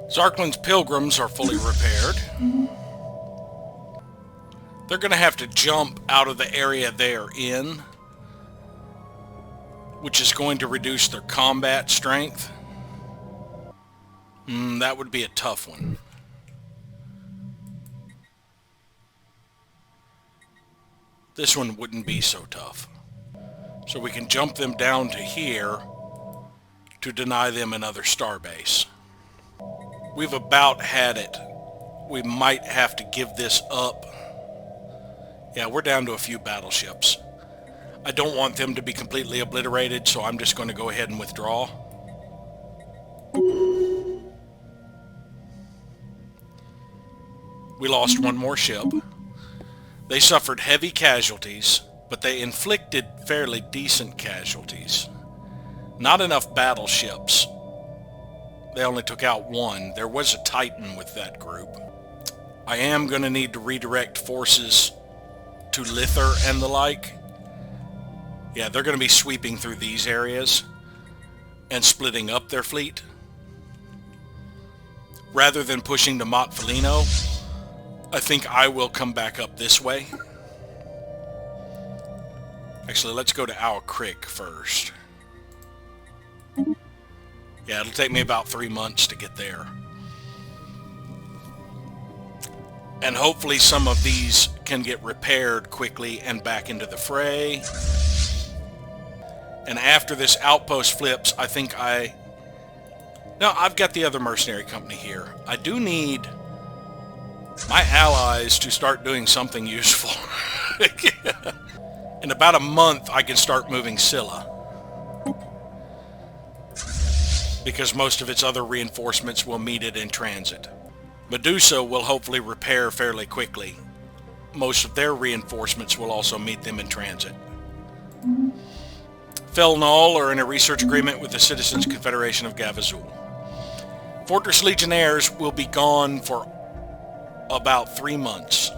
Zarklin's Pilgrims are fully repaired. They're going to have to jump out of the area they're in, which is going to reduce their combat strength. That would be a tough one. This one wouldn't be so tough. So we can jump them down to here to deny them another starbase. We've about had it. We might have to give this up. Yeah, we're down to a few battleships. I don't want them to be completely obliterated, so I'm just going to go ahead and withdraw. We lost one more ship. They suffered heavy casualties, but they inflicted fairly decent casualties. Not enough battleships. They only took out one. There was a Titan with that group. I am going to need to redirect forces to Lither and the like. Yeah, they're going to be sweeping through these areas and splitting up their fleet. Rather than pushing to Montfelino, I think I will come back up this way. Actually, let's go to Owl Creek first. Yeah, it'll take me about 3 months to get there. And hopefully some of these can get repaired quickly and back into the fray. And after this outpost flips, I think No, I've got the other mercenary company here. I do need my allies to start doing something useful. In about a month, I can start moving Scylla, because most of its other reinforcements will meet it in transit. Medusa will hopefully repair fairly quickly. Most of their reinforcements will also meet them in transit. Felnol are in a research agreement with the Citizens Confederation of Gavazul. Fortress Legionnaires will be gone for about 3 months.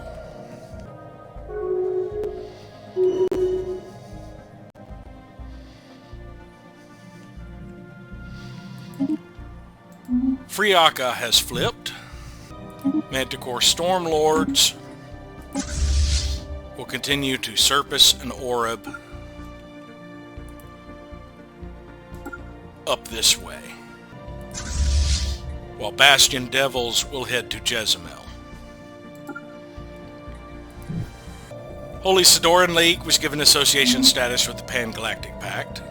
Friaka has flipped. Manticore Stormlords will continue to Serpus and Oreb up this way, while Bastion Devils will head to Jezebel. Holy Sidoran League was given association status with the Pan-Galactic Pact.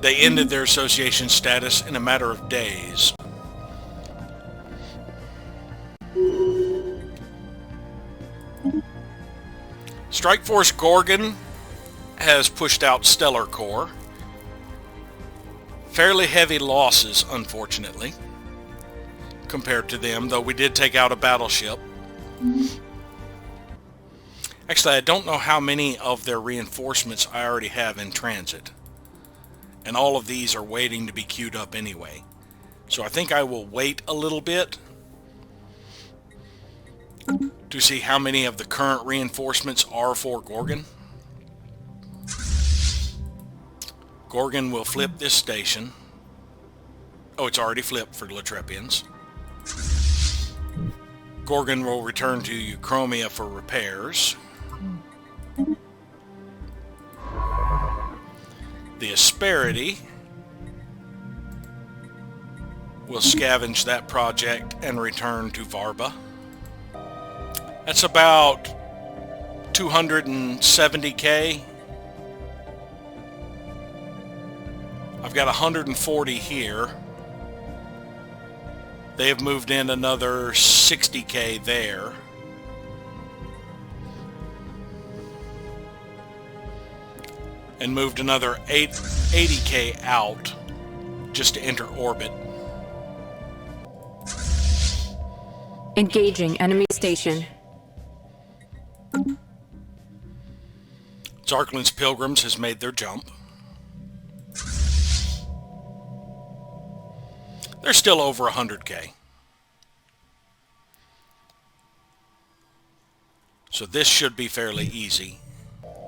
They ended their association status in a matter of days. Strike Force Gorgon has pushed out Stellar Corps. Fairly heavy losses, unfortunately, compared to them, though we did take out a battleship. Actually, I don't know how many of their reinforcements I already have in transit. And all of these are waiting to be queued up anyway. So I think I will wait a little bit to see how many of the current reinforcements are for Gorgon. Gorgon will flip this station. Oh, it's already flipped for Latrepians. Gorgon will return to Euchromia for repairs. The Asperity will scavenge that project and return to Varba. That's about 270k. I've got 140 here. They have moved in another 60k there. And moved another 80k out just to enter orbit. Engaging enemy station. Zarklin's Pilgrims has made their jump. They're still over 100k. So this should be fairly easy.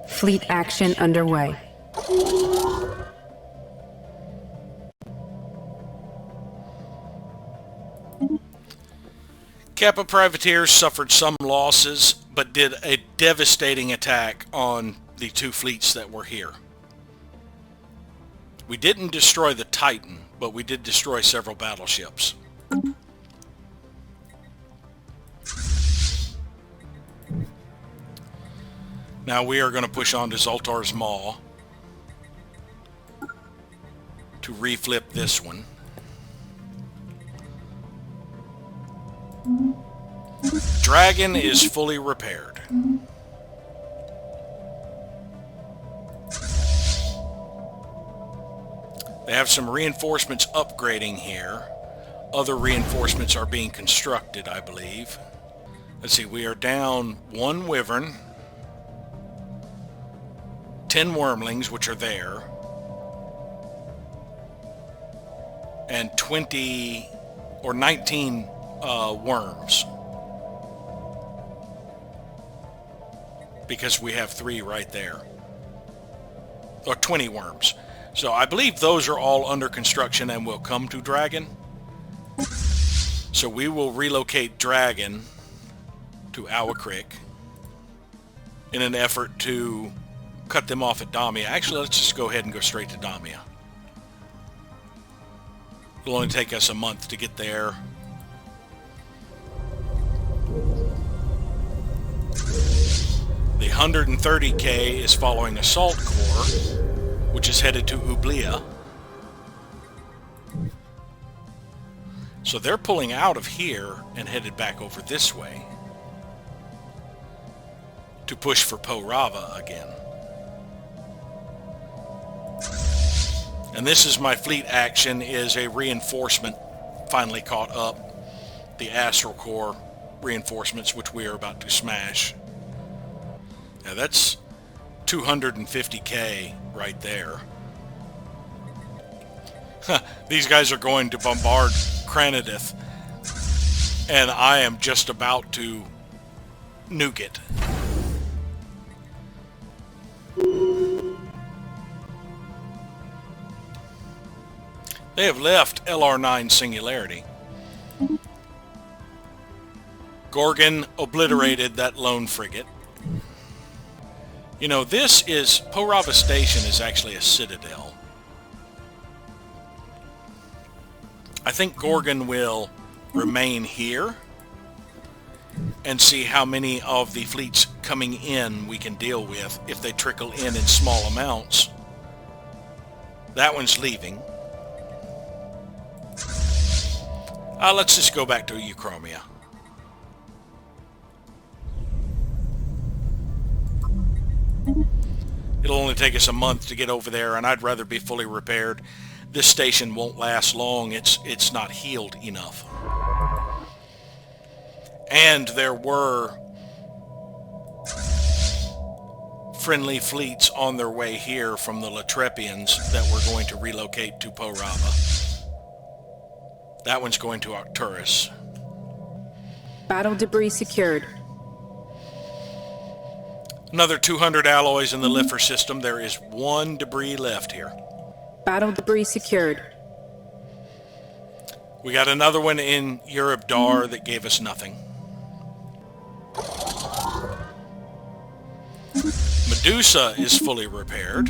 Fleet action underway. Kappa Privateers suffered some losses, but did a devastating attack on the two fleets that were here. We didn't destroy the Titan, but we did destroy several battleships. Now we are going to push on to Zoltar's Maw to reflip this one. Dragon is fully repaired. They have some reinforcements upgrading here. Other reinforcements are being constructed, I believe. Let's see, we are down 1 Wyvern, 10 Wormlings, which are there, and 20 or 19 worms. Because we have 3 right there. Or 20 worms. So I believe those are all under construction and will come to Dragon. So we will relocate Dragon to Owl Creek in an effort to cut them off at Damia. Actually, let's just go ahead and go straight to Damia. It'll only take us a month to get there. The 130K is following Assault Corps, which is headed to Ublia. So they're pulling out of here and headed back over this way to push for Po Rava again. And this is my fleet action, is a reinforcement finally caught up. The Astral Corps reinforcements, which we are about to smash. Now that's 250K right there. These guys are going to bombard Cranadith, and I am just about to nuke it. They have left LR9 Singularity. Gorgon obliterated that lone frigate. You know, this is... Po Rava Station is actually a citadel. I think Gorgon will remain here and see how many of the fleets coming in we can deal with if they trickle in small amounts. That one's leaving. Let's just go back to Euchromia. It'll only take us a month to get over there, and I'd rather be fully repaired. This station won't last long. It's not healed enough. And there were friendly fleets on their way here from the Latrepians that were going to relocate to Po Rava. That one's going to Arcturus. Battle debris secured. Another 200 alloys in the Lifer system. There is 1 debris left here. Battle debris secured. We got another one in Urubdar that gave us nothing. Medusa is fully repaired.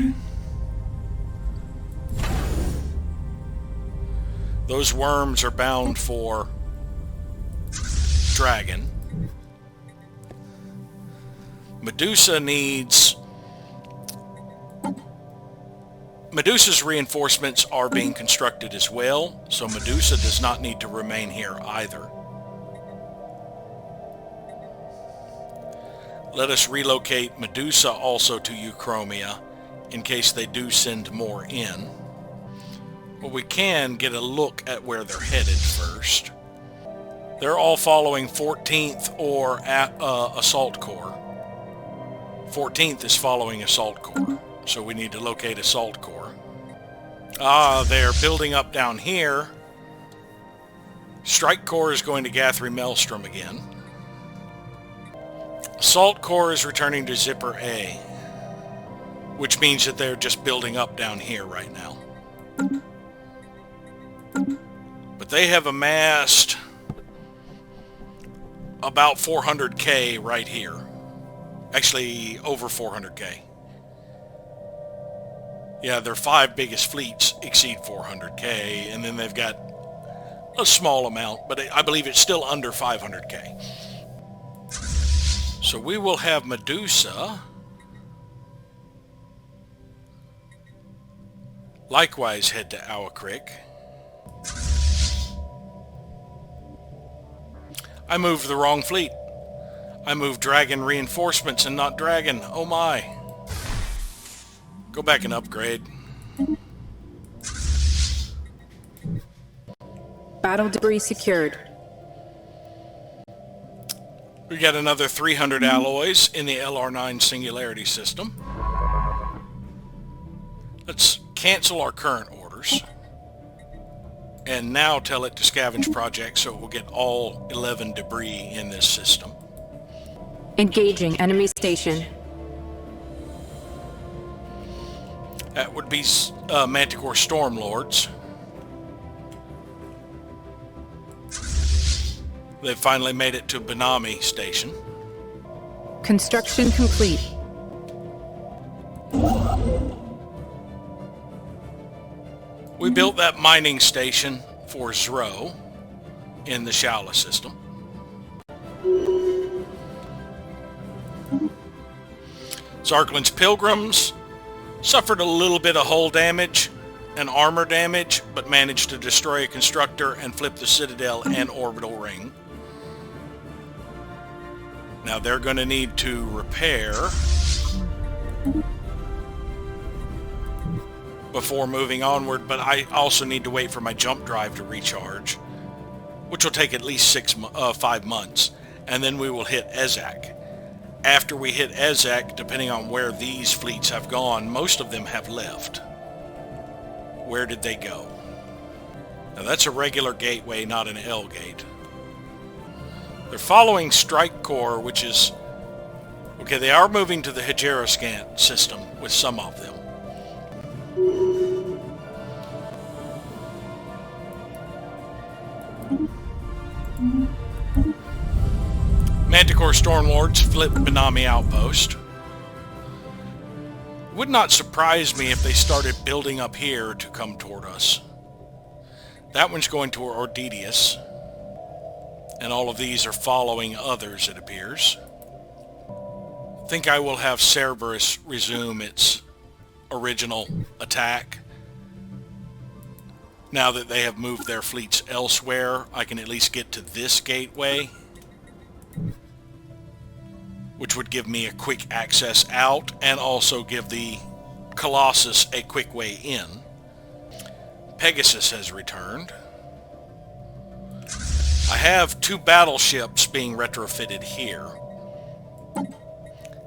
Those worms are bound for Dragon. Medusa needs... Medusa's reinforcements are being constructed as well, so Medusa does not need to remain here either. Let us relocate Medusa also to Euchromia in case they do send more in. But we can get a look at where they're headed first. They're all following 14th or Assault Corps. 14th is following Assault Corps, so we need to locate Assault Corps. They're building up down here. Strike Corps is going to Guthrie Maelstrom again. Assault Corps is returning to Zipper A, which means that they're just building up down here right now. But they have amassed about 400K right here. Actually, over 400K. Yeah, their 5 biggest fleets exceed 400k, and then they've got a small amount, but I believe it's still under 500k. So we will have Medusa likewise head to Awakrik. I moved the wrong fleet. I moved Dragon reinforcements and not Dragon. Oh my. Go back and upgrade. Battle debris secured. We got another 300 alloys in the LR9 Singularity system. Let's cancel our current orders. And now tell it to scavenge projects so it will get all 11 debris in this system. Engaging enemy station. That would be Manticore Stormlords. They finally made it to Benami Station. Construction complete. We built that mining station for Zro in the Shaula system. Zarklin's Pilgrims suffered a little bit of hull damage and armor damage, but managed to destroy a constructor and flip the Citadel and orbital ring. Now they're going to need to repair before moving onward, but I also need to wait for my jump drive to recharge, which will take at least 5 months, and then we will hit Ezak. After we hit Ezak, depending on where these fleets have gone, most of them have left. Where did they go? Now that's a regular gateway, not an L gate. They're following Strike Corps, which is... Okay, they are moving to the Hegeroscant system with some of them. Manticore Stormlords flip Benami Outpost. Would not surprise me if they started building up here to come toward us. That one's going toward Ordedius. And all of these are following others, it appears. I think I will have Cerberus resume its original attack. Now that they have moved their fleets elsewhere, I can at least get to this gateway, which would give me a quick access out and also give the Colossus a quick way in. Pegasus has returned. I have 2 battleships being retrofitted here.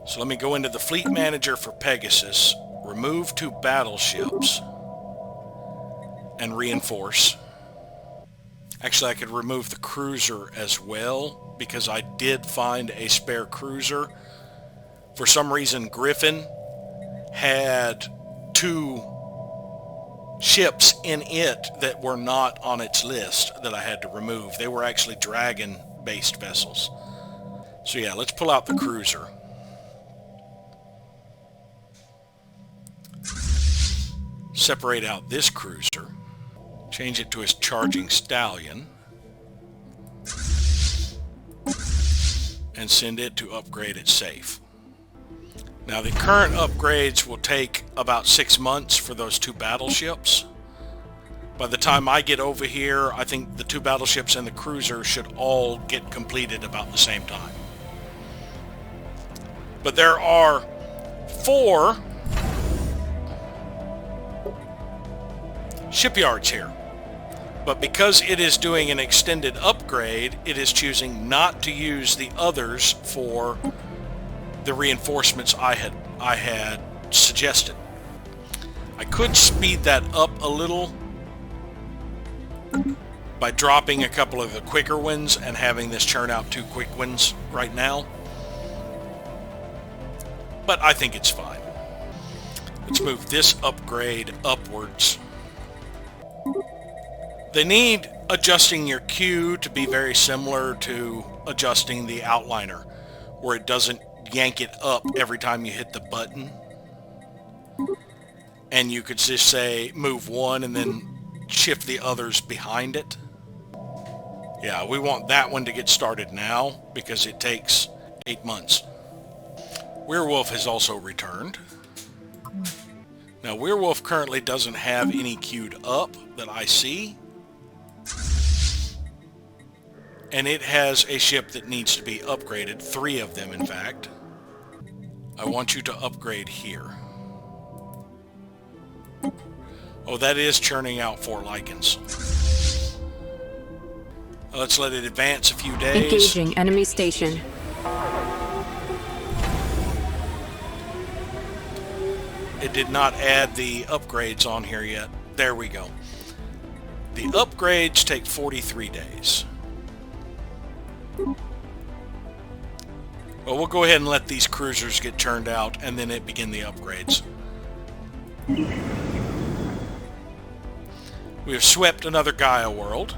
So let me go into the fleet manager for Pegasus, remove 2 battleships, and reinforce. Actually, I could remove the cruiser as well, because I did find a spare cruiser. For some reason, Griffin had 2 ships in it that were not on its list that I had to remove. They were actually Dragon-based vessels. So yeah, let's pull out the cruiser. Separate out this cruiser. Change it to his charging stallion. And send it to upgrade its safe. Now the current upgrades will take about 6 months for those 2 battleships. By the time I get over here, I think the 2 battleships and the cruiser should all get completed about the same time. But there are 4 shipyards here. But because it is doing an extended upgrade, it is choosing not to use the others for the reinforcements I had suggested. I could speed that up a little by dropping a couple of the quicker ones and having this churn out 2 quick ones right now. But I think it's fine. Let's move this upgrade upwards. They need adjusting your queue to be very similar to adjusting the outliner, where it doesn't yank it up every time you hit the button. And you could just say move one and then shift the others behind it. Yeah, we want that one to get started now because it takes 8 months. Werewolf has also returned. Now, Werewolf currently doesn't have any queued up that I see. And it has a ship that needs to be upgraded, 3 of them in fact. I want you to upgrade here. Oh, that is churning out 4 lichens. Let's let it advance a few days. Engaging enemy station. It did not add the upgrades on here yet. There we go. The upgrades take 43 days. Well, we'll go ahead and let these cruisers get churned out and then it begin the upgrades. We have swept another Gaia world.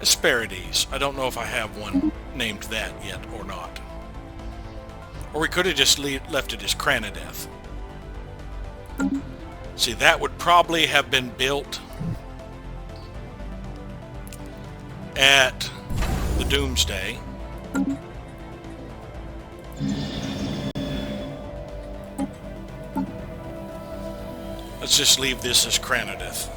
Asperities. I don't know if I have one named that yet or not. Or we could have just left it as Cranadeth. See, that would probably have been built at the Doomsday. Let's just leave this as Cranadeth.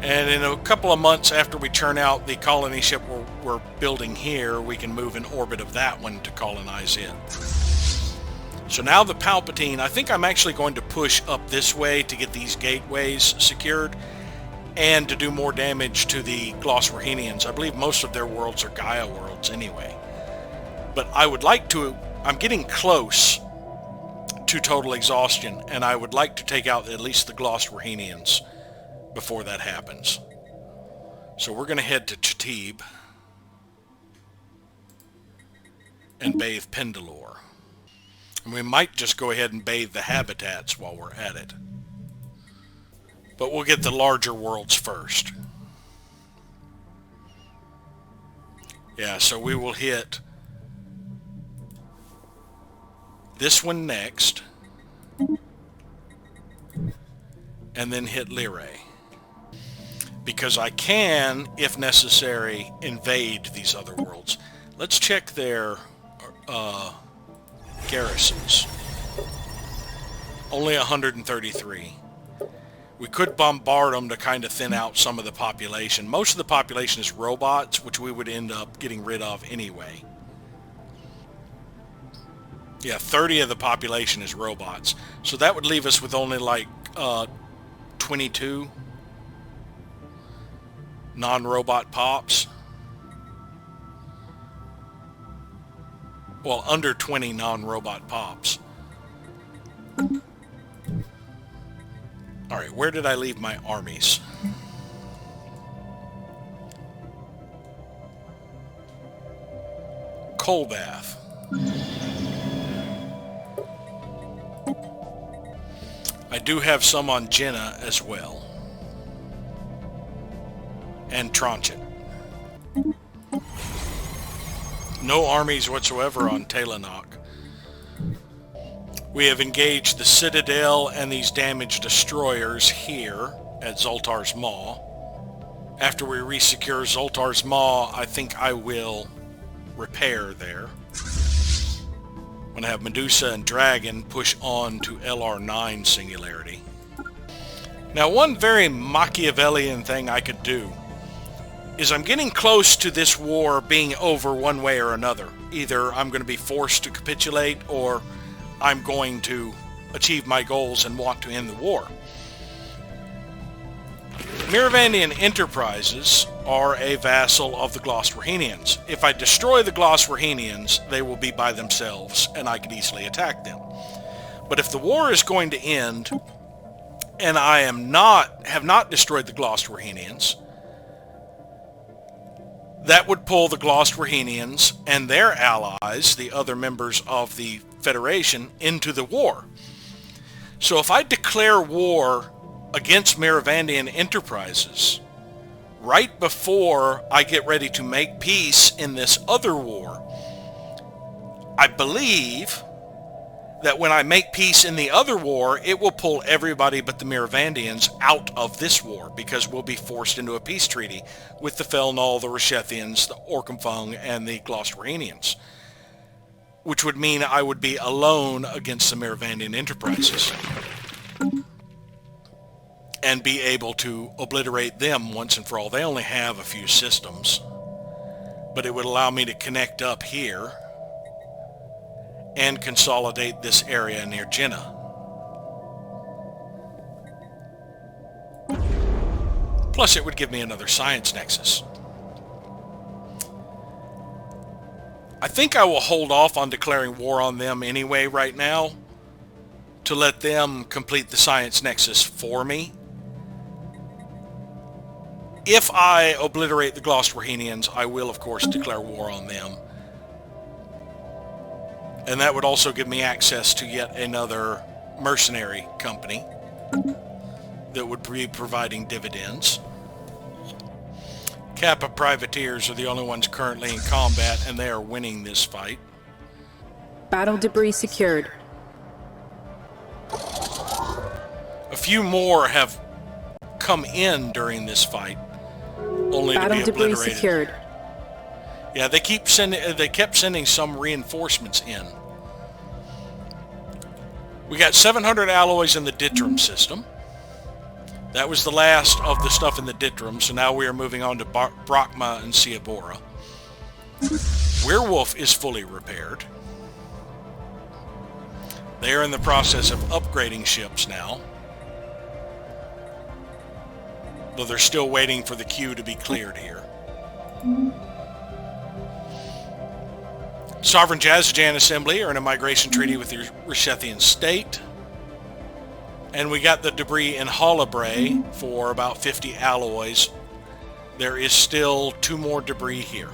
And in a couple of months after we churn out the colony ship we're building here, we can move in orbit of that one to colonize it. So now the Palpatine, I think I'm actually going to push up this way to get these gateways secured and to do more damage to the Glossworhenians. I believe most of their worlds are Gaia worlds anyway. But I would like to, I'm getting close to total exhaustion, and I would like to take out at least the Glossworhenians before that happens. So we're going to head to Chatib and bathe Pendalore. And we might just go ahead and bathe the habitats while we're at it. But we'll get the larger worlds first. Yeah, so we will hit this one next, and then hit Lyrae. Because I can, if necessary, invade these other worlds. Let's check their garrisons. Only 133. We could bombard them to kind of thin out some of the population. Most of the population is robots, which we would end up getting rid of anyway. Yeah, 30 of the population is robots. So that would leave us with only like 22 non-robot pops. Well, under 20 non-robot pops. Alright, where did I leave my armies? Colbath. I do have some on Jenna as well. And Tronchet. No armies whatsoever on Talanok. We have engaged the Citadel and these damaged destroyers here at Zoltar's Maw. After we resecure Zoltar's Maw, I think I will repair there. I'm going to have Medusa and Dragon push on to LR9 Singularity. Now, one very Machiavellian thing I could do is I'm getting close to this war being over one way or another. Either I'm going to be forced to capitulate, or I'm going to achieve my goals and want to end the war. Miravandian Enterprises are a vassal of the Glossworhenians. If I destroy the Glossworhenians, they will be by themselves, and I could easily attack them. But if the war is going to end, and I have not destroyed the Glossworhenians, that would pull the Glossworhenians and their allies, the other members of the Federation, into the war. So if I declare war against Miravandian Enterprises right before I get ready to make peace in this other war, I believe that when I make peace in the other war, it will pull everybody but the Miravandians out of this war, because we'll be forced into a peace treaty with the Felnal, the Rishethians, the Orkamfung, and the Glosteranians, which would mean I would be alone against the Miravandian enterprises and be able to obliterate them once and for all. They only have a few systems, but it would allow me to connect up here and consolidate this area near Jenna. Plus, it would give me another science nexus. I think I will hold off on declaring war on them anyway right now, to let them complete the science nexus for me. If I obliterate the Glosteranians, I will of course declare war on them. And that would also give me access to yet another mercenary company that would be providing dividends. Kappa privateers are the only ones currently in combat, and they are winning this fight. Battle debris secured. A few more have come in during this fight, only to be Battle debris obliterated. secured. Yeah, they kept sending some reinforcements in. We got 700 alloys in the Ditram system. That was the last of the stuff in the Ditram, so now we are moving on to Brachma and Ciabora. Werewolf is fully repaired. They are in the process of upgrading ships now, though they're still waiting for the queue to be cleared here. Sovereign Jazajan Assembly are in a migration treaty with the Rishethian state. And we got the debris in Holabray for about 50 alloys. There is still 2 more debris here.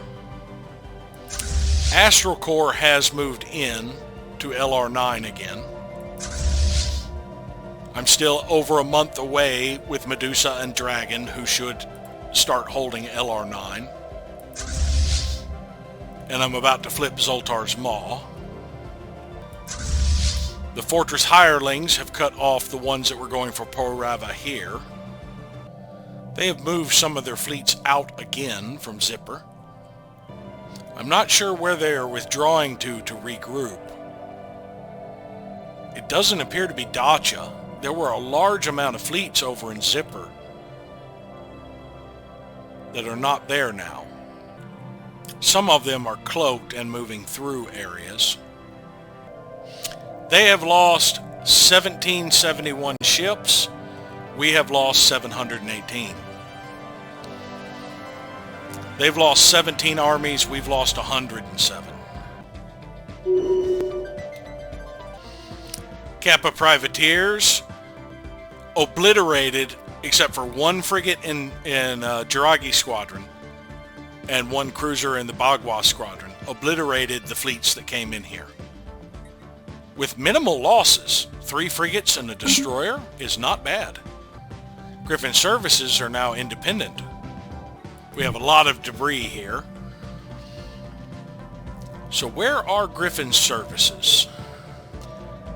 Astral Core has moved in to LR9 again. I'm still over a month away with Medusa and Dragon, who should start holding LR9. And I'm about to flip Zoltar's Maw. The Fortress Hirelings have cut off the ones that were going for Porava here. They have moved some of their fleets out again from Zipper. I'm not sure where they are withdrawing to regroup. It doesn't appear to be Dacia. There were a large amount of fleets over in Zipper that are not there now. Some of them are cloaked and moving through areas. They have lost 1771 ships. We have lost 718. They've lost 17 armies. We've lost 107. Kappa privateers obliterated, except for 1 frigate in Jiragi Squadron and 1 cruiser in the Bagua Squadron, obliterated the fleets that came in here. With minimal losses, 3 frigates and a destroyer is not bad. Griffin services are now independent. We have a lot of debris here. So where are Griffin services?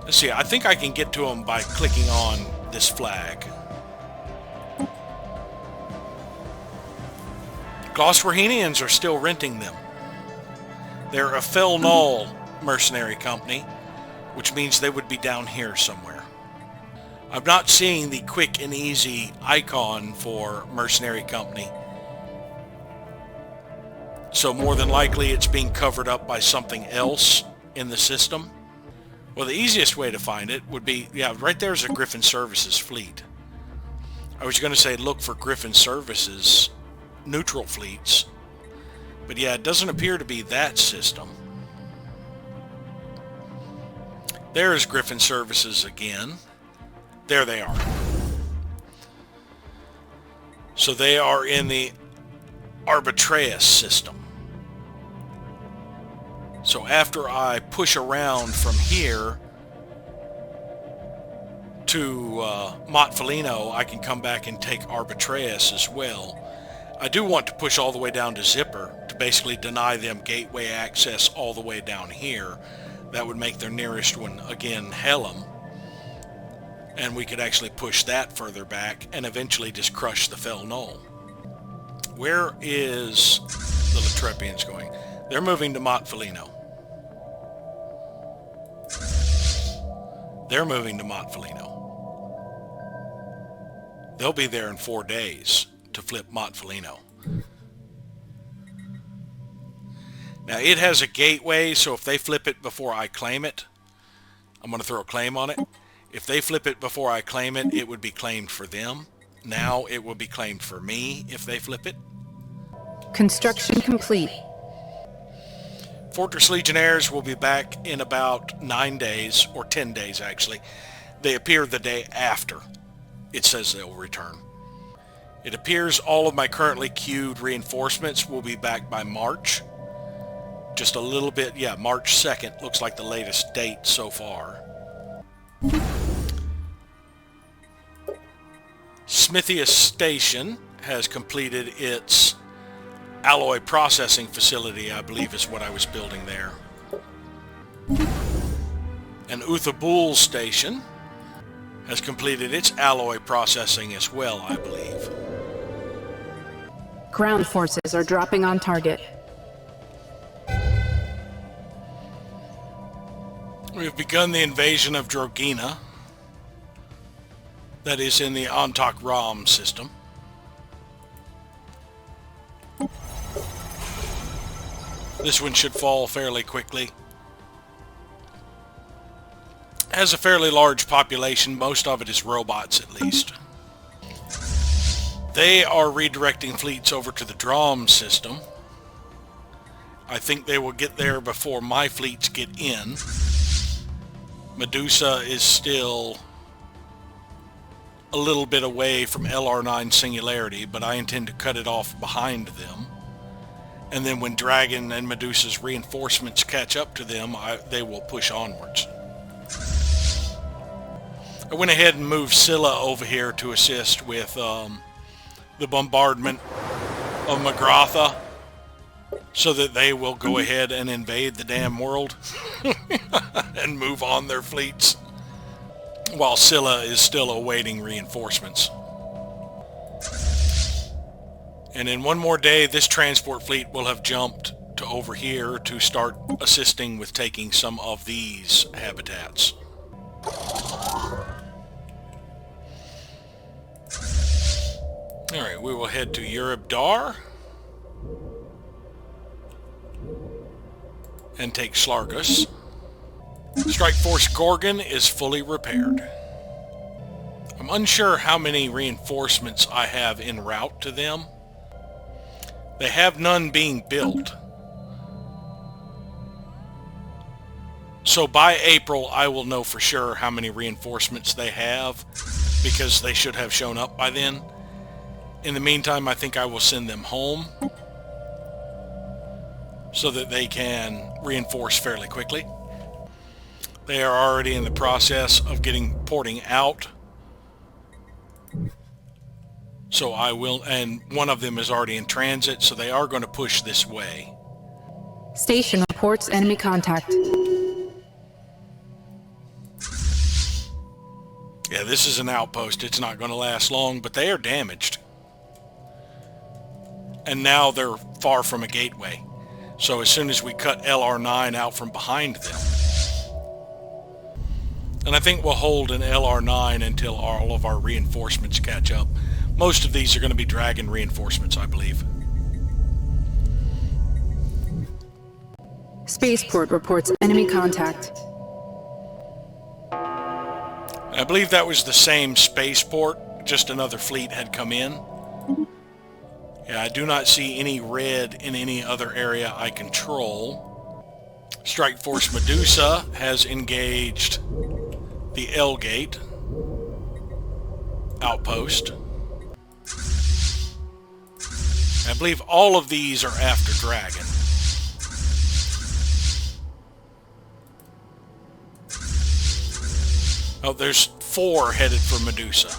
Let's see, I think I can get to them by clicking on this flag. Glosteranians are still renting them. They're a Felnal mercenary company, which means they would be down here somewhere. I'm not seeing the quick and easy icon for mercenary company, so more than likely it's being covered up by something else in the system. Well, the easiest way to find it would be, yeah, right there's a Griffin Services fleet. I was going to say look for Griffin Services neutral fleets, but yeah, it doesn't appear to be that system. There's Griffin Services again. There they are. So they are in the Arbitraeus system. So after I push around from here to Montfelino, I can come back and take Arbitraeus as well. I do want to push all the way down to Zipper to basically deny them gateway access all the way down here. That would make their nearest one, again, Helm. And we could actually push that further back and eventually just crush the Fel Null. Where is the Latrepians going? They're moving to Mont Felino. They're moving to Mont Felino. They'll be there in 4 days to flip Mont Felino. Now it has a gateway, so if they flip it before I claim it, I'm going to throw a claim on it. If they flip it before I claim it, it would be claimed for them. Now it will be claimed for me if they flip it. Construction complete. Fortress Legionnaires will be back in about 9 days, or 10 days actually. They appear the day after it says they'll return. It appears all of my currently queued reinforcements will be back by March. Just a little bit, yeah, March 2nd looks like the latest date so far. Smithius Station has completed its alloy processing facility, I believe is what I was building there. And Uthabul Station has completed its alloy processing as well, I believe. Ground forces are dropping on target. We've begun the invasion of Drogina. That is in the Antak Ram system. This one should fall fairly quickly. Has a fairly large population. Most of it is robots, at least. They are redirecting fleets over to the Drom system. I think they will get there before my fleets get in. Medusa is still a little bit away from LR9 Singularity, but I intend to cut it off behind them. And then when Dragon and Medusa's reinforcements catch up to them, they will push onwards. I went ahead and moved Scylla over here to assist with the bombardment of Magratha, so that they will go ahead and invade the damn world and move on their fleets, while Scylla is still awaiting reinforcements. And in one more day, this transport fleet will have jumped to over here to start assisting with taking some of these habitats. Alright, we will head to Urib-Dar and take Slargus. Strike Force Gorgon is fully repaired. I'm unsure how many reinforcements I have en route to them. They have none being built. So by April, I will know for sure how many reinforcements they have, because they should have shown up by then. In the meantime, I think I will send them home so that they can reinforce fairly quickly. They are already in the process of porting out. So I will, and one of them is already in transit, so they are going to push this way. Station reports enemy contact. Yeah, this is an outpost. It's not going to last long, but they are damaged. And now they're far from a gateway. So as soon as we cut LR9 out from behind them, and I think we'll hold an LR9 until all of our reinforcements catch up. Most of these are going to be Dragon reinforcements, I believe. Spaceport reports enemy contact. I believe that was the same spaceport, just another fleet had come in. Yeah, I do not see any red in any other area I control. Strike Force Medusa has engaged the L-Gate outpost. I believe all of these are after Dragon. Oh, there's 4 headed for Medusa.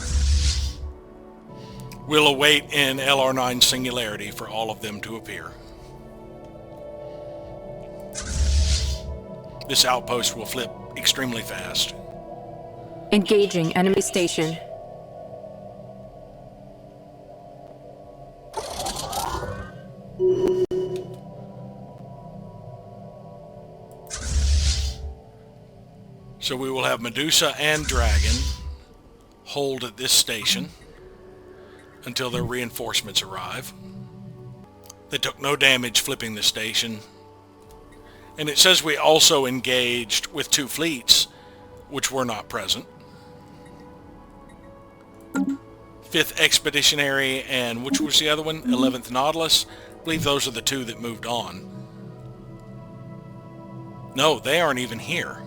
We'll await in LR9 Singularity for all of them to appear. This outpost will flip extremely fast. Engaging enemy station. So we will have Medusa and Dragon hold at this station until their reinforcements arrive. They took no damage flipping the station. And it says we also engaged with 2 fleets, which were not present. 5th Expeditionary and which was the other one? 11th Nautilus. I believe those are the 2 that moved on. No, they aren't even here.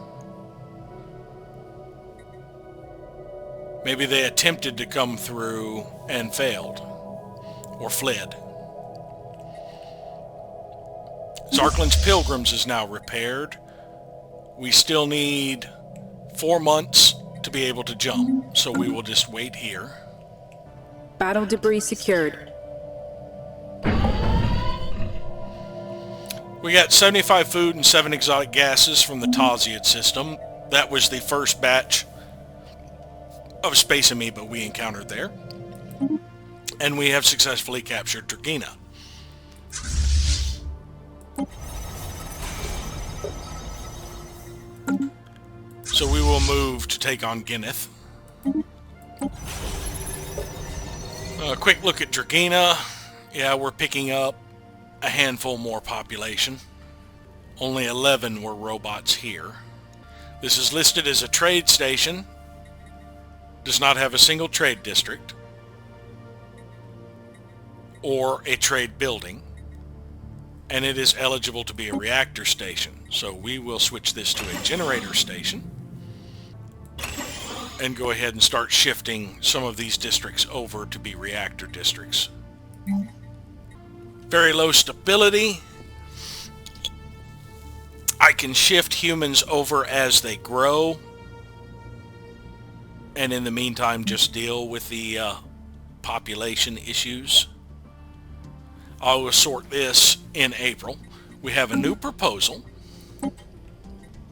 Maybe they attempted to come through and failed. Or fled. Zarklin's Pilgrims is now repaired. We still need 4 months to be able to jump, so we will just wait here. Battle debris secured. We got 75 food and 7 exotic gases from the Tauziad system. That was the first batch of space amoeba we encountered there. And we have successfully captured Dragina. So we will move to take on Gineth. A quick look at Dragina. Yeah, we're picking up a handful more population. Only 11 were robots here. This is listed as a trade station. Does not have a single trade district or a trade building. And it is eligible to be a reactor station. So we will switch this to a generator station and go ahead and start shifting some of these districts over to be reactor districts. Very low stability. I can shift humans over as they grow, and in the meantime just deal with the population issues. I will sort this in April. We have a new proposal.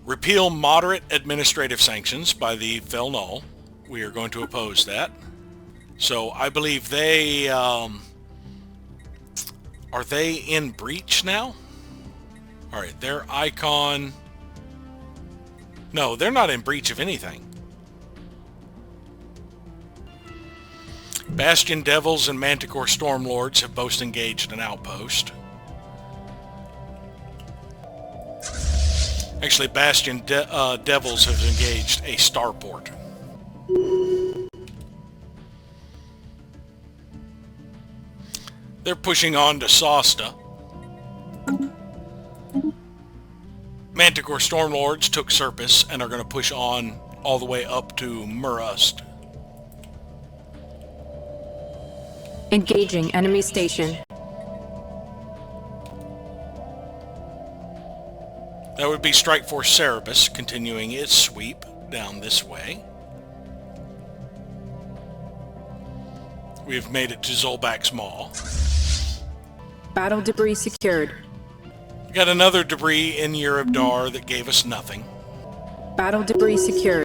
Repeal moderate administrative sanctions by the Fel Null. We are going to oppose that. So I believe they... are they in breach now? Alright, their icon... No, they're not in breach of anything. Bastion Devils and Manticore Stormlords have both engaged an outpost. Actually, Bastion Devils have engaged a starport. They're pushing on to Sosta. Manticore Stormlords took Serpus and are going to push on all the way up to Murust. Engaging enemy station. That would be Strike Force Cerebus continuing its sweep down this way. We have made it to Zolbak's Maw. Battle debris secured. We got another debris in Eurobdar that gave us nothing. Battle debris secured.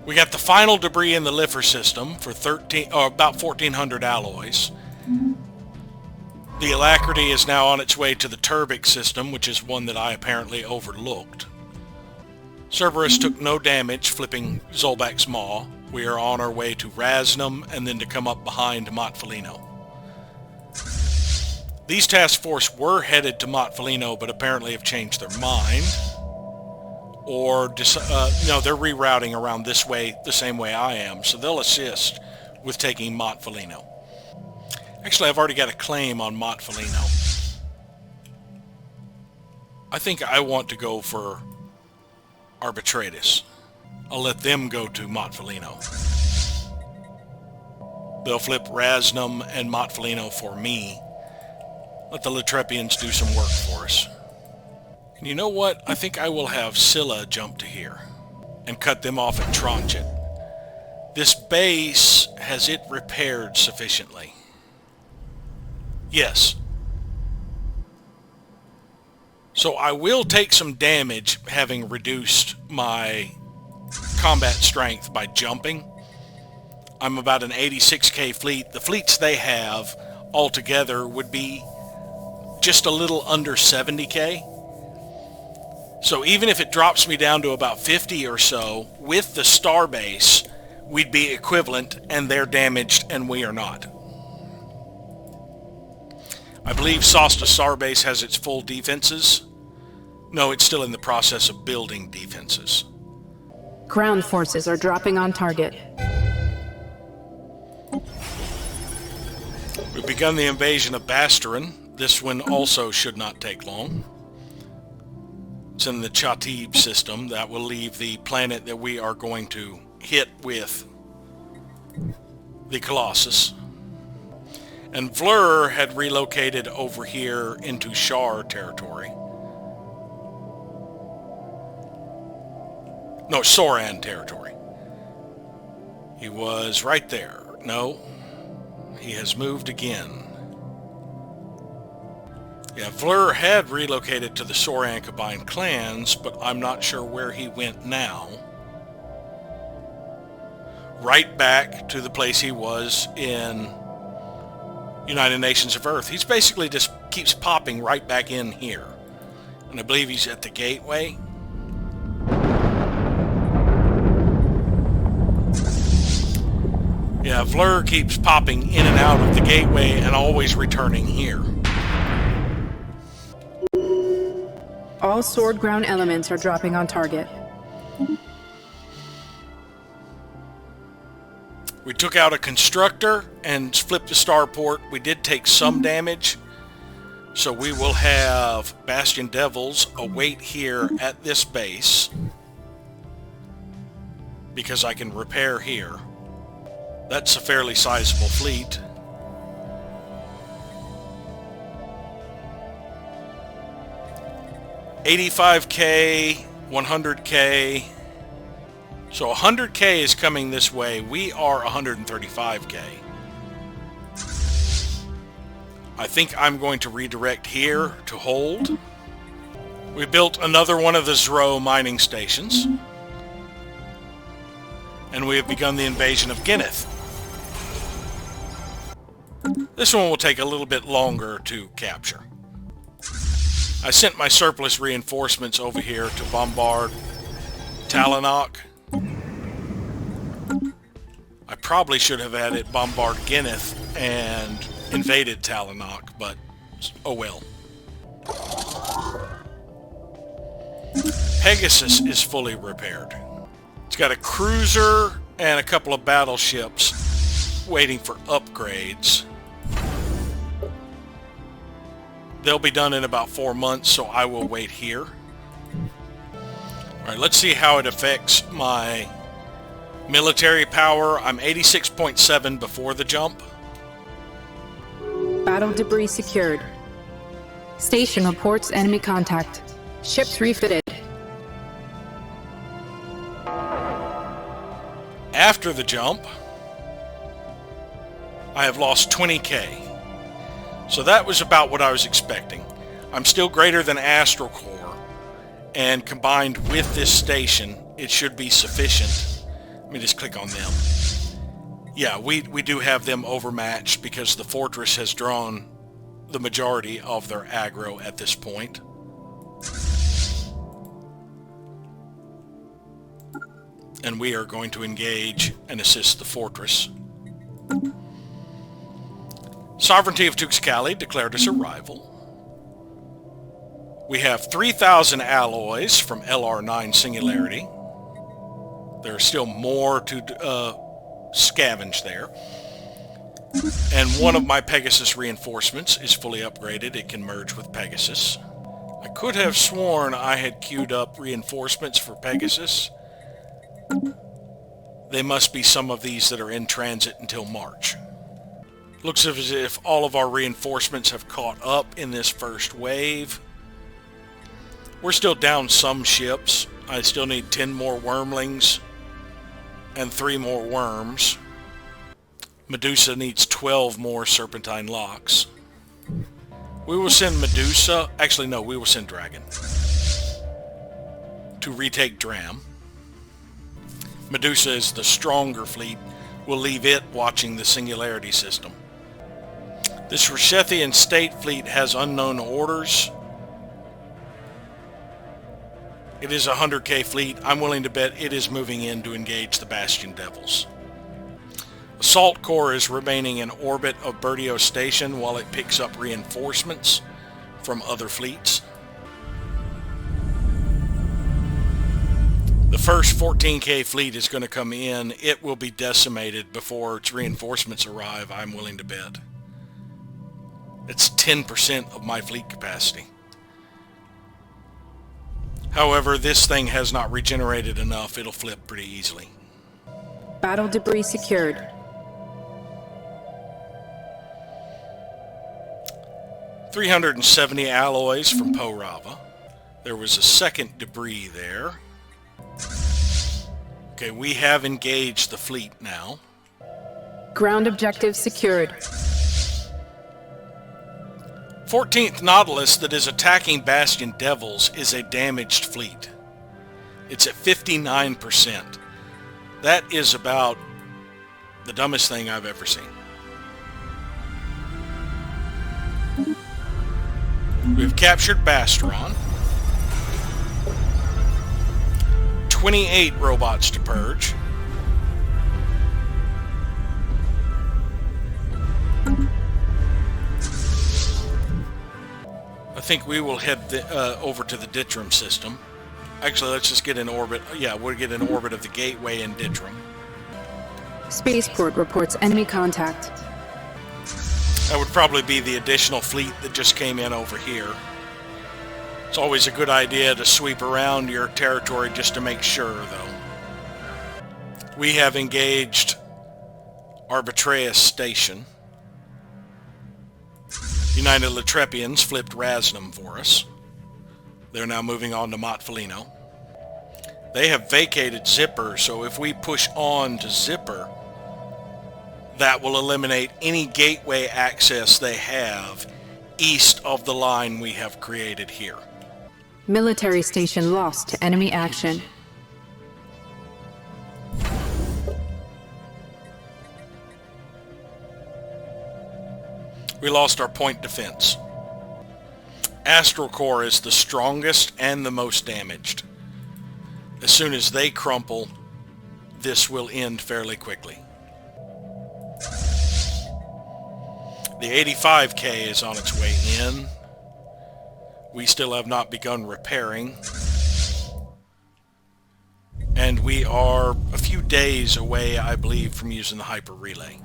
We got the final debris in the Lifer system for about 1,400 alloys. The Alacrity is now on its way to the Turbic system, which is one that I apparently overlooked. Cerberus took no damage flipping Zolbak's Maw. We are on our way to Rasnum and then to come up behind Montfelino. These task force were headed to Montfelino, but apparently have changed their mind. Or, no, they're rerouting around this way the same way I am, so they'll assist with taking Montfelino. Actually, I've already got a claim on Montfelino. I think I want to go for Arbitratus. I'll let them go to Montfelino. They'll flip Rasnum and Montfelino for me. Let the Latrepians do some work for us. And you know what? I think I will have Scylla jump to here and cut them off at Tronchit. This base, has it repaired sufficiently? Yes. So I will take some damage having reduced my combat strength by jumping. I'm about an 86k fleet. The fleets they have altogether would be just a little under 70k. So even if it drops me down to about 50 or so, with the star base, we'd be equivalent, and they're damaged and we are not. I believe Sosta Starbase has its full defenses. No, it's still in the process of building defenses. Ground forces are dropping on target. We've begun the invasion of Bastarin. This one also should not take long. It's in the Chatib system. That will leave the planet that we are going to hit with the Colossus. And Vlur had relocated over here into Shar territory. No, Soran territory. He was right there. No, he has moved again. Yeah, Vlur had relocated to the Soran Combined Clans, but I'm not sure where he went now. Right back to the place he was in United Nations of Earth. He's basically just keeps popping right back in here. And I believe he's at the gateway. Yeah, Vlur keeps popping in and out of the gateway and always returning here. All sword ground elements are dropping on target. We took out a constructor and flipped the starport. We did take some damage. So we will have Bastion Devils await here at this base. Because I can repair here. That's a fairly sizable fleet. $85K, 100K. So 100K is coming this way. We are 135K. I think I'm going to redirect here to hold. We built another one of the Zro mining stations. And we have begun the invasion of Ginnith. This one will take a little bit longer to capture. I sent my surplus reinforcements over here to bombard Talanoch. I probably should have had it bombard Ginnith and invaded Talanoch, but oh well. Pegasus is fully repaired. It's got a cruiser and a couple of battleships waiting for upgrades. They'll be done in about 4 months, so I will wait here. Alright, let's see how it affects my military power. I'm 86.7 before the jump. Battle debris secured. Station reports enemy contact. Ships refitted. After the jump, I have lost 20k. So that was about what I was expecting. I'm still greater than Astral Core, and combined with this station, it should be sufficient. Let me just click on them. Yeah, we do have them overmatched because the fortress has drawn the majority of their aggro at this point. And we are going to engage and assist the fortress. Sovereignty of Tuxcali declared its arrival. We have 3,000 alloys from LR9 Singularity. There's still more to scavenge there. And one of my Pegasus reinforcements is fully upgraded. It can merge with Pegasus. I could have sworn I had queued up reinforcements for Pegasus. They must be some of these that are in transit until March. Looks as if all of our reinforcements have caught up in this first wave. We're still down some ships. I still need 10 more wormlings and 3 more worms. Medusa needs 12 more serpentine locks. We will send Medusa. Actually, no, we will send Dragon to retake Dram. Medusa is the stronger fleet. We'll leave it watching the Singularity system. This Reshethian state fleet has unknown orders. It is a 100k fleet. I'm willing to bet it is moving in to engage the Bastion Devils. Assault Corps is remaining in orbit of Bertio Station while it picks up reinforcements from other fleets. The first 14k fleet is going to come in. It will be decimated before its reinforcements arrive, I'm willing to bet. It's 10% of my fleet capacity. However, this thing has not regenerated enough. It'll flip pretty easily. Battle debris secured. 370 alloys from Po-Rava. There was a second debris there. Okay, we have engaged the fleet now. Ground objective secured. 14th Nautilus that is attacking Bastion Devils is a damaged fleet. It's at 59%. That is about the dumbest thing I've ever seen. We've captured Basteron. 28 robots to purge. I think we will head over to the Ditram system. Actually, let's just get in orbit. Yeah, we'll get in orbit of the gateway in Ditram. Spaceport reports enemy contact. That would probably be the additional fleet that just came in over here. It's always a good idea to sweep around your territory just to make sure, though. We have engaged Arbitraeus Station. United Latrepians flipped Rasnum for us. They're now moving on to Motfolino. They have vacated Zipper, so if we push on to Zipper, that will eliminate any gateway access they have east of the line we have created here. Military station lost to enemy action. We lost our point defense. Astral Core is the strongest and the most damaged. As soon as they crumple, this will end fairly quickly. The 85K is on its way in. We still have not begun repairing. And we are a few days away, I believe, from using the Hyper Relay,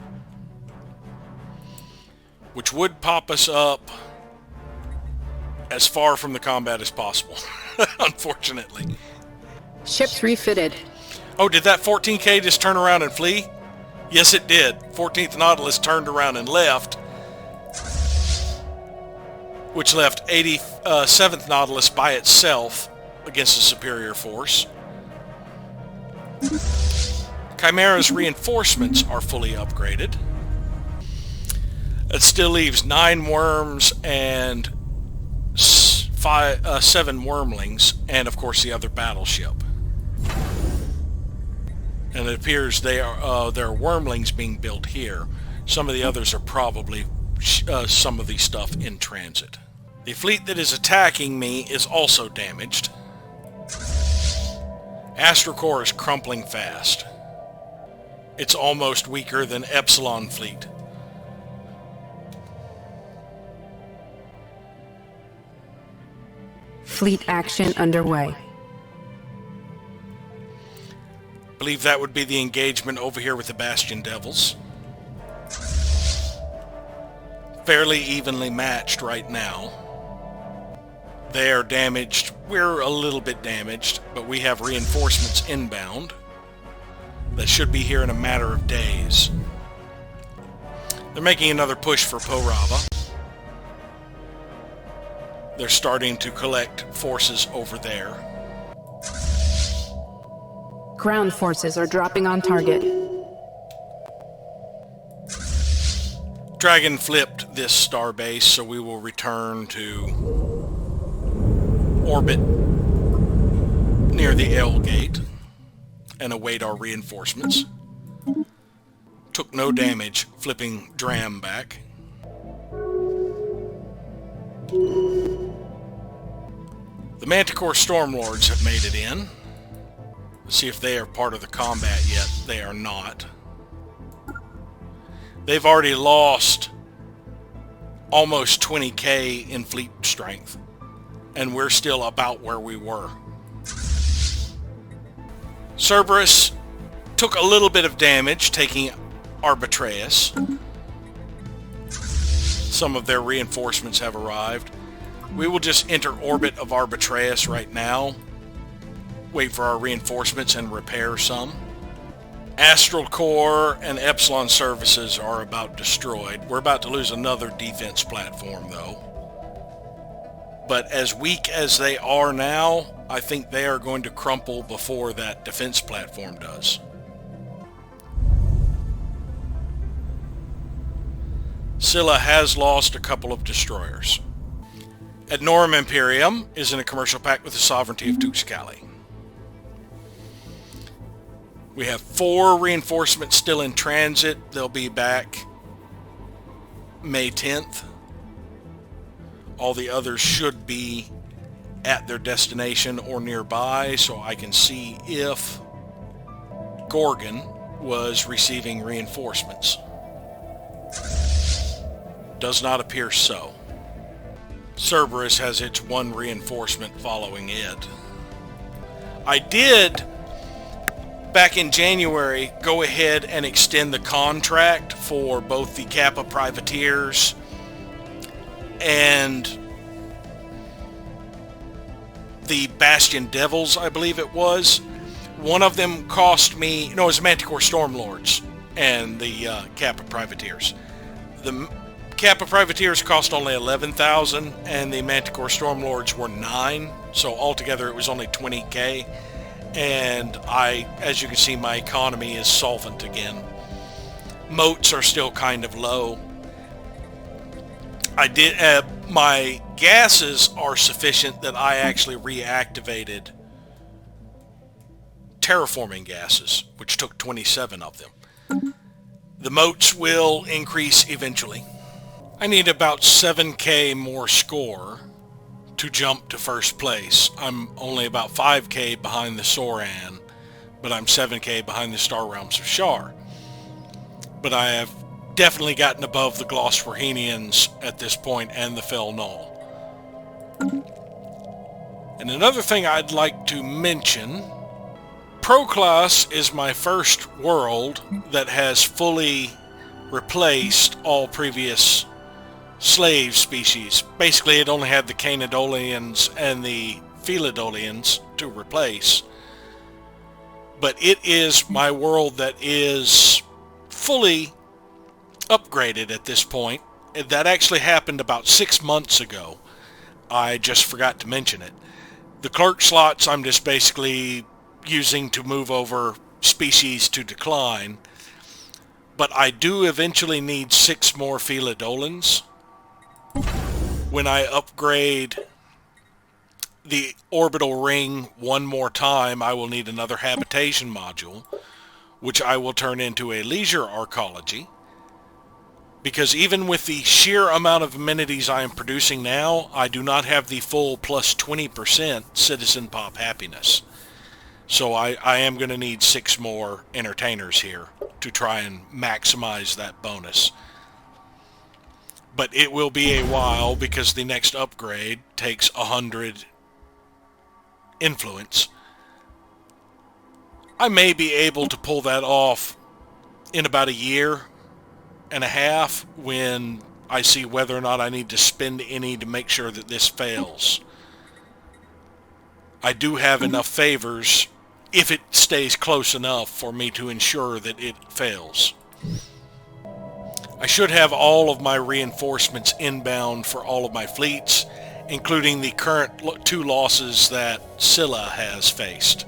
which would pop us up as far from the combat as possible, unfortunately. Ships refitted. Oh, did that 14K just turn around and flee? Yes, it did. 14th Nautilus turned around and left, which left 87th Nautilus by itself against a superior force. Chimera's reinforcements are fully upgraded. That still leaves 9 worms and 7 wormlings, and of course the other battleship. And it appears there are wormlings being built here. Some of the others are probably some of the stuff in transit. The fleet that is attacking me is also damaged. Astral Core is crumpling fast. It's almost weaker than Epsilon fleet. Fleet action underway. I believe that would be the engagement over here with the Bastion Devils. Fairly evenly matched right now. They are damaged. We're a little bit damaged, but we have reinforcements inbound that should be here in a matter of days. They're making another push for Po-Rava. They're starting to collect forces over there. Ground forces are dropping on target. Dragon flipped this starbase, so we will return to orbit near the L gate and await our reinforcements. Took no damage flipping Dram back. The Manticore Stormlords have made it in. Let's see if they are part of the combat yet. They are not. They've already lost almost 20k in fleet strength, and we're still about where we were. Cerberus took a little bit of damage taking Arbitraeus. Some of their reinforcements have arrived. We will just enter orbit of Arbitraeus right now, wait for our reinforcements and repair some. Astral Core and Epsilon services are about destroyed. We're about to lose another defense platform though. But as weak as they are now, I think they are going to crumple before that defense platform does. Scylla has lost a couple of destroyers. Adnorum Imperium is in a commercial pact with the sovereignty of Tuxcali. We have 4 reinforcements still in transit. They'll be back May 10th. All the others should be at their destination or nearby, so I can see if Gorgon was receiving reinforcements. Does not appear so. Cerberus has its 1 reinforcement following it. I did, back in January, go ahead and extend the contract for both the Kappa privateers and the Bastion Devils, I believe it was. One of them cost me, no, it was Manticore Stormlords and the Kappa privateers. The Kappa privateers cost only 11,000 and the Manticore Stormlords were 9, so altogether it was only 20k. And as you can see, my economy is solvent again. Moats are still kind of low. My gases are sufficient that I actually reactivated terraforming gases, which took 27 of them. The moats will increase eventually. I need about 7k more score to jump to first place. I'm only about 5k behind the Soran, but I'm 7k behind the Star Realms of Shar. But I have definitely gotten above the Glossworhenians at this point and the Fel Null. And another thing I'd like to mention, Proclass is my first world that has fully replaced all previous slave species. Basically, it only had the Canidolians and the Philidolians to replace. But it is my world that is fully upgraded at this point. That actually happened about 6 months ago. I just forgot to mention it. The clerk slots I'm just basically using to move over species to decline. But I do eventually need 6 more Philidolans. When I upgrade the orbital ring one more time, I will need another habitation module, which I will turn into a leisure archaeology. Because even with the sheer amount of amenities I am producing now, I do not have the full plus 20% citizen pop happiness. So I am going to need 6 more entertainers here to try and maximize that bonus. But it will be a while because the next upgrade takes 100 influence. I may be able to pull that off in about a year and a half when I see whether or not I need to spend any to make sure that this fails. I do have enough favors if it stays close enough for me to ensure that it fails. I should have all of my reinforcements inbound for all of my fleets, including the current 2 losses that Scylla has faced.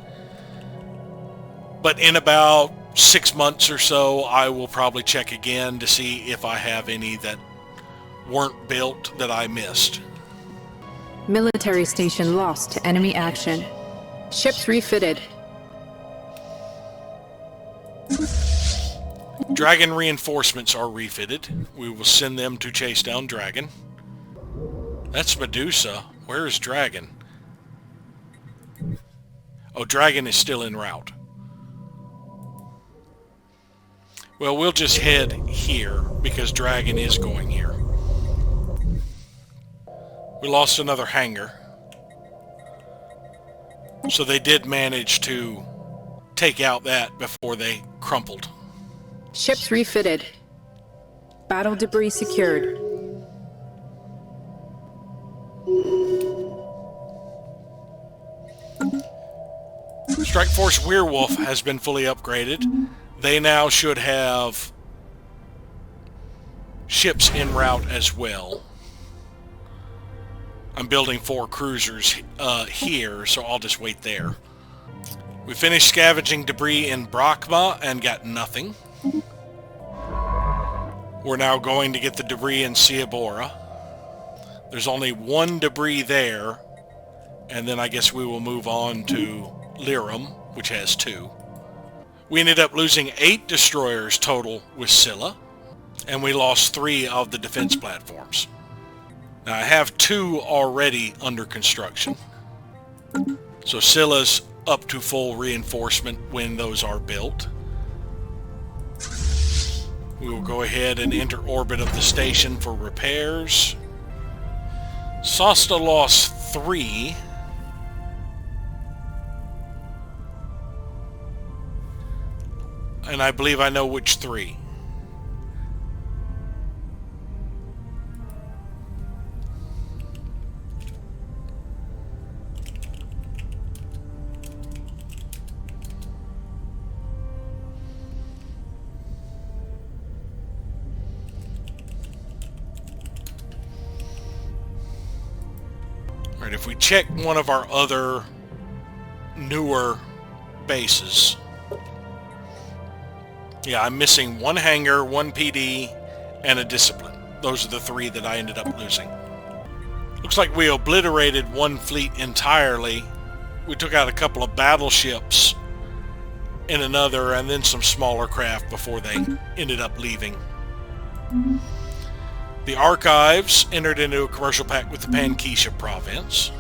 But in about 6 months or so, I will probably check again to see if I have any that weren't built that I missed. Military station lost to enemy action. Ships refitted. Dragon reinforcements are refitted. We will send them to chase down Dragon. That's Medusa. Where is Dragon? Oh, Dragon is still en route. Well, we'll just head here because Dragon is going here. We lost another hangar. So they did manage to take out that before they crumpled. Ships refitted. Battle debris secured. Strike Force Werewolf has been fully upgraded. They now should have ships en route as well. I'm building 4 cruisers here, so I'll just wait there. We finished scavenging debris in Brachma and got nothing. We're now going to get the debris in Ciabora. There's only 1 debris there, and then I guess we will move on to Lyrum, which has 2. We ended up losing 8 destroyers total with Scylla, and we lost 3 of the defense platforms. Now I have 2 already under construction. So Scylla's up to full reinforcement when those are built. We will go ahead and enter orbit of the station for repairs. Sasta lost 3. And I believe I know which 3. Alright, if we check one of our other newer bases. Yeah, I'm missing 1 hangar, 1 PD, and a discipline. Those are the 3 that I ended up losing. Looks like we obliterated 1 fleet entirely. We took out a couple of battleships in another, and then some smaller craft before they ended up leaving. The Archives entered into a commercial pact with the Pankisha province.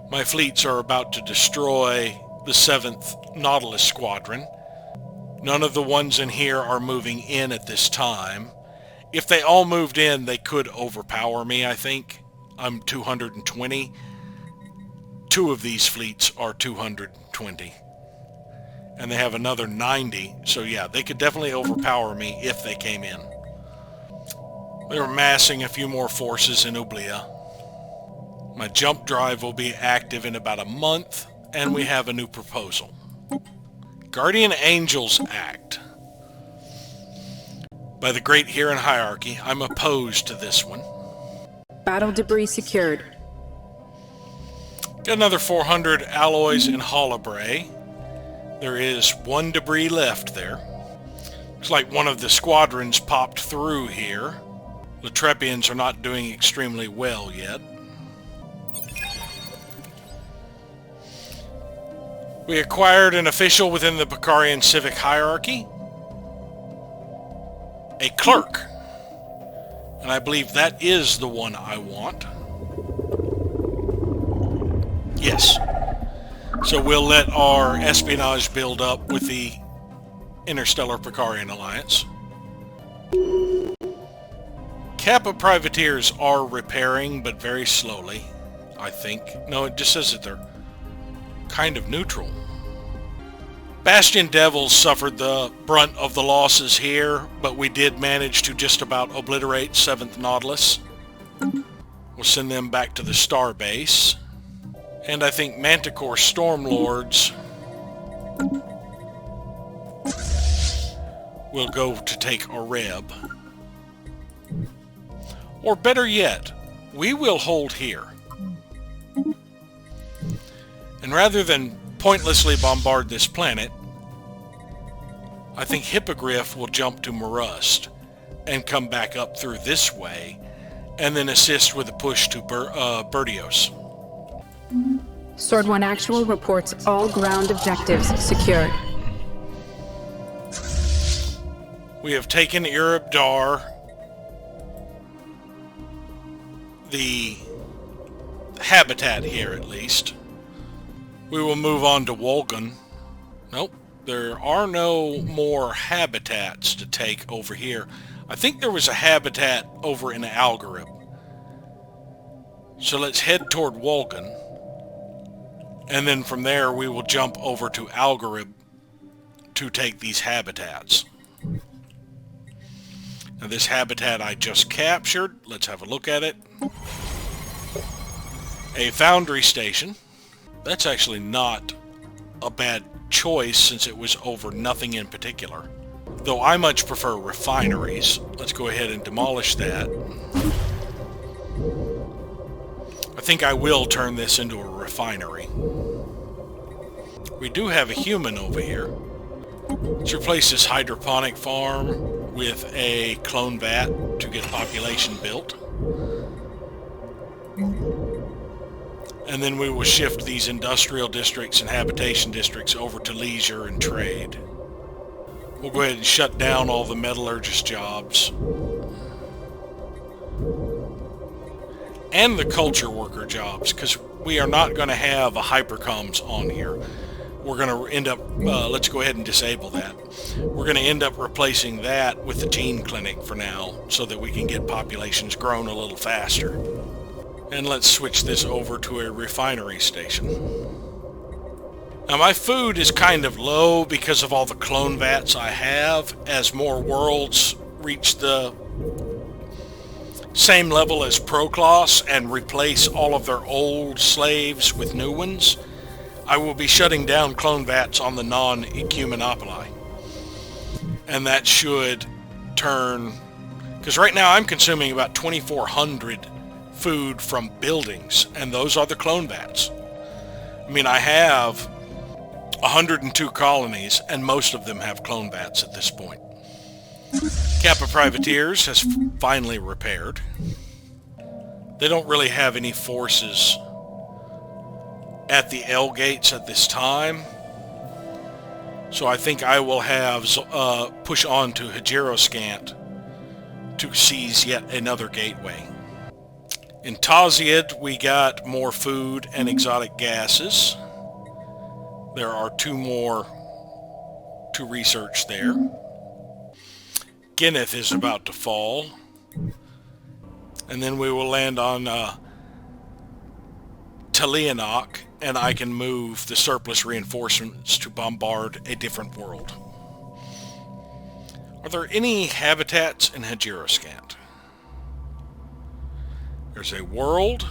My fleets are about to destroy the 7th Nautilus Squadron. None of the ones in here are moving in at this time. If they all moved in, they could overpower me, I think. I'm 220. 2 of these fleets are 220. And they have another 90. So yeah, they could definitely overpower me if they came in. They're massing a few more forces in Ublia. My jump drive will be active in about a month, and we have a new proposal. Guardian Angels Act. By the Great Huron Hierarchy, I'm opposed to this one. Battle debris secured. Got another 400 alloys in Holabray. There is 1 debris left there. Looks like one of the squadrons popped through here. The Trepians are not doing extremely well yet. We acquired an official within the Bacarian civic hierarchy. A clerk. And I believe that is the one I want. Yes. So we'll let our espionage build up with the Interstellar Bacarian Alliance. Kappa privateers are repairing, but very slowly, I think. No, it just says that they're kind of neutral. Bastion Devils suffered the brunt of the losses here, but we did manage to just about obliterate 7th Nautilus. We'll send them back to the star base. And I think Manticore Stormlords will go to take Oreb. Or better yet, we will hold here. And rather than pointlessly bombard this planet, I think Hippogriff will jump to Marust and come back up through this way, and then assist with a push to Bertios. Sword 1 Actual reports all ground objectives secured. We have taken Iribdar, the habitat here at least. We will move on to Wolgan. Nope, there are no more habitats to take over here. I think there was a habitat over in Algorib. So let's head toward Wolgan. And then from there we will jump over to Algorib to take these habitats. Now this habitat I just captured. Let's have a look at it. A foundry station. That's actually not a bad choice since it was over nothing in particular. Though I much prefer refineries. Let's go ahead and demolish that. I think I will turn this into a refinery. We do have a human over here. Let's replace this hydroponic farm with a clone vat to get population built. And then we will shift these industrial districts and habitation districts over to leisure and trade. We'll go ahead and shut down all the metallurgist jobs. And the culture worker jobs, because we are not going to have a hypercoms on here. We're going to end up, let's go ahead and disable that. We're going to end up replacing that with the gene clinic for now, so that we can get populations grown a little faster. And let's switch this over to a refinery station. Now my food is kind of low because of all the clone vats I have. As more worlds reach the same level as Procloss and replace all of their old slaves with new ones, I will be shutting down clone vats on the non-ecumenopoli. And that should turn... because right now I'm consuming about 2,400 food from buildings, and those are the clone vats. I mean, I have 102 colonies, and most of them have clone vats at this point. Kappa Privateers has finally repaired. They don't really have any forces at the L gates at this time, so I think I will have push on to Hajiroscant to seize yet another gateway. In Taziad, we got more food and exotic gases. There are 2 more to research there. Gineth is about to fall. And then we will land on Talianok, and I can move the surplus reinforcements to bombard a different world. Are there any habitats in Hajiroscant? There's a world.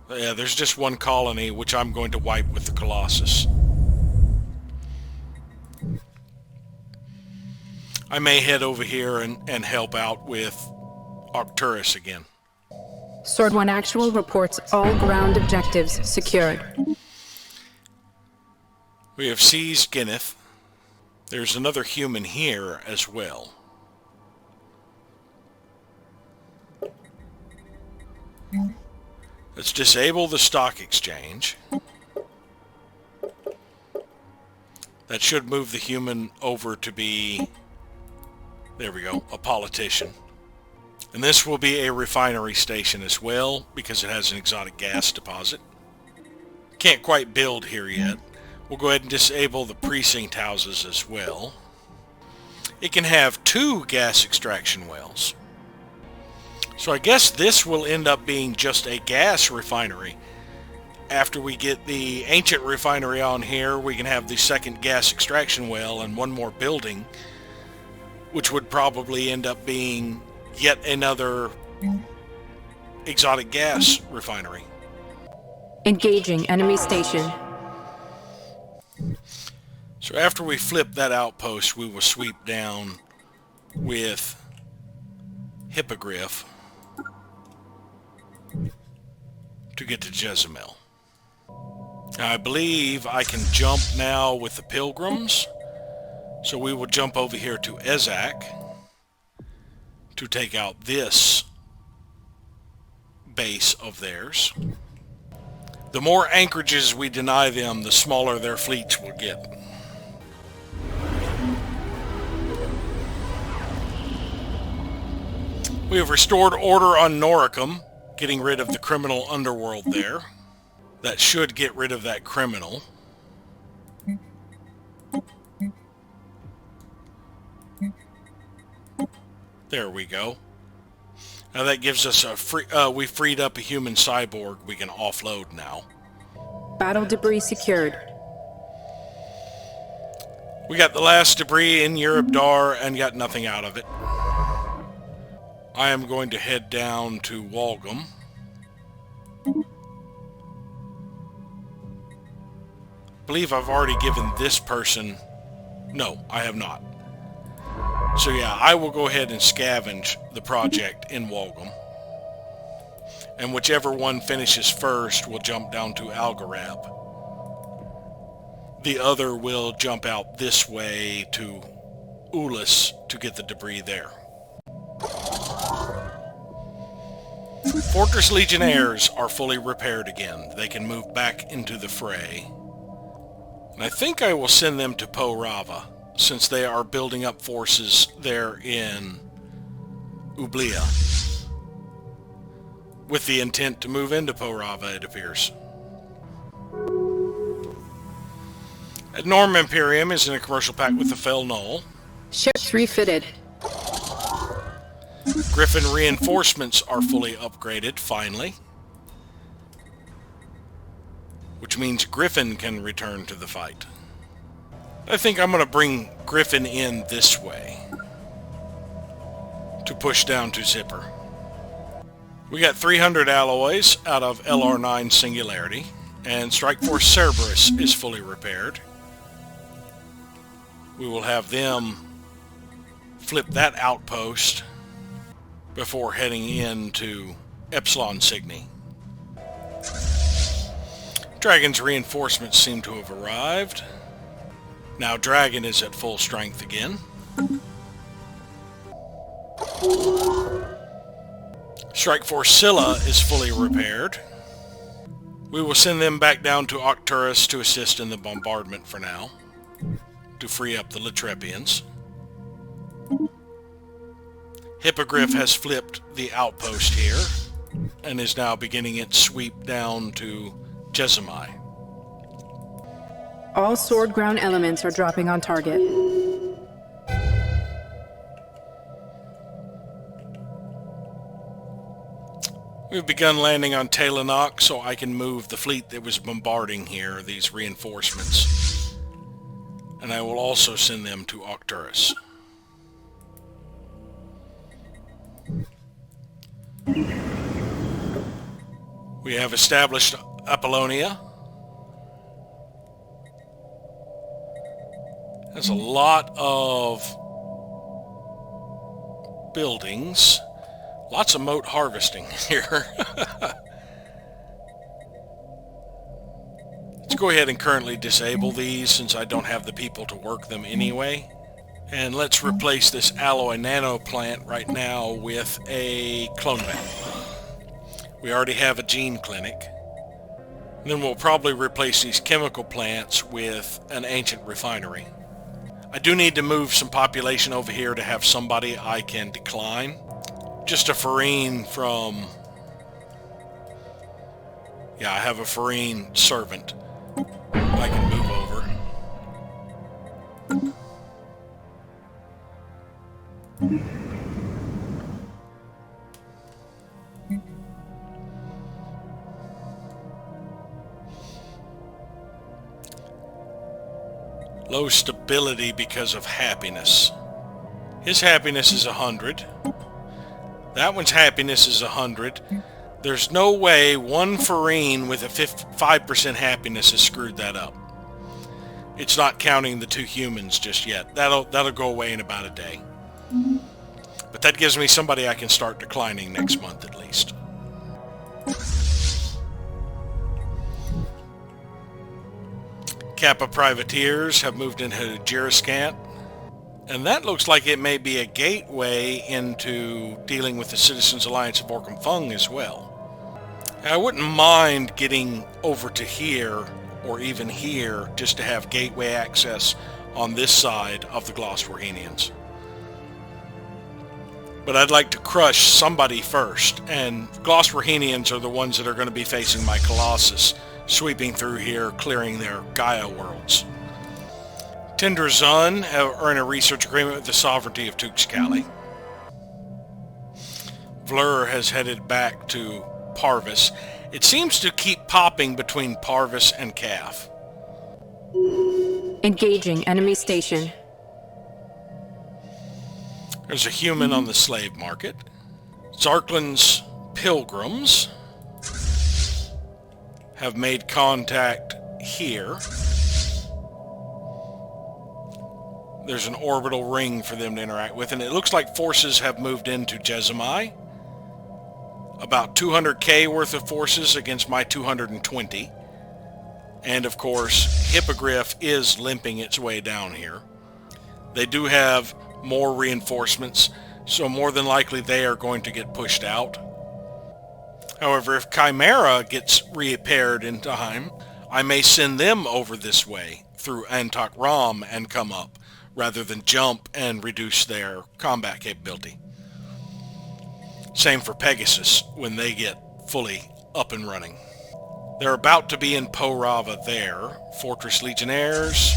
Yeah, there's just one colony, which I'm going to wipe with the Colossus. I may head over here and help out with Arcturus again. Sword 1 Actual reports all ground objectives secured. We have seized Gineth. There's another human here as well. Let's disable the stock exchange. That should move the human over to be, there we go, a politician. And this will be a refinery station as well, because it has an exotic gas deposit. Can't quite build here yet. We'll go ahead and disable the precinct houses as well. It can have 2 gas extraction wells. So I guess this will end up being just a gas refinery. After we get the ancient refinery on here, we can have the second gas extraction well and 1 more building, which would probably end up being yet another exotic gas refinery. Engaging enemy station. So after we flip that outpost, we will sweep down with Hippogriff to get to Jezebel. I believe I can jump now with the pilgrims. So we will jump over here to Ezak to take out this base of theirs. The more anchorages we deny them, the smaller their fleets will get. We have restored order on Noricum, getting rid of the criminal underworld there. That should get rid of that criminal. There we go. Now that gives us a free, we freed up a human cyborg we can offload now. Battle debris secured. We got the last debris in Eurobdar and got nothing out of it. I am going to head down to Walgum. I believe I've already given this person... No, I have not. So yeah, I will go ahead and scavenge the project in Walgum. And whichever one finishes first will jump down to Algarab. The other will jump out this way to Ulis to get the debris there. Fortress Legionnaires are fully repaired again. They can move back into the fray. And I think I will send them to Po Rava, since they are building up forces there in Ublia. With the intent to move into Po Rava, it appears. At Norm Imperium is in a commercial pact with the Fel Null. Ships refitted. Griffin reinforcements are fully upgraded, finally. Which means Griffin can return to the fight. I think I'm going to bring Griffin in this way to push down to Zipper. We got 300 alloys out of LR9 Singularity, and Strike Force Cerberus is fully repaired. We will have them flip that outpost before heading into Epsilon Cygni. Dragon's reinforcements seem to have arrived. Now Dragon is at full strength again. Strike Force Scylla is fully repaired. We will send them back down to Octurus to assist in the bombardment for now, to free up the Latrepians. Hippogriff has flipped the outpost here, and is now beginning its sweep down to Jezomai. All sword ground elements are dropping on target. We've begun landing on Talanok, so I can move the fleet that was bombarding here, these reinforcements. And I will also send them to Octurus. We have established Apollonia. There's a lot of buildings. Lots of moat harvesting here. Let's go ahead and currently disable these since I don't have the people to work them anyway. And let's replace this alloy nano plant right now with a clone bank. We already have a gene clinic. And then we'll probably replace these chemical plants with an ancient refinery. I do need to move some population over here to have somebody I can decline. Just a Farine from... Yeah, I have a Farine servant I can move over. Low stability because of happiness. His happiness is 100. That one's happiness is 100. There's no way one Farine with a 5% happiness has screwed that up. It's not counting the two humans just yet. That'll go away in about a day. But that gives me somebody I can start declining next month at least. Kappa privateers have moved into Gyroscant, and that looks like it may be a gateway into dealing with the Citizens Alliance of Orcam Fung as well. I wouldn't mind getting over to here, or even here, just to have gateway access on this side of the Glossworhenians. But I'd like to crush somebody first, and Glossworhenians are the ones that are going to be facing my Colossus, sweeping through here, clearing their Gaia worlds. Tendrazun are in a research agreement with the sovereignty of Tuxcali. Vlur has headed back to Parvis. It seems to keep popping between Parvis and Calf. Engaging enemy station. There's a human on the slave market. Zarklin's pilgrims have made contact here. There's an orbital ring for them to interact with, and it looks like forces have moved into Jezomai. About 200k worth of forces against my 220. And of course, Hippogriff is limping its way down here. They do have more reinforcements, so more than likely they are going to get pushed out. However, if Chimera gets repaired in time, I may send them over this way through Antok Ram and come up, rather than jump and reduce their combat capability. Same for Pegasus when they get fully up and running. They're about to be in Porava there. Fortress Legionnaires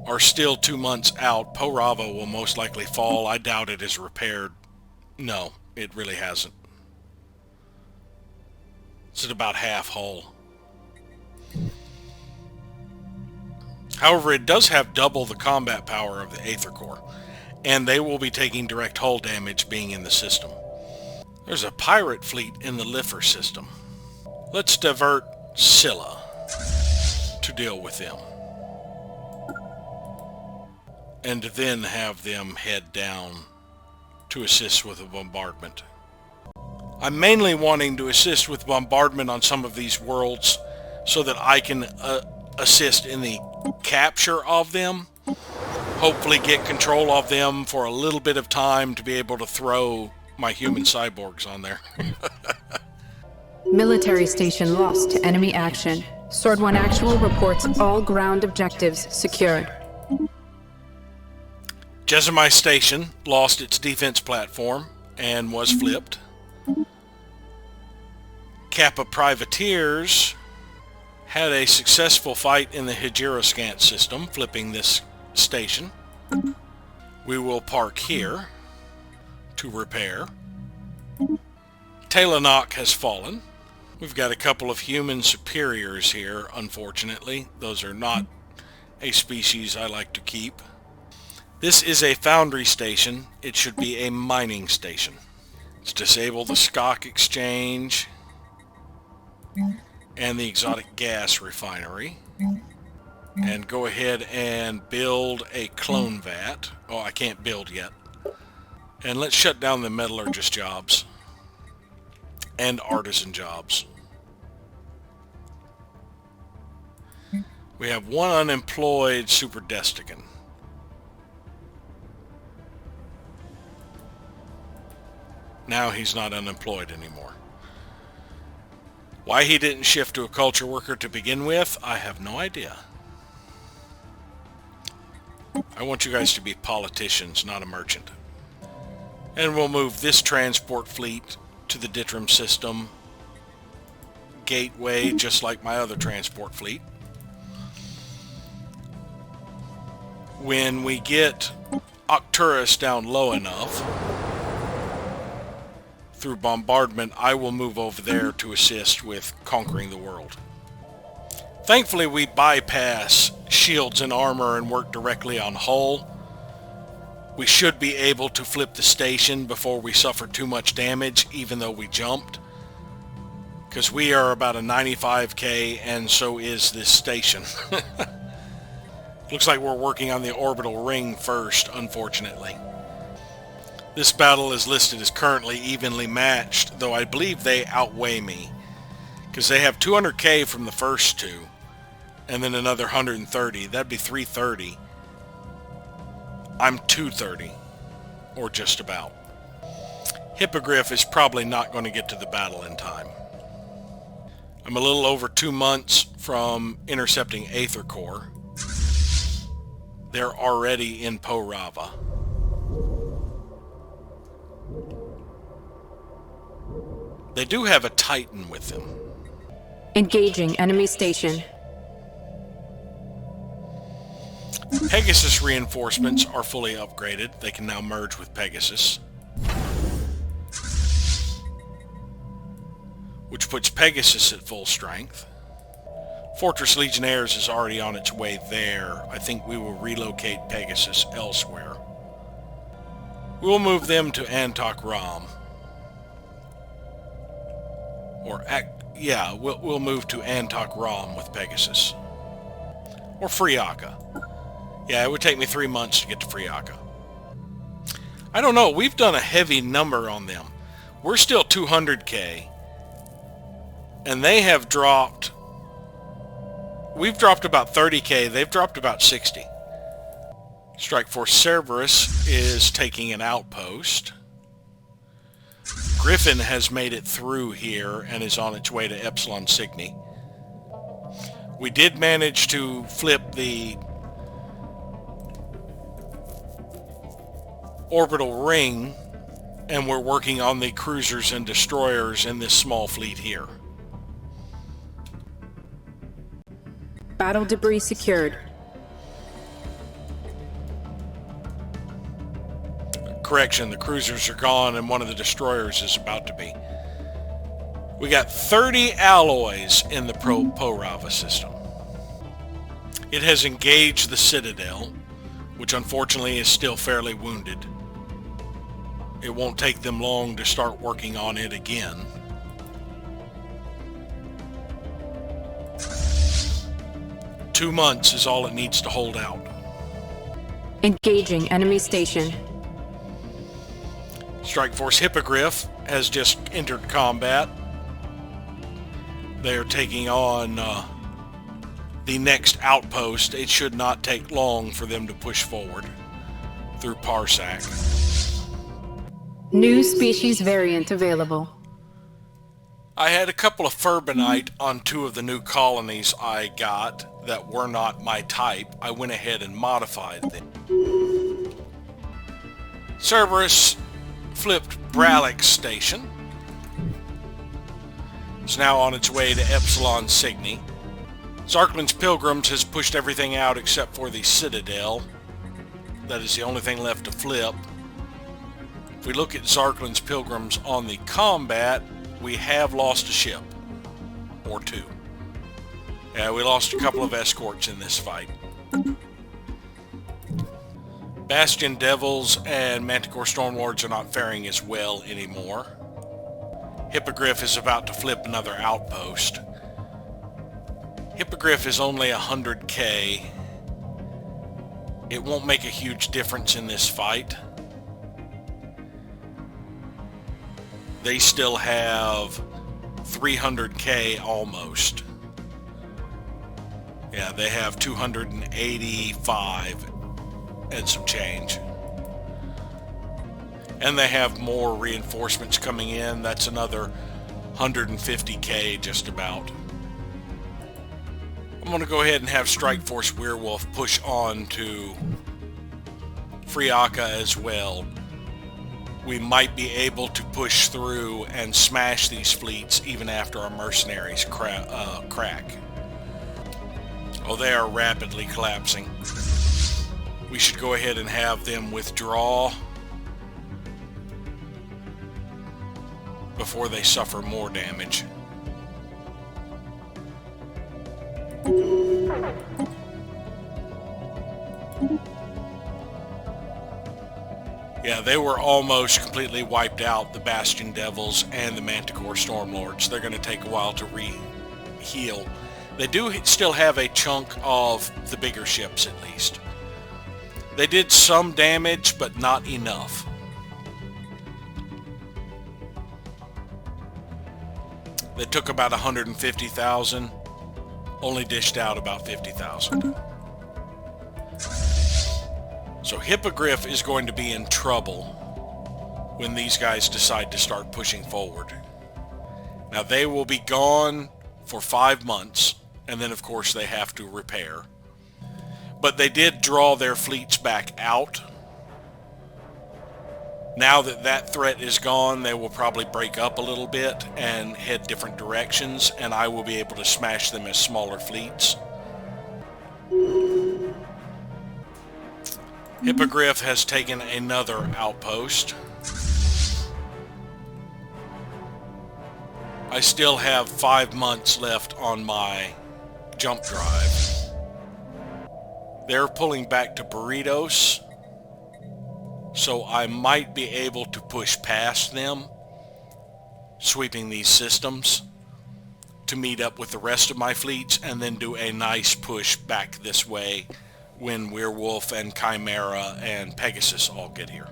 are still 2 months out. Porava will most likely fall. I doubt it is repaired. No, it really hasn't. It's at about half hull. However, it does have double the combat power of the Aether Core, and they will be taking direct hull damage being in the system. There's a pirate fleet in the Lifer system. Let's divert Scylla to deal with them, and then have them head down to assist with a bombardment. I'm mainly wanting to assist with bombardment on some of these worlds so that I can assist in the capture of them, hopefully get control of them for a little bit of time to be able to throw my human cyborgs on there. Military station lost to enemy action. Sword 1 Actual reports all ground objectives secured. Jezomai Station lost its defense platform and was flipped. Kappa Privateers had a successful fight in the Hijiroscant system, flipping this station. We will park here to repair. Talanok has fallen. We've got a couple of human superiors here, unfortunately. Those are not a species I like to keep. This is a foundry station. It should be a mining station. Let's disable the Skok exchange and the exotic gas refinery, and go ahead and build a clone vat. Oh, I can't build yet. And let's shut down the metallurgist jobs and artisan jobs. We have one unemployed Super Destican. Now he's not unemployed anymore. Why he didn't shift to a culture worker to begin with, I have no idea. I want you guys to be politicians, not a merchant. And we'll move this transport fleet to the Ditram system gateway, just like my other transport fleet. When we get Octurus down low enough, through bombardment, I will move over there to assist with conquering the world. Thankfully, we bypass shields and armor and work directly on hull. We should be able to flip the station before we suffer too much damage, even though we jumped. Because we are about a 95k, and so is this station. Looks like we're working on the orbital ring first, unfortunately. This battle is listed as currently evenly matched, though I believe they outweigh me, because they have 200k from the first two, and then another 130. That'd be 330. I'm 230, or just about. Hippogriff is probably not going to get to the battle in time. I'm a little over 2 months from intercepting Aether Core. They're already in Po-Rava. They do have a Titan with them. Engaging enemy station. Pegasus reinforcements are fully upgraded. They can now merge with Pegasus, which puts Pegasus at full strength. Fortress Legionnaires is already on its way there. I think we will relocate Pegasus elsewhere. We'll move them to Antok Ram. We'll move to Antok Ram with Pegasus. Or Friaka. Yeah, it would take me 3 months to get to Friaka. I don't know, we've done a heavy number on them. We're still 200k. And they have dropped... We've dropped about 30k, they've dropped about 60. Strike Force Cerberus is taking an outpost. Griffin has made it through here and is on its way to Epsilon Cygni. We did manage to flip the orbital ring, and we're working on the cruisers and destroyers in this small fleet here. Battle debris secured. Correction, the cruisers are gone and one of the destroyers is about to be. We got 30 alloys in the Po-Rava system. It has engaged the Citadel, which unfortunately is still fairly wounded. It won't take them long to start working on it again. Two months is all it needs to hold out. Engaging enemy station. Strike Force Hippogriff has just entered combat. They are taking on the next outpost. It should not take long for them to push forward through Parsec. New species variant available. I had a couple of Furbinite on 2 of the new colonies I got that were not my type. I went ahead and modified them. Cerberus flipped Relics Station. It's now on its way to Epsilon Cygni. Zarklin's Pilgrims has pushed everything out except for the Citadel. That is the only thing left to flip. If we look at Zarklin's Pilgrims on the combat, we have lost a ship. Or 2. Yeah, we lost a couple of escorts in this fight. Bastion Devils and Manticore Stormlords are not faring as well anymore. Hippogriff is about to flip another outpost. Hippogriff is only 100k. It won't make a huge difference in this fight. They still have 300k almost. Yeah, they have 285 and some change. And they have more reinforcements coming in. That's another 150k just about. I'm going to go ahead and have Strike Force Werewolf push on to Friaka as well. We might be able to push through and smash these fleets even after our mercenaries crack. Oh, they are rapidly collapsing. We should go ahead and have them withdraw before they suffer more damage. Yeah, they were almost completely wiped out, the Bastion Devils and the Manticore Stormlords. They're going to take a while to re-heal. They do still have a chunk of the bigger ships, at least. They did some damage, but not enough. They took about 150,000. only dished out about 50,000. So Hippogriff is going to be in trouble when these guys decide to start pushing forward. Now they will be gone for 5 months, and then of course they have to repair. But they did draw their fleets back out. Now that that threat is gone, they will probably break up a little bit and head different directions, and I will be able to smash them as smaller fleets. Hippogriff has taken another outpost. I still have 5 months left on my jump drive. They're pulling back to Burritos, so I might be able to push past them, sweeping these systems, to meet up with the rest of my fleets and then do a nice push back this way when Werewolf and Chimera and Pegasus all get here.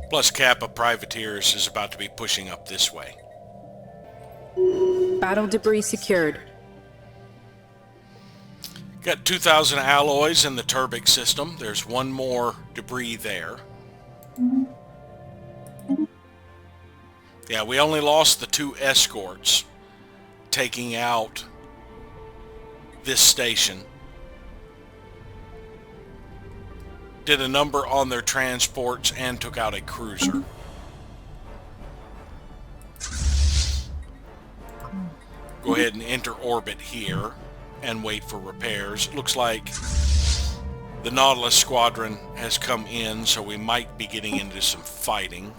Plus Kappa Privateers is about to be pushing up this way. Battle debris secured. Got 2,000 alloys in the Turbic system. There's one more debris there. Yeah, we only lost the 2 escorts taking out this station. Did a number on their transports and took out a cruiser. Go ahead and enter orbit here and wait for repairs. It looks like the Nautilus squadron has come in, so we might be getting into some fighting.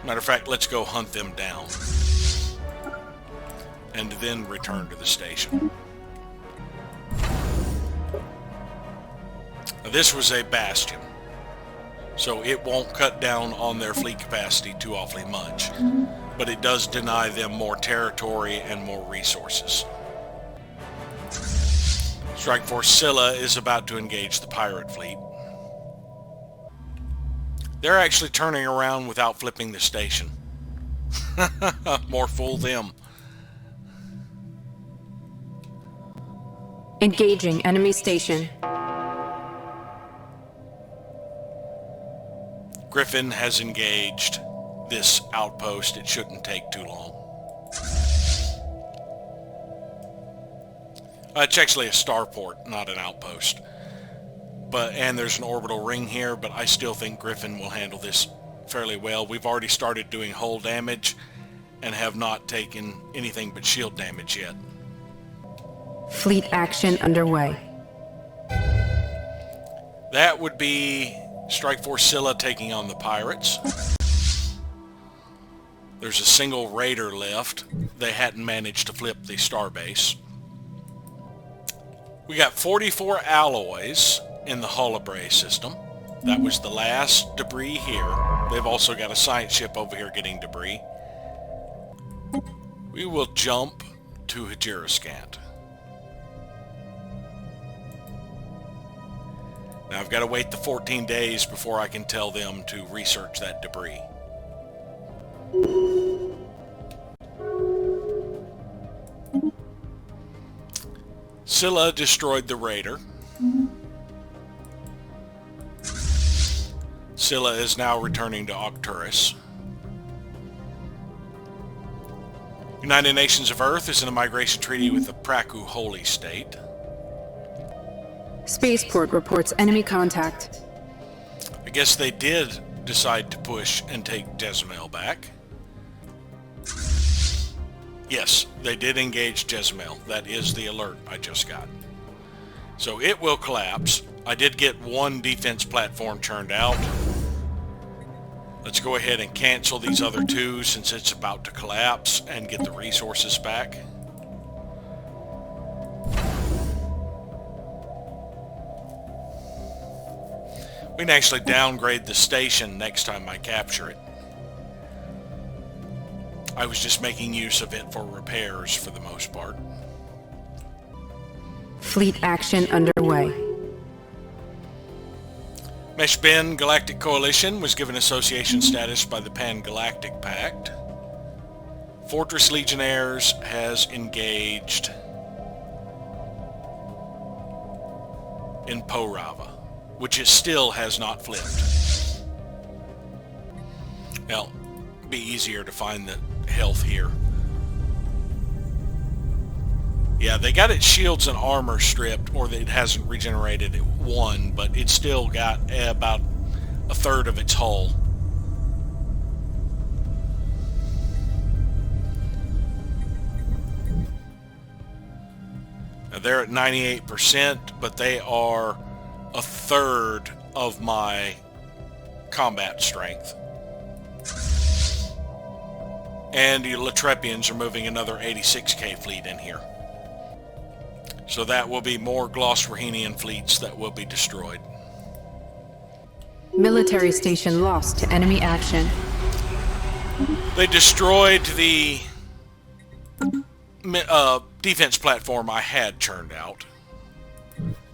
Matter of fact, let's go hunt them down and then return to the station. Now, this was a bastion, so it won't cut down on their fleet capacity too awfully much, but it does deny them more territory and more resources. Strike Force Scylla is about to engage the pirate fleet. They're actually turning around without flipping the station. More fool them. Engaging enemy station. Griffin has engaged this outpost. It shouldn't take too long. It's actually a starport, not an outpost. And there's an orbital ring here, but I still think Griffin will handle this fairly well. We've already started doing hull damage and have not taken anything but shield damage yet. Fleet action underway. That would be Strike Force Scylla taking on the pirates. There's a single raider left. They hadn't managed to flip the starbase. We got 44 alloys in the Hullabray system. That was the last debris here. They've also got a science ship over here getting debris. We will jump to Hajirascant. Now I've got to wait the 14 days before I can tell them to research that debris. Scylla destroyed the raider. Scylla is now returning to Arcturus. United Nations of Earth is in a migration treaty with the Praku Holy State. Spaceport reports enemy contact. I guess they did decide to push and take Jezebel back. Yes, they did engage Jezebel. That is the alert I just got. So it will collapse. I did get one defense platform churned out. Let's go ahead and cancel these other two since it's about to collapse and get the resources back. We can actually downgrade the station next time I capture it. I was just making use of it for repairs for the most part. Fleet action underway. Meshben Galactic Coalition was given association status by the Pan-Galactic Pact. Fortress Legionnaires has engaged in Porava, which it still has not flipped. Well, be easier to find the health here. Yeah, they got its shields and armor stripped, or it hasn't regenerated it one, but it's still got about a third of its hull. Now they're at 98%, but they are a third of my combat strength. And the Latrepians are moving another 86k fleet in here. So that will be more Glossrahenian fleets that will be destroyed. Military station lost to enemy action. They destroyed the defense platform I had churned out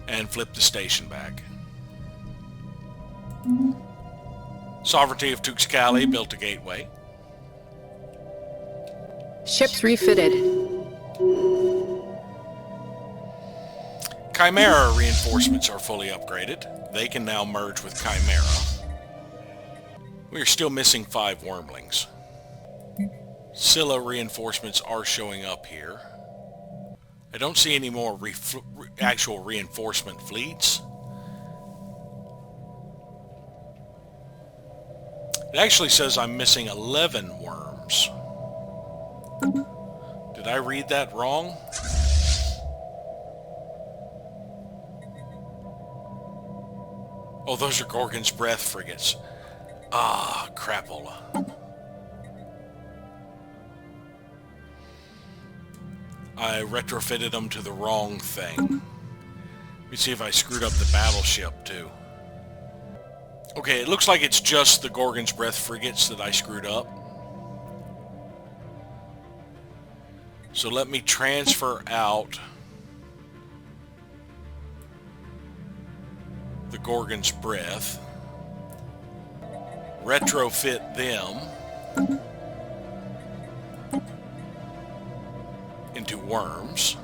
and flipped the station back. Sovereignty of Tuxcali built a gateway. Ships refitted. Chimera reinforcements are fully upgraded. They can now merge with Chimera. We are still missing 5 wormlings. Scylla reinforcements are showing up here. I don't see any more actual reinforcement fleets. It actually says I'm missing 11 worms. Did I read that wrong? Oh, those are Gorgon's Breath frigates. Ah, crapola. I retrofitted them to the wrong thing. Let me see if I screwed up the battleship, too. Okay, it looks like it's just the Gorgon's Breath frigates that I screwed up. So let me transfer out the Gorgon's Breath, retrofit them into worms,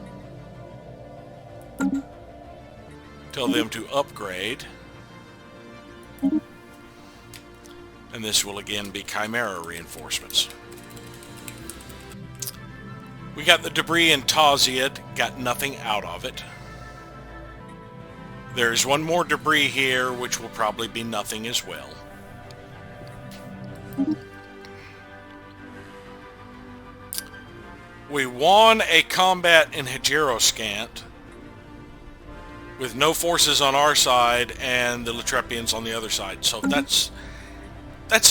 tell them to upgrade, and this will again be Chimera reinforcements. We got the debris in Taziad, got nothing out of it. There's one more debris here, which will probably be nothing as well. We won a combat in Hegeroscant with no forces on our side and the Latrepians on the other side. So that's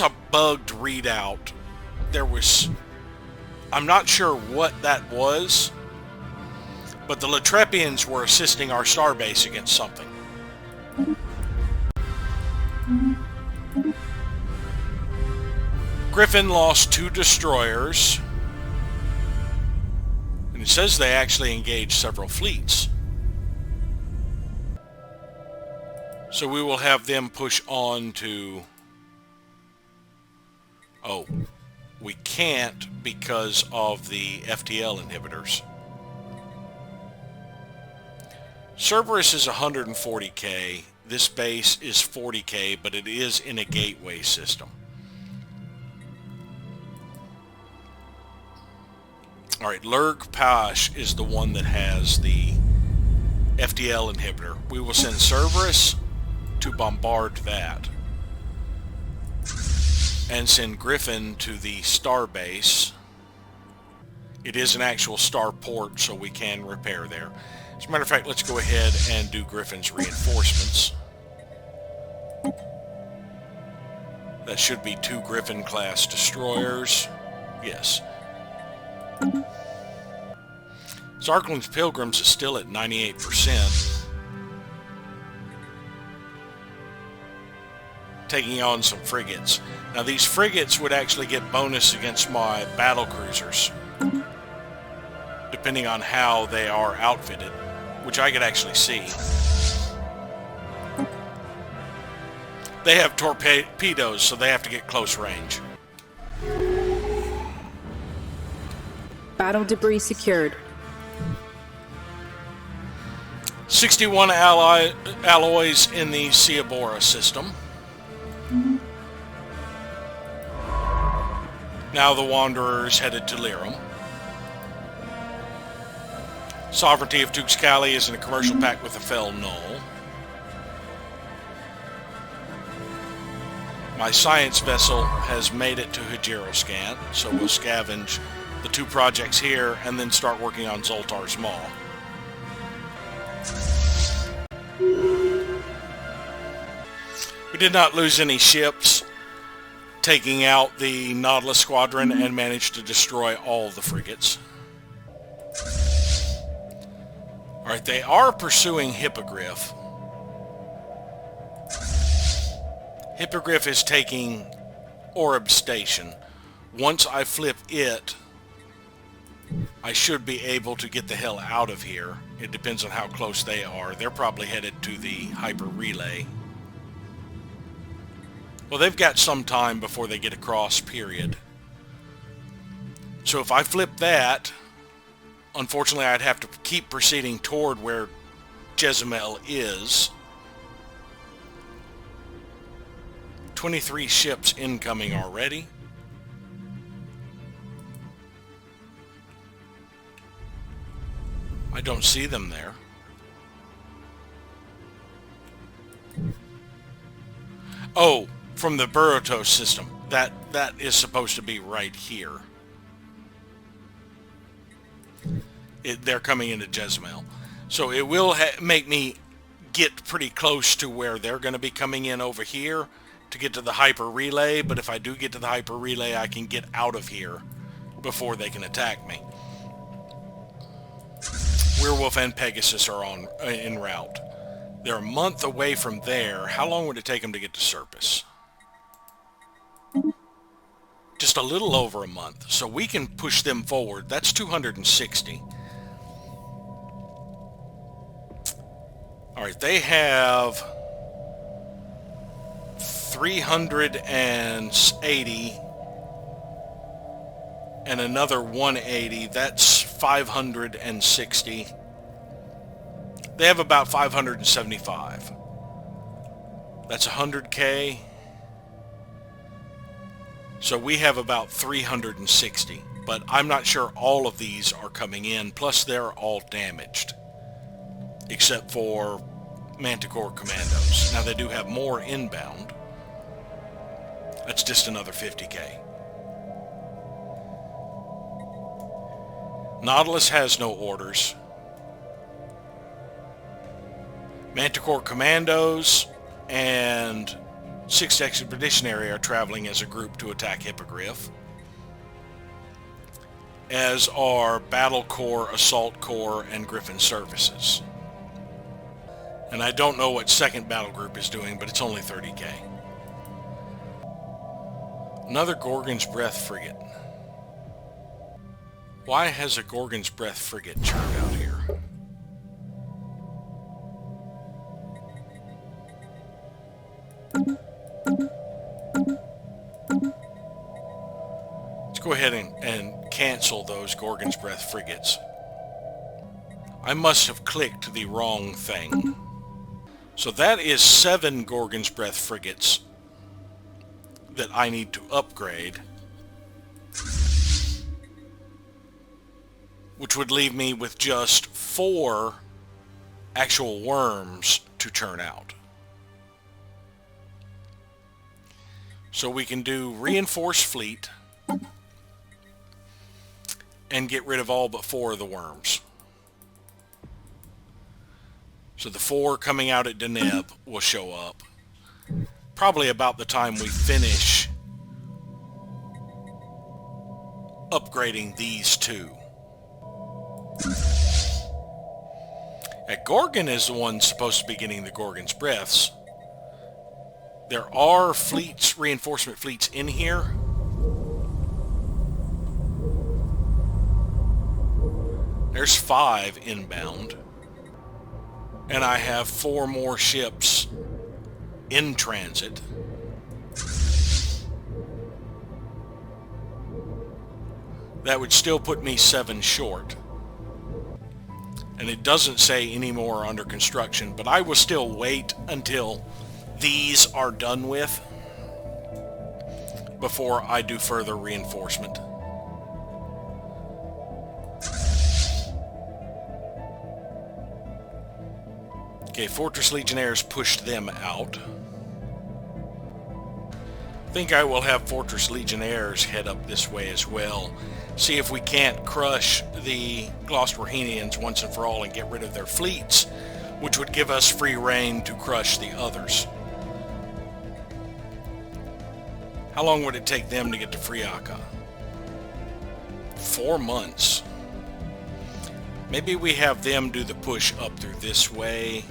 a bugged readout. There was... I'm not sure what that was, but the Latrepians were assisting our starbase against something. Griffin lost 2 destroyers, and it says they actually engaged several fleets. So we will have them push on to... Oh, we can't because of the FTL inhibitors. Cerberus is 140k. This base is 40k, but it is in a gateway system. Alright, Lurg Pash is the one that has the FTL inhibitor. We will send Cerberus to bombard that. And send Griffin to the star base. It is an actual star port, so we can repair there. As a matter of fact, let's go ahead and do Griffin's reinforcements. That should be 2 Griffin-class destroyers. Yes. Zarkling's Pilgrims is still at 98%. Taking on some frigates. Now these frigates would actually get bonus against my battle cruisers, depending on how they are outfitted, which I could actually see. They have torpedoes, so they have to get close range. Battle debris secured. 61 alloys in the Ciabora system. Now the Wanderers headed to Lyrum. Sovereignty of Tuxcali is in a commercial pact with the Fell Knoll. My science vessel has made it to Hajiroscant, so we'll scavenge the 2 projects here and then start working on Zoltar's Maw. We did not lose any ships, taking out the Nautilus Squadron and managed to destroy all the frigates. Alright, they are pursuing Hippogriff. Hippogriff is taking Orb Station. Once I flip it, I should be able to get the hell out of here. It depends on how close they are. They're probably headed to the Hyper Relay. Well, they've got some time before they get across, period. So if I flip that, unfortunately I'd have to keep proceeding toward where Jezebel is. 23 ships incoming already. I don't see them there. Oh, from the Burotos system. That is supposed to be right here. They're coming into Jezebel. So it will make me get pretty close to where they're going to be coming in over here to get to the Hyper Relay, but if I do get to the Hyper Relay, I can get out of here before they can attack me. Werewolf and Pegasus are en route. They're a month away from there. How long would it take them to get to Serpis? Just a little over a month. So we can push them forward. That's 260. Alright, they have 380 and another 180. That's 560. They have about 575. That's 100k. So we have about 360. But I'm not sure all of these are coming in. Plus they're all damaged. Except for Manticore Commandos. Now they do have more inbound. That's just another 50k. Nautilus has no orders. Manticore Commandos and 6th Expeditionary are traveling as a group to attack Hippogriff. As are Battle Corps, Assault Corps, and Griffin Services. And I don't know what 2nd Battle Group is doing, but it's only 30k. Another Gorgon's Breath frigate. Why has a Gorgon's Breath frigate churned out here? Let's go ahead and cancel those Gorgon's Breath frigates. I must have clicked the wrong thing. So that is 7 Gorgon's Breath frigates that I need to upgrade. Which would leave me with just 4 actual worms to churn out. So we can do reinforced fleet and get rid of all but 4 of the worms. So the 4 coming out at Deneb will show up. Probably about the time we finish upgrading these 2. Gorgon is the one supposed to be getting the Gorgon's Breaths. There are fleets, reinforcement fleets in here. There's 5 inbound. And I have 4 more ships in transit. That would still put me 7 short. And it doesn't say any more under construction, but I will still wait until these are done with before I do further reinforcement. Okay, Fortress Legionnaires pushed them out. I think I will have Fortress Legionnaires head up this way as well. See if we can't crush the Glossworhenians once and for all and get rid of their fleets, which would give us free reign to crush the others. How long would it take them to get to Friaka? 4 months. Maybe we have them do the push up through this way.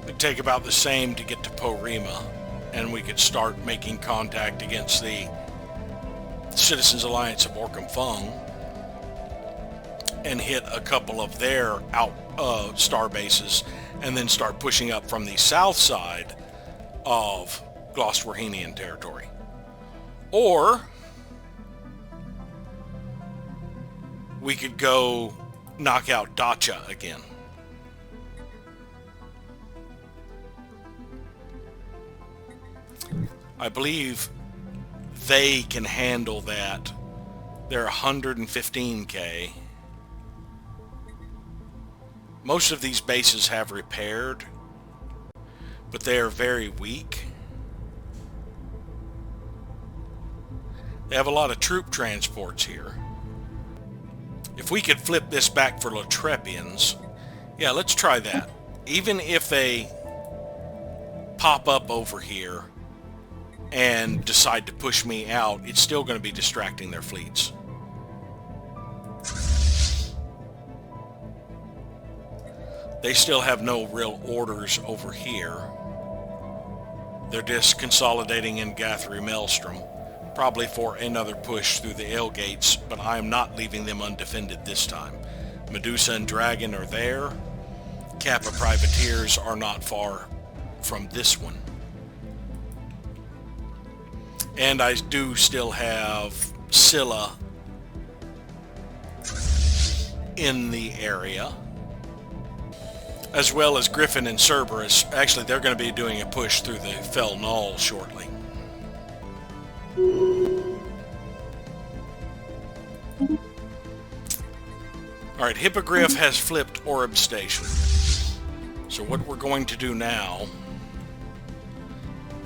It'd take about the same to get to Porima, and we could start making contact against the Citizens Alliance of Orkham Fung and hit a couple of their star bases, and then start pushing up from the south side of Glossworhenian territory. Or we could go knock out Dacia again. I believe they can handle that. They're 115k. Most of these bases have repaired, but they are very weak. They have a lot of troop transports here. If we could flip this back for Latrepians, yeah, let's try that. Even if they pop up over here and decide to push me out, it's still going to be distracting their fleets. They still have no real orders over here. They're just consolidating in Guthrie Maelstrom, probably for another push through the Ale Gates, but I am not leaving them undefended this time. Medusa and Dragon are there. Kappa Privateers are not far from this one. And I do still have Scylla in the area, as well as Griffin and Cerberus. Actually, they're going to be doing a push through the Fel Null shortly. Alright, Hippogriff has flipped Orb Station. So what we're going to do now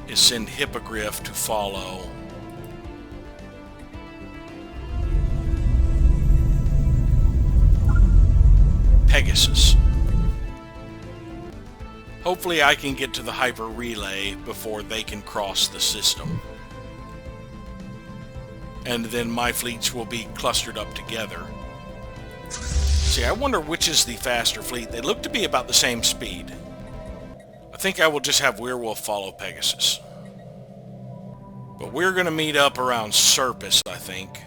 is send Hippogriff to follow Pegasus. Hopefully I can get to the hyper relay before they can cross the system. And then my fleets will be clustered up together. See, I wonder which is the faster fleet. They look to be about the same speed. I think I will just have Werewolf follow Pegasus. But we're going to meet up around Serpus, I think.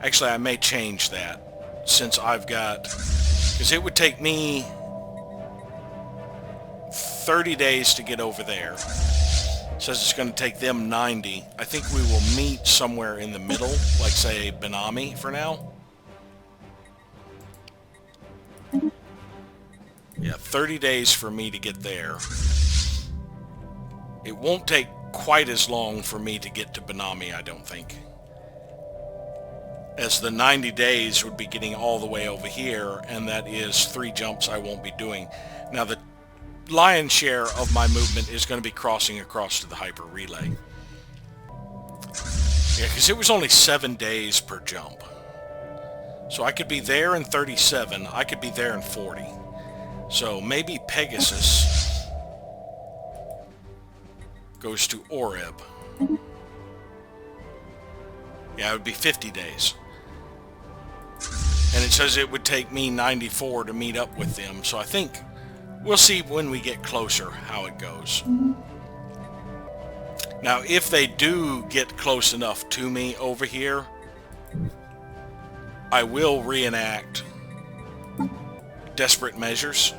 Actually, I may change that, since I've got... because it would take me 30 days to get over there. It says it's going to take them 90. I think we will meet somewhere in the middle, like, say, Benami for now. Yeah, 30 days for me to get there. It won't take quite as long for me to get to Benami, I don't think. As the 90 days would be getting all the way over here, and that is 3 jumps I won't be doing. Now, the lion's share of my movement is going to be crossing across to the hyper relay. Yeah, because it was only 7 days per jump. So I could be there in 37, I could be there in 40. So maybe Pegasus goes to Oreb. Yeah, it would be 50 days. And it says it would take me 94 to meet up with them. So I think we'll see when we get closer how it goes. Now, if they do get close enough to me over here, I will reenact Desperate Measures,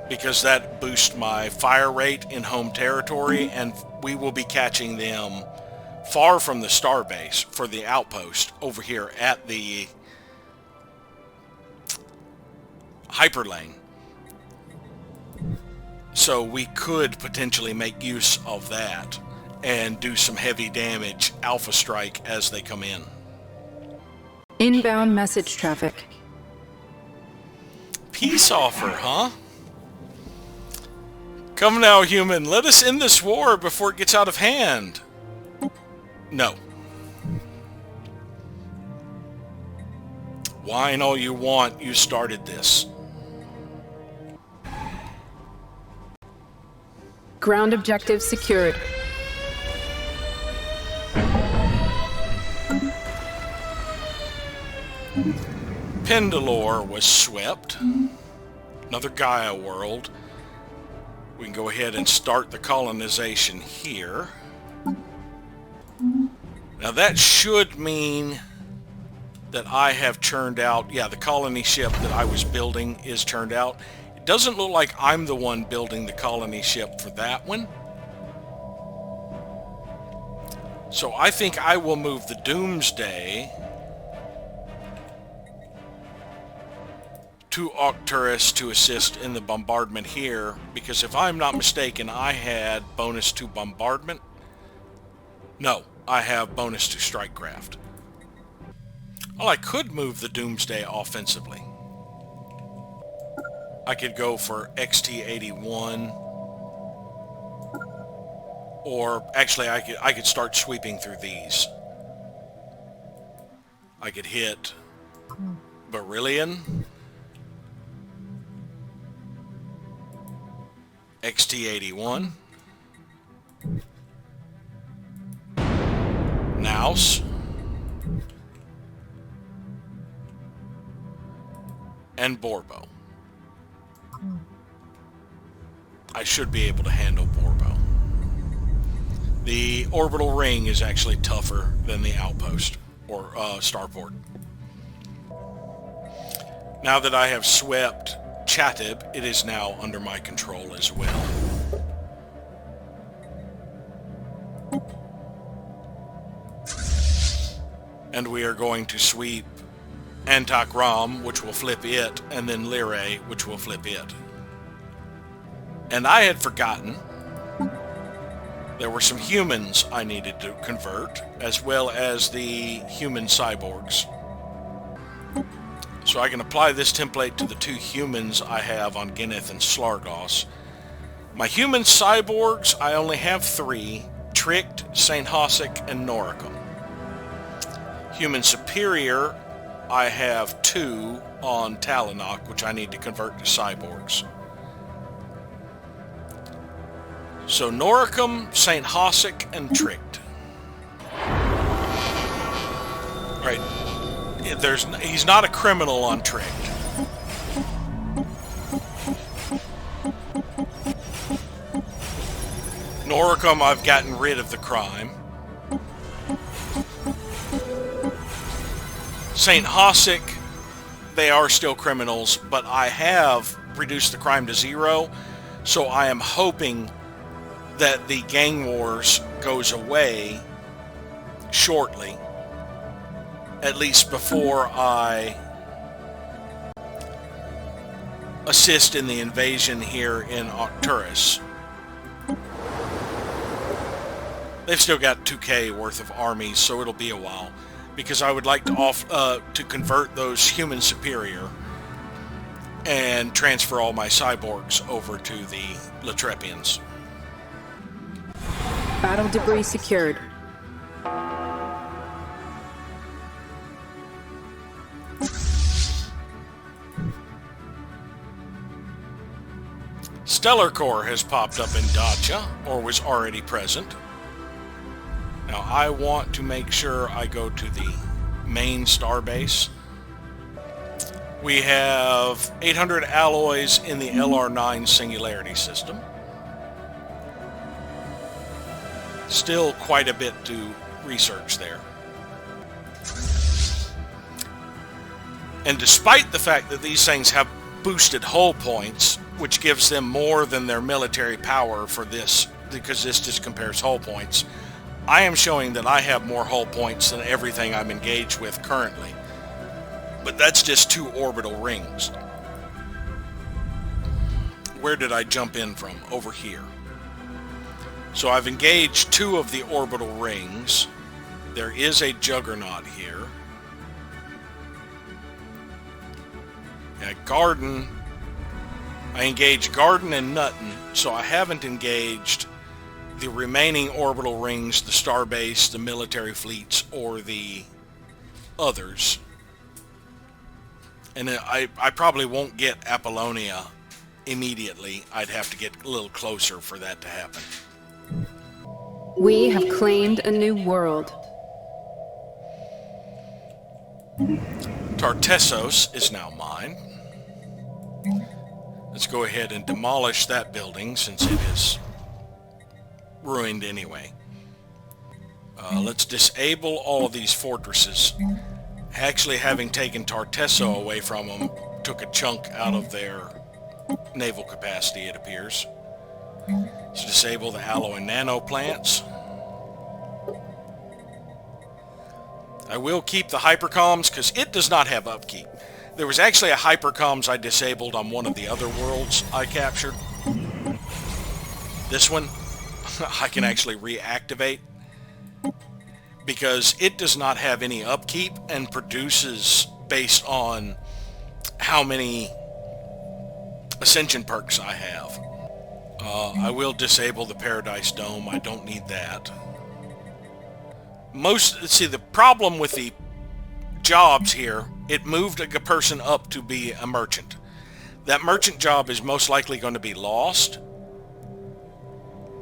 because that boosts my fire rate in home territory, and we will be catching them far from the starbase for the outpost over here at the hyperlane. So we could potentially make use of that and do some heavy damage alpha strike as they come in. Inbound message traffic. Peace offer, huh? Come now, human. Let us end this war before it gets out of hand. No. Whine all you want. You started this. Ground objective secured. Pendalore was swept. Another Gaia world. We can go ahead and start the colonization here. Now that should mean that I have churned out, yeah, the colony ship that I was building is churned out. It doesn't look like I'm the one building the colony ship for that one. So I think I will move the Doomsday to Arcturus to assist in the bombardment here, because if I'm not mistaken, I had bonus to bombardment. No, I have bonus to strike craft. Well, I could move the Doomsday offensively. I could go for XT-81, or actually I could start sweeping through these. I could hit Beryllian, XT-81, Naus, and Borbo. I should be able to handle Borbo. The orbital ring is actually tougher than the outpost, or starport. Now that I have swept Chatib, it is now under my control as well. And we are going to sweep Antak Ram, which will flip it, and then Lyrae, which will flip it. And I had forgotten there were some humans I needed to convert, as well as the human cyborgs. So I can apply this template to the two humans I have on Gineth and Slargos. My human cyborgs, I only have 3, Tricked, St. Hosic, and Noricum. Human superior, I have 2 on Talonok, which I need to convert to cyborgs. So Noricum, St. Hosic, and Tricked. Alright. He's not a criminal on Tricked. Noricum, I've gotten rid of the crime. St. Hosic, they are still criminals, but I have reduced the crime to 0, so I am hoping that the gang wars goes away shortly, at least before I assist in the invasion here in Arcturus. They've still got 2K worth of armies, so it'll be a while, because I would like to convert those human superior and transfer all my cyborgs over to the Latrepians. Battle debris secured. Stellar Core has popped up in Dacia, or was already present. Now I want to make sure I go to the main starbase. We have 800 alloys in the LR9 Singularity system. Still quite a bit to research there. And despite the fact that these things have boosted hull points, which gives them more than their military power for this, because this just compares hull points, I am showing that I have more hull points than everything I'm engaged with currently. But that's just 2 orbital rings. Where did I jump in from? Over here. So I've engaged 2 of the orbital rings. There is a juggernaut here. Yeah, Garden. I engaged Garden and Nutton, so I haven't engaged the remaining orbital rings, the starbase, the military fleets, or the others. And I probably won't get Apollonia immediately. I'd have to get a little closer for that to happen. We have claimed a new world. Tartessos is now mine. Let's go ahead and demolish that building since it is ruined anyway. Let's disable all of these fortresses. Actually, having taken Tartesso away from them took a chunk out of their naval capacity, it appears. Let's disable the alloy and nano plants. I will keep the hypercoms because it does not have upkeep. There was actually a hypercoms I disabled on one of the other worlds I captured. This one I can actually reactivate because it does not have any upkeep and produces based on how many ascension perks I have. I will disable the Paradise Dome. I don't need that. See, the problem with the jobs here, it moved a person up to be a merchant. That merchant job is most likely going to be lost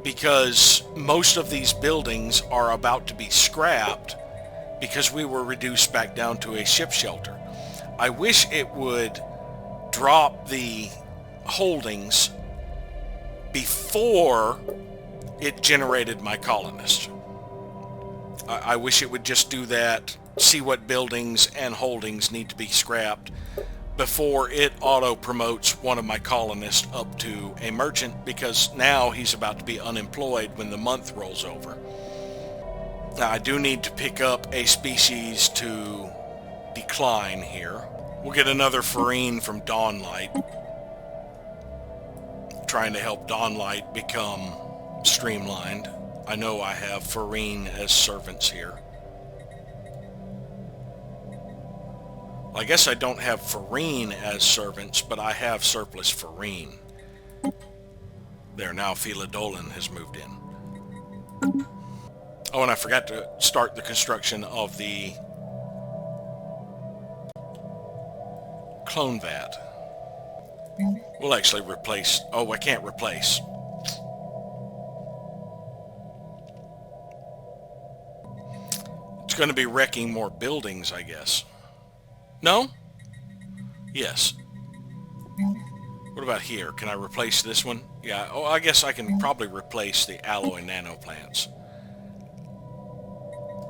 because most of these buildings are about to be scrapped because we were reduced back down to a ship shelter. I wish it would drop the holdings before it generated my colonists. I wish it would just do that, see what buildings and holdings need to be scrapped before it auto-promotes one of my colonists up to a merchant, because now he's about to be unemployed when the month rolls over. Now, I do need to pick up a species to decline here. We'll get another Farine from Dawnlight, trying to help Dawnlight become streamlined. I know I have Farine as servants here. I guess I don't have Farine as servants, but I have surplus Farine. There, now Philodolan has moved in. Oh, and I forgot to start the construction of the clone vat. We'll actually replace... Oh, I can't replace. It's going to be wrecking more buildings, I guess. No? Yes. What about here? Can I replace this one? Yeah, oh, I guess I can probably replace the alloy nano plants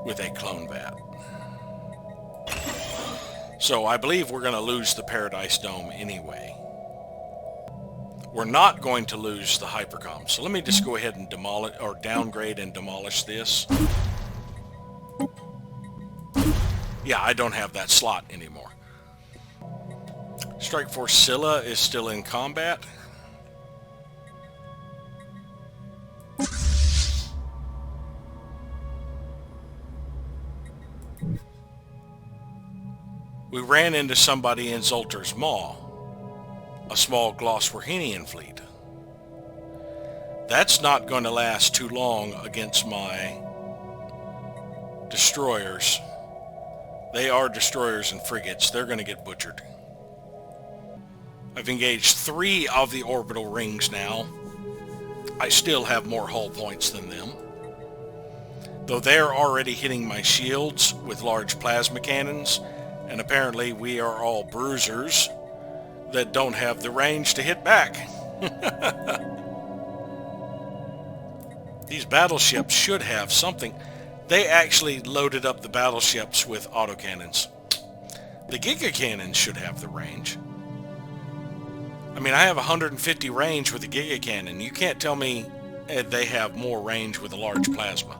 with a clone vat. So I believe we're going to lose the Paradise Dome anyway. We're not going to lose the hypercom. So let me just go ahead and demolish or downgrade and demolish this. Yeah, I don't have that slot anymore. Strike Force Scylla is still in combat. We ran into somebody in Zoltar's Maw, a small Glosswerhenian fleet. That's not going to last too long against my destroyers. They are destroyers and frigates. They're going to get butchered. I've engaged 3 of the orbital rings now. I still have more hull points than them, though they're already hitting my shields with large plasma cannons, and apparently we are all bruisers that don't have the range to hit back. These battleships should have something. They actually loaded up the battleships with autocannons. The Giga Cannons should have the range. I mean, I have 150 range with a Giga Cannon. You can't tell me they have more range with a large plasma.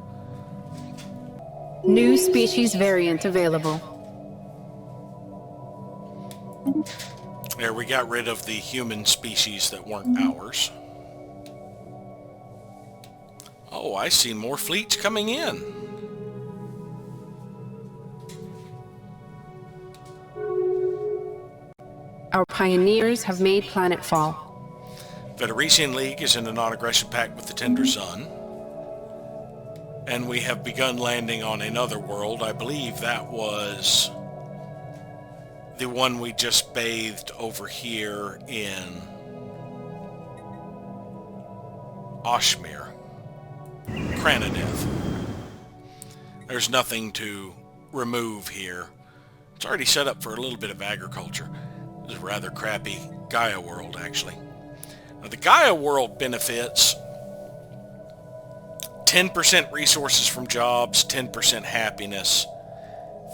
New species variant available. There, we got rid of the human species that weren't ours. Oh, I see more fleets coming in. Our pioneers have made planetfall. Federation League is in a non-aggression pact with the Tender Sun. And we have begun landing on another world. I believe that was the one we just bathed over here in Oshmir. Cranadeth. There's nothing to remove here. It's already set up for a little bit of agriculture. This is a rather crappy Gaia world, actually. Now, the Gaia world benefits 10% resources from jobs, 10% happiness,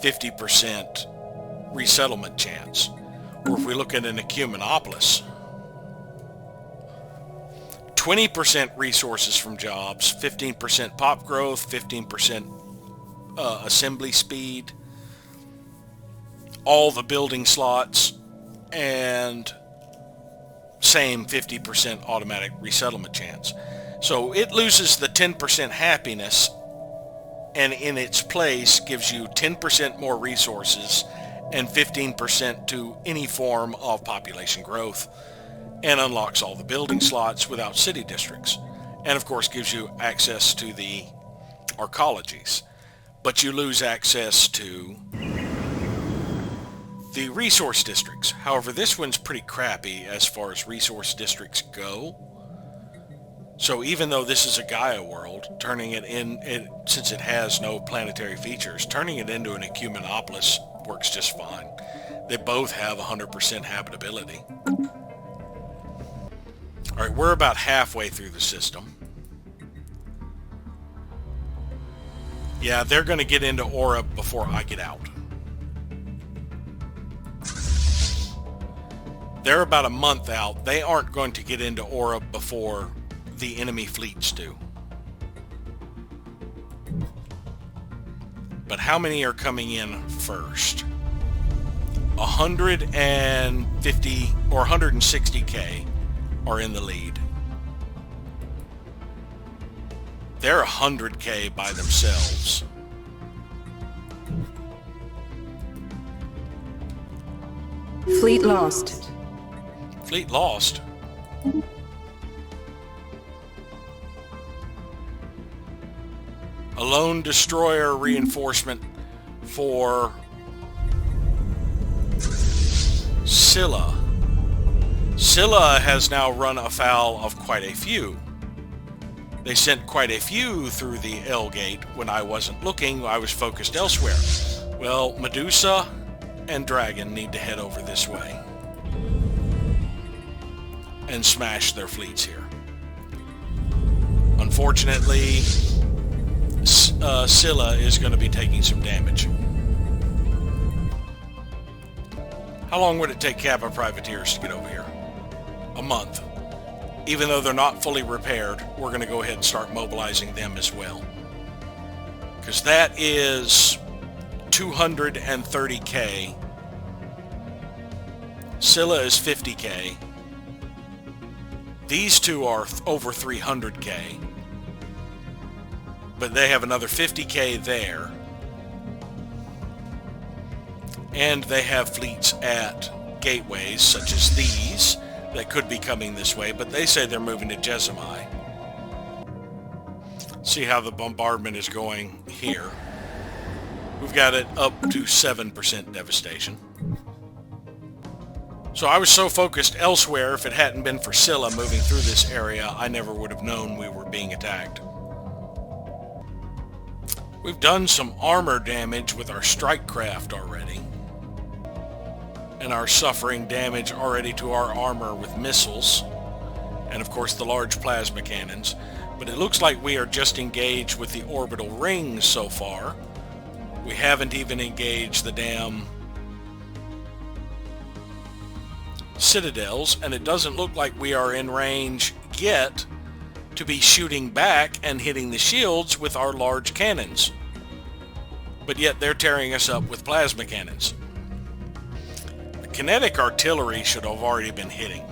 50% resettlement chance. Or if we look at an ecumenopolis, 20% resources from jobs, 15% pop growth, 15% assembly speed, all the building slots, and same 50% automatic resettlement chance. So it loses the 10% happiness, and in its place gives you 10% more resources and 15% to any form of population growth, and unlocks all the building slots without city districts. And of course gives you access to the archaeologies. But you lose access to the resource districts. However, this one's pretty crappy as far as resource districts go. So even though this is a Gaia world, turning it since it has no planetary features, turning it into an ecumenopolis works just fine. They both have 100% habitability. Alright, we're about halfway through the system. Yeah, they're going to get into Aura before I get out. They're about a month out. They aren't going to get into Aura before the enemy fleets do. But how many are coming in first? 150 or 160k are in the lead. They're 100k by themselves. Fleet lost. Fleet lost? A lone destroyer reinforcement for Scylla. Scylla has now run afoul of quite a few. They sent quite a few through the L gate when I wasn't looking. I was focused elsewhere. Well, Medusa and Dragon need to head over this way and smash their fleets here. Unfortunately, Scylla is going to be taking some damage. How long would it take Kappa privateers to get over here? A month. Even though they're not fully repaired, we're going to go ahead and start mobilizing them as well. Because that is 230k. Scylla is 50k. These two are over 300k. But they have another 50k there. And they have fleets at gateways such as these that could be coming this way, but they say they're moving to Jezimai. See how the bombardment is going here. We've got it up to 7% devastation. So I was so focused elsewhere, if it hadn't been for Scylla moving through this area, I never would have known we were being attacked. We've done some armor damage with our strike craft already. And are suffering damage already to our armor with missiles. And of course the large plasma cannons. But it looks like we are just engaged with the orbital rings so far. We haven't even engaged the damn citadels, and it doesn't look like we are in range yet to be shooting back and hitting the shields with our large cannons. but yet they're tearing us up with plasma cannons. The kinetic artillery should have already been hitting.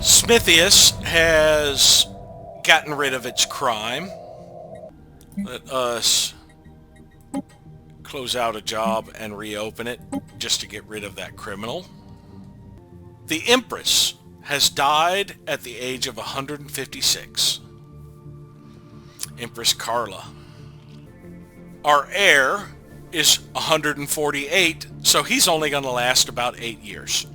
Smithius has gotten rid of its crime. Let us close out a job and reopen it just to get rid of that criminal. The Empress has died at the age of 156. Empress Carla. Our heir is 148, so he's only going to last about 8 years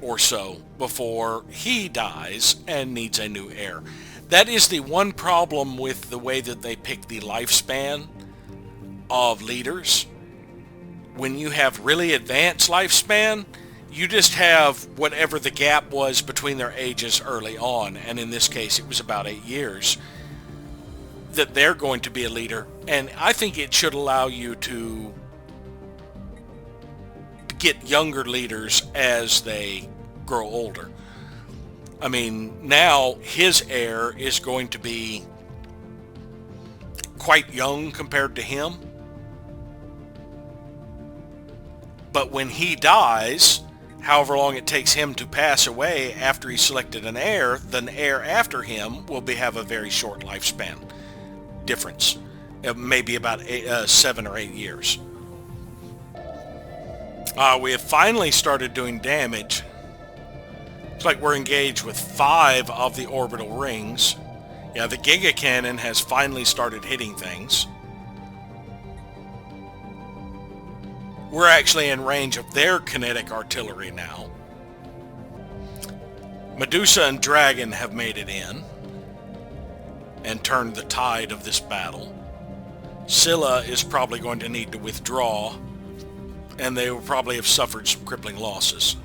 or so before he dies and needs a new heir. That is the one problem with the way that they pick the lifespan of leaders. When you have really advanced lifespan, you just have whatever the gap was between their ages early on, and in this case it was about 8 years, that they're going to be a leader. And I think it should allow you to get younger leaders as they grow older. I mean, now his heir is going to be quite young compared to him. But when he dies, however long it takes him to pass away after he's selected an heir, the heir after him will have a very short lifespan difference. Maybe about 7 or 8 years. We have finally started doing damage. Looks like we're engaged with 5 of the orbital rings. Yeah, the Giga Cannon has finally started hitting things. We're actually in range of their kinetic artillery now. Medusa and Dragon have made it in and turned the tide of this battle. Scylla is probably going to need to withdraw, and they will probably have suffered some crippling losses.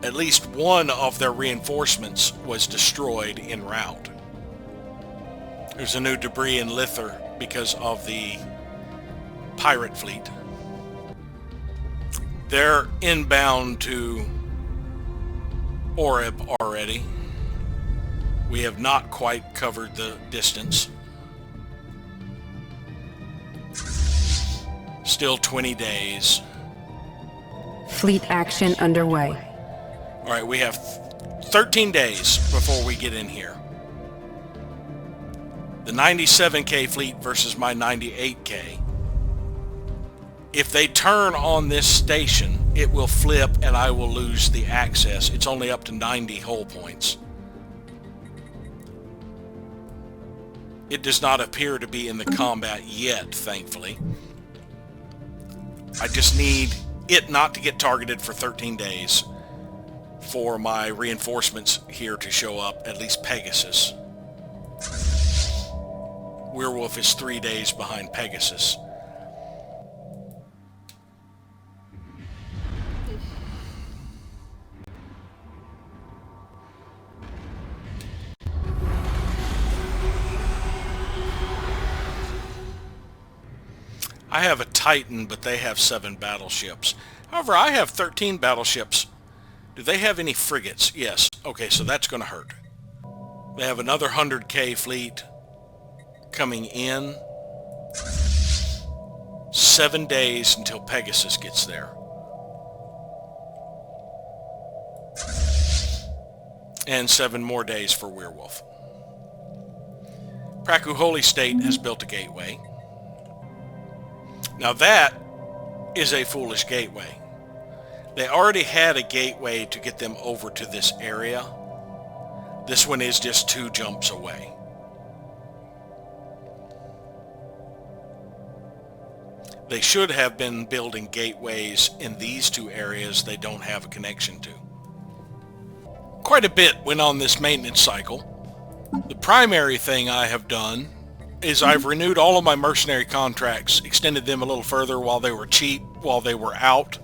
At least one of their reinforcements was destroyed en route. There's a new debris in Lither because of the pirate fleet. They're inbound to Oreb already. We have not quite covered the distance. Still 20 days. Fleet action underway. All right, we have 13 days before we get in here. The 97K fleet versus my 98K. If they turn on this station, it will flip and I will lose the access. It's only up to 90 hull points. It does not appear to be in the combat yet, thankfully. I just need it not to get targeted for 13 days for my reinforcements here to show up, at least Pegasus. Werewolf is 3 days behind Pegasus. I have a Titan, but they have 7 battleships. However, I have 13 battleships. Do they have any frigates? Yes. Okay, so that's going to hurt. They have another 100K fleet coming in. 7 days until Pegasus gets there. And 7 more days for Werewolf. Praku Holy State has built a gateway. Now that is a foolish gateway. They already had a gateway to get them over to this area. This one is just 2 jumps away. They should have been building gateways in these 2 areas they don't have a connection to. Quite a bit went on this maintenance cycle. The primary thing I have done is I've renewed all of my mercenary contracts, extended them a little further while they were cheap, while they were out,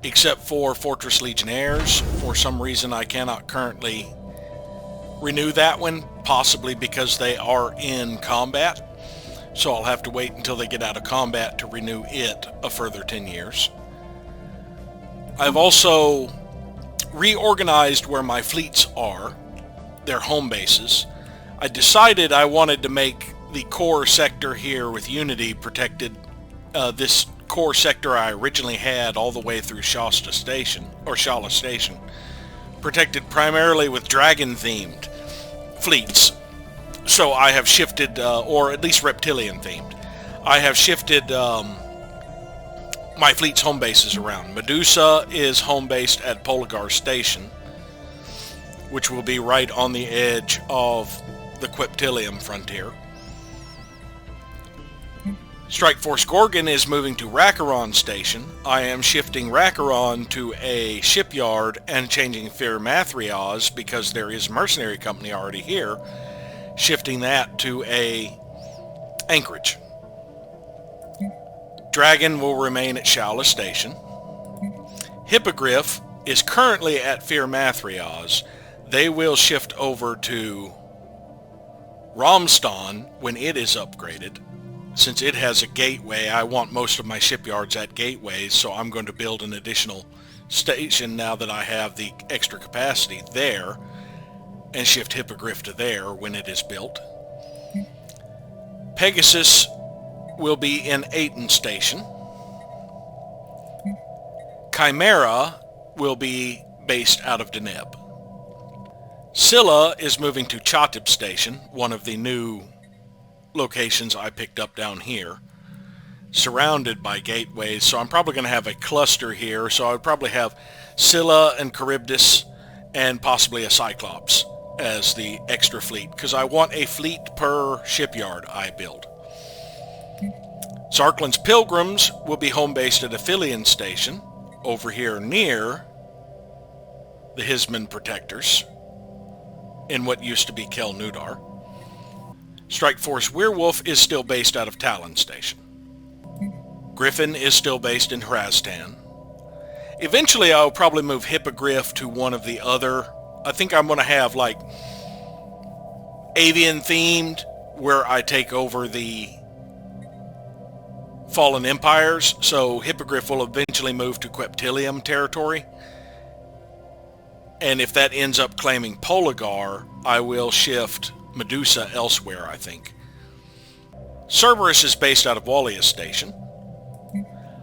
except for Fortress Legionnaires. For some reason I cannot currently renew that one, possibly because they are in combat. So I'll have to wait until they get out of combat to renew it a further 10 years. I've also reorganized where my fleets are. their home bases. I decided I wanted to make the core sector here with Unity protected. This core sector I originally had all the way through Shasta Station, or Shala Station, protected primarily with dragon-themed fleets. So I have shifted, or at least reptilian-themed. I have shifted my fleet's home bases around. Medusa is home-based at Poligar Station, which will be right on the edge of the Queptilium frontier. Strike Force Gorgon is moving to Rakaron Station. I am shifting Rakaron to a shipyard and changing Fir Mathriaz, because there is a mercenary company already here, shifting that to a anchorage. Dragon will remain at Shala Station. Hippogriff is currently at Fir Mathriaz. They will shift over to Ramstan when it is upgraded. Since it has a gateway, I want most of my shipyards at gateways, so I'm going to build an additional station now that I have the extra capacity there, and shift Hippogriff to there when it is built. Pegasus will be in Aten Station. Chimera will be based out of Deneb. Scylla is moving to Chatib Station, one of the new locations I picked up down here, surrounded by gateways, so I'm probably going to have a cluster here, so I would probably have Scylla and Charybdis and possibly a Cyclops as the extra fleet, because I want a fleet per shipyard I build. Zarklin's Pilgrims will be home-based at Aphelion Station, over here near the Hisman Protectors, in what used to be Kel Nudar. Strike Force Werewolf is still based out of Talon Station. Griffin is still based in Hraztan. Eventually I'll probably move Hippogriff to one of the other. I think I'm going to have like avian themed, where I take over the Fallen Empires, so Hippogriff will eventually move to Queptilium territory. And if that ends up claiming Poligar, I will shift Medusa elsewhere, I think. Cerberus is based out of Wallia Station.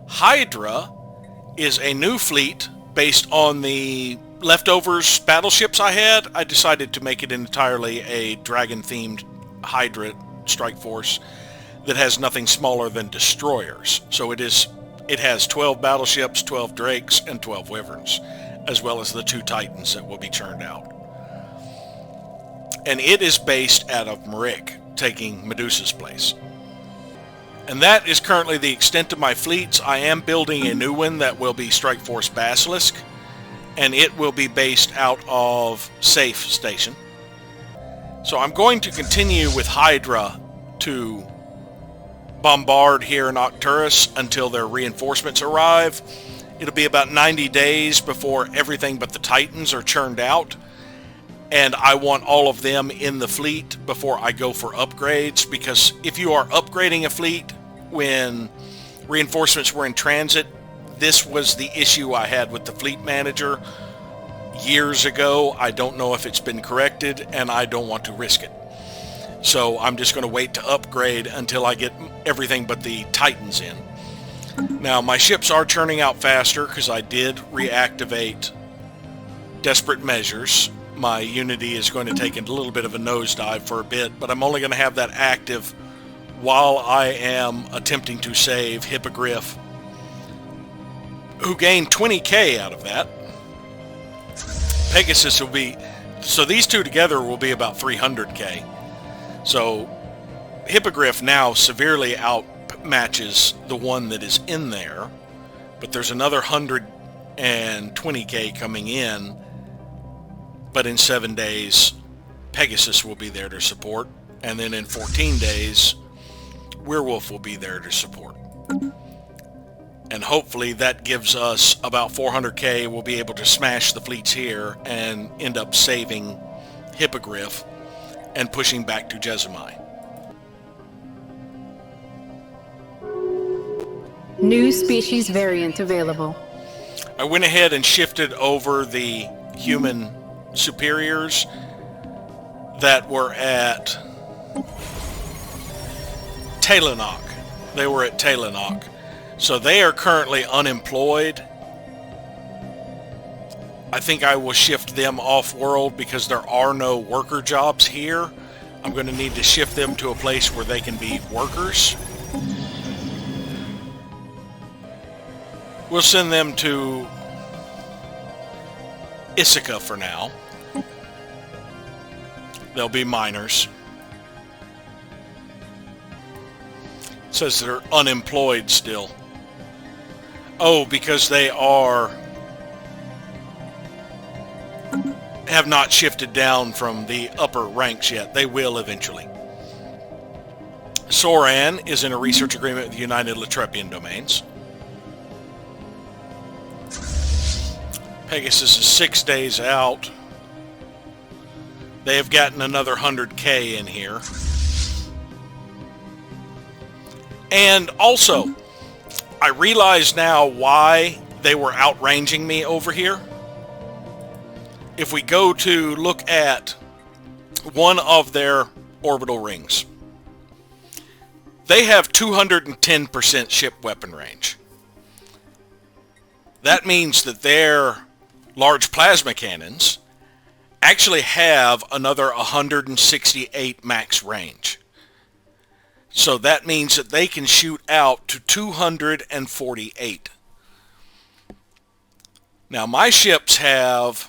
Hydra is a new fleet based on the leftovers battleships I had. I decided to make it entirely a dragon-themed Hydra strike force that has nothing smaller than destroyers. So it has 12 battleships, 12 drakes, and 12 wyverns, as well as the 2 titans that will be churned out. And it is based out of Marik, taking Medusa's place. And that is currently the extent of my fleets. I am building a new one that will be Strike Force Basilisk, and it will be based out of Safe Station. So I'm going to continue with Hydra to bombard here in Arcturus until their reinforcements arrive. It'll be about 90 days before everything but the Titans are churned out, and I want all of them in the fleet before I go for upgrades, because if you are upgrading a fleet when reinforcements were in transit, this was the issue I had with the fleet manager years ago. I don't know if it's been corrected, and I don't want to risk it. So I'm just going to wait to upgrade until I get everything but the Titans in. Now, my ships are churning out faster because I did reactivate Desperate Measures. My Unity is going to take a little bit of a nosedive for a bit, but I'm only going to have that active while I am attempting to save Hippogriff, who gained 20k out of that. Pegasus will be... So these two together will be about 300k. So Hippogriff now severely outmatches the one that is in there, but there's another 120k coming in, but in 7 days Pegasus will be there to support, and then in 14 days Werewolf will be there to support. And hopefully that gives us about 400k. We'll be able to smash the fleets here and end up saving Hippogriff and pushing back to Jezumai. New species variant available. I went ahead and shifted over the human superiors that were at Talanok. They were at Talanok. So they are currently unemployed. I think I will shift them off-world because there are no worker jobs here. I'm going to need to shift them to a place where they can be workers. We'll send them to Ithaca for now. They'll be miners. It says they're unemployed still. Oh, because they have not shifted down from the upper ranks yet. They will eventually. Soran is in a research agreement with the United Latrepian Domains. Pegasus is 6 days out. They have gotten another 100K in here. And also, I realize now why they were outranging me over here. If we go to look at one of their orbital rings, they have 210% ship weapon range. That means that their large plasma cannons actually have another 168 max range. So that means that they can shoot out to 248. Now my ships have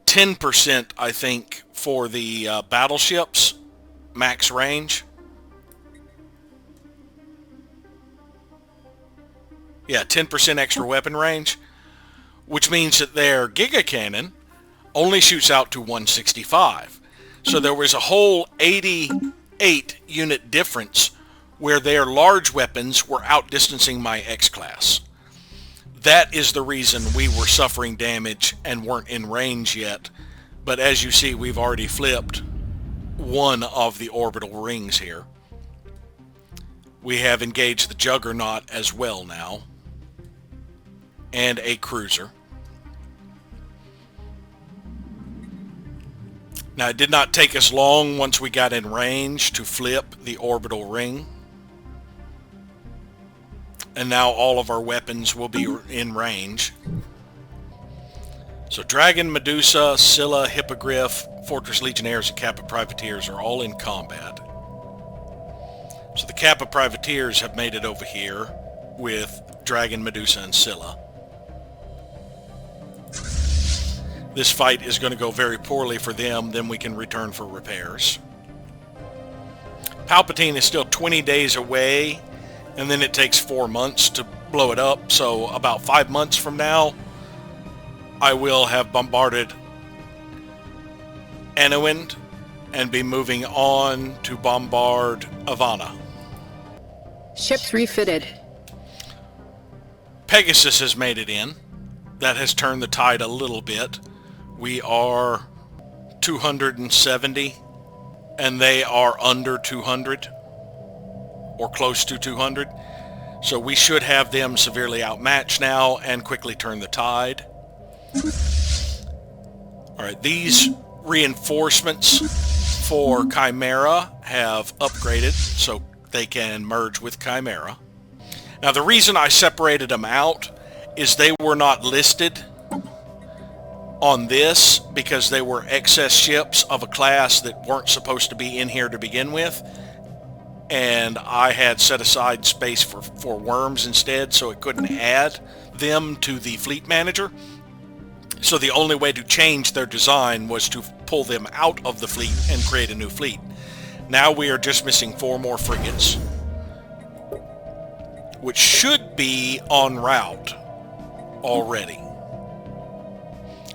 10%, I think, for the battleships max range. Yeah, 10% extra weapon range, which means that their Giga Cannon only shoots out to 165. So there was a whole 88 unit difference where their large weapons were outdistancing my X-Class. That is the reason we were suffering damage and weren't in range yet. But as you see, we've already flipped one of the orbital rings here. We have engaged the Juggernaut as well now. And a cruiser. Now, it did not take us long once we got in range to flip the orbital ring. And now all of our weapons will be in range. So Dragon, Medusa, Scylla, Hippogriff, Fortress Legionnaires, and Kappa Privateers are all in combat. So the Kappa Privateers have made it over here with Dragon, Medusa, and Scylla. This fight is going to go very poorly for them, then we can return for repairs. Palpatine is still 20 days away, and then it takes 4 months to blow it up, so about 5 months from now, I will have bombarded Anowin and be moving on to bombard Ivana. Ships refitted. Pegasus has made it in. That has turned the tide a little bit. We are 270, and they are under 200, or close to 200. So we should have them severely outmatched now and quickly turn the tide. Alright, these reinforcements for Chimera have upgraded, so they can merge with Chimera. Now the reason I separated them out is they were not listed on this because they were excess ships of a class that weren't supposed to be in here to begin with, and I had set aside space for worms instead, so it couldn't add them to the fleet manager. So the only way to change their design was to pull them out of the fleet and create a new fleet. Now we are just missing 4 more frigates, which should be en route already.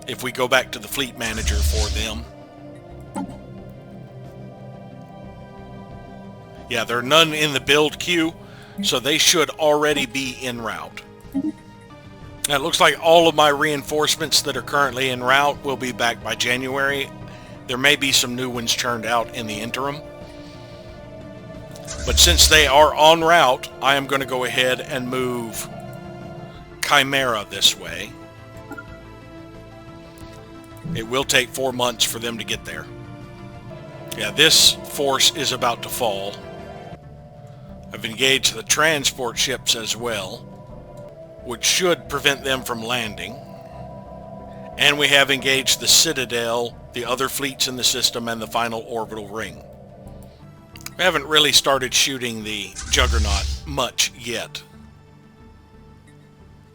If we go back to the fleet manager for them. Yeah, there are none in the build queue, so they should already be en route. Now it looks like all of my reinforcements that are currently en route will be back by January. There may be some new ones churned out in the interim. But since they are en route, I am going to go ahead and move Chimera this way. It will take 4 months for them to get there. Yeah, this force is about to fall. I've engaged the transport ships as well, which should prevent them from landing. And we have engaged the Citadel, the other fleets in the system, and the final orbital ring. We haven't really started shooting the Juggernaut much yet.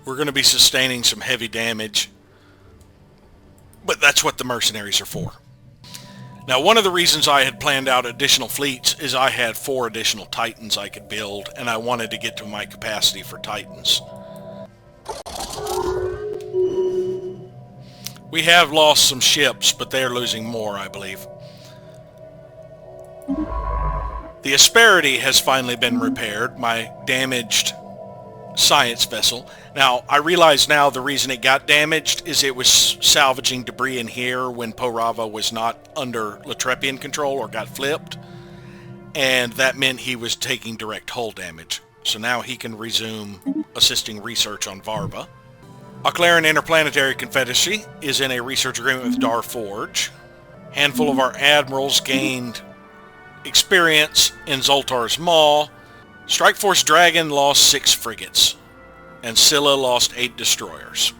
We're going to be sustaining some heavy damage, but that's what the mercenaries are for. Now, one of the reasons I had planned out additional fleets is I had 4 additional Titans I could build, and I wanted to get to my capacity for Titans. We have lost some ships, but they are losing more, I believe. The Asperity has finally been repaired, my damaged science vessel. Now, I realize now the reason it got damaged is it was salvaging debris in here when Porava was not under Latrepian control or got flipped, and that meant he was taking direct hull damage. So now he can resume assisting research on Varva. Auclarian Interplanetary Confederacy is in a research agreement with Darforge. A handful of our admirals gained experience in Zoltar's Maw. Strike Force Dragon lost 6 frigates, and Scylla lost 8 destroyers.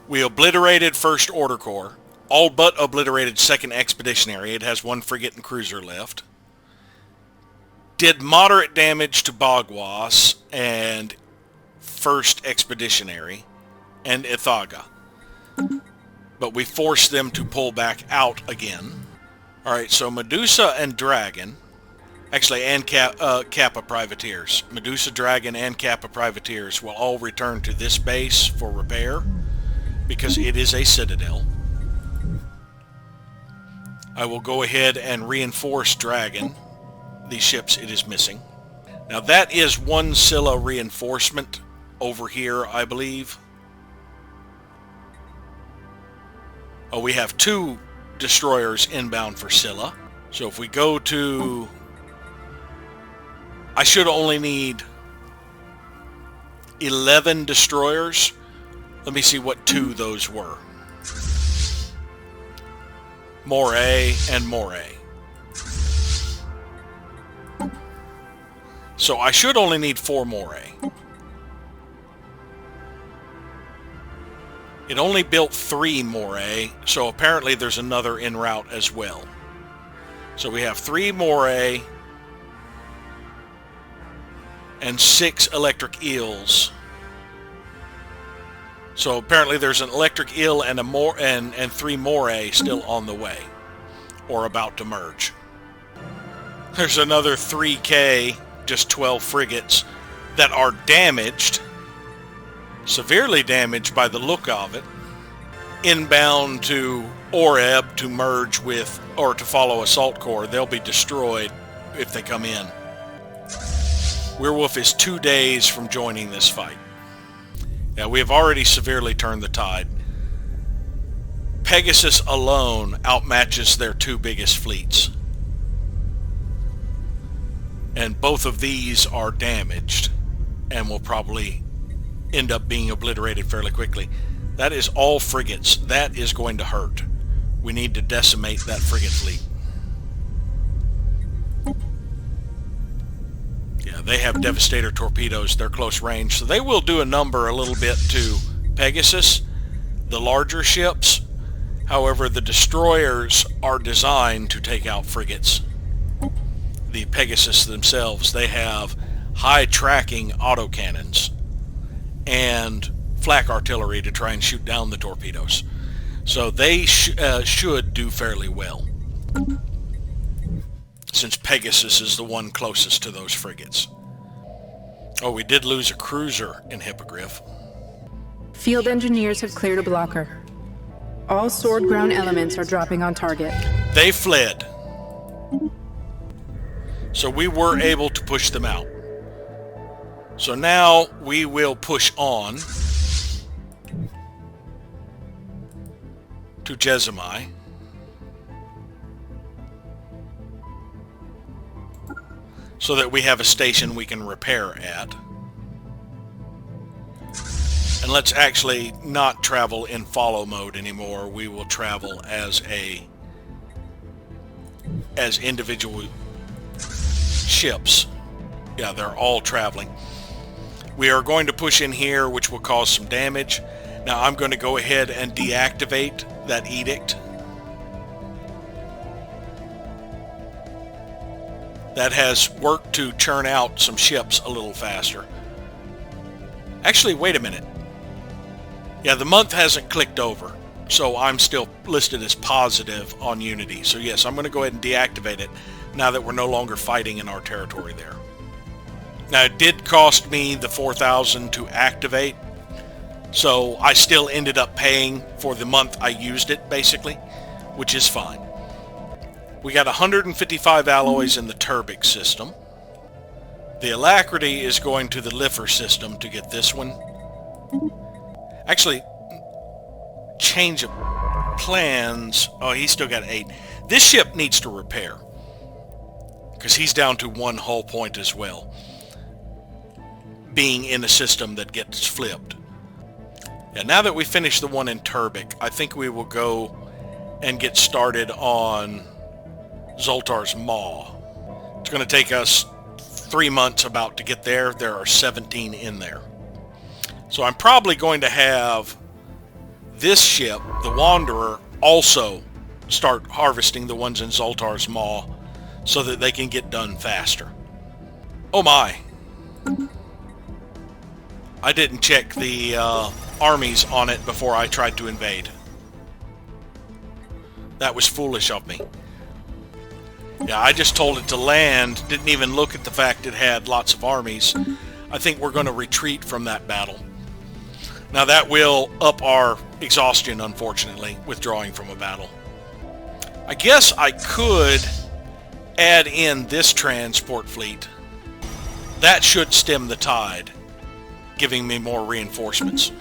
We obliterated First Order Corps, all but obliterated Second Expeditionary. It has 1 frigate and cruiser left. Did moderate damage to Bagwas and First Expeditionary and Ithaga, but we forced them to pull back out again. Alright, so Medusa and Dragon, actually, and Kappa Privateers. Medusa, Dragon, and Kappa Privateers will all return to this base for repair, because it is a citadel. I will go ahead and reinforce Dragon, the ships it is missing. Now that is 1 Scylla reinforcement over here, I believe. Oh, we have 2 destroyers inbound for Scylla. So if we go to... I should only need 11 destroyers. Let me see what 2 those were. Moray and Moray. So I should only need 4 Moray. It only built 3 Moray, so apparently there's another en route as well. So we have 3 Moray and 6 electric eels. So apparently there's an electric eel and and 3 Moray still on the way, or about to merge. There's another 3K, just 12 frigates that are damaged, severely damaged by the look of it, inbound to Oreb to merge with, or to follow Assault Corps. They'll be destroyed if they come in. Werewolf is 2 days from joining this fight. Now, we have already severely turned the tide. Pegasus alone outmatches their 2 biggest fleets. And both of these are damaged and will probably end up being obliterated fairly quickly. That is all frigates. That is going to hurt. We need to decimate that frigate fleet. Yeah, they have Devastator torpedoes. They're close range, so they will do a number a little bit to Pegasus, the larger ships. However, the destroyers are designed to take out frigates. The Pegasus themselves, they have high tracking autocannons and flak artillery to try and shoot down the torpedoes. So they should do fairly well, since Pegasus is the one closest to those frigates. Oh, we did lose a cruiser in Hippogriff. Field engineers have cleared a blocker. All sword ground elements are dropping on target. They fled. So we were able to push them out. So now we will push on to Jezimai. So that we have a station we can repair at. And let's actually not travel in follow mode anymore. We will travel as individual ships. Yeah, they're all traveling. We are going to push in here, which will cause some damage. Now I'm going to go ahead and deactivate that edict. That has worked to churn out some ships a little faster. Actually, wait a minute. Yeah, the month hasn't clicked over, so I'm still listed as positive on Unity. So yes, I'm going to go ahead and deactivate it now that we're no longer fighting in our territory there. Now, it did cost me the 4,000 to activate, so I still ended up paying for the month I used it, basically, which is fine. We got 155 alloys in the Turbic system. The Alacrity is going to the Lifer system to get this one. Actually, change of plans. Oh, he's still got 8. This ship needs to repair, because he's down to 1 hull point as well, being in a system that gets flipped. And now that we finish the one in Turbic, I think we will go and get started on Zoltar's Maw. It's going to take us 3 months about to get there. There are 17 in there. So I'm probably going to have this ship, the Wanderer, also start harvesting the ones in Zoltar's Maw so that they can get done faster. Oh my! I didn't check the armies on it before I tried to invade. That was foolish of me. Yeah, I just told it to land, didn't even look at the fact it had lots of armies. I think we're going to retreat from that battle. Now that will up our exhaustion, unfortunately, withdrawing from a battle. I guess I could add in this transport fleet. That should stem the tide, giving me more reinforcements.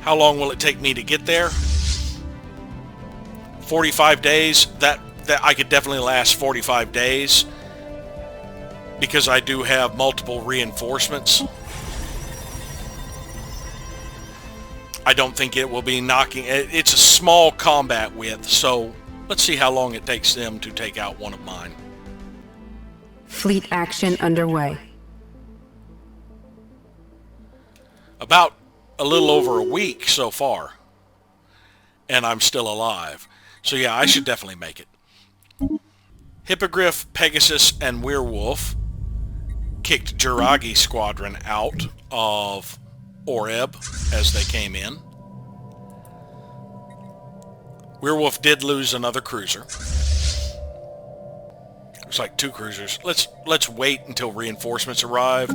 How long will it take me to get there? 45 days. That I could definitely last 45 days because I do have multiple reinforcements. I don't think it will be knocking. It's a small combat width, so let's see how long it takes them to take out one of mine. Fleet action underway. About a little over a week so far, and I'm still alive. So yeah, I should definitely make it. Hippogriff, Pegasus, and Werewolf kicked Jiragi Squadron out of Oreb as they came in. Werewolf did lose another cruiser. Looks like 2 cruisers. Let's wait until reinforcements arrive.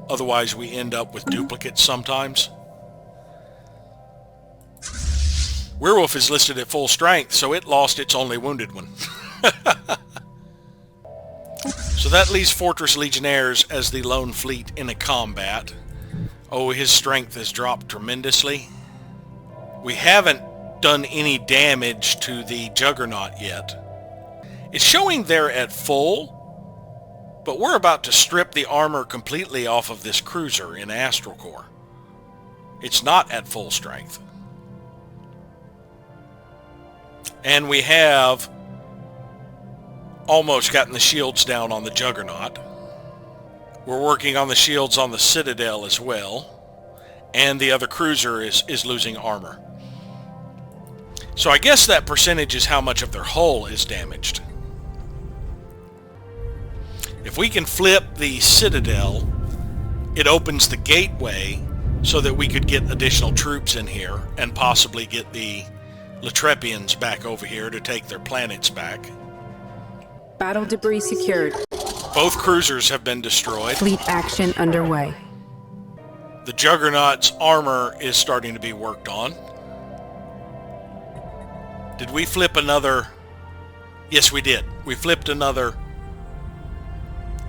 Otherwise, we end up with duplicates sometimes. Werewolf is listed at full strength, so it lost its only wounded one. So that leaves Fortress Legionnaires as the lone fleet in a combat. Oh, his strength has dropped tremendously. We haven't done any damage to the Juggernaut yet. It's showing they're at full, but we're about to strip the armor completely off of this cruiser in Astral Core. It's not at full strength. And we have almost gotten the shields down on the Juggernaut. We're working on the shields on the Citadel as well. And the other cruiser is losing armor. So I guess that percentage is how much of their hull is damaged. If we can flip the Citadel, it opens the gateway so that we could get additional troops in here and possibly get the Latrepians back over here to take their planets back. Battle debris secured. Both cruisers have been destroyed. Fleet action underway. The Juggernaut's armor is starting to be worked on. Did we flip another? Yes, we did. We flipped another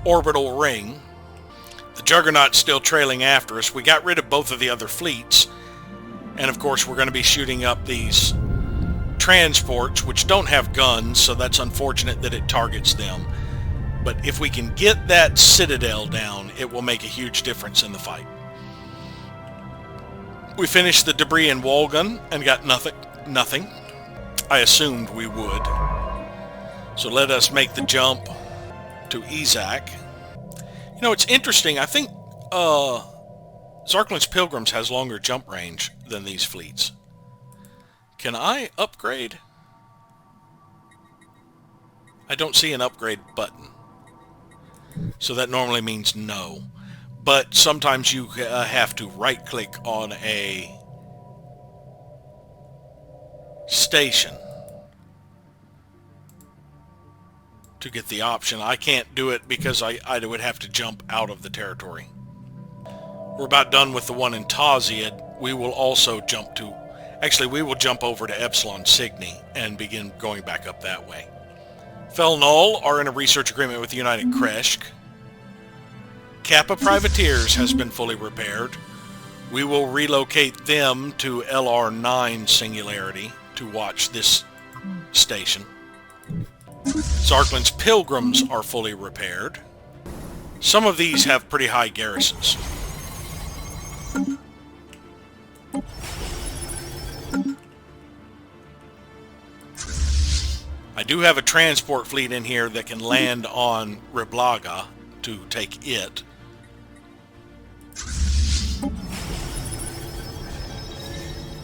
orbital ring. The Juggernaut's still trailing after us. We got rid of both of the other fleets. And of course, we're going to be shooting up these transports, which don't have guns, so that's unfortunate that it targets them. But if we can get that Citadel down, it will make a huge difference in the fight. We finished the debris in Wolgan and got nothing. I assumed we would. So let us make the jump to Izak. You know, it's interesting. I think Zarklin's Pilgrims has longer jump range than these fleets. Can I upgrade? I don't see an upgrade button. So that normally means no. But sometimes you have to right-click on a station to get the option. I can't do it because I would have to jump out of the territory. We're about done with the one in Taziad. We will also jump to... Actually, we will jump over to Epsilon Cygni and begin going back up that way. Fel Null are in a research agreement with the United Kreshk. Kappa Privateers has been fully repaired. We will relocate them to LR9 Singularity to watch this station. Zarklin's Pilgrims are fully repaired. Some of these have pretty high garrisons. I do have a transport fleet in here that can land on Riblaga to take it.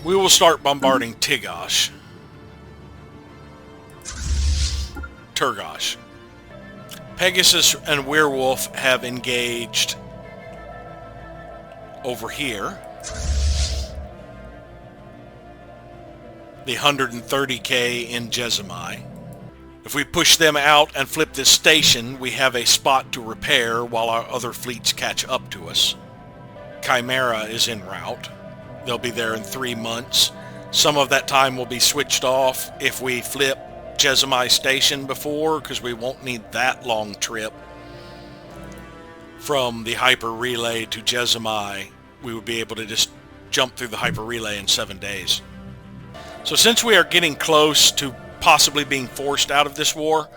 We will start bombarding Turgosh. Pegasus and Werewolf have engaged over here. The 130k in Jezimai. If we push them out and flip this station, we have a spot to repair while our other fleets catch up to us. Chimera is en route. They'll be there in 3 months. Some of that time will be switched off if we flip Jezimai Station before, because we won't need that long trip from the hyper relay to Jezimai. We would be able to just jump through the hyper relay in 7 days. So since we are getting close to possibly being forced out of this war,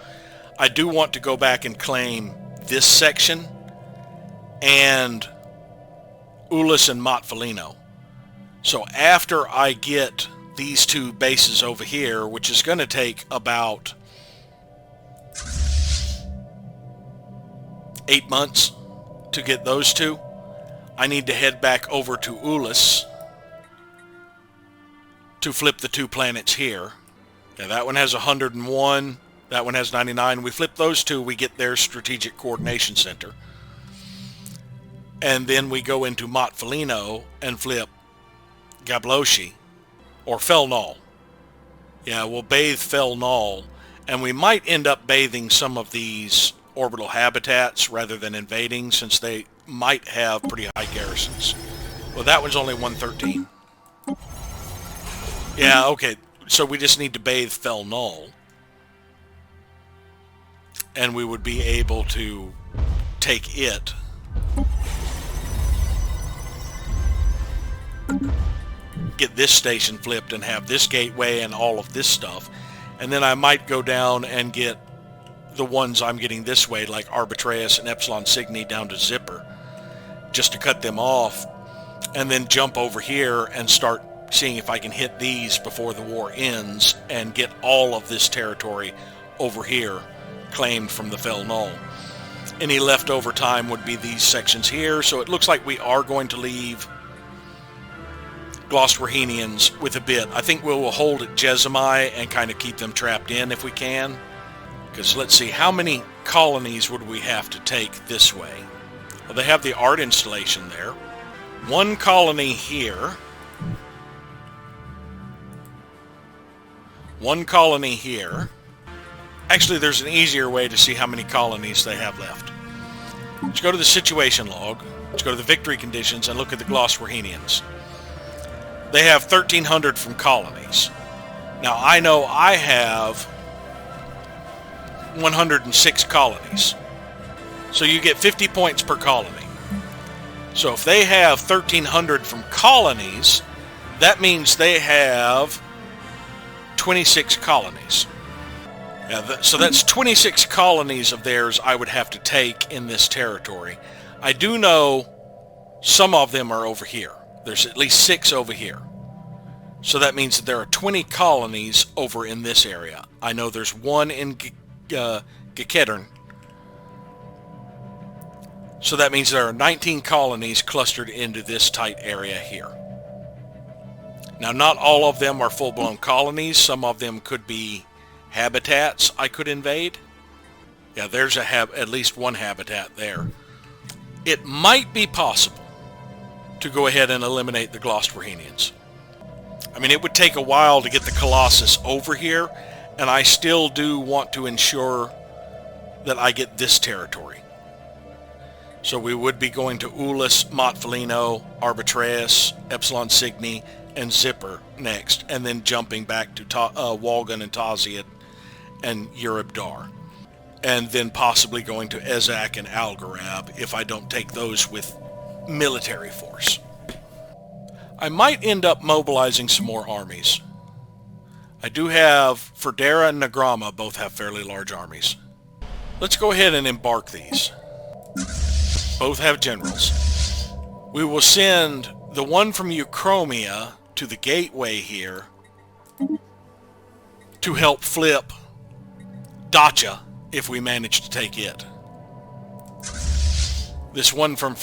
I do want to go back and claim this section and Ulis and Motfolino. So after I get these two bases over here, which is going to take about 8 months to get those two, I need to head back over to Ulis to flip the 2 planets here. Yeah, that one has 101, that one has 99. We flip those 2, we get their strategic coordination center. And then we go into Motfolino and flip Gabloshi, or Fel Null. Yeah, we'll bathe Fel Null, and we might end up bathing some of these orbital habitats rather than invading, since they might have pretty high garrisons. Well, that one's only 113. Yeah, okay, so we just need to bathe Fel Null, and we would be able to take it. Get this station flipped and have this gateway and all of this stuff, and then I might go down and get the ones I'm getting this way, like Arbitraeus and Epsilon Cygni, down to Zipper, just to cut them off, and then jump over here and start seeing if I can hit these before the war ends and get all of this territory over here claimed from the Fel Null. Any leftover time would be these sections here, so it looks like we are going to leave Gloswarhenians with a bit. I think we'll hold at Jezimai and kind of keep them trapped in if we can. Because let's see, how many colonies would we have to take this way? Well, they have the art installation there. 1 colony here. 1 colony here. Actually, there's an easier way to see how many colonies they have left. Let's go to the situation log. Let's go to the victory conditions and look at the Gloswarhenians. They have 1,300 from colonies. Now, I know I have 106 colonies. So you get 50 points per colony. So if they have 1,300 from colonies, that means they have 26 colonies. Yeah, so that's 26 colonies of theirs I would have to take in this territory. I do know some of them are over here. There's at least 6 over here. So that means that there are 20 colonies over in this area. I know there's 1 in Gekedern. So that means there are 19 colonies clustered into this tight area here. Now, not all of them are full-blown colonies. Some of them could be habitats I could invade. Yeah, there's at least 1 habitat there. It might be possible to go ahead and eliminate the Glosterhenians. I mean, it would take a while to get the Colossus over here, and I still do want to ensure that I get this territory. So we would be going to Ulyss, Motfelino, Arbitraeus, Epsilon Cygni, and Zipper next, and then jumping back to Walgan and Taziad and Uribdar. And then possibly going to Ezak and Algarab if I don't take those with military force. I might end up mobilizing some more armies. I do have Ferdera and Nagrama both have fairly large armies. Let's go ahead and embark these. Both have generals. We will send the one from Euchromia to the gateway here to help flip Dacia if we manage to take it. This one from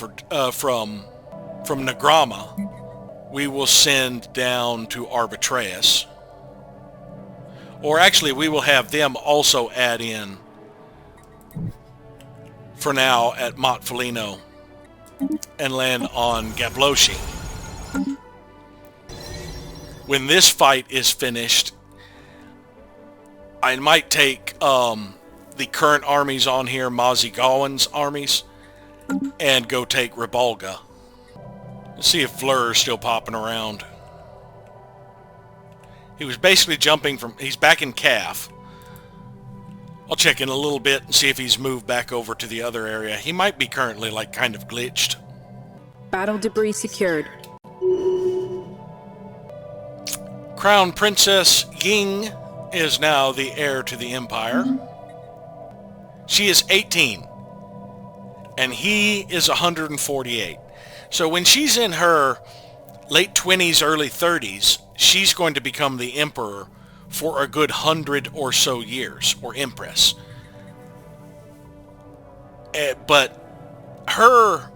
Nagrama we will send down to Arbitraeus. Or actually, we will have them also add in for now at Motfelino and land on Gabloshi. When this fight is finished, I might take the current armies on here, Mazi-Gawain's armies, and go take Ribalga. Let's see if Fleur is still popping around. He was basically jumping from... He's back in Calf. I'll check in a little bit and see if he's moved back over to the other area. He might be currently, like, kind of glitched. Battle debris secured. Crown Princess Ying is now the heir to the Empire. She is 18. And he is 148. So when she's in her late 20s, early 30s, she's going to become the Emperor for a good 100 or so years, or Empress. But her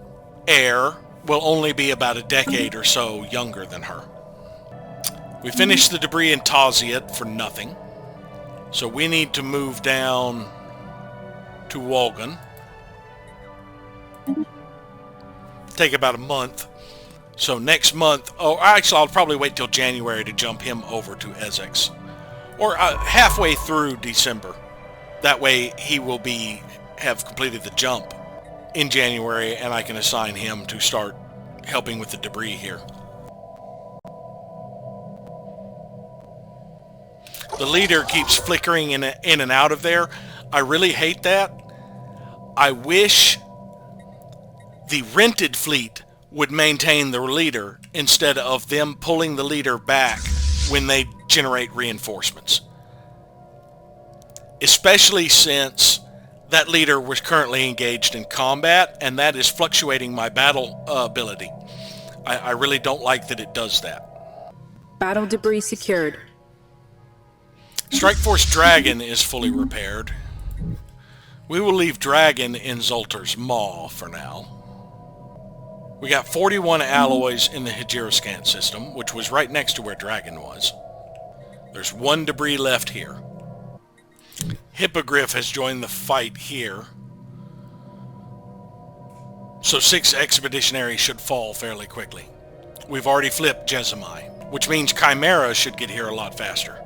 heir will only be about a decade or so younger than her. We finished the debris in Taziad for nothing. So we need to move down to Walgan. Take about a month. So next month, actually I'll probably wait till January to jump him over to Essex. Or halfway through December. That way he will have completed the jump in January, and I can assign him to start helping with the debris here. The leader keeps flickering in and out of there. I really hate that. I wish the rented fleet would maintain the leader instead of them pulling the leader back when they generate reinforcements. Especially since that leader was currently engaged in combat, and that is fluctuating my battle ability. I really don't like that it does that. Battle debris secured. Strike Force Dragon is fully repaired. We will leave Dragon in Zoltar's Maw for now. We got 41 alloys in the Hejiroscant system, which was right next to where Dragon was. There's 1 debris left here. Hippogriff has joined the fight here. So 6 expeditionaries should fall fairly quickly. We've already flipped Jezimai, which means Chimera should get here a lot faster.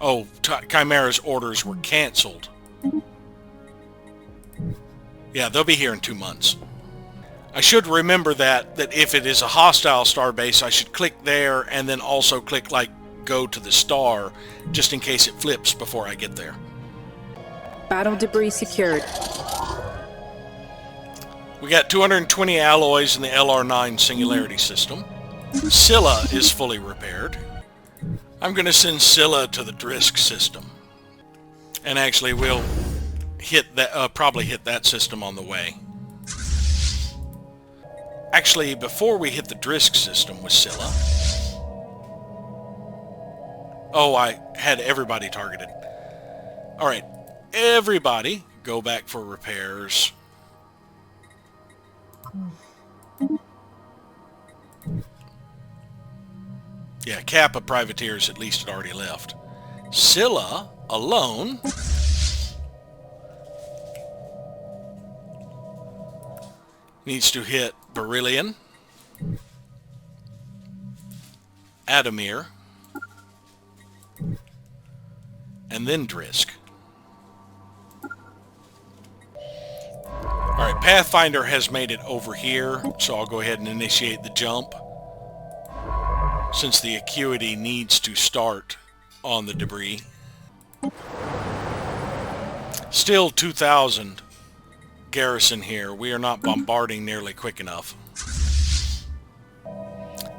Oh, Chimera's orders were cancelled. Yeah, they'll be here in 2 months. I should remember that if it is a hostile starbase, I should click there and then also click, like, go to the star, just in case it flips before I get there. Battle debris secured. We got 220 alloys in the LR9 Singularity system. Scylla is fully repaired. I'm going to send Scylla to the Drisk system. And actually, we'll hit that, probably hit that system on the way. Actually, before we hit the Drisk system with Scylla... Oh, I had everybody targeted. Alright, everybody go back for repairs. Yeah, Kappa privateers at least had already left. Scylla, alone... needs to hit Beryllion, Adamir, and then Drisk. Alright, Pathfinder has made it over here, so I'll go ahead and initiate the jump, since the Acuity needs to start on the debris. Still 2,000 garrison here. We are not bombarding nearly quick enough.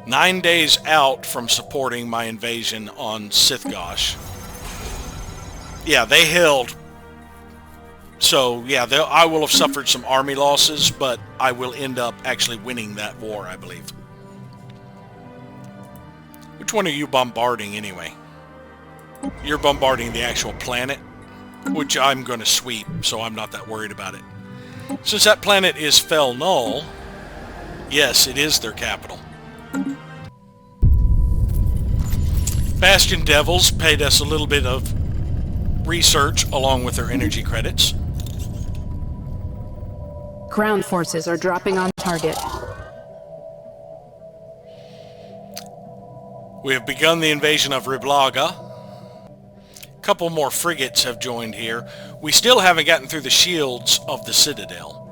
9 days out from supporting my invasion on Sithgosh. Yeah, they held. So, yeah, I will have suffered some army losses, but I will end up actually winning that war, I believe. Which one are you bombarding anyway? You're bombarding the actual planet, which I'm going to sweep, so I'm not that worried about it. Since that planet is Fel Null, yes, it is their capital. Bastion Devils paid us a little bit of research along with their energy credits. Ground forces are dropping on target. We have begun the invasion of Riblaga. A couple more frigates have joined here. We still haven't gotten through the shields of the Citadel.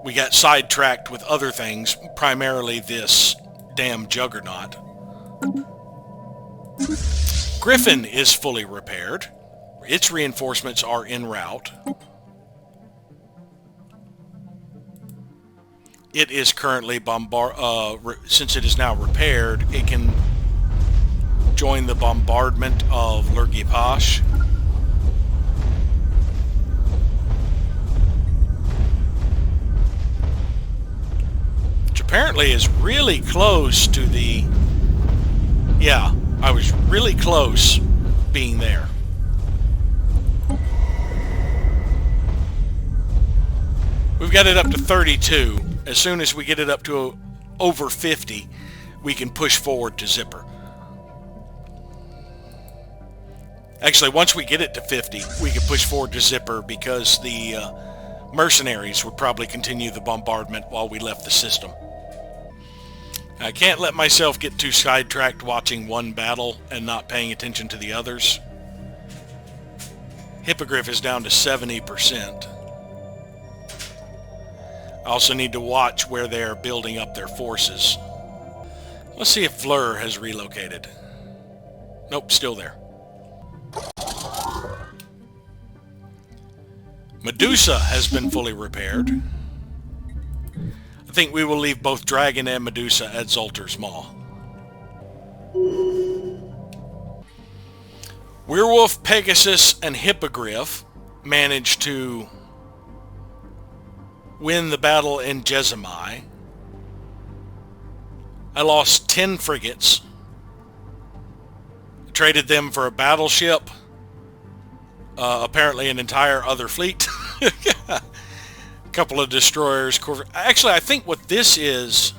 We got sidetracked with other things, primarily this damn juggernaut. Griffin is fully repaired. Its reinforcements are en route. It is currently since it is now repaired, it can join the bombardment of Lurgi-Pash. Which apparently is really close to the... Yeah, I was really close being there. We've got it up to 32. As soon as we get it up to over 50, we can push forward to Zipper. Actually, once we get it to 50, we can push forward to Zipper because the mercenaries would probably continue the bombardment while we left the system. I can't let myself get too sidetracked watching one battle and not paying attention to the others. Hippogriff is down to 70%. I also need to watch where they're building up their forces. Let's see if Vlur has relocated. Nope, still there. Medusa has been fully repaired. I think we will leave both Dragon and Medusa at Zoltar's Maw. Werewolf, Pegasus, and Hippogriff managed to win the battle in Jezimai. I lost 10 frigates. Traded them for a battleship. Apparently an entire other fleet. A couple of destroyers. Actually, I think what this is...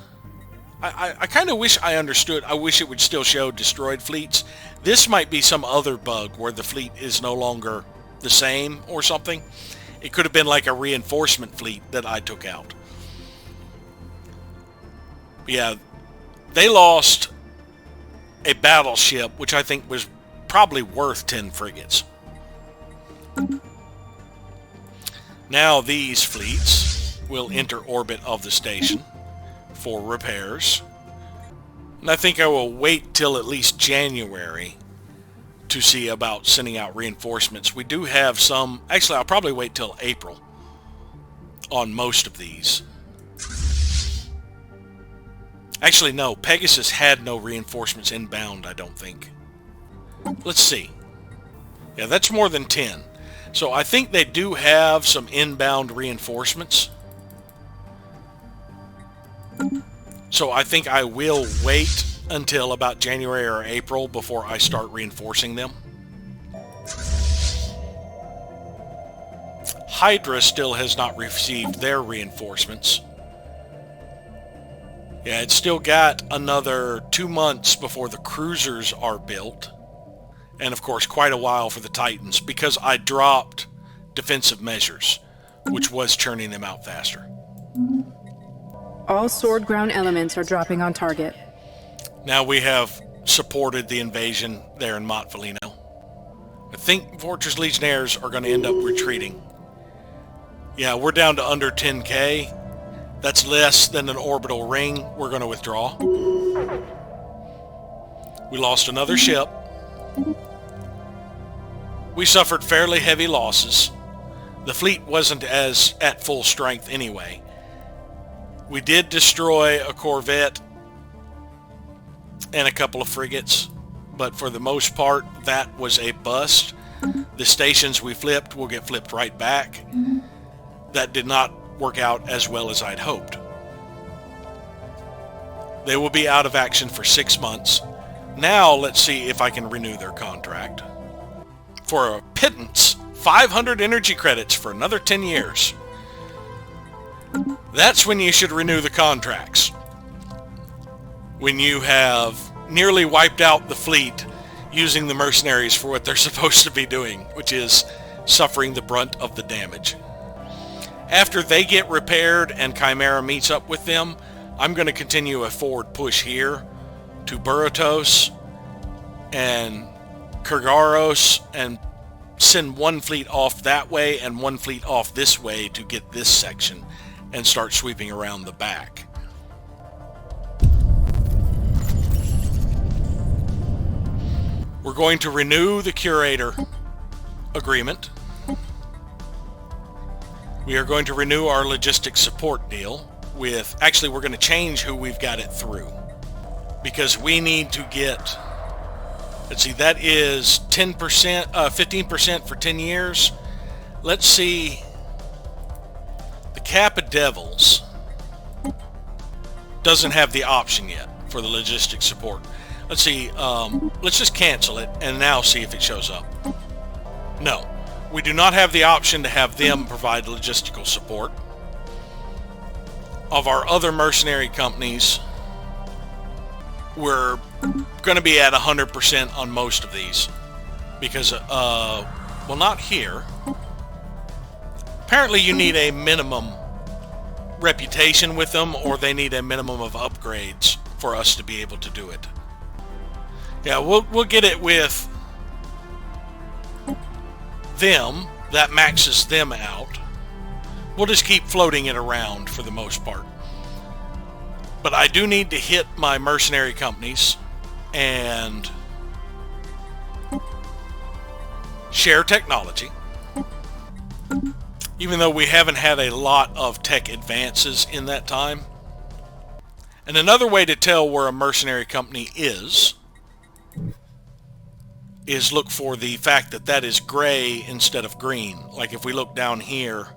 I kind of wish I understood. I wish it would still show destroyed fleets. This might be some other bug where the fleet is no longer the same or something. It could have been like a reinforcement fleet that I took out. Yeah, they lost a battleship, which I think was probably worth 10 frigates. Now these fleets will enter orbit of the station for repairs. And I think I will wait till at least January to see about sending out reinforcements. We do have some... Actually, I'll probably wait till April on most of these. Actually, no. Pegasus had no reinforcements inbound, I don't think. Let's see. Yeah, that's more than 10. So I think they do have some inbound reinforcements. So I think I will wait until about January or April before I start reinforcing them. Hydra still has not received their reinforcements. Yeah, it's still got another 2 months before the cruisers are built. And of course, quite a while for the Titans, because I dropped defensive measures, which was churning them out faster. All sword ground elements are dropping on target. Now we have supported the invasion there in Montfelino. I think Fortress Legionnaires are going to end up retreating. Yeah, we're down to under 10k. That's less than an orbital ring. We're going to withdraw. We lost another ship. We suffered fairly heavy losses. The fleet wasn't as at full strength anyway. We did destroy a corvette and a couple of frigates, but for the most part, that was a bust. The stations we flipped will get flipped right back. That did not work out as well as I'd hoped. They will be out of action for 6 months. Now let's see if I can renew their contract. For a pittance, 500 energy credits for another 10 years. That's when you should renew the contracts. When you have nearly wiped out the fleet using the mercenaries for what they're supposed to be doing, which is suffering the brunt of the damage. After they get repaired and Chimera meets up with them, I'm going to continue a forward push here to Buratos and Kurgaros and send one fleet off that way and one fleet off this way to get this section and start sweeping around the back. We're going to renew the Curator agreement. We are going to renew our logistics support deal with... Actually, we're going to change who we've got it through. Because we need to get... Let's see, that is 10%, 15% for 10 years. Let's see... The Kappa Devils doesn't have the option yet for the logistics support. Let's see, let's just cancel it and now see if it shows up. No. We do not have the option to have them provide logistical support. Of our other mercenary companies, we're going to be at 100% on most of these. Because, well, not here. Apparently you need a minimum reputation with them, or they need a minimum of upgrades for us to be able to do it. Yeah, we'll get it with them. That maxes them out. We'll just keep floating it around for the most part. But I do need to hit my mercenary companies and share technology. Even though we haven't had a lot of tech advances in that time. And another way to tell where a mercenary company is look for the fact that that is gray instead of green. Like if we look down here,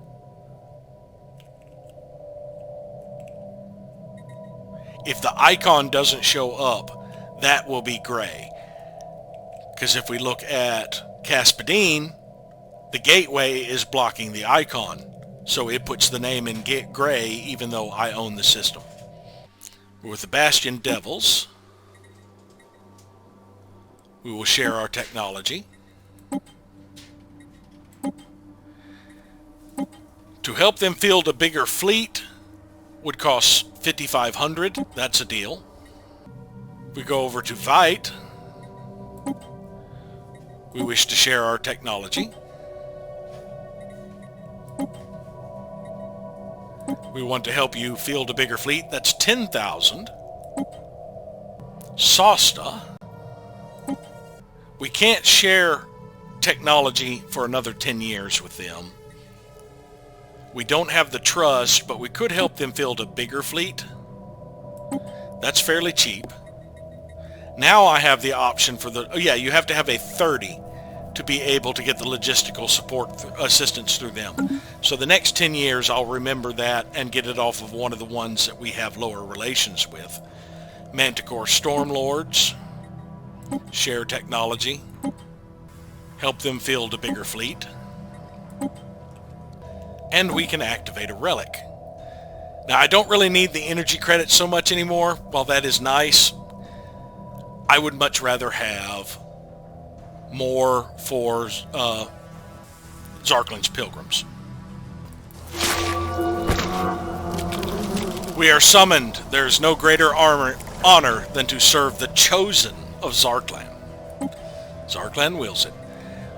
if the icon doesn't show up, that will be gray. Because if we look at Caspadine, the gateway is blocking the icon. So it puts the name in gray even though I own the system. With the Bastion Devils, we will share our technology. To help them field a bigger fleet would cost 5,500. That's a deal. We go over to Vite. We wish to share our technology. We want to help you field a bigger fleet. That's 10,000. Sosta. We can't share technology for another 10 years with them. We don't have the trust, but we could help them field a bigger fleet. That's fairly cheap. Now I have the option for the... Oh yeah, you have to have a 30 to be able to get the logistical support assistance through them. So the next 10 years I'll remember that and get it off of one of the ones that we have lower relations with. Manticore Stormlords, share technology, help them field a bigger fleet, and we can activate a relic. Now I don't really need the energy credits so much anymore. While that is nice, I would much rather have more for Zarklin's Pilgrims. We are summoned. There is no greater honor than to serve the chosen of Zarklan. Zarklan wills it.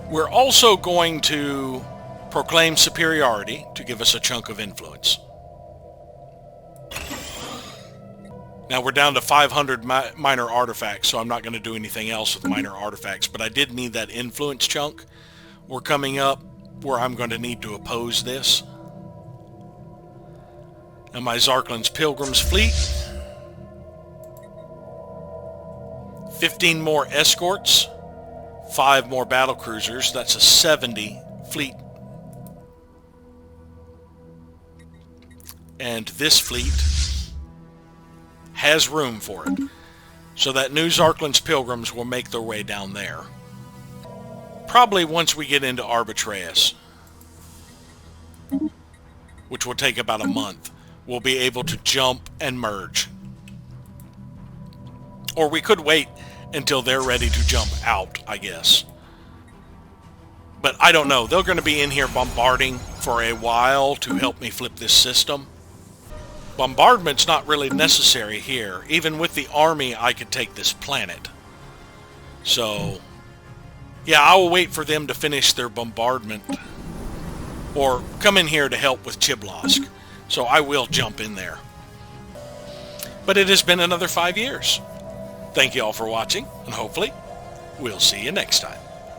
We're also going to proclaim superiority to give us a chunk of influence. Now we're down to 500 minor artifacts, so I'm not going to do anything else with minor artifacts, but I did need that influence chunk. We're coming up where I'm going to need to oppose this. Now my Zarklin's Pilgrims fleet. 15 more escorts. 5 more battle cruisers. That's a 70 fleet. And this fleet has room for it. So that new Zarklin's Pilgrims will make their way down there. Probably once we get into Arbitraeus, which will take about a month, we'll be able to jump and merge. Or we could wait until they're ready to jump out, I guess. But I don't know. They're going to be in here bombarding for a while to help me flip this system. Bombardment's not really necessary here. Even with the army, I could take this planet. So, yeah, I will wait for them to finish their bombardment. Or come in here to help with Chiblask. So I will jump in there. But it has been another 5 years. Thank you all for watching, and hopefully, we'll see you next time.